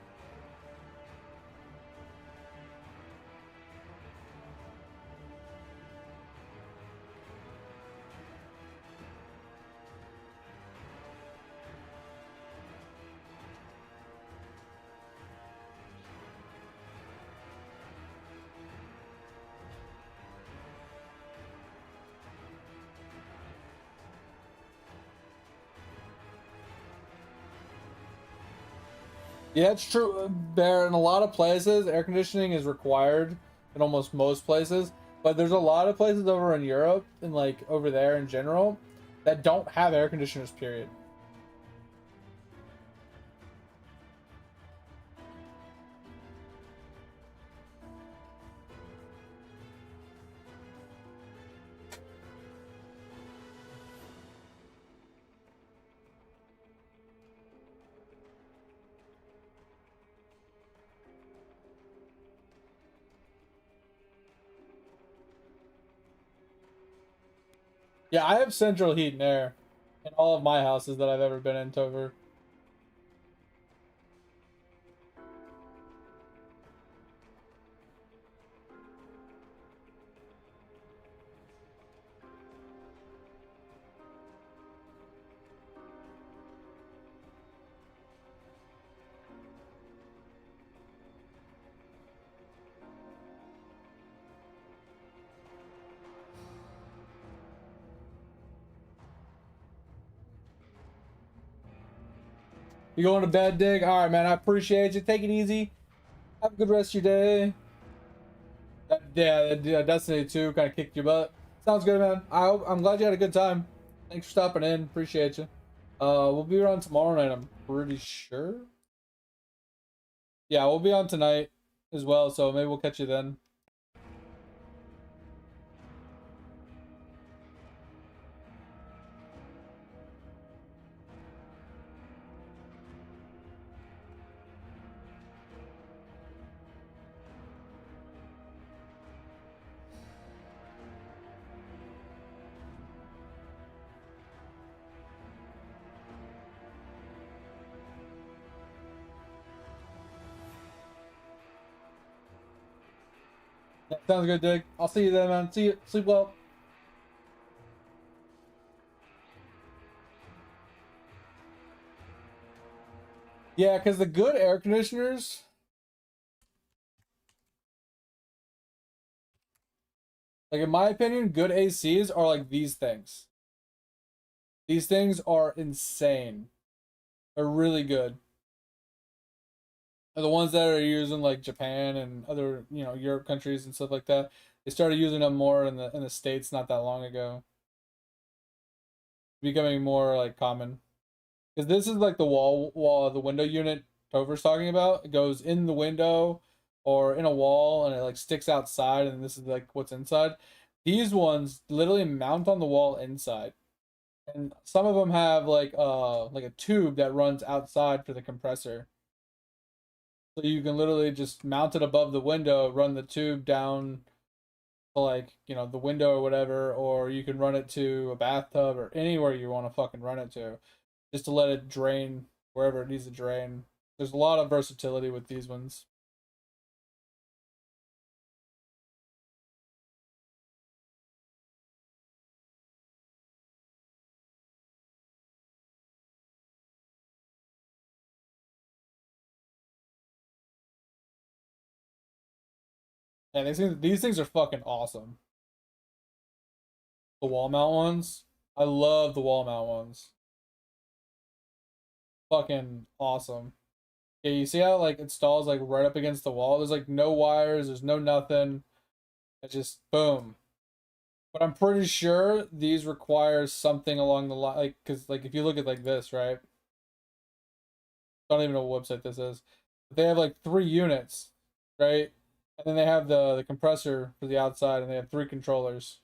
Speaker 1: Yeah, it's true. There, in a lot of places, air conditioning is required in almost most places. But there's a lot of places over in Europe and like over there in general that don't have air conditioners, period. Yeah, I have central heat and air in all of my houses that I've ever been in, Tover. You going to bed, Dig? All right, man. I appreciate you. Take it easy. Have a good rest of your day. Yeah, Destiny 2 kind of kicked your butt. Sounds good, man. I'm glad you had a good time. Thanks for stopping in. Appreciate you. We'll be around tomorrow night, I'm pretty sure. Yeah, we'll be on tonight as well, so maybe we'll catch you then. Yeah, sounds good, Dig. I'll see you then, man. See you. Sleep well. Yeah, because the good air conditioners, like in my opinion, good ACs are like these things. These things are insane. They're really good. The ones that are using like Japan and other, you know, Europe countries and stuff like that. They started using them more in the States not that long ago. Becoming more like common. Because this is like the wall the window unit Tover's talking about. It goes in the window or in a wall and it like sticks outside, and this is like what's inside. These ones literally mount on the wall inside. And some of them have like a tube that runs outside for the compressor. So you can literally just mount it above the window, run the tube down to like, you know, the window or whatever, or you can run it to a bathtub or anywhere you want to fucking run it to, just to let it drain wherever it needs to drain. There's a lot of versatility with these ones. And these things are fucking awesome. The wall mount ones. I love the wall mount ones. Fucking awesome. Yeah, you see how like it installs like right up against the wall? There's like no wires, there's no nothing. It just boom. But I'm pretty sure these require something along the line, like, because like if you look at like this, right? I don't even know what website this is. But they have like 3 units, right? And then they have the compressor for the outside, and they have 3 controllers.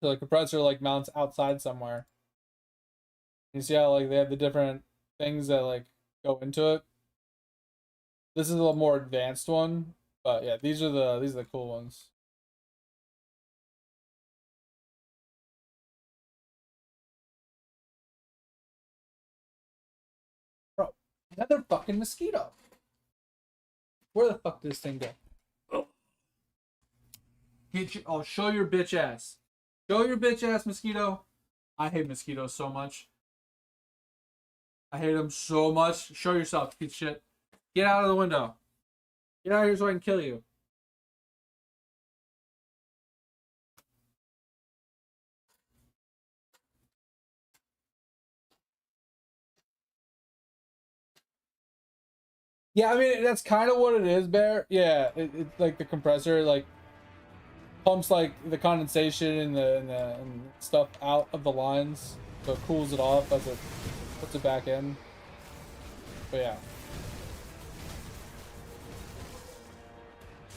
Speaker 1: So the compressor like mounts outside somewhere. You see how like they have the different things that like go into it. This is a little more advanced one, but yeah, these are the cool ones. Bro, another fucking mosquito. Where the fuck did this thing go? Oh, show your bitch ass. Show your bitch ass, mosquito. I hate mosquitoes so much. I hate them so much. Show yourself, piece of shit. Get out of the window. Get out of here so I can kill you. Yeah, I mean that's kind of what it is, Bear. Yeah, it's like the compressor like pumps like the condensation and stuff out of the lines, so it cools it off as it puts it back in. But yeah,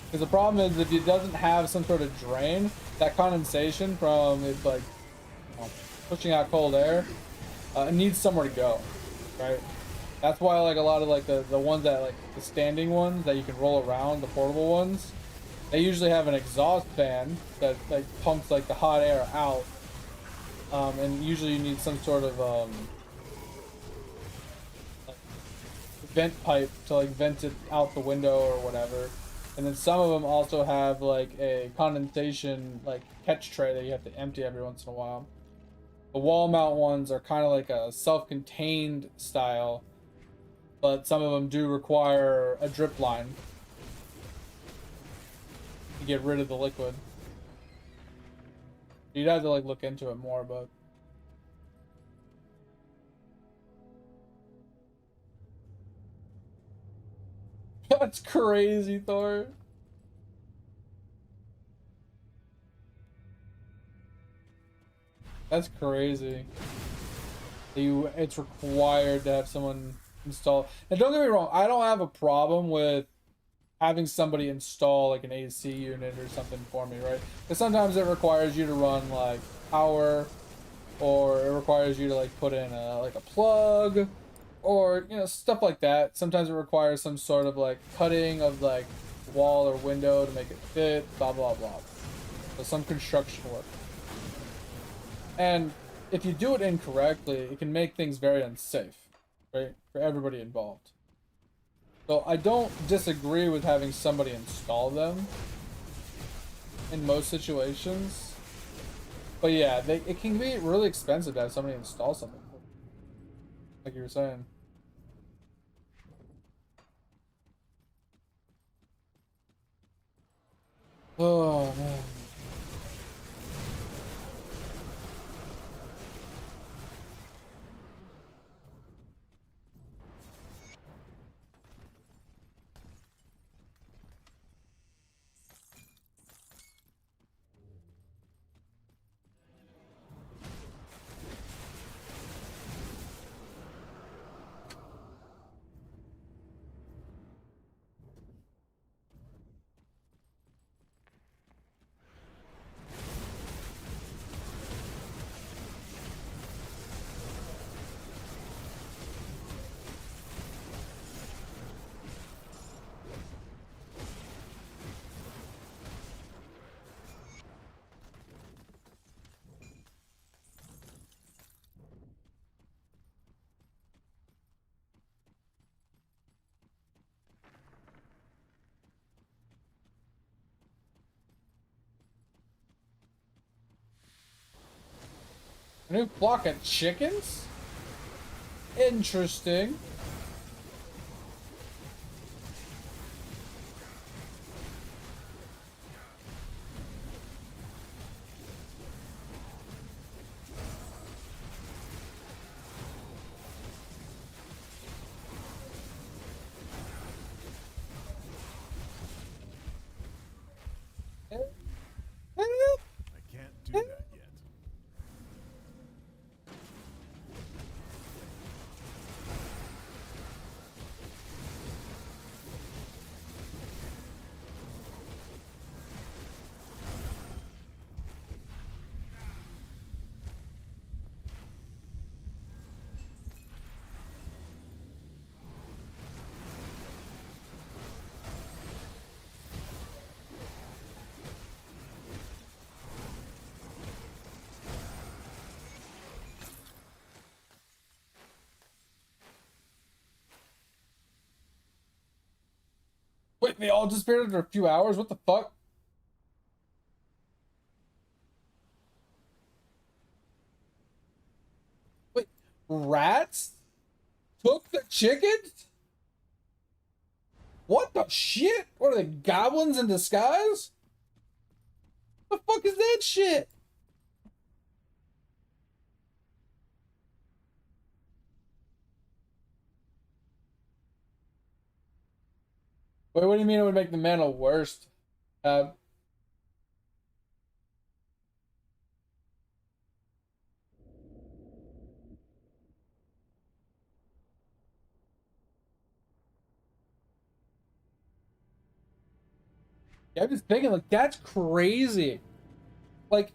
Speaker 1: because the problem is if it doesn't have some sort of drain, that condensation from it like, you know, pushing out cold air, it needs somewhere to go, right? That's why like a lot of like the ones that like the standing ones that you can roll around, the portable ones, they usually have an exhaust fan that like pumps like the hot air out, and usually you need some sort of like vent pipe to like vent it out the window or whatever. And then some of them also have like a condensation like catch tray that you have to empty every once in a while. The wall mount ones are kind of like a self-contained style, but some of them do require a drip line to get rid of the liquid. You'd have to like look into it more, but that's crazy, Thor. That's crazy. It's required to have someone install. And don't get me wrong, I don't have a problem with having somebody install like an AC unit or something for me, right? Because sometimes it requires you to run like power, or it requires you to like put in a plug, or you know, stuff like that. Sometimes it requires some sort of like cutting of like wall or window to make it fit, blah blah blah. So some construction work. And if you do it incorrectly, it can make things very unsafe, right? For everybody involved. So I don't disagree with having somebody install them in most situations. But yeah, it can be really expensive to have somebody install something, like you were saying. Oh man. A new flock of chickens? Interesting.
Speaker 6: I can't do that yet.
Speaker 1: Wait, they all disappeared after a few hours? What the fuck? Wait, rats took the chickens? What the shit? What are they, goblins in disguise? The fuck is that shit? Wait, what do you mean it would make the mana worse? Uh, yeah, I'm just thinking, like, that's crazy. Like,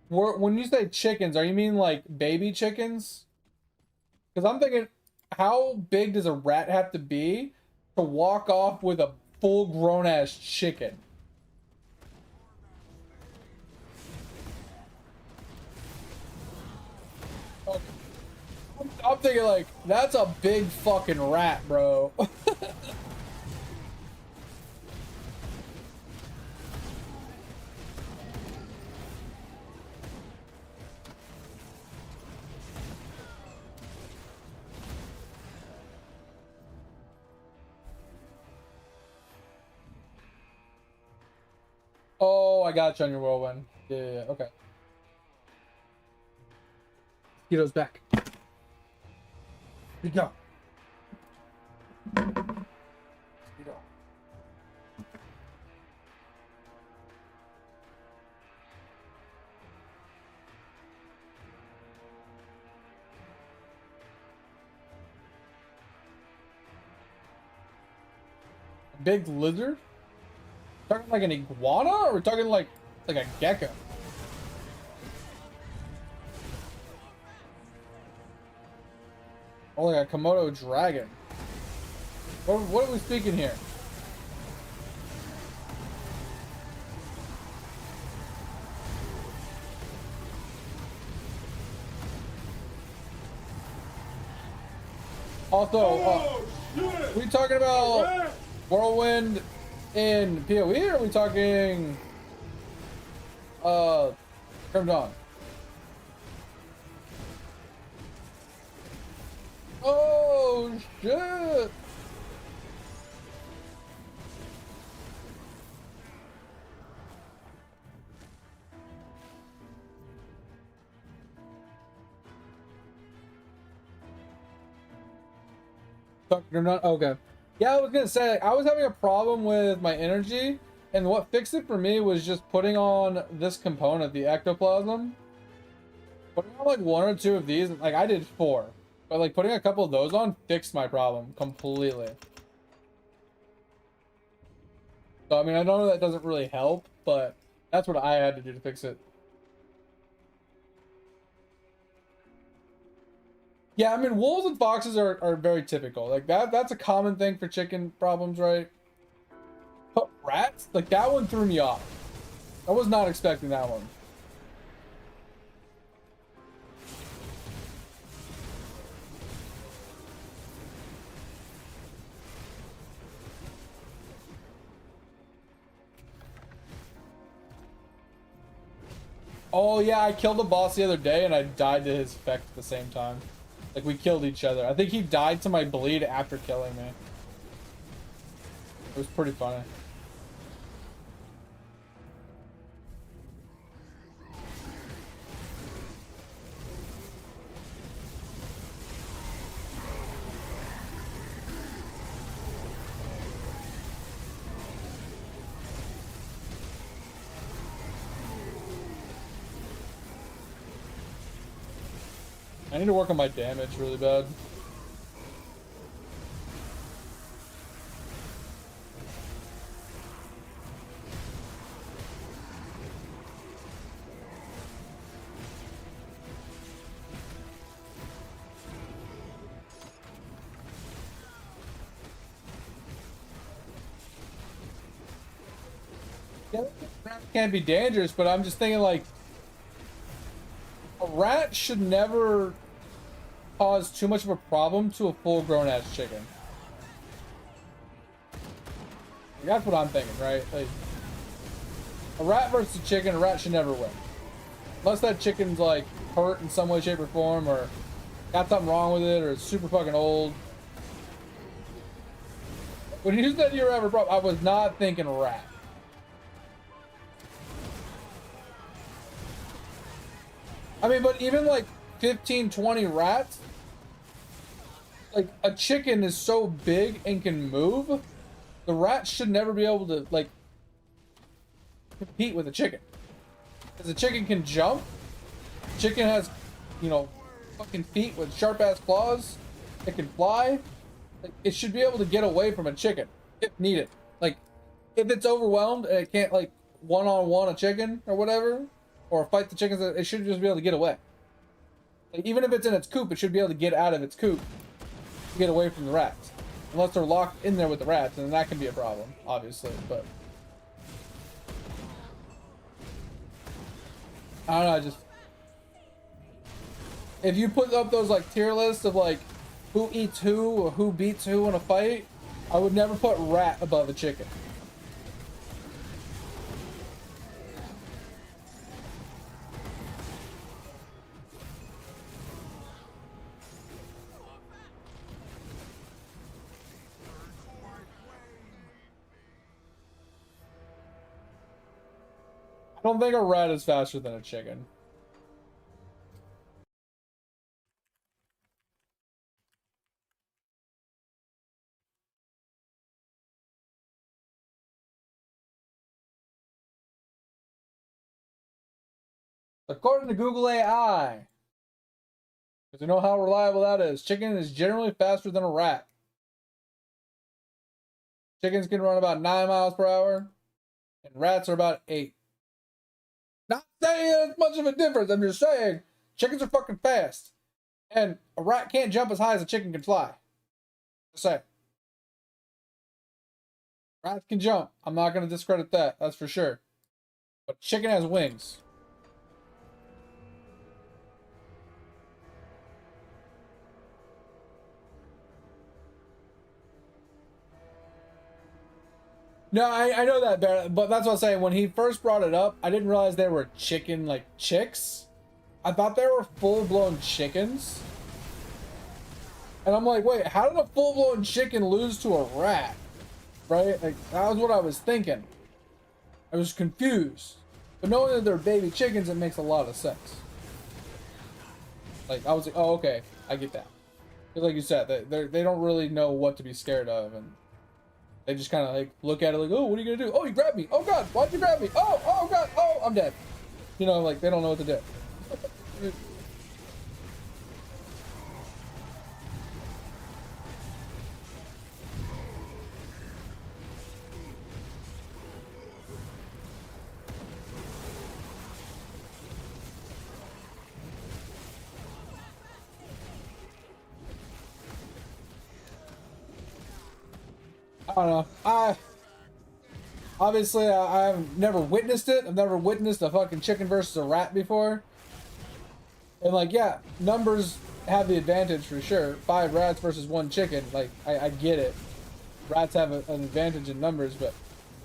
Speaker 1: when you say chickens, are you mean like baby chickens? Because I'm thinking, how big does a rat have to be to walk off with a full grown ass chicken? Okay. I'm thinking like, that's a big fucking rat, bro. Oh, I got you on your whirlwind. Yeah, okay. Hito's back. Here we go. Hito. Big lizard? Talking like an iguana, or we're talking like a gecko? Or like a Komodo dragon? What are we speaking here? Also, we talking about whirlwind in PoE, or are we talking Grim Dawn? Oh shit! Grim Dawn? Okay. Yeah, I was gonna say, I was having a problem with my energy, and what fixed it for me was just putting on this component, the ectoplasm. Putting on like one or two of these, like I did 4, but like putting a couple of those on fixed my problem completely. So I mean, I know that doesn't really help, but that's what I had to do to fix it. Yeah, I mean, wolves and foxes are very typical. Like that's a common thing for chicken problems, right? But rats, like that one threw me off. I was not expecting that one. Oh yeah, I killed a boss the other day and I died to his effect at the same time. Like we killed each other. I think he died to my bleed after killing me. It was pretty funny. I need to work on my damage really bad. Yeah, rat can't be dangerous, but I'm just thinking like a rat should never cause too much of a problem to a full-grown ass chicken. That's what I'm thinking, right? Like a rat versus a chicken, a rat should never win. Unless that chicken's like hurt in some way, shape, or form, or got something wrong with it, or it's super fucking old. When you said you were having a problem, I was not thinking rat. I mean, but even like 15, 20 rats, like a chicken is so big and can move, the rat should never be able to like compete with a chicken. Because a chicken can jump, chicken has, you know, fucking feet with sharp ass claws, it can fly. Like, it should be able to get away from a chicken if needed. Like, if it's overwhelmed and it can't like one-on-one a chicken or whatever, or fight the chickens, it should just be able to get away. Like, even if it's in its coop, it should be able to get out of its coop to get away from the rats. Unless they're locked in there with the rats, and that can be a problem, obviously, but I don't know, I just, if you put up those like tier lists of like who eats who or who beats who in a fight, I would never put rat above a chicken. I don't think a rat is faster than a chicken. According to Google AI, because you know how reliable that is, chicken is generally faster than a rat. Chickens can run about 9 miles per hour, and rats are about 8. Not saying it's much of a difference, I'm just saying chickens are fucking fast. And a rat can't jump as high as a chicken can fly. Just say. Rats can jump. I'm not going to discredit that, that's for sure. But chicken has wings. No, I know that, but that's what I'm saying. When he first brought it up, I didn't realize they were chicken, like, chicks. I thought they were full-blown chickens. And I'm like, wait, how did a full-blown chicken lose to a rat? Right? Like, that was what I was thinking. I was confused. But knowing that they're baby chickens, it makes a lot of sense. Like, I was like, oh, okay, I get that. Because like you said, they don't really know what to be scared of, and they just kind of like look at it like, oh, what are you gonna do? Oh, you grabbed me. Oh God, why'd you grab me? Oh God, oh, I'm dead. You know, like they don't know what to do. I don't know. Obviously I've never witnessed it. I've never witnessed a fucking chicken versus a rat before. And like, yeah, numbers have the advantage for sure. 5 rats versus 1 chicken. Like, I get it. Rats have an advantage in numbers, but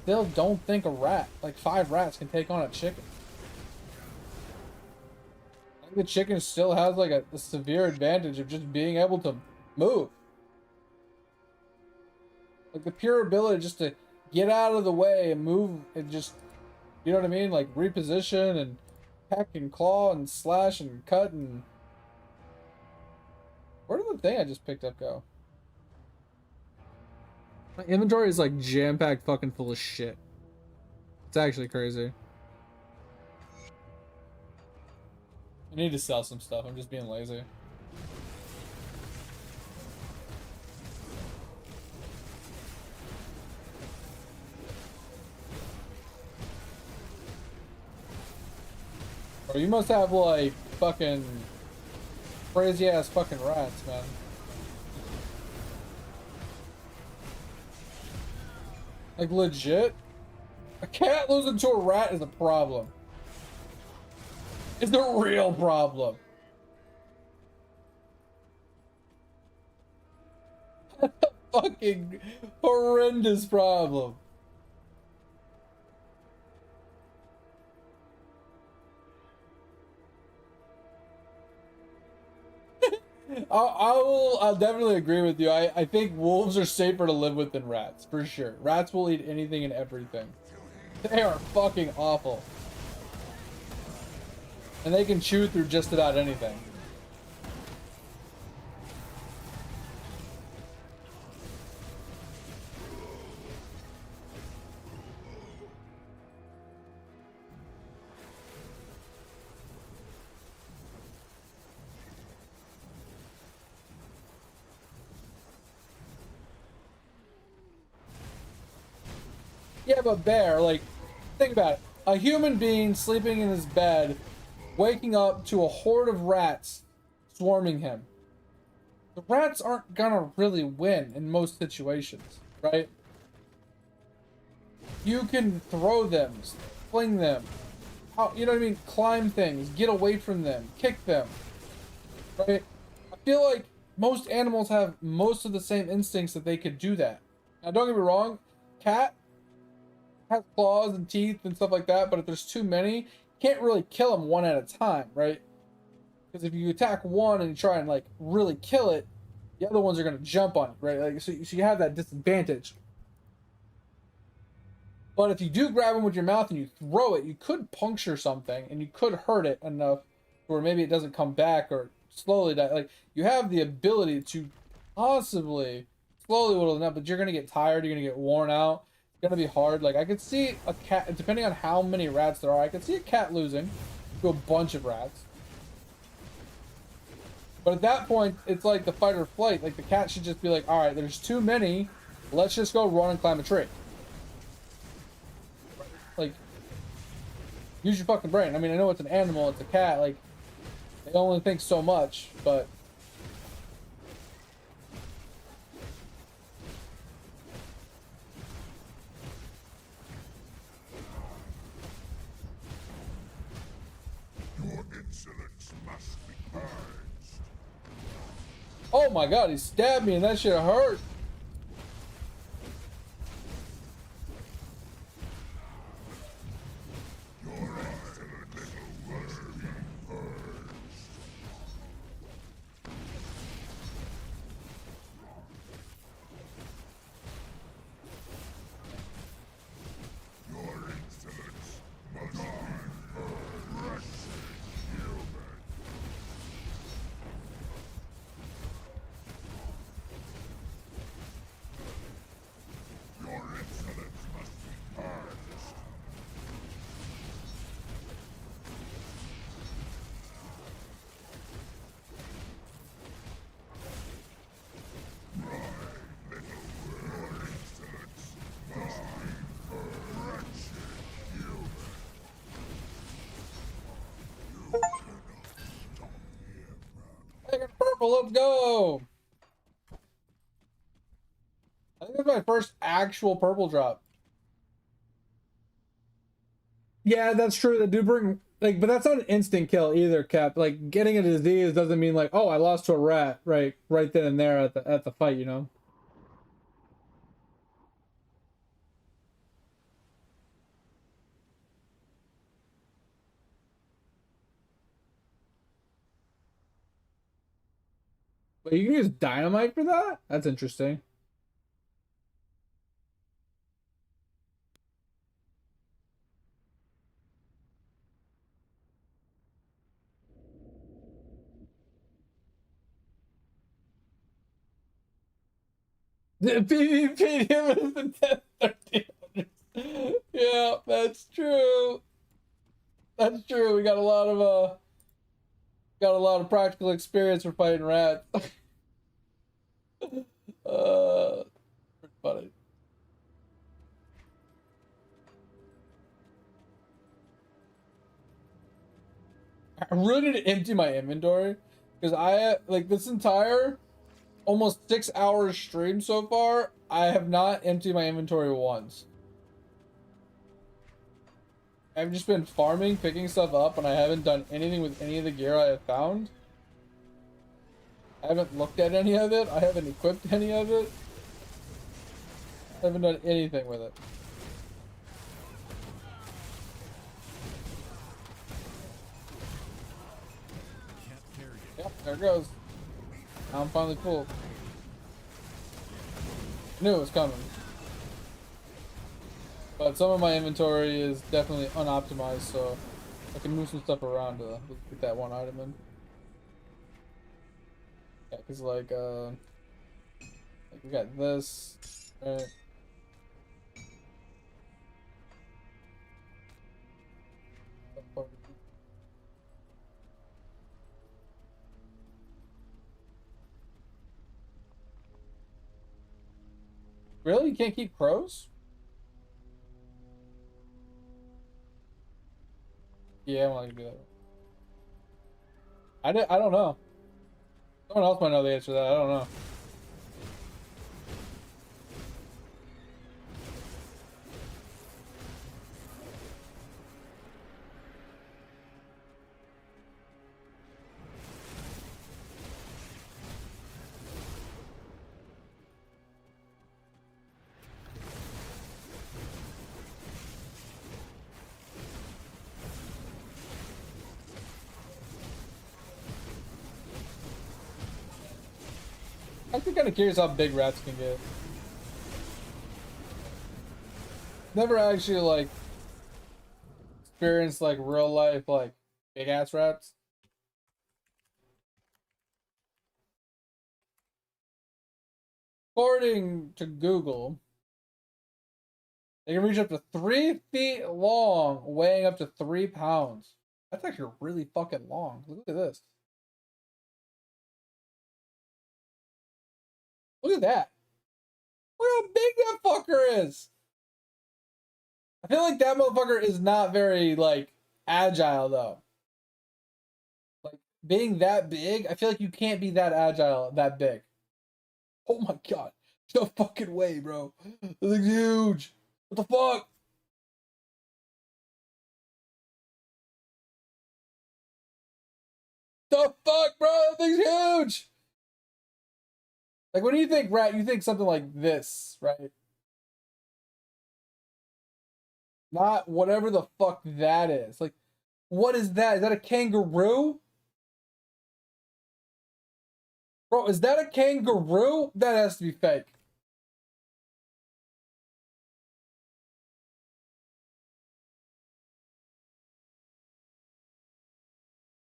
Speaker 1: still don't think a rat, like 5 rats can take on a chicken. The chicken still has like a severe advantage of just being able to move. Like the pure ability just to get out of the way and move and just, you know what I mean? Like reposition and peck and claw and slash and cut and... Where did the thing I just picked up go? My inventory is like jam-packed fucking full of shit. It's actually crazy. I need to sell some stuff. I'm just being lazy. Or you must have like fucking crazy ass fucking rats, man. Like legit, a cat losing to a rat is a problem. It's a real problem. Fucking horrendous problem. I'll definitely agree with you. I think wolves are safer to live with than rats, for sure. Rats will eat anything and everything. They are fucking awful. And they can chew through just about anything. Yeah, but bear, like, think about it. A human being sleeping in his bed, waking up to a horde of rats swarming him. The rats aren't gonna really win in most situations, right? You can throw them, fling them, you know what I mean? Climb things, get away from them, kick them, right? I feel like most animals have most of the same instincts that they could do that. Now, don't get me wrong, cat has claws and teeth and stuff like that, but if there's too many, you can't really kill them one at a time, right? Because if you attack one and you try and like really kill it, the other ones are gonna jump on it, right? Like so you have that disadvantage. But if you do grab them with your mouth and you throw it, you could puncture something and you could hurt it enough where maybe it doesn't come back or slowly die. Like you have the ability to possibly slowly whittle it up, but you're gonna get tired, you're gonna get worn out. It's gonna be hard. Like I could see a cat, depending on how many rats there are, I could see a cat losing to a bunch of rats. But at that point, it's like the fight or flight. Like the cat should just be like, all right, there's too many. Let's just go run and climb a tree. Like, use your fucking brain. I mean, I know it's an animal, it's a cat. Like, they only think so much, but...
Speaker 2: Your insolence must be purged.
Speaker 1: Oh my god, he stabbed me and that shit hurt.
Speaker 2: Your insolent little must be purged. Your insolence must be purged. Wretched human. Your insolence must be purged. Your insolence must be purged. Wretched human. You cannot stop me.
Speaker 1: Second purple, let's go! I think that's my first actual purple drop. Yeah, that's true. They do bring like, but that's not an instant kill either, Cap. Like getting a disease doesn't mean like, oh, I lost to a rat right then and there at the fight, you know. But you can use dynamite for that? That's interesting. The PvP was the 1300s. Yeah, that's true. That's true. We got a lot of practical experience for fighting rats. Funny. I really need to empty my inventory because I like this entire almost 6 hours stream so far. I have not emptied my inventory once. I've just been farming, picking stuff up, and I haven't done anything with any of the gear I have found. I haven't looked at any of it. I haven't equipped any of it. I haven't done anything with it. Yep, there it goes. Now I'm finally full. Knew it was coming. But some of my inventory is definitely unoptimized, so I can move some stuff around to get that one item in. Yeah, cause like we got this, right? Really? You can't keep crows? Yeah, I want to do that. I don't know. Someone else might know the answer to that. I don't know. I'm kind of curious how big rats can get. Never actually like experienced like real life like big ass rats. According to Google, they can reach up to 3 feet long, weighing up to 3 pounds. That's actually really fucking long. Look at this. Look at that. Look how big that fucker is. I feel like that motherfucker is not very, like, agile, though. Like, being that big, I feel like you can't be that agile, that big. Oh my god. No fucking way, bro. This thing's huge. What the fuck? The fuck, bro? That thing's huge. Like, when you think rat, you think something like this, right? Not whatever the fuck that is. Like, what is that? Is that a kangaroo? Bro, is that a kangaroo? That has to be fake.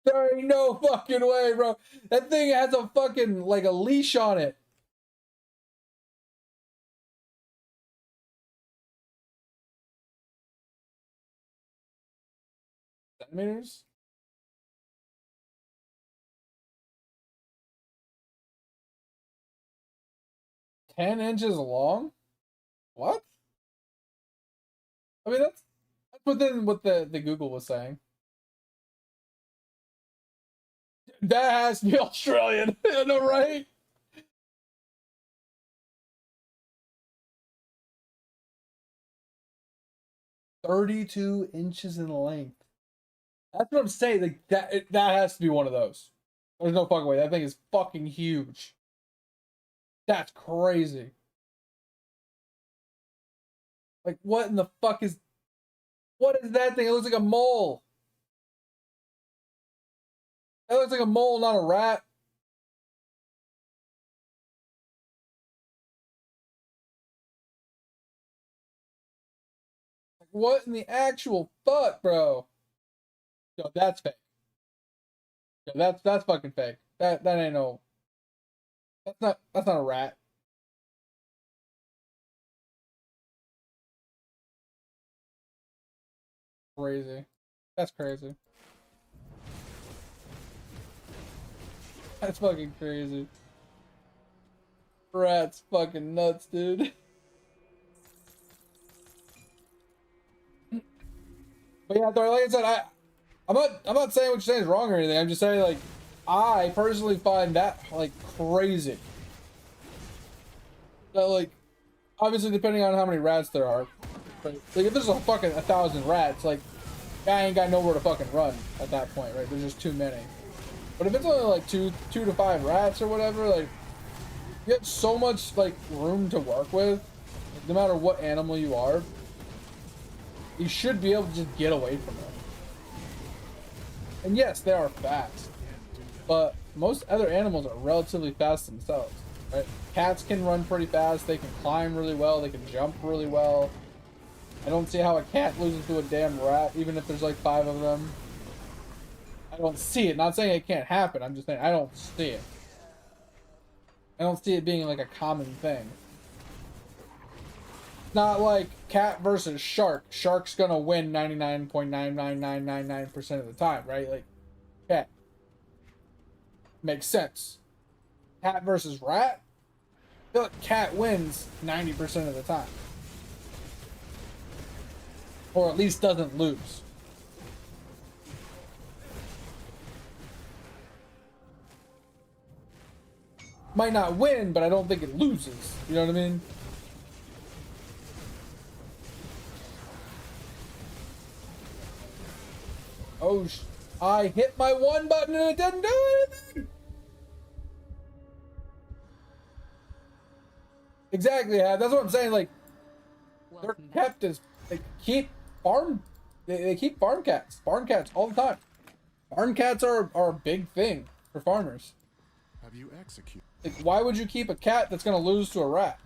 Speaker 1: There ain't no fucking way, bro. That thing has a fucking, like, a leash on it. Centimeters? 10 inches long? What? I mean, that's within what the Google was saying. That has to be Australian. I know, right? "32 inches in length." That's what I'm saying. Like that has to be one of those. There's no fucking way. That thing is fucking huge. That's crazy. Like what in the fuck is? What is that thing? It looks like a mole. That looks like a mole, not a rat. what in the actual fuck, bro? Yo, that's fake. Yo, that's fucking fake. That ain't no. That's not a rat. Crazy. That's crazy. That's fucking crazy. Rat's fucking nuts, dude. But yeah, Thor, like I said, I'm not saying what you're saying is wrong or anything. I'm just saying, like, I personally find that like crazy. So, like, obviously depending on how many rats there are, but like if there's a fucking 1,000 rats, like, I ain't got nowhere to fucking run at that point, right? There's just too many. But if it's only like two to five rats or whatever, like, you have so much like room to work with, no matter what animal you are. You should be able to just get away from them. And yes, they are fast, but most other animals are relatively fast themselves, right? Cats can run pretty fast, they can climb really well, they can jump really well. I don't see how a cat loses to a damn rat, even if there's like 5 of them. I don't see it. Not saying it can't happen, I'm just saying I don't see it. I don't see it being like a common thing. Not like cat versus shark. Shark's gonna win 99.99999% of the time, right? Like, cat. Makes sense. Cat versus rat? I feel like cat wins 90% of the time. Or at least doesn't lose. Might not win, but I don't think it loses. You know what I mean? Oh, I hit my 1 button and it didn't do anything. Exactly, yeah. That's what I'm saying. Like, they're kept as they keep they keep farm cats all the time. Farm cats are a big thing for farmers.
Speaker 6: Have you executed?
Speaker 1: Like, why would you keep a cat that's gonna lose to a rat?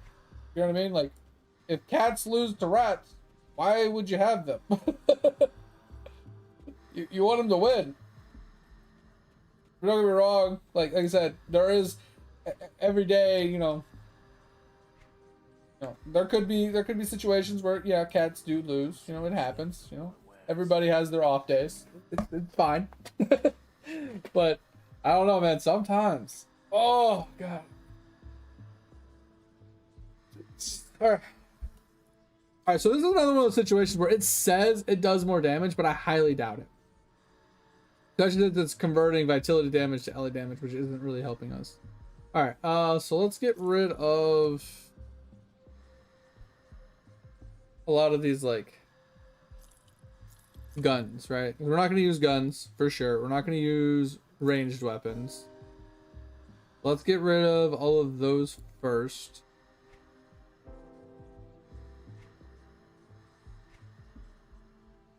Speaker 1: You know what I mean? Like, if cats lose to rats, why would you have them? You want them to win. Don't get me wrong. Like I said, there is every day. There could be situations where cats do lose. It happens. Everybody has their off days. It's fine. But I don't know, man. Sometimes. Oh God. All right. So this is another one of those situations where it says it does more damage, but I highly doubt it. Especially that it's converting vitality damage to LA damage, which isn't really helping us. Alright, so let's get rid of a lot of these, like, guns, right? We're not going to use guns, for sure. We're not going to use ranged weapons. Let's get rid of all of those first.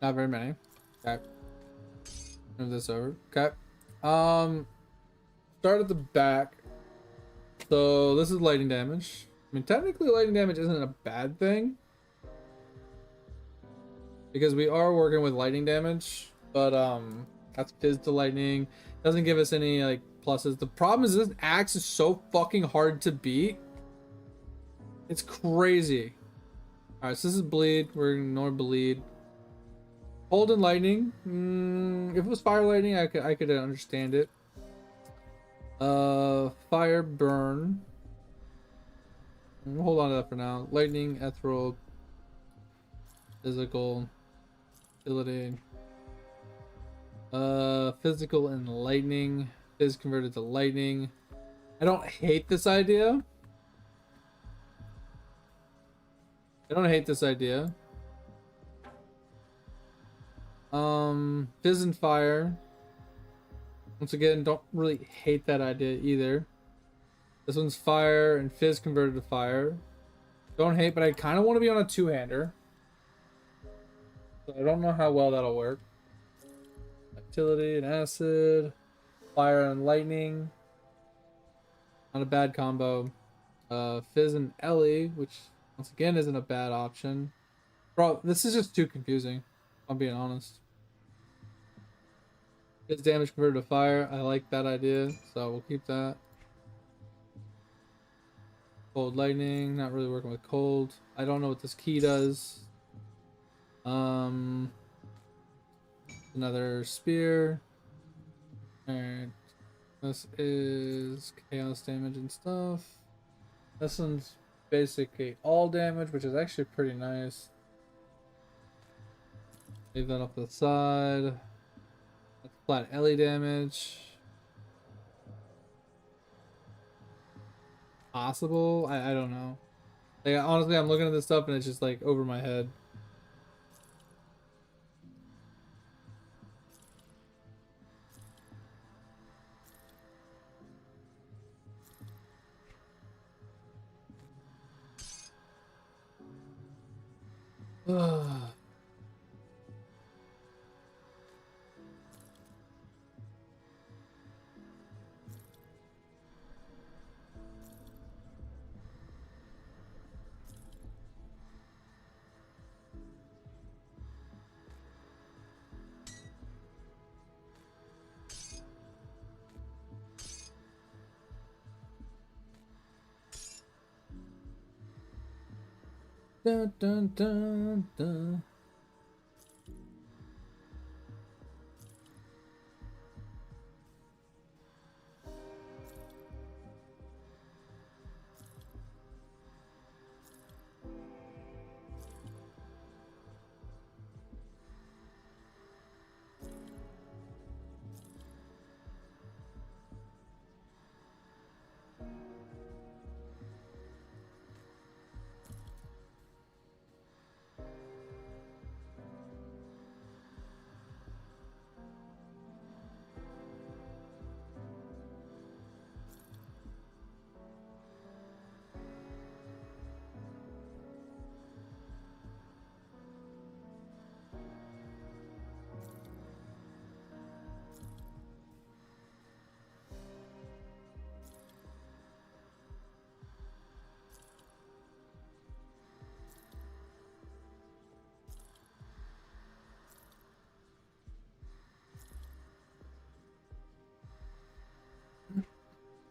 Speaker 1: Not very many. Okay. Move this over. Okay. Start at the back. So this is lightning damage. I mean, technically lightning damage isn't a bad thing, because we are working with lightning damage, but that's fizz to lightning. Doesn't give us any like pluses. The problem is this axe is so fucking hard to beat. It's crazy. All right, so this is bleed. We're gonna ignore bleed. Hold and lightning. If it was fire lightning, I could understand it. Fire burn. We'll hold on to that for now. Lightning, ethereal, physical, ability. Physical and lightning. Fizz converted to lightning. I don't hate this idea. Fizz and fire. Once again, don't really hate that idea either. This one's fire and fizz converted to fire. Don't hate, but I kind of want to be on a two-hander. So I don't know how well that'll work. Utility and acid. Fire and lightning. Not a bad combo. Fizz and Ellie, which once again isn't a bad option. Bro, this is just too confusing. I'm being honest. Gets damage converted to fire. I like that idea, so we'll keep that. Cold lightning, not really working with cold. I don't know what this key does. Another spear. Alright. This is chaos damage and stuff. This one's basically all damage, which is actually pretty nice. Leave that off to the side. That's flat Ellie damage. Possible? I don't know. Like, honestly, I'm looking at this stuff and it's just like over my head. Ugh. Dun, dun, dun, dun.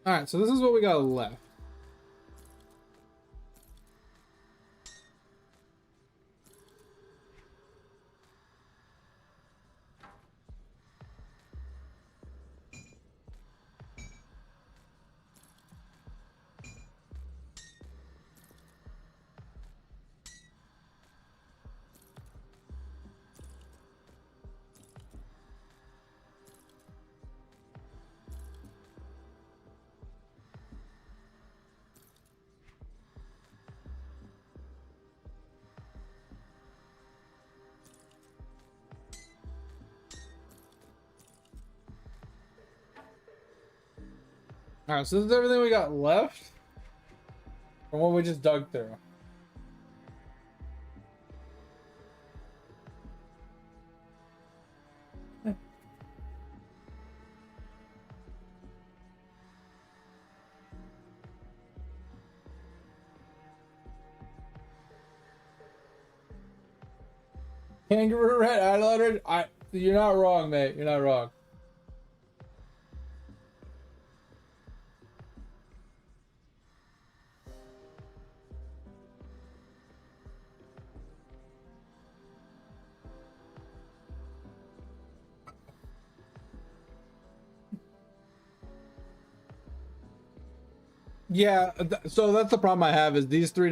Speaker 1: Alright, so this is what we got left. Alright, so this is everything we got left from what we just dug through. Kangaroo red eyeliner. You're not wrong, mate. You're not wrong. Yeah, so that's the problem I have is these four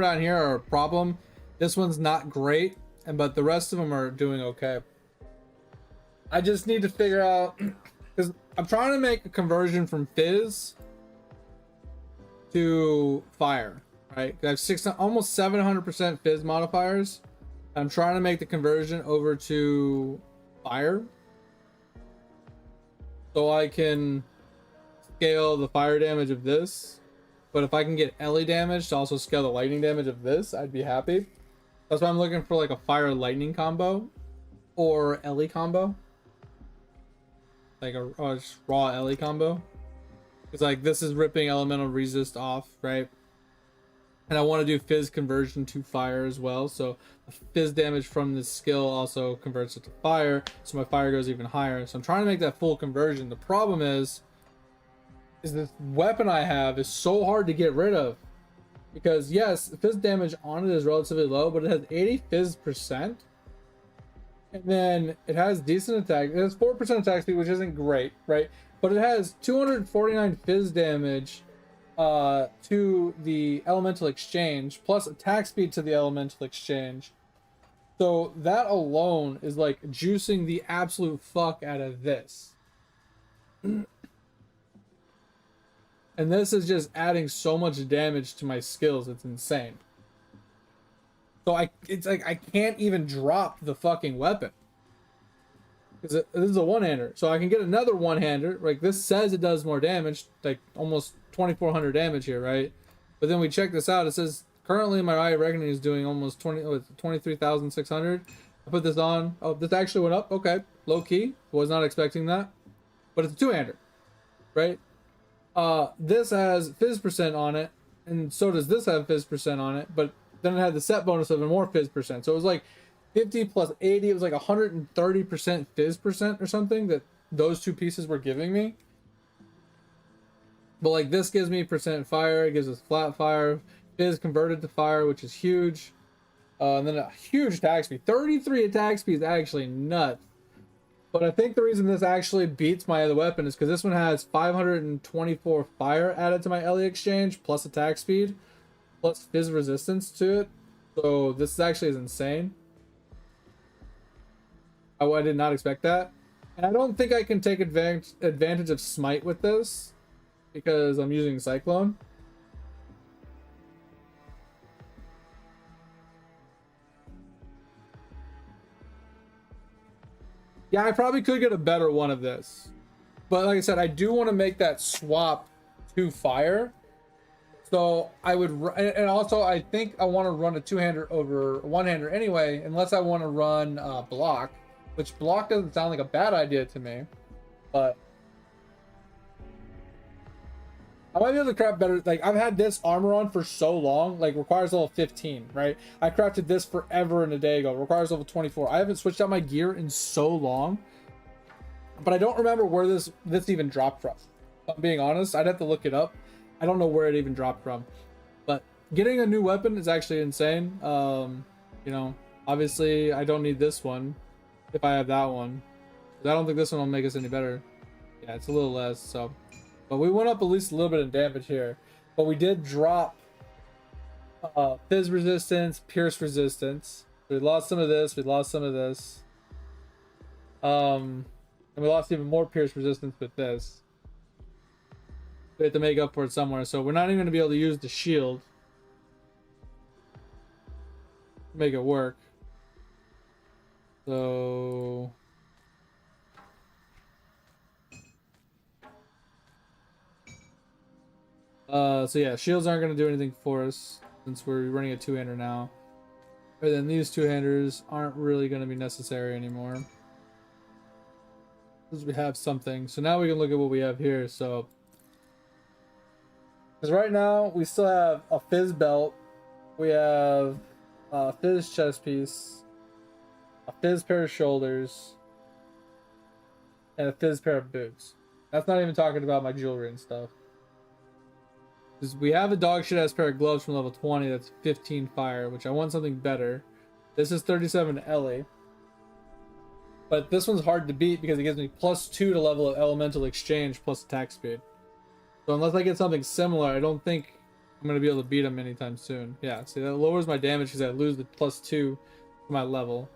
Speaker 1: down here are a problem. This one's not great, but the rest of them are doing okay. I just need to figure out because I'm trying to make a conversion from fizz to fire, right? I have almost 700% fizz modifiers. I'm trying to make the conversion over to fire so I can scale the fire damage of this, but if I can get Ellie damage to also scale the lightning damage of this, I'd be happy. That's why I'm looking for like a fire lightning combo or Ellie combo, like a just raw Ellie combo. It's like this is ripping elemental resist off, right? And I want to do fizz conversion to fire as well. So fizz damage from this skill also converts it to fire. So my fire goes even higher. So I'm trying to make that full conversion. The problem is this weapon I have is so hard to get rid of. Because yes, fizz damage on it is relatively low, but it has 80 fizz percent. And then it has decent attack. It has 4% attack speed, which isn't great, right? But it has 249 fizz damage to the elemental exchange, plus attack speed to the elemental exchange. So that alone is like juicing the absolute fuck out of this. And this is just adding so much damage to my skills, it's insane. So it's like I can't even drop the fucking weapon. Because this is a one-hander. So I can get another one-hander. Like this says it does more damage, like almost 2,400 damage here, right? But then we check this out. It says currently my Eye of Reckoning is doing almost 23,600. I put this on. Oh, this actually went up. Okay, low key. Was not expecting that. But it's a two-hander, right? This has fizz percent on it, and so does this have fizz percent on it. But then it had the set bonus of a more fizz percent. So it was like 50 plus 80. It was like 130% fizz percent or something that those two pieces were giving me. But like this gives me percent fire. It gives us flat fire. Fizz converted to fire, which is huge. And then a huge attack speed. 33 attack speed is actually nuts. But I think the reason this actually beats my other weapon is because this one has 524 fire added to my Ellie exchange, plus attack speed, plus fizz resistance to it. So this actually is insane. I did not expect that. And I don't think I can take advantage of Smite with this because I'm using Cyclone. Yeah, I probably could get a better one of this. But like I said, I do want to make that swap to fire. So I would, and also I think I want to run a two-hander over a one-hander anyway, unless I want to run block, which block doesn't sound like a bad idea to me. But I might be able to craft better. Like I've had this armor on for so long, like requires level 15, right? I crafted this forever and a day ago. Requires level 24. I haven't switched out my gear in so long, but I don't remember where this even dropped from. If I'm being honest, I'd have to look it up. I don't know where it even dropped from. But getting a new weapon is actually insane. You know, obviously I don't need this one if I have that one. I don't think this one will make us any better. Yeah, it's a little less, so. But we went up at least a little bit in damage here. But we did drop fizz resistance, pierce resistance. We lost some of this, we lost some of this. And we lost even more pierce resistance with this. We have to make up for it somewhere. So we're not even going to be able to use the shield to make it work. So so yeah, shields aren't going to do anything for us since we're running a two-hander now. And then these two-handers aren't really going to be necessary anymore because we have something. So now we can look at what we have here. So because right now we still have a fizz belt, we have a fizz chest piece, a fizz pair of shoulders, and a fizz pair of boots. That's not even talking about my jewelry and stuff. Because we have a dog shit ass pair of gloves from level 20 that's 15 fire, which I want something better. This is 37 Ellie. But this one's hard to beat because it gives me +2 to level of elemental exchange plus attack speed. So unless I get something similar, I don't think I'm going to be able to beat him anytime soon. Yeah, see, that lowers my damage because I lose the +2 to my level.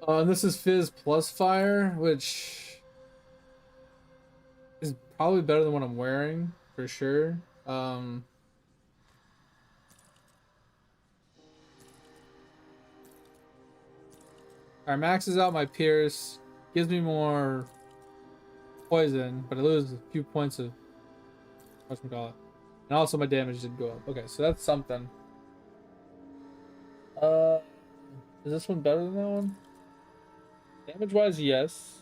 Speaker 1: And this is fizz plus fire, which is probably better than what I'm wearing for sure. Alright, maxes out my pierce, gives me more poison, but I lose a few points of whatchamacallit. And also my damage did go up. Okay, so that's something. Is this one better than that one? Damage wise, yes.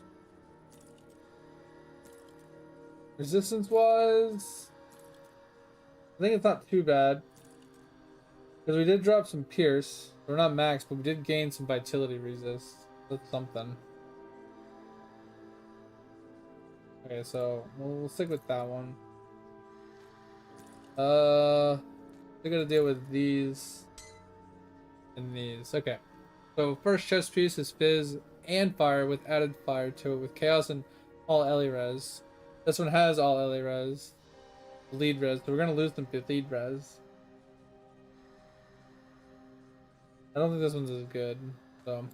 Speaker 1: Resistance wise, think it's not too bad. Because we did drop some Pierce. We're not max, but we did gain some Vitality resist. That's something. Okay, so we'll stick with that one. We're gonna deal with these and these. Okay. So first chest piece is Fizz and Fire with added fire to it with Chaos and all Ellie res. This one has all Ellie res. Lead res, so we're gonna lose some lead res. I don't think this one's as good, so.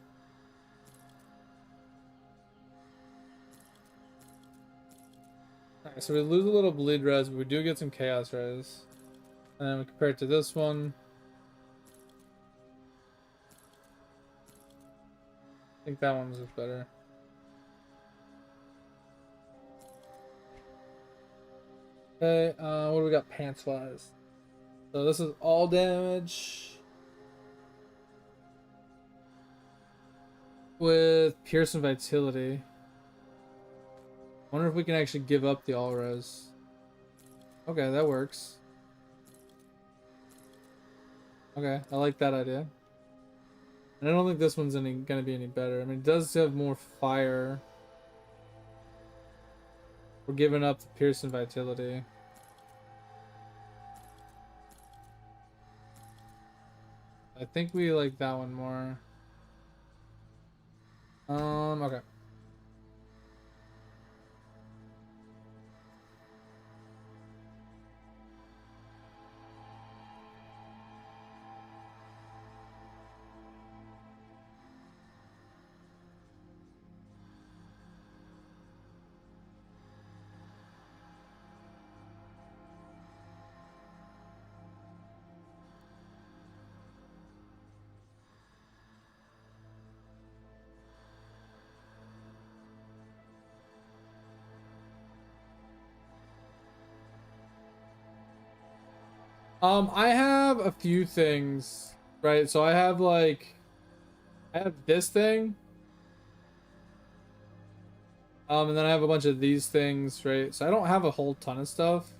Speaker 1: Alright, so we lose a little bleed res, but we do get some chaos res. And then we compare it to this one. I think that one's just better. Okay, what do we got pants wise? So this is all damage with Pierce and Vitality. Wonder if we can actually give up the all res. Okay, that works. Okay, I like that idea. And I don't think this one's gonna be any better. I mean, it does have more fire. We're giving up the Pierce and Vitality. I think we like that one more. Okay. I have a few things, right? So I have this thing. And then I have a bunch of these things, right? So I don't have a whole ton of stuff.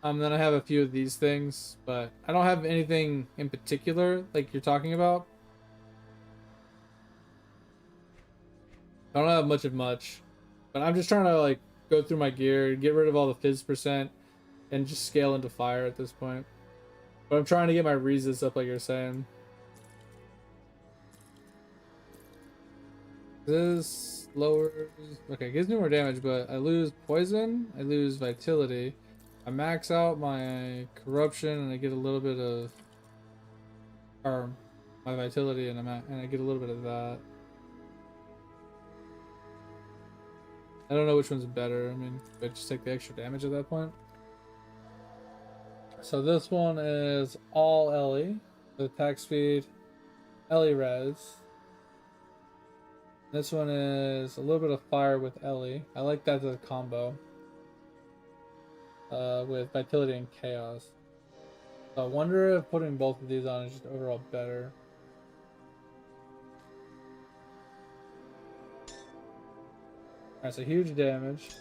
Speaker 1: Then I have a few of these things, but I don't have anything in particular like you're talking about. I don't have much of much, but I'm just trying to like go through my gear, get rid of all the fizz percent, and just scale into fire at this point. But I'm trying to get my resist up like you're saying. This lowers... Okay, gives me more damage, but I lose poison, I lose vitality. I max out my corruption, and I get a little bit of... Or my vitality, and I get a little bit of that. I don't know which one's better. I mean, I just take the extra damage at that point. So this one is all Ellie with attack speed, Ellie res. This one is a little bit of fire with Ellie. I like that as a combo with vitality and chaos. So I wonder if putting both of these on is just overall better. Alright, so huge damage.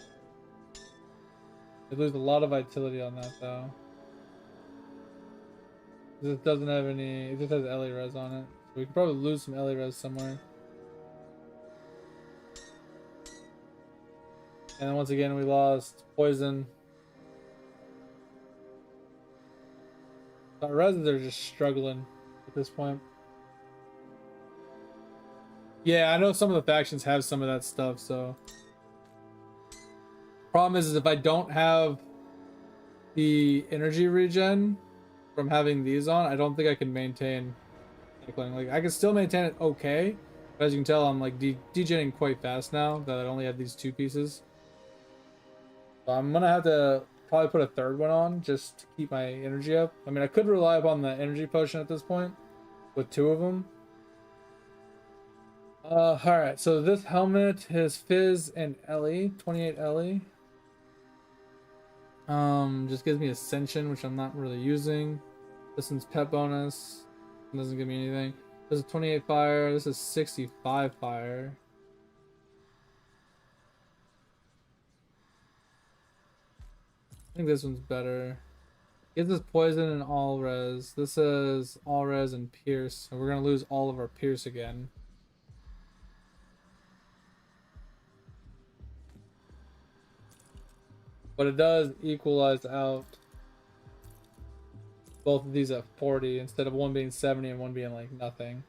Speaker 1: They lose a lot of vitality on that though. This doesn't have any, it just has Ellie res on it. So we could probably lose some Ellie res somewhere. And then once again we lost poison. Our reses are just struggling at this point. Yeah, I know some of the factions have some of that stuff, so. Problem is if I don't have the energy regen from having these on, I don't think I can maintain cycling. Like I can still maintain it okay, but as you can tell, I'm like degenerating quite fast now that I only have these two pieces. So I'm gonna have to probably put a third one on just to keep my energy up. I mean, I could rely upon the energy potion at this point with two of them. Alright, so this helmet has Fizz and Ellie, 28 Ellie. Just gives me Ascension, which I'm not really using. This one's pet bonus. It doesn't give me anything. This is 28 fire. This is 65 fire. I think this one's better. Gives us poison and all res. This is all res and pierce. So we're gonna lose all of our pierce again. But it does equalize out both of these at 40 instead of one being 70 and one being like nothing.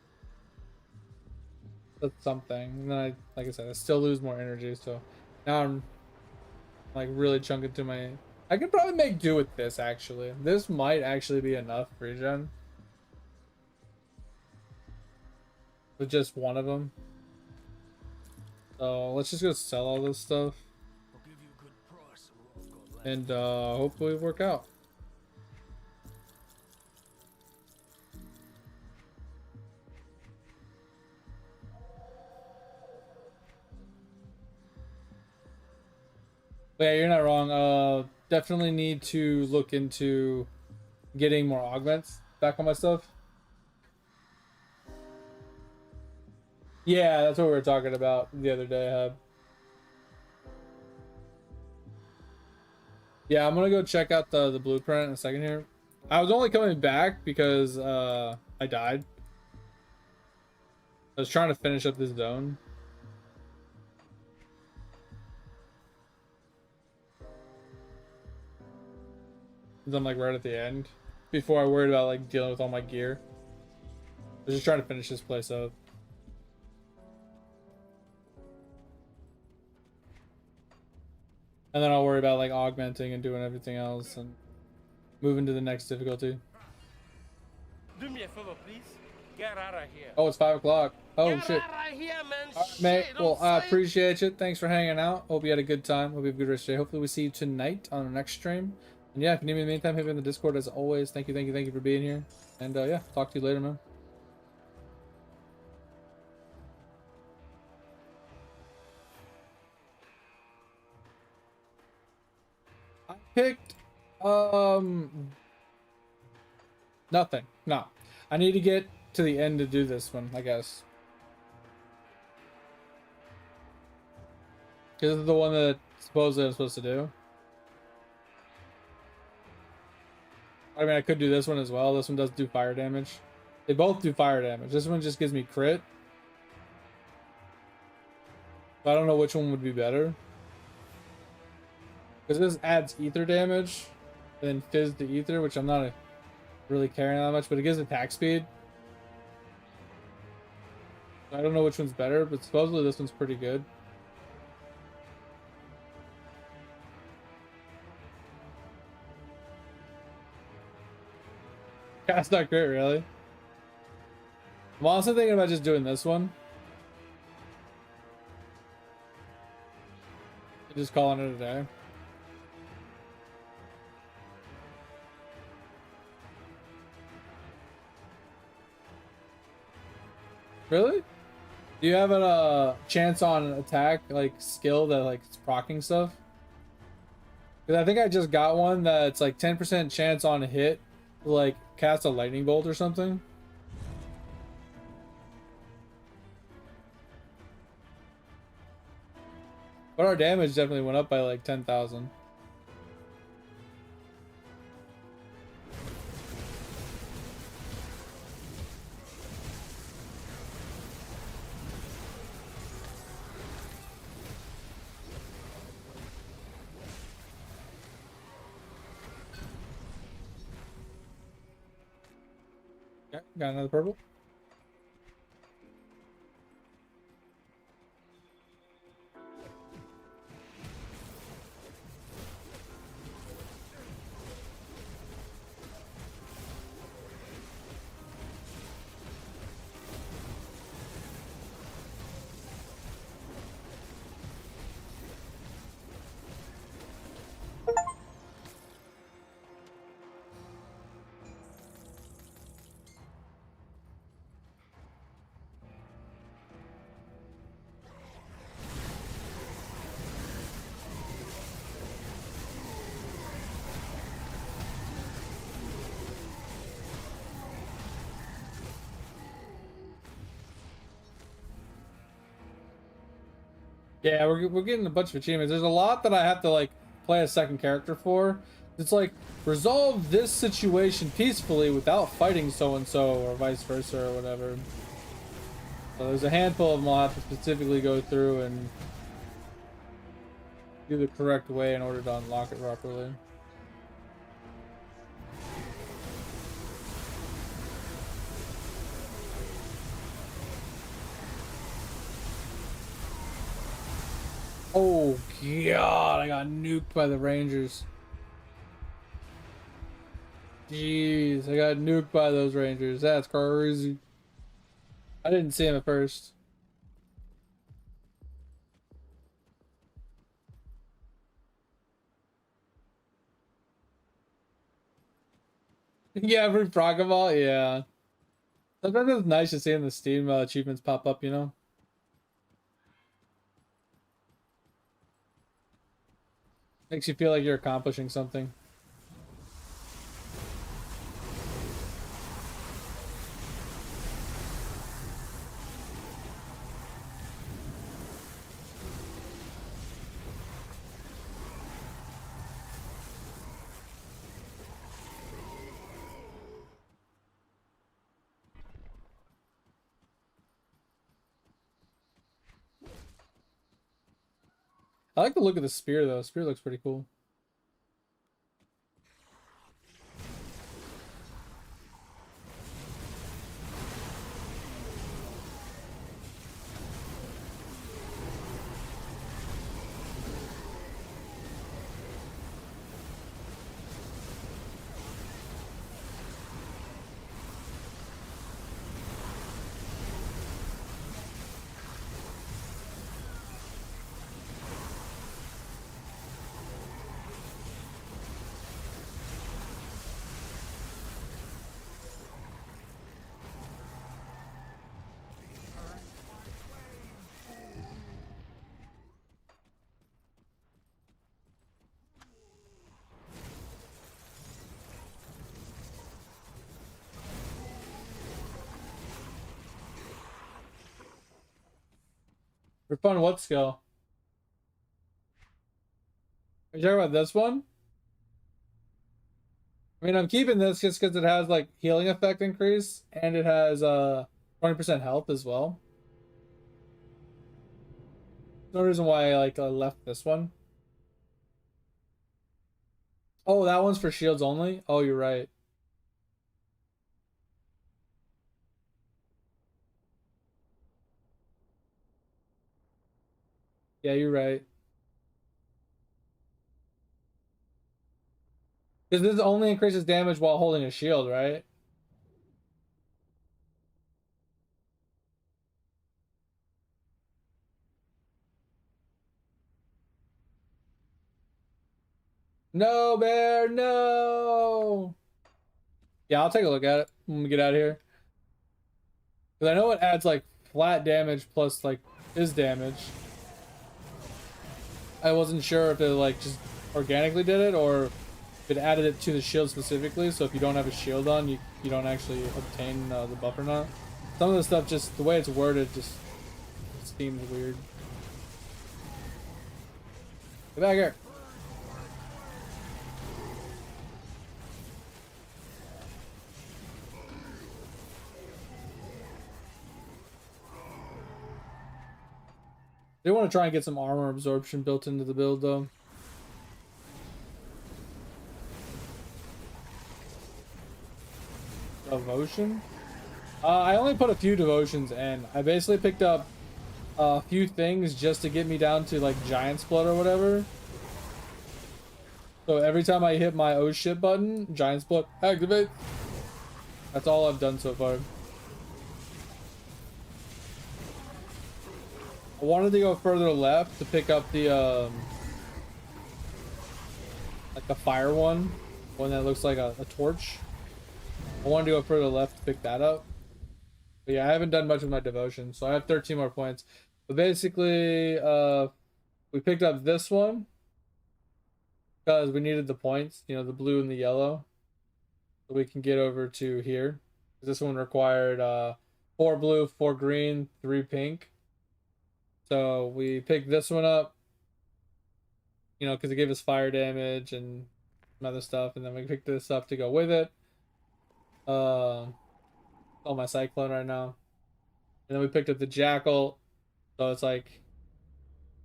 Speaker 1: That's something. And then like I said, I still lose more energy. So now I'm like really chunking to my. I could probably make do with this actually. This might actually be enough for regen. With just one of them. So let's just go sell all this stuff.
Speaker 2: I'll give you a good price for what I've got left.
Speaker 1: And hopefully work out. But yeah, you're not wrong. Definitely need to look into getting more augments back on my stuff. Yeah, that's what we were talking about the other day, Hub. Yeah, I'm gonna go check out the blueprint in a second here. I was only coming back because I died. I was trying to finish up this zone. 'Cause I'm like right at the end. Before I worried about like dealing with all my gear. I was just trying to finish this place up. And then I'll worry about like augmenting and doing everything else and moving to the next difficulty.
Speaker 8: Do me a favor, please. Get out of here.
Speaker 1: Oh, it's 5 o'clock. Oh,
Speaker 8: Get
Speaker 1: shit.
Speaker 8: out of here, man.
Speaker 1: All right, mate.
Speaker 8: Shit,
Speaker 1: Well,
Speaker 8: don't
Speaker 1: I
Speaker 8: say it.
Speaker 1: appreciate you. Thanks for hanging out. Hope you had a good time. Hope you have a good rest of your day. Hopefully we see you tonight on our next stream. And yeah, if you need me in the meantime, hit me in the Discord as always. Thank you for being here. And yeah, talk to you later, man. I picked nothing. No. I need to get to the end to do this one, I guess. This is the one that supposedly I'm supposed to do. I mean, I could do this one as well. This one does do fire damage. They both do fire damage. This one just gives me crit. But I don't know which one would be better. Because this adds ether damage. And then fizz to ether, which I'm not really caring that much. But it gives attack speed. I don't know which one's better, but supposedly this one's pretty good. That's not great, really. I'm also thinking about just doing this one. And just calling it a day. Really? Do you have a chance on attack, like skill that like it's proccing stuff? Because I think I just got one that's like 10% chance on a hit to like cast a lightning bolt or something. But our damage definitely went up by like 10,000. Okay, got another purple. Yeah, we're getting a bunch of achievements. There's a lot that I have to like play a second character for. It's like, resolve this situation peacefully without fighting so-and-so, or vice versa, or whatever. So there's a handful of them I'll have to specifically go through and do the correct way in order to unlock it properly. Oh god, I got nuked by the Rangers. Jeez, I got nuked by those Rangers. That's crazy. I didn't see him at first. Yeah, for Frogaball, yeah. Sometimes it's nice to see in the Steam achievements pop up, you know? Makes you feel like you're accomplishing something. I like the look of the spear though. Spear looks pretty cool. For fun, what skill? Are you talking about this one? I mean, I'm keeping this just because it has like healing effect increase and it has 20% health as well. No reason why I left this one. Oh, that one's for shields only? Oh, you're right. Yeah, you're right. Because this only increases damage while holding a shield, right? No, bear, no! Yeah, I'll take a look at it when we get out of here. Because I know it adds like flat damage plus like his damage. I wasn't sure if it like just organically did it or if it added it to the shield specifically. So if you don't have a shield on, you don't actually obtain the buff or not. Some of the stuff, just the way it's worded, just seems weird. Get back here. They want to try and get some armor absorption built into the build though. Devotion? I only put a few devotions in. I basically picked up a few things just to get me down to like Giant's Blood or whatever. So every time I hit my oh shit button, Giant's Blood activate. That's all I've done so far. I wanted to go further left to pick up the like the fire one that looks like a torch. I wanted to go further left to pick that up. But yeah, I haven't done much with my devotion, so I have 13 more points. But basically, we picked up this one because we needed the points, you know, the blue and the yellow. So we can get over to here. This one required 4 blue, 4 green, 3 pink. So we picked this one up. you know, because it gave us fire damage and some other stuff, and then we picked this up to go with it. Oh, my cyclone right now, and then we picked up the jackal, so it's like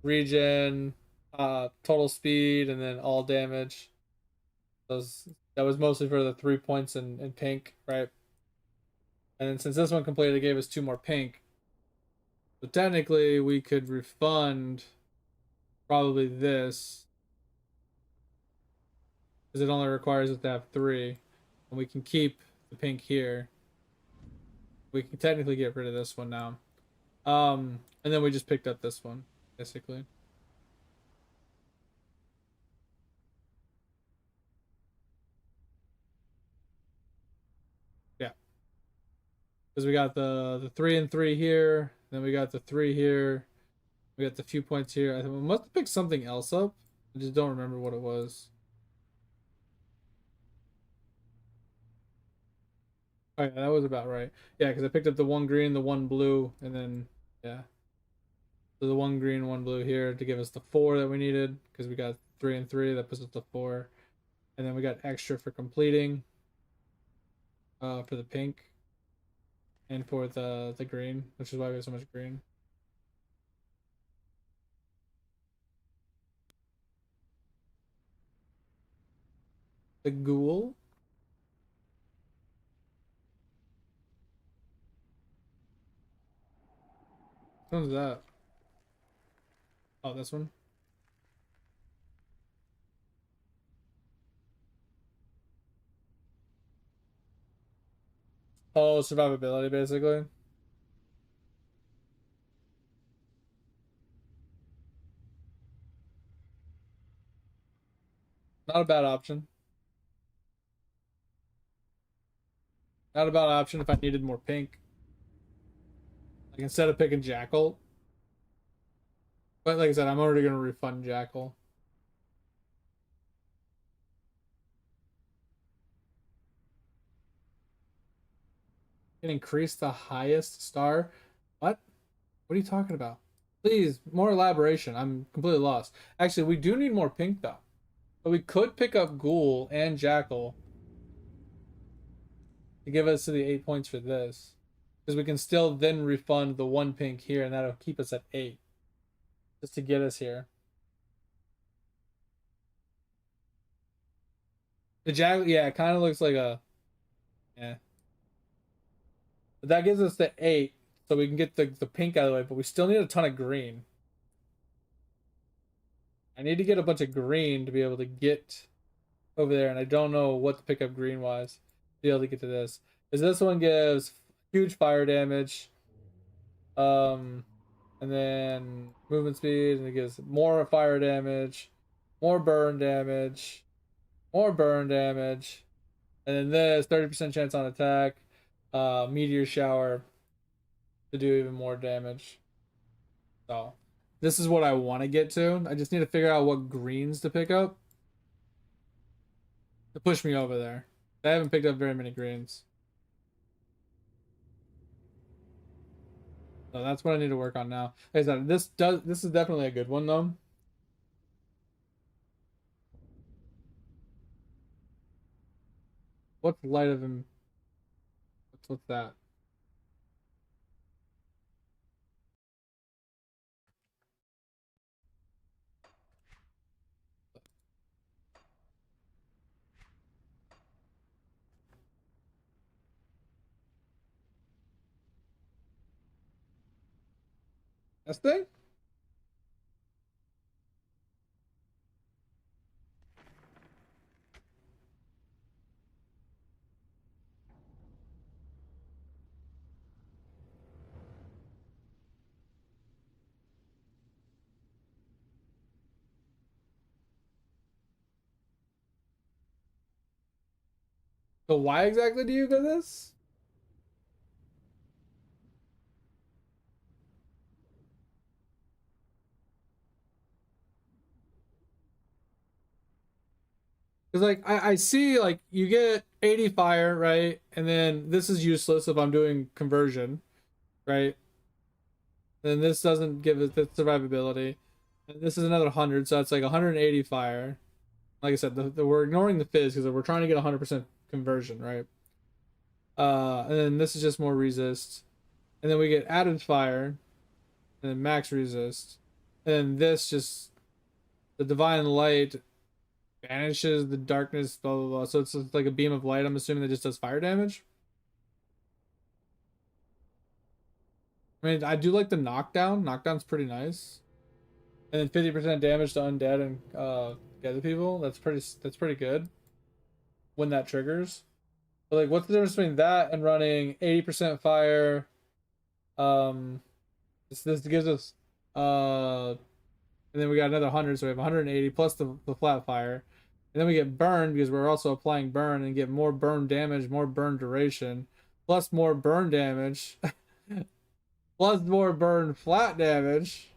Speaker 1: regen, total speed, and then all damage. Those that was mostly for the 3 points in pink, right? And then since this one completed, it gave us 2 more pink. So technically, we could refund probably this, because it only requires us to have 3, and we can keep the pink here. We can technically get rid of this one now. And then we just picked up this one, basically. Yeah, because we got the 3 and 3 here, then we got the 3 here, we got the few points here. I think we must have picked something else up. I just don't remember what it was. Oh yeah, that was about right. Yeah, because I picked up the 1 green, the 1 blue, and then yeah. So the 1 green, 1 blue here to give us the 4 that we needed, because we got 3 and 3, that puts us to 4. And then we got extra for completing, for the pink, and for the green, which is why we have so much green. The ghoul. Which one's that? Oh, this one. Oh, survivability, basically. Not a bad option. Not a bad option if I needed more pink. Like instead of picking Jackal. But like I said, I'm already gonna refund Jackal. Can increase the highest star. What? What are you talking about? Please, more elaboration. I'm completely lost. Actually, we do need more pink though. But we could pick up Ghoul and Jackal to give us to the 8 points for this. Because we can still then refund the 1 pink here, and that'll keep us at 8. Just to get us here. The Jackal, yeah, it kind of looks like a... Yeah. But that gives us the 8, so we can get the pink out of the way, but we still need a ton of green. I need to get a bunch of green to be able to get over there, and I don't know what to pick up green-wise to be able to get to this. Because this one gives huge fire damage, and then movement speed, and it gives more fire damage, more burn damage, more burn damage, and then this 30% chance on attack, meteor shower to do even more damage. So this is what I want to get to. I just need to figure out what greens to pick up to push me over there. I haven't picked up very many greens. So that's what I need to work on now. Like I said, this is definitely a good one though. What's light of him? What's that? This thing? So why exactly do you get this? Because like I see like you get 80 fire, right? And then this is useless if I'm doing conversion, right? Then this doesn't give it the survivability. And this is another 100, so that's like 180 fire. Like I said, we're ignoring the fizz because we're trying to get 100% conversion, right? And then this is just more resist. And then we get added fire, and then max resist. And then this just, the divine light banishes the darkness, blah, blah, blah. So it's just like a beam of light, I'm assuming, that just does fire damage. I mean, I do like the knockdown. Knockdown's pretty nice. And then 50% damage to undead and other people. That's pretty good when that triggers. But like, what's the difference between that and running 80% fire? This gives us and then we got another 100, so we have 180 plus the flat fire. And then we get burned because we're also applying burn and get more burn damage, more burn duration, plus more burn damage, plus more burn flat damage.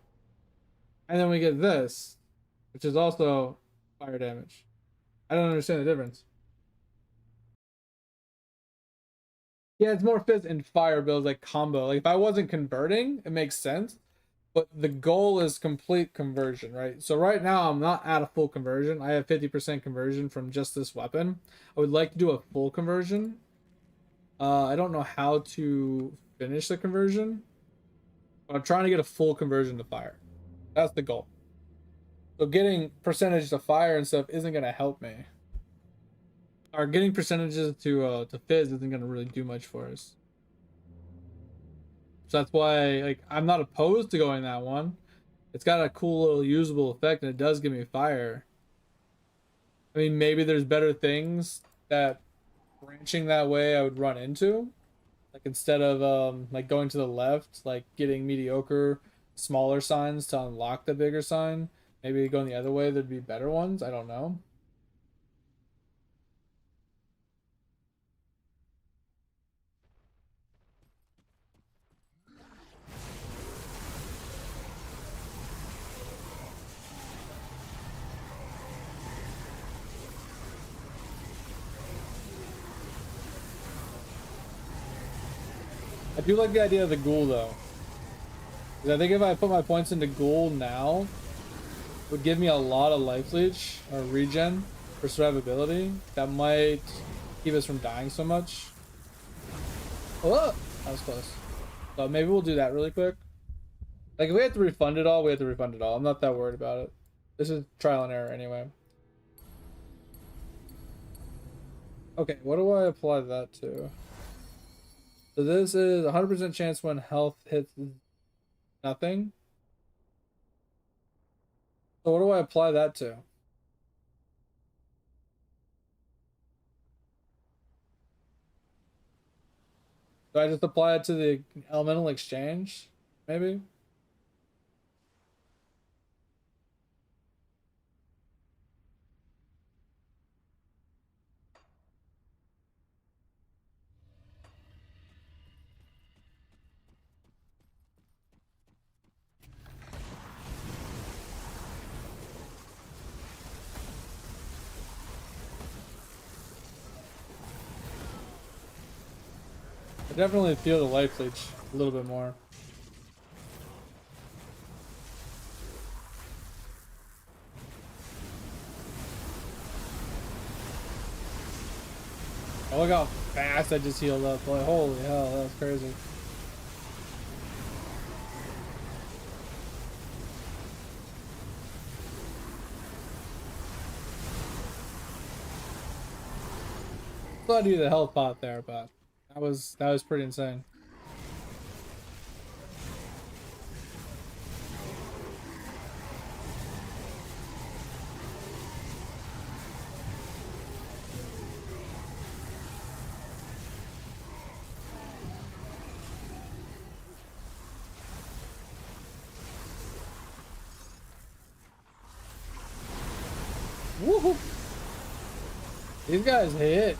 Speaker 1: And then we get this, which is also fire damage. I don't understand the difference. Yeah, it's more fizz and fire builds, like combo. Like if I wasn't converting, it makes sense. But the goal is complete conversion, right? So right now I'm not at a full conversion. I have 50% conversion from just this weapon. I would like to do a full conversion. I don't know how to finish the conversion, but I'm trying to get a full conversion to fire. That's the goal. So getting percentage to fire and stuff isn't gonna help me. Or getting percentages to fizz isn't gonna really do much for us. So that's why, like, I'm not opposed to going that one. It's got a cool little usable effect, and it does give me fire. I mean, maybe there's better things that branching that way I would run into. Like, instead of like going to the left, like getting mediocre, smaller signs to unlock the bigger sign. Maybe going the other way, there'd be better ones. I don't know. I do like the idea of the ghoul though. Because I think if I put my points into ghoul now, it would give me a lot of life leech or regen for survivability. That might keep us from dying so much. Oh, that was close. So maybe we'll do that really quick. Like if we have to refund it all, we have to refund it all. I'm not that worried about it. This is trial and error anyway. Okay, what do I apply that to? So this is 100% chance when health hits nothing. So what do I apply that to? Do I just apply it to the elemental exchange? Maybe? I definitely feel the life leech a little bit more. Oh, look how fast I just healed up. Like, holy hell, that was crazy. Thought I'd do the health pot there, but that was pretty insane. Woohoo! These guys hit.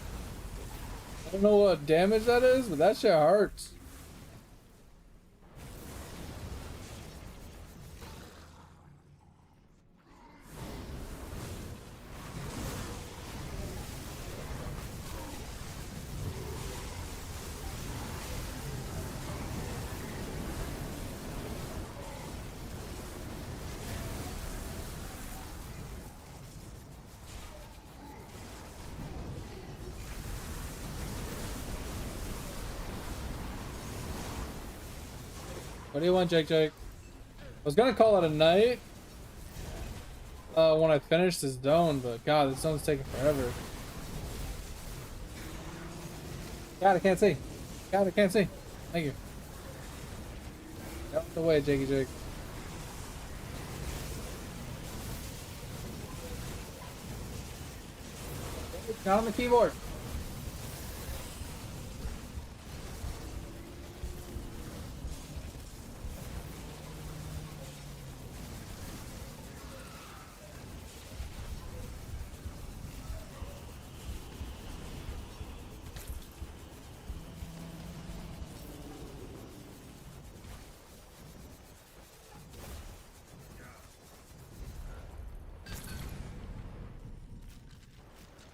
Speaker 1: I don't know what damage that is, but that shit hurts. What do you want, Jake? I was gonna call it a night when I finish this zone, but God, this zone's taking forever. God, I can't see. God, I can't see. Thank you. Get out the way, Jake. Not on the keyboard.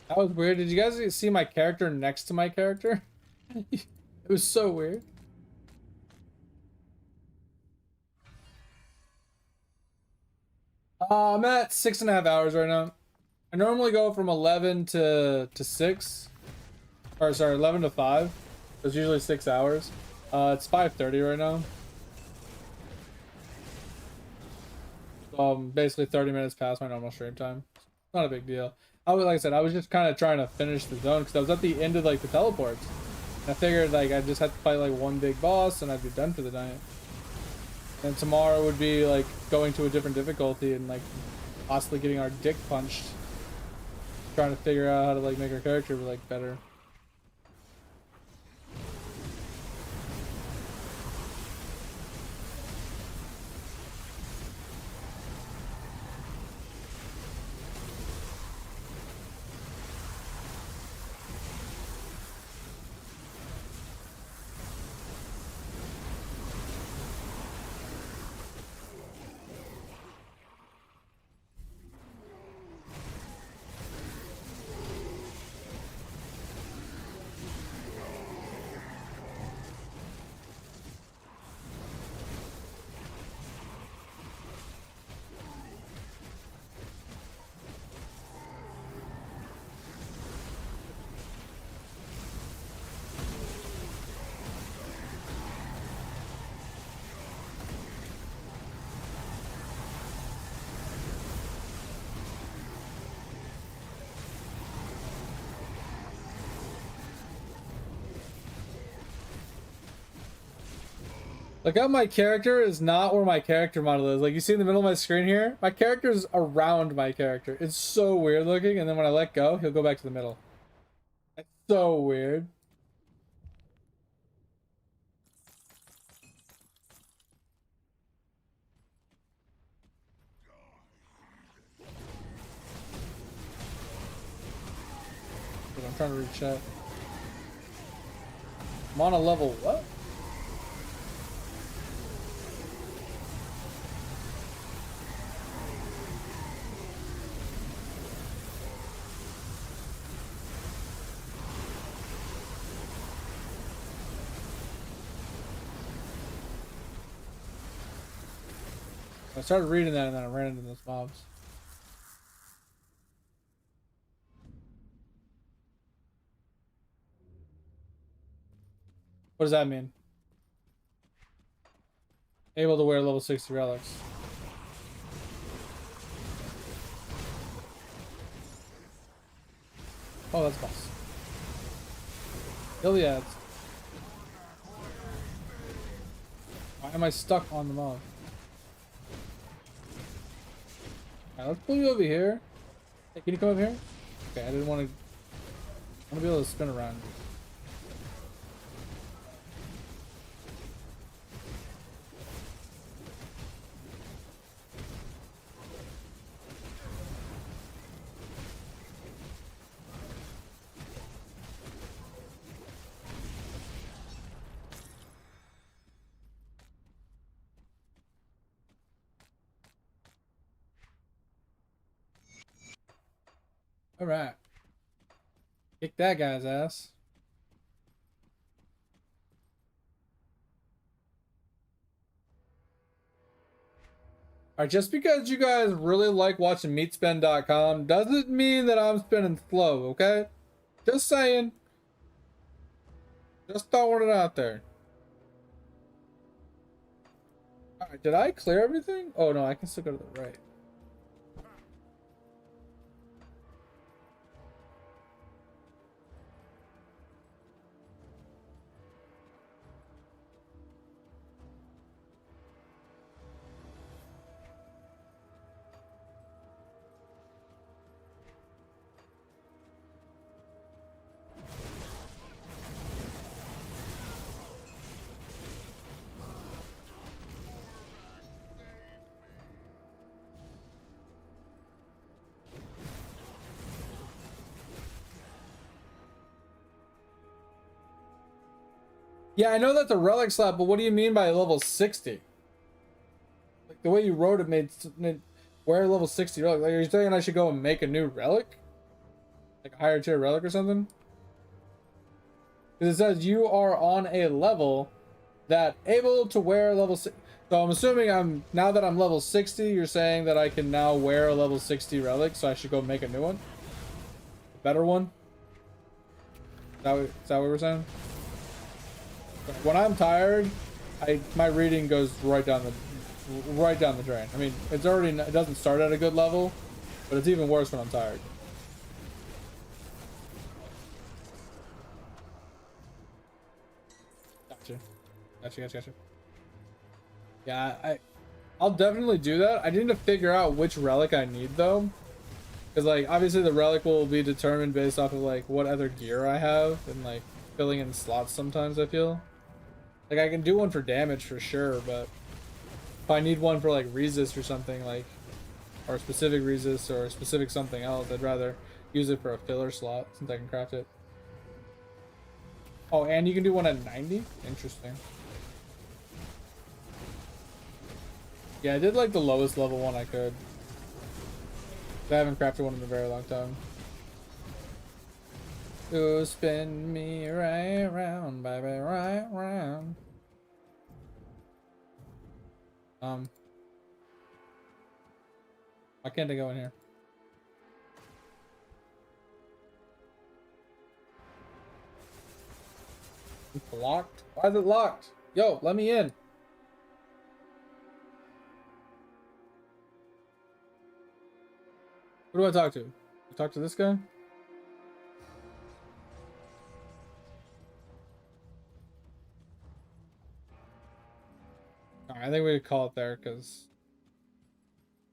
Speaker 1: That was weird. Did you guys see my character next to my character? It was so weird. I'm at 6.5 hours right now. I normally go from 11 to 6. Or sorry, 11 to 5. It's usually 6 hours. It's 5:30 right now. So basically 30 minutes past my normal stream time. Not a big deal. Like I said, I was just kind of trying to finish the zone because I was at the end of like the teleports. And I figured like I just had to fight like one big boss and I'd be done for the night. And tomorrow would be like going to a different difficulty and like possibly getting our dick punched. Trying to figure out how to like make our character like better. Like how my character is not where my character model is. Like you see in the middle of my screen here, my character is around my character. It's so weird looking, and then when I let go, he'll go back to the middle. It's so weird. But I'm trying to read chat. I'm on a level what? I started reading that and then I ran into those mobs. What does that mean? Able to wear level 60 relics. Oh, that's boss. Iliads. Why am I stuck on the mob? Alright, let's pull you over here. Hey, can you come over here? Okay, I didn't want to. I want to be able to spin around. All right. Kick that guy's ass. All right, just because you guys really like watching meatspin.com doesn't mean that I'm spinning slow, okay? Just saying. Just throwing it out there. Alright, did I clear everything? Oh no, I can still go to the right. Yeah, I know that's a relic slot, but what do you mean by level 60? Like the way you wrote it made where level 60 relic? Like, are you saying I should go and make a new relic? Like a higher tier relic or something? Because it says you are on a level that able to wear level 6. So I'm assuming now that I'm level 60, you're saying that I can now wear a level 60 relic, so I should go make a new one? A better one? Is that what we're saying? When I'm tired, my reading goes right down the drain. I mean, it doesn't start at a good level, but it's even worse when I'm tired. Gotcha. Yeah, I'll definitely do that. I need to figure out which relic I need though, because like obviously the relic will be determined based off of like what other gear I have and like filling in slots. Sometimes I feel like I can do one for damage for sure, but if I need one for like resist or something, like, or a specific resist or a specific something else, I'd rather use it for a filler slot since I can craft it. Oh, and you can do one at 90? Interesting. Yeah, I did like the lowest level one I could. I haven't crafted one in a very long time. Oh, spin me right round, baby, right round. Why can't I go in here? It's locked? Why is it locked? Yo, let me in. Who do I talk to? Talk to this guy? Alright, I think we could call it there because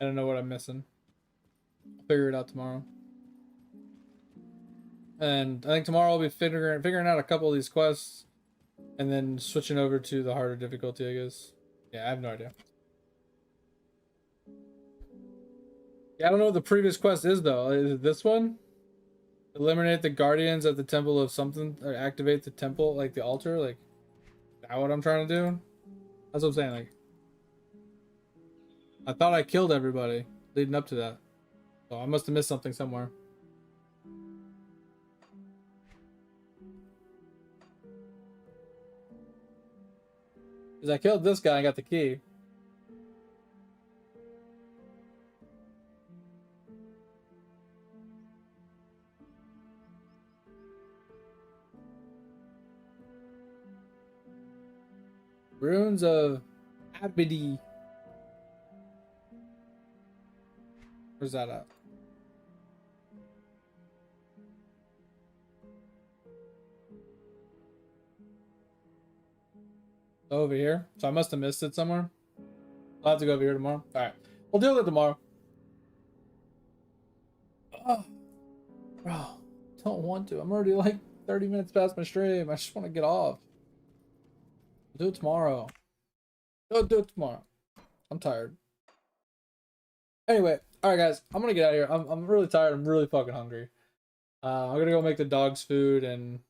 Speaker 1: I don't know what I'm missing. I'll figure it out tomorrow. And I think tomorrow I'll be figuring out a couple of these quests and then switching over to the harder difficulty, I guess. Yeah, I have no idea. Yeah, I don't know what the previous quest is though. Is it this one? Eliminate the guardians at the temple of something, or activate the temple, like the altar, like, is that what I'm trying to do? That's what I'm saying, like, I thought I killed everybody leading up to that. So I must have missed something somewhere. Because I killed this guy and got the key. Runes of Abidi. Where's that at? Over here. So I must have missed it somewhere. I'll have to go over here tomorrow. Alright. We'll deal with it tomorrow. Oh, bro. Don't want to. I'm already like 30 minutes past my stream. I just want to get off. We'll do it tomorrow. Go do it tomorrow. I'm tired. Anyway, alright guys. I'm gonna get out of here. I'm really tired. I'm really fucking hungry. I'm gonna go make the dogs food and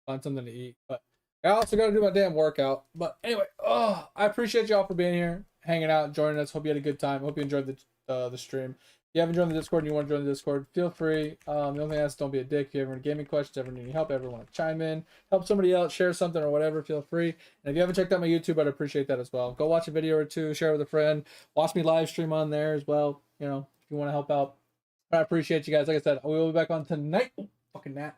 Speaker 1: find something to eat. But I also gotta do my damn workout. But anyway, I appreciate y'all for being here, hanging out, joining us. Hope you had a good time. Hope you enjoyed the stream. If you haven't joined the Discord and you want to join the Discord, feel free. The only thing is, don't be a dick. If you ever have any gaming questions, ever need any help, ever want to chime in, help somebody else, share something or whatever, feel free. And if you haven't checked out my YouTube, I'd appreciate that as well. Go watch a video or two, share with a friend, watch me live stream on there as well. You know, if you want to help out. I appreciate you guys. Like I said, we will be back on tonight. Oh, fucking Nat.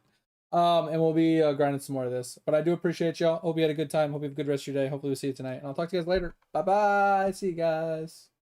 Speaker 1: And we'll be grinding some more of this. But I do appreciate y'all. Hope you had a good time. Hope you have a good rest of your day. Hopefully we'll see you tonight. And I'll talk to you guys later. Bye bye. See you guys.